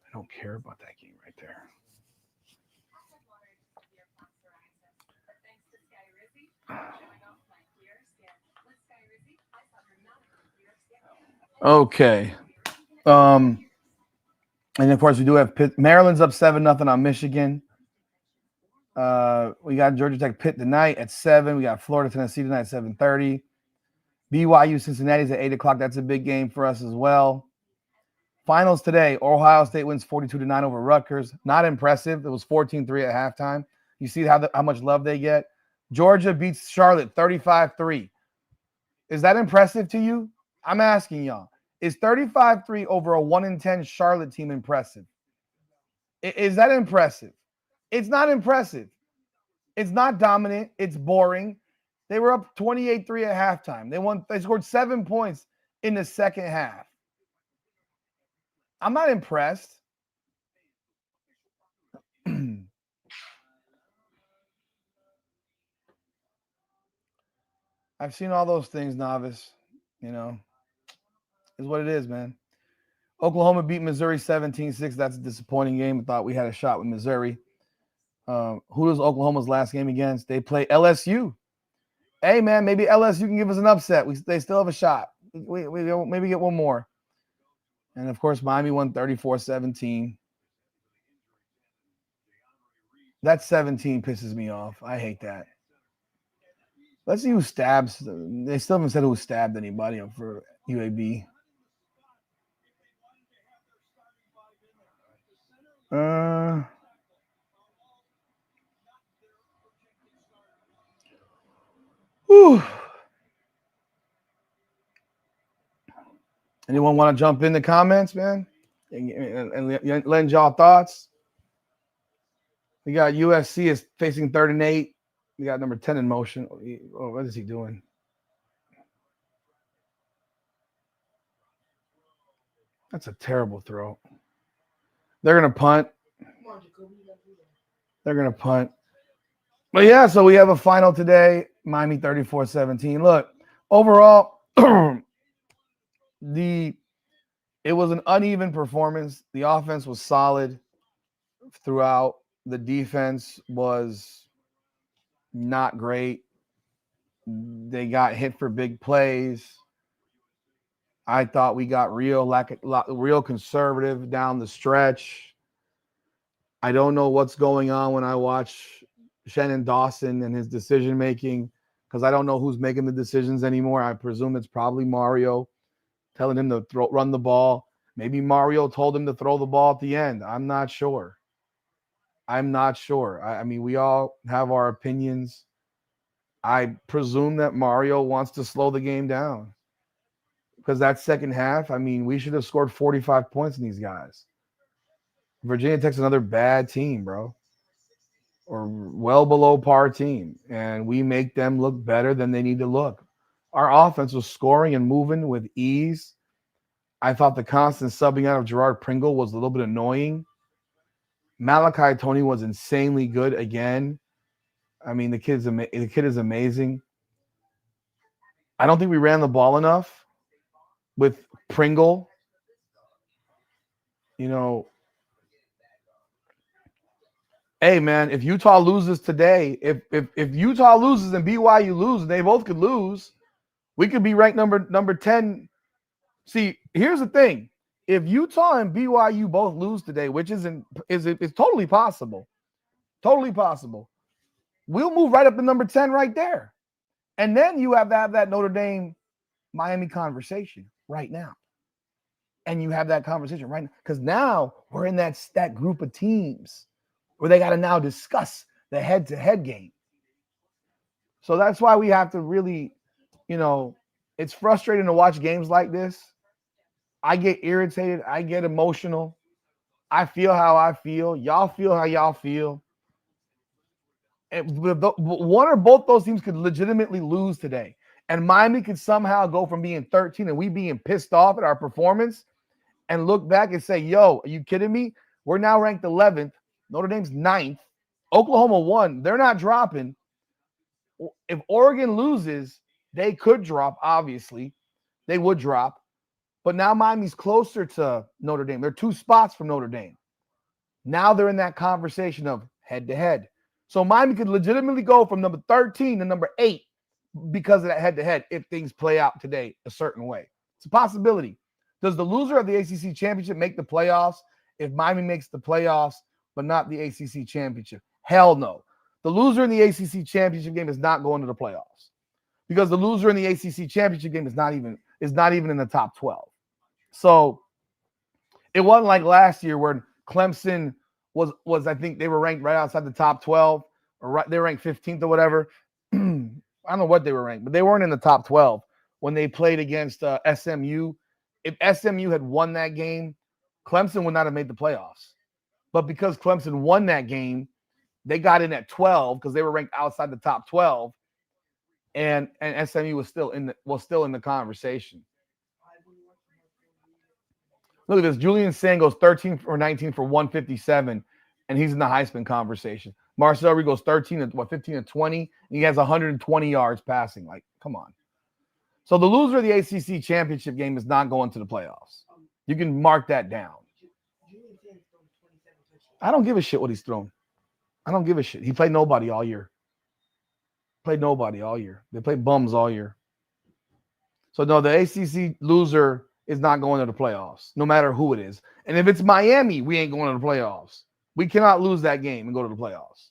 I don't care about that game right there. Okay. And of course, we do have Pitt. Maryland's up 7-0 on Michigan. We got Georgia Tech Pitt tonight at 7. We got Florida Tennessee tonight at 7:30. BYU Cincinnati's at 8 o'clock. That's a big game for us as well. Finals today. Ohio State wins 42-9 over Rutgers. Not impressive. It was 14-3 at halftime. You see how much love they get. Georgia beats Charlotte 35-3. Is that impressive to you? I'm asking y'all. Is 35-3 over a 1-10 Charlotte team impressive? Is that impressive? It's not impressive. It's not dominant. It's boring. They were up 28-3 at halftime. They scored 7 points in the second half. I'm not impressed. I've seen all those things, novice. You know, is what it is, man. Oklahoma beat Missouri 17-6. That's a disappointing game. I thought we had a shot with Missouri. Who does Oklahoma's last game against? They play LSU. Hey, man, maybe LSU can give us an upset. They still have a shot. We maybe get one more. And, of course, Miami won 34-17. That 17 pisses me off. I hate that. Let's see who stabs. They still haven't said who stabbed anybody up for UAB. Whew. Anyone want to jump in the comments, man? And lend y'all thoughts? We got USC is facing 3rd and 8. We got number 10 in motion. Oh, what is he doing? That's a terrible throw. They're going to punt. They're going to punt. But yeah, so we have a final today. Miami 34-17. Look, overall, it was an uneven performance. The offense was solid throughout. The defense was not great. They got hit for big plays. I thought we got real conservative down the stretch. I don't know what's going on when I watch Shannon Dawson and his decision making, because I don't know who's making the decisions anymore. I presume it's probably Mario telling him to run the ball. Maybe Mario told him to throw the ball at the end. I'm not sure. I mean, we all have our opinions. I presume that Mario wants to slow the game down, because that second half, I mean, we should have scored 45 points in these guys. Virginia Tech's another bad team, bro, or well below par team, and we make them look better than they need to look. Our offense was scoring and moving with ease. I thought the constant subbing out of Gerard Pringle was a little bit annoying. Malachi Tony was insanely good again. I mean, the kid is amazing. I don't think we ran the ball enough with Pringle. You know, hey, man, if Utah loses today, if Utah loses and BYU loses, they both could lose. We could be ranked number 10. See, here's the thing. If Utah and BYU both lose today, which is totally possible. Totally possible. We'll move right up to number 10 right there. And then you have to have that Notre Dame Miami conversation right now. And you have that conversation right now. Because now we're in that group of teams where they got to now discuss the head-to-head game. So that's why we have to really, it's frustrating to watch games like this. I get irritated. I get emotional. I feel how I feel. Y'all feel how y'all feel. And one or both those teams could legitimately lose today. And Miami could somehow go from being 13 and we being pissed off at our performance and look back and say, yo, are you kidding me? We're now ranked 11th. Notre Dame's 9th. Oklahoma 1. They're not dropping. If Oregon loses, they could drop, obviously. They would drop. But now Miami's closer to Notre Dame. They're 2 spots from Notre Dame. Now they're in that conversation of head-to-head. So Miami could legitimately go from number 13 to number 8 because of that head-to-head if things play out today a certain way. It's a possibility. Does the loser of the ACC championship make the playoffs if Miami makes the playoffs but not the ACC championship? Hell no. The loser in the ACC championship game is not going to the playoffs because the loser in the ACC championship game is not even in the top 12. So it wasn't like last year where Clemson was I think they were ranked right outside the top 12 or they were ranked 15th or whatever. I don't know what they were ranked, but they weren't in the top 12 when they played against SMU. If SMU had won that game, Clemson would not have made the playoffs. But because Clemson won that game, they got in at 12 because they were ranked outside the top 12, and SMU was still in the conversation. Look at this. Julian Sand goes 13 for 19 for 157, and he's in the Heisman conversation. Marcel Reed goes 15 to 20, and he has 120 yards passing. Like, come on. So the loser of the ACC championship game is not going to the playoffs. You can mark that down. I don't give a shit what he's thrown. I don't give a shit. He played nobody all year. Played nobody all year. They played bums all year. So no, the ACC loser is not going to the playoffs, no matter who it is. And if it's Miami, we ain't going to the playoffs. We cannot lose that game and go to the playoffs.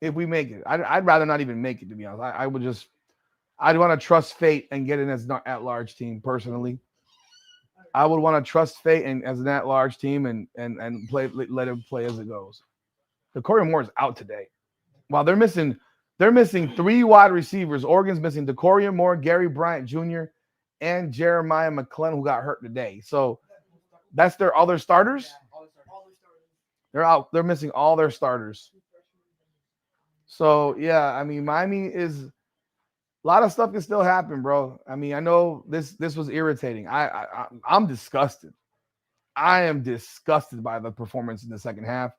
If we make it, I'd rather not even make it, to be honest. I'd want to trust fate and get in as an at-large team personally. I would want to trust fate and as an at-large team and let him play as it goes. The Corey Moore is out today. Wow, they're missing 3 wide receivers. Oregon's missing DeCorian Moore, Gary Bryant Jr., and Jeremiah McClellan, who got hurt today. So that's their other starters. They're out. They're missing all their starters. So yeah, I mean, Miami is a lot of stuff can still happen, bro. I mean, I know this was irritating. I'm disgusted. I am disgusted by the performance in the second half,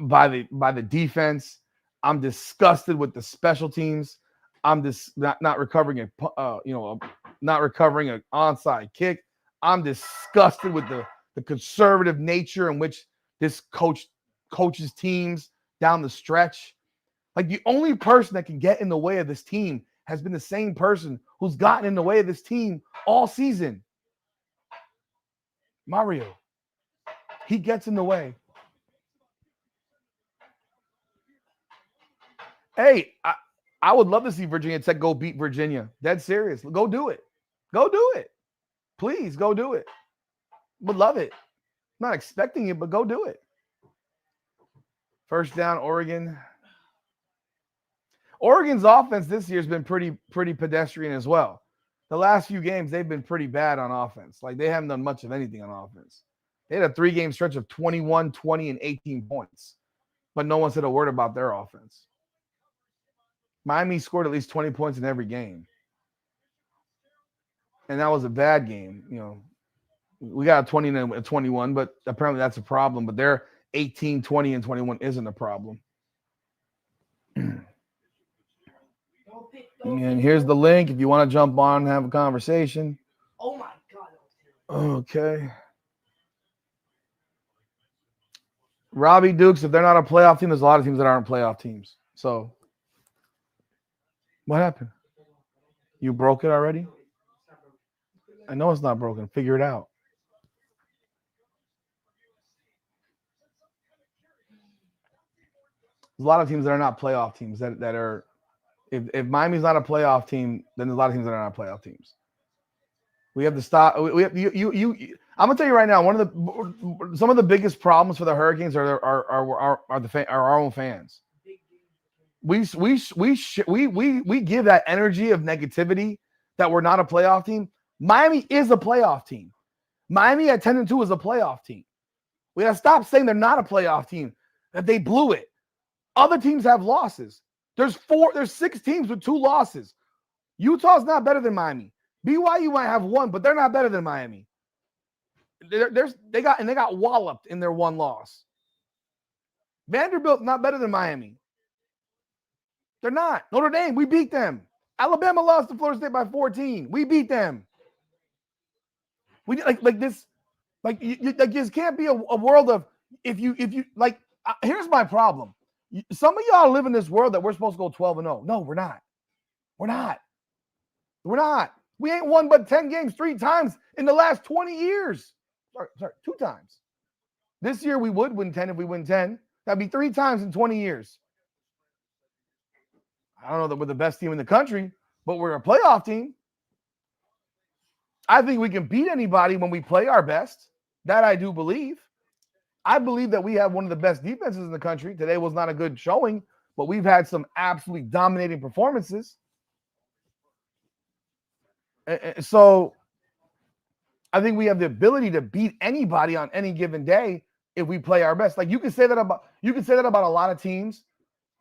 by the defense. I'm disgusted with the special teams. I'm just not recovering not recovering an onside kick. I'm disgusted with the conservative nature in which this coaches teams down the stretch. Like, the only person that can get in the way of this team has been the same person who's gotten in the way of this team all season. Mario. He gets in the way. Hey, I would love to see Virginia Tech go beat Virginia. Dead serious. Go do it. Go do it. Please go do it. Would love it. Not expecting it, but go do it. First down, Oregon. Oregon's offense this year has been pretty pedestrian as well. The last few games, they've been pretty bad on offense. Like, they haven't done much of anything on offense. They had a 3-game stretch of 21, 20, and 18 points. But no one said a word about their offense. Miami scored at least 20 points in every game. And that was a bad game. You know, we got a 20 and a 21, but apparently that's a problem. But their 18, 20, and 21 isn't a problem. And here's the link if you want to jump on and have a conversation.
Oh my God.
Okay. Robbie Dukes, if they're not a playoff team, there's a lot of teams that aren't playoff teams. So what happened? You broke it already? I know it's not broken. Figure it out. There's a lot of teams that are not playoff teams that are. If Miami's not a playoff team, then there's a lot of teams that are not playoff teams. We have to stop. We have I'm gonna tell you right now. Some of the biggest problems for the Hurricanes are our own fans. We give that energy of negativity that we're not a playoff team. Miami is a playoff team. Miami at 10-2 is a playoff team. We gotta stop saying they're not a playoff team, that they blew it. Other teams have losses. There's 6 teams with 2 losses. Utah's not better than Miami. BYU might have 1, but they're not better than Miami. They got walloped in their 1 loss. Vanderbilt's not better than Miami. They're not. Notre Dame, we beat them. Alabama lost to Florida State by 14. We beat them. We like this. Like, this can't be a world of if you like. Here's my problem. Some of y'all live in this world that we're supposed to go 12-0. No, we're not. We're not. We ain't won but 10 games 3 times in the last 20 years. Sorry, 2 times. This year we would win 10 if we win 10. That'd be 3 times in 20 years. I don't know that we're the best team in the country, but we're a playoff team. I think we can beat anybody when we play our best. That I do believe. I believe that we have one of the best defenses in the country. Today was not a good showing, but we've had some absolutely dominating performances. So I think we have the ability to beat anybody on any given day if we play our best. Like, you can say that about a lot of teams,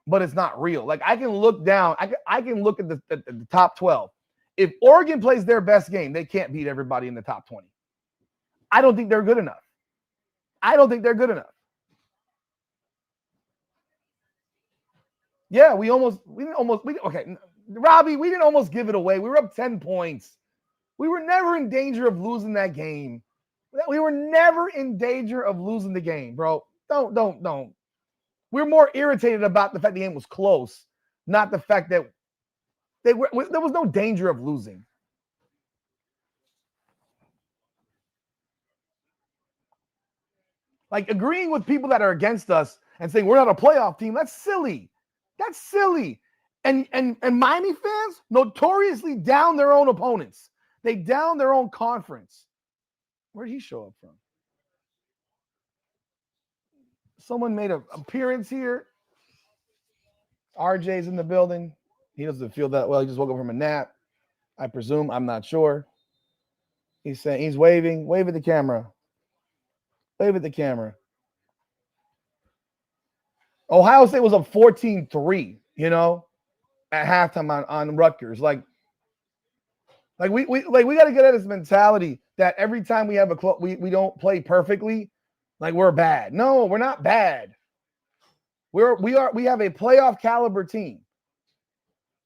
but it's not real. Like, I can look down. I can look at the top 12. If Oregon plays their best game, they can't beat everybody in the top 20. I don't think they're good enough. Yeah, okay. Robbie, we didn't almost give it away. We were up 10 points. We were never in danger of losing that game. We were never in danger of losing the game, bro. Don't. We're more irritated about the fact the game was close, not the fact that there was no danger of losing. Like agreeing with people that are against us and saying we're not a playoff team, that's silly. That's silly. And Miami fans notoriously down their own opponents. They down their own conference. Where did he show up from? Someone made an appearance here. RJ's in the building. He doesn't feel that well. He just woke up from a nap. I presume. I'm not sure. He's saying he's waving. Wave at the camera. Wave at the camera. Ohio State was up 14-3, at halftime on Rutgers. Like we got to get at this mentality that every time we have we don't play perfectly, like we're bad. No, we're not bad. We have a playoff caliber team.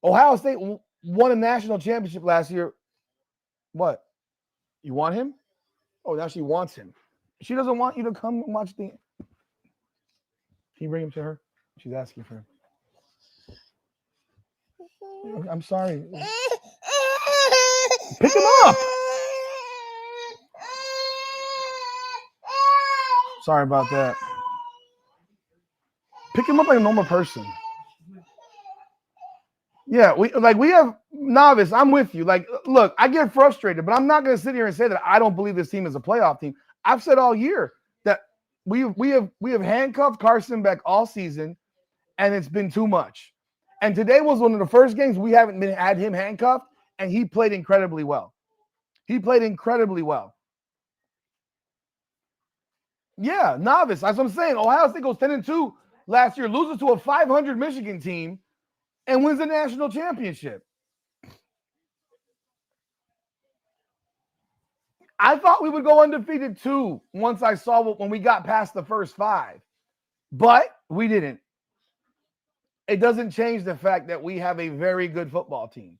Ohio State won a national championship last year. What? You want him? Oh, now she wants him. She doesn't want you to come and watch the. Can you bring him to her? She's asking for him. I'm sorry. Pick him up. Sorry about that. Pick him up like a normal person. Yeah, we have novice. I'm with you. Like, look, I get frustrated, but I'm not going to sit here and say that I don't believe this team is a playoff team. I've said all year that we have handcuffed Carson Beck all season, and it's been too much. And today was one of the first games we haven't had him handcuffed, and he played incredibly well. He played incredibly well. Yeah, novice. That's what I'm saying. Ohio State goes 10-2 last year, loses to a 500 Michigan team, and wins the national championship. I thought we would go undefeated too once I saw when we got past the first 5, but we didn't. It doesn't change the fact that we have a very good football team.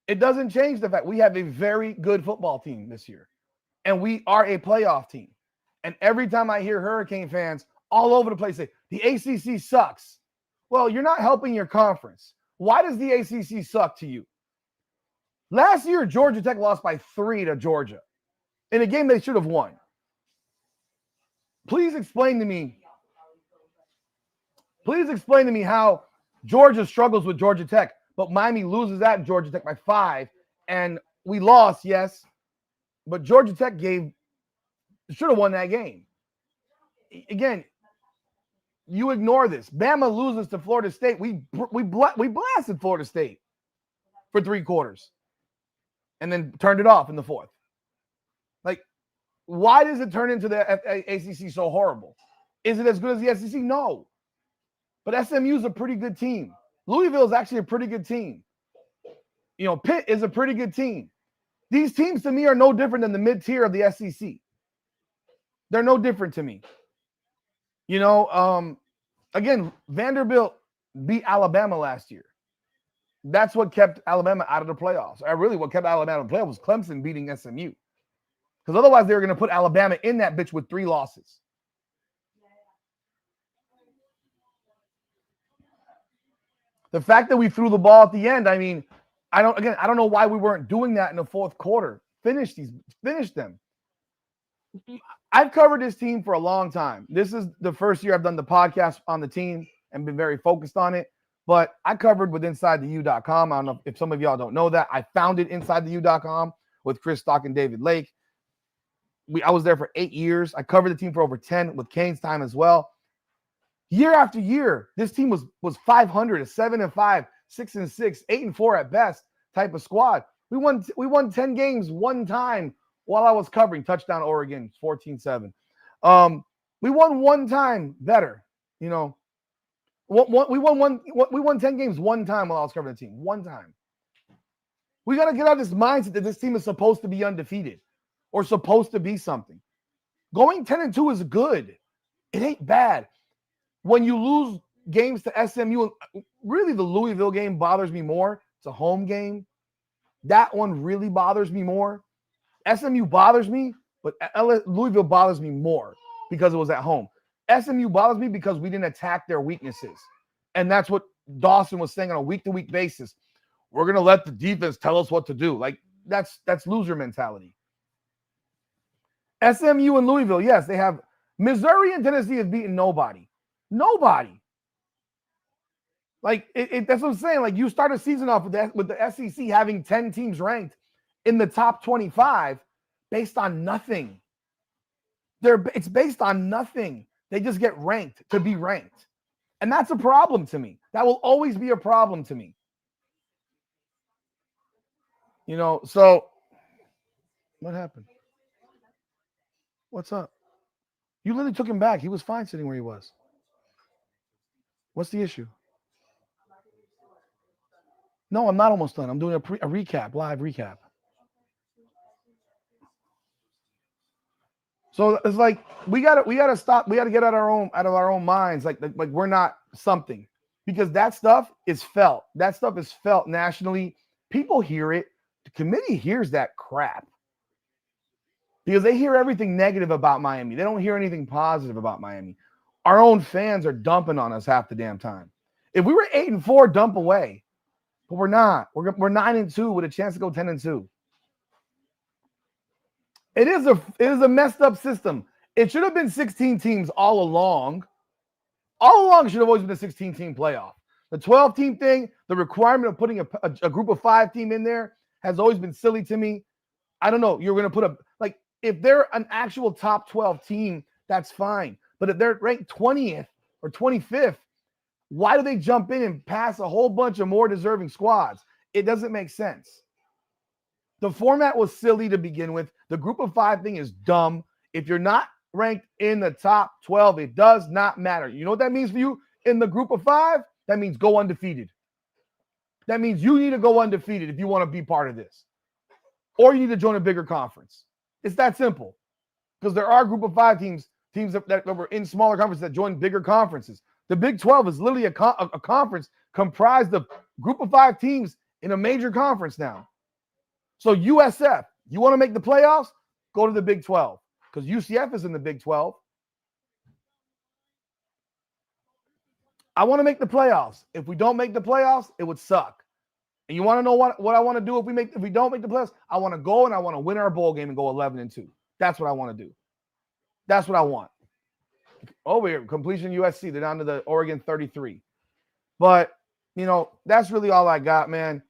It doesn't change the fact we have a very good football team this year, and we are a playoff team. And every time I hear Hurricane fans all over the place say, the ACC sucks. Well, you're not helping your conference. Why does the ACC suck to you? Last year, Georgia Tech lost by 3 to Georgia in a game they should have won. Please explain to me how Georgia struggles with Georgia Tech, but Miami loses at Georgia Tech by 5, and we lost, yes, but Georgia Tech should have won that game. Again, you ignore this. Bama loses to Florida State. We blasted Florida State for 3 quarters and then turned it off in the 4th. Like, why does it turn into the ACC so horrible? Is it as good as the SEC? No. But SMU is a pretty good team. Louisville is actually a pretty good team. Pitt is a pretty good team. These teams to me are no different than the mid-tier of the SEC. They're no different to me. Again, Vanderbilt beat Alabama last year. That's what kept Alabama out of the playoffs. What kept Alabama in the playoffs was Clemson beating SMU. Because otherwise they were going to put Alabama in that bitch with 3 losses. The fact that we threw the ball at the end, I don't know why we weren't doing that in the 4th quarter. Finish them. I've covered this team for a long time. This is the first year I've done the podcast on the team and been very focused on it. But I covered with InsideTheU.com. I don't know if some of y'all don't know that. I founded InsideTheU.com with Chris Stock and David Lake. I was there for 8 years. I covered the team for over 10 with Kane's time as well. Year after year, this team was 500, a 7-5, 6-6, 8-4 at best type of squad. We won 10 games one time while I was covering. Touchdown Oregon, 14-7. We won one time better. We won 10 games one time while I was covering the team. One time. We got to get out of this mindset that this team is supposed to be undefeated or supposed to be something. Going 10-2 is good. It ain't bad. When you lose games to SMU, really the Louisville game bothers me more. It's a home game. That one really bothers me more. SMU bothers me, but Louisville bothers me more because it was at home. SMU bothers me because we didn't attack their weaknesses. And that's what Dawson was saying on a week-to-week basis. We're going to let the defense tell us what to do. Like, that's loser mentality. SMU and Louisville, yes, they have. Missouri and Tennessee have beaten nobody. Nobody. Like, that's what I'm saying. Like, you start a season off with the SEC having 10 teams ranked in the top 25 based on nothing. It's based on nothing. They just get ranked to be ranked. And that's a problem to me. That will always be a problem to me. You know, so what happened? What's up? You literally took him back. He was fine sitting where he was. What's the issue? No, I'm not almost done. I'm doing a recap, live recap. So it's like we gotta stop. We gotta get out of our own minds. Like we're not something, because that stuff is felt. That stuff is felt nationally. People hear it. The committee hears that crap because they hear everything negative about Miami. They don't hear anything positive about Miami. Our own fans are dumping on us half the damn time. If we were 8-4, dump away, but we're not. We're 9-2 with a chance to go 10-2. It is a messed up system. It should have been 16 teams all along. All along, it should have always been a 16-team playoff. The 12-team thing, the requirement of putting a group of 5 team in there has always been silly to me. I don't know. You're going to put if they're an actual top 12 team, that's fine. But if they're ranked 20th or 25th, why do they jump in and pass a whole bunch of more deserving squads? It doesn't make sense. The format was silly to begin with. The group of 5 thing is dumb. If you're not ranked in the top 12, it does not matter. You know what that means for you in the group of 5? That means go undefeated. That means you need to go undefeated if you want to be part of this. Or you need to join a bigger conference. It's that simple. Because there are group of 5 teams that were in smaller conferences that joined bigger conferences. The Big 12 is literally a conference comprised of group of 5 teams in a major conference now. So USF, you want to make the playoffs? Go to the Big 12 because UCF is in the Big 12. I want to make the playoffs. If we don't make the playoffs, it would suck. And you want to know what I want to do if we don't make the playoffs? I want to go and I want to win our bowl game and go 11-2. That's what I want to do. That's what I want. Over here, completion USC. They're down to the Oregon 33. But, you know, that's really all I got, man.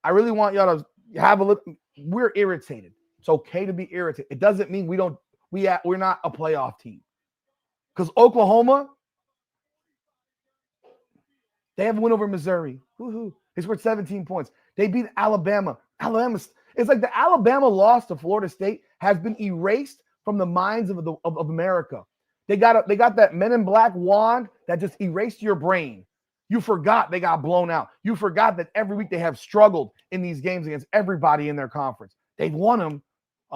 I really want y'all to have a look. We're irritated. It's okay to be irritated. It doesn't mean we're not a playoff team. Because Oklahoma, they have a win over Missouri. Woohoo. They scored 17 points. They beat Alabama. It's like the Alabama loss to Florida State has been erased from the minds of America. They got that Men in Black wand that just erased your brain. You forgot they got blown out. You forgot that every week they have struggled in these games against everybody in their conference. They've won them,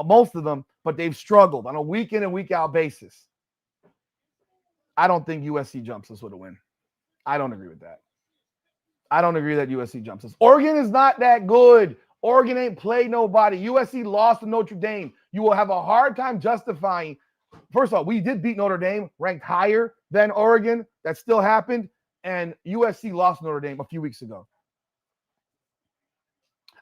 most of them, but they've struggled on a week in and week out basis. I don't think USC jumps us with a win. I don't agree with that. I don't agree that USC jumps us. Oregon is not that good. Oregon ain't played nobody. USC lost to Notre Dame. You will have a hard time justifying. First of all, we did beat Notre Dame, ranked higher than Oregon. That still happened. And USC lost Notre Dame a few weeks ago.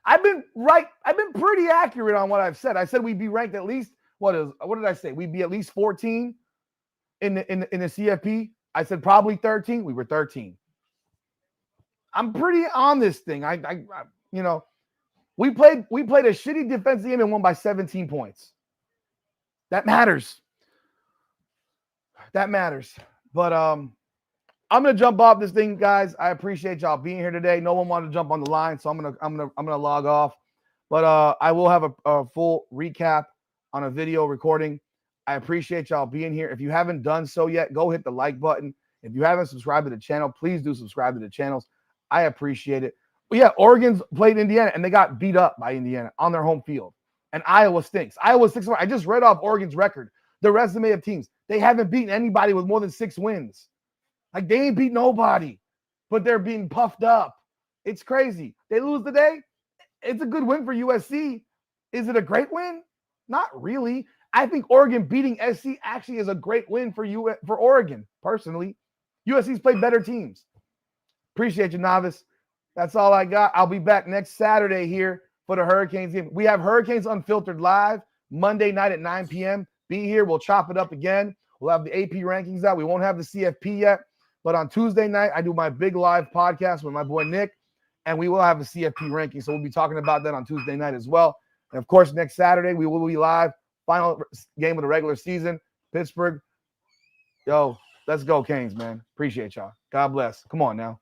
I've been right. I've been pretty accurate on what I've said. I said we'd be ranked at least, what did I say? We'd be at least 14 in the CFP. I said probably 13. We were 13. I'm pretty on this thing. You know, we played a shitty defensive game and won by 17 points. That matters. That matters. But I'm gonna jump off this thing, guys. I appreciate y'all being here today. No one wanted to jump on the line, so I'm gonna log off. But I will have a full recap on a video recording. I appreciate y'all being here. If you haven't done so yet, go hit the like button. If you haven't subscribed to the channel, please do subscribe to the channels. I appreciate it. But yeah, Oregon's played Indiana and they got beat up by Indiana on their home field. And Iowa stinks. Iowa 6-1. I just read off Oregon's record, the resume of teams. They haven't beaten anybody with more than 6 wins. Like, they ain't beat nobody, but they're being puffed up. It's crazy. They lose today. It's a good win for USC. Is it a great win? Not really. I think Oregon beating SC actually is a great win for Oregon, personally. USC's played better teams. Appreciate you, Novice. That's all I got. I'll be back next Saturday here for the Hurricanes game. We have Hurricanes Unfiltered live Monday night at 9 p.m. Be here. We'll chop it up again. We'll have the AP rankings out. We won't have the CFP yet. But on Tuesday night, I do my big live podcast with my boy Nick, and we will have a CFP ranking. So we'll be talking about that on Tuesday night as well. And, of course, next Saturday, we will be live. Final game of the regular season, Pittsburgh. Yo, let's go, Canes, man. Appreciate y'all. God bless. Come on now.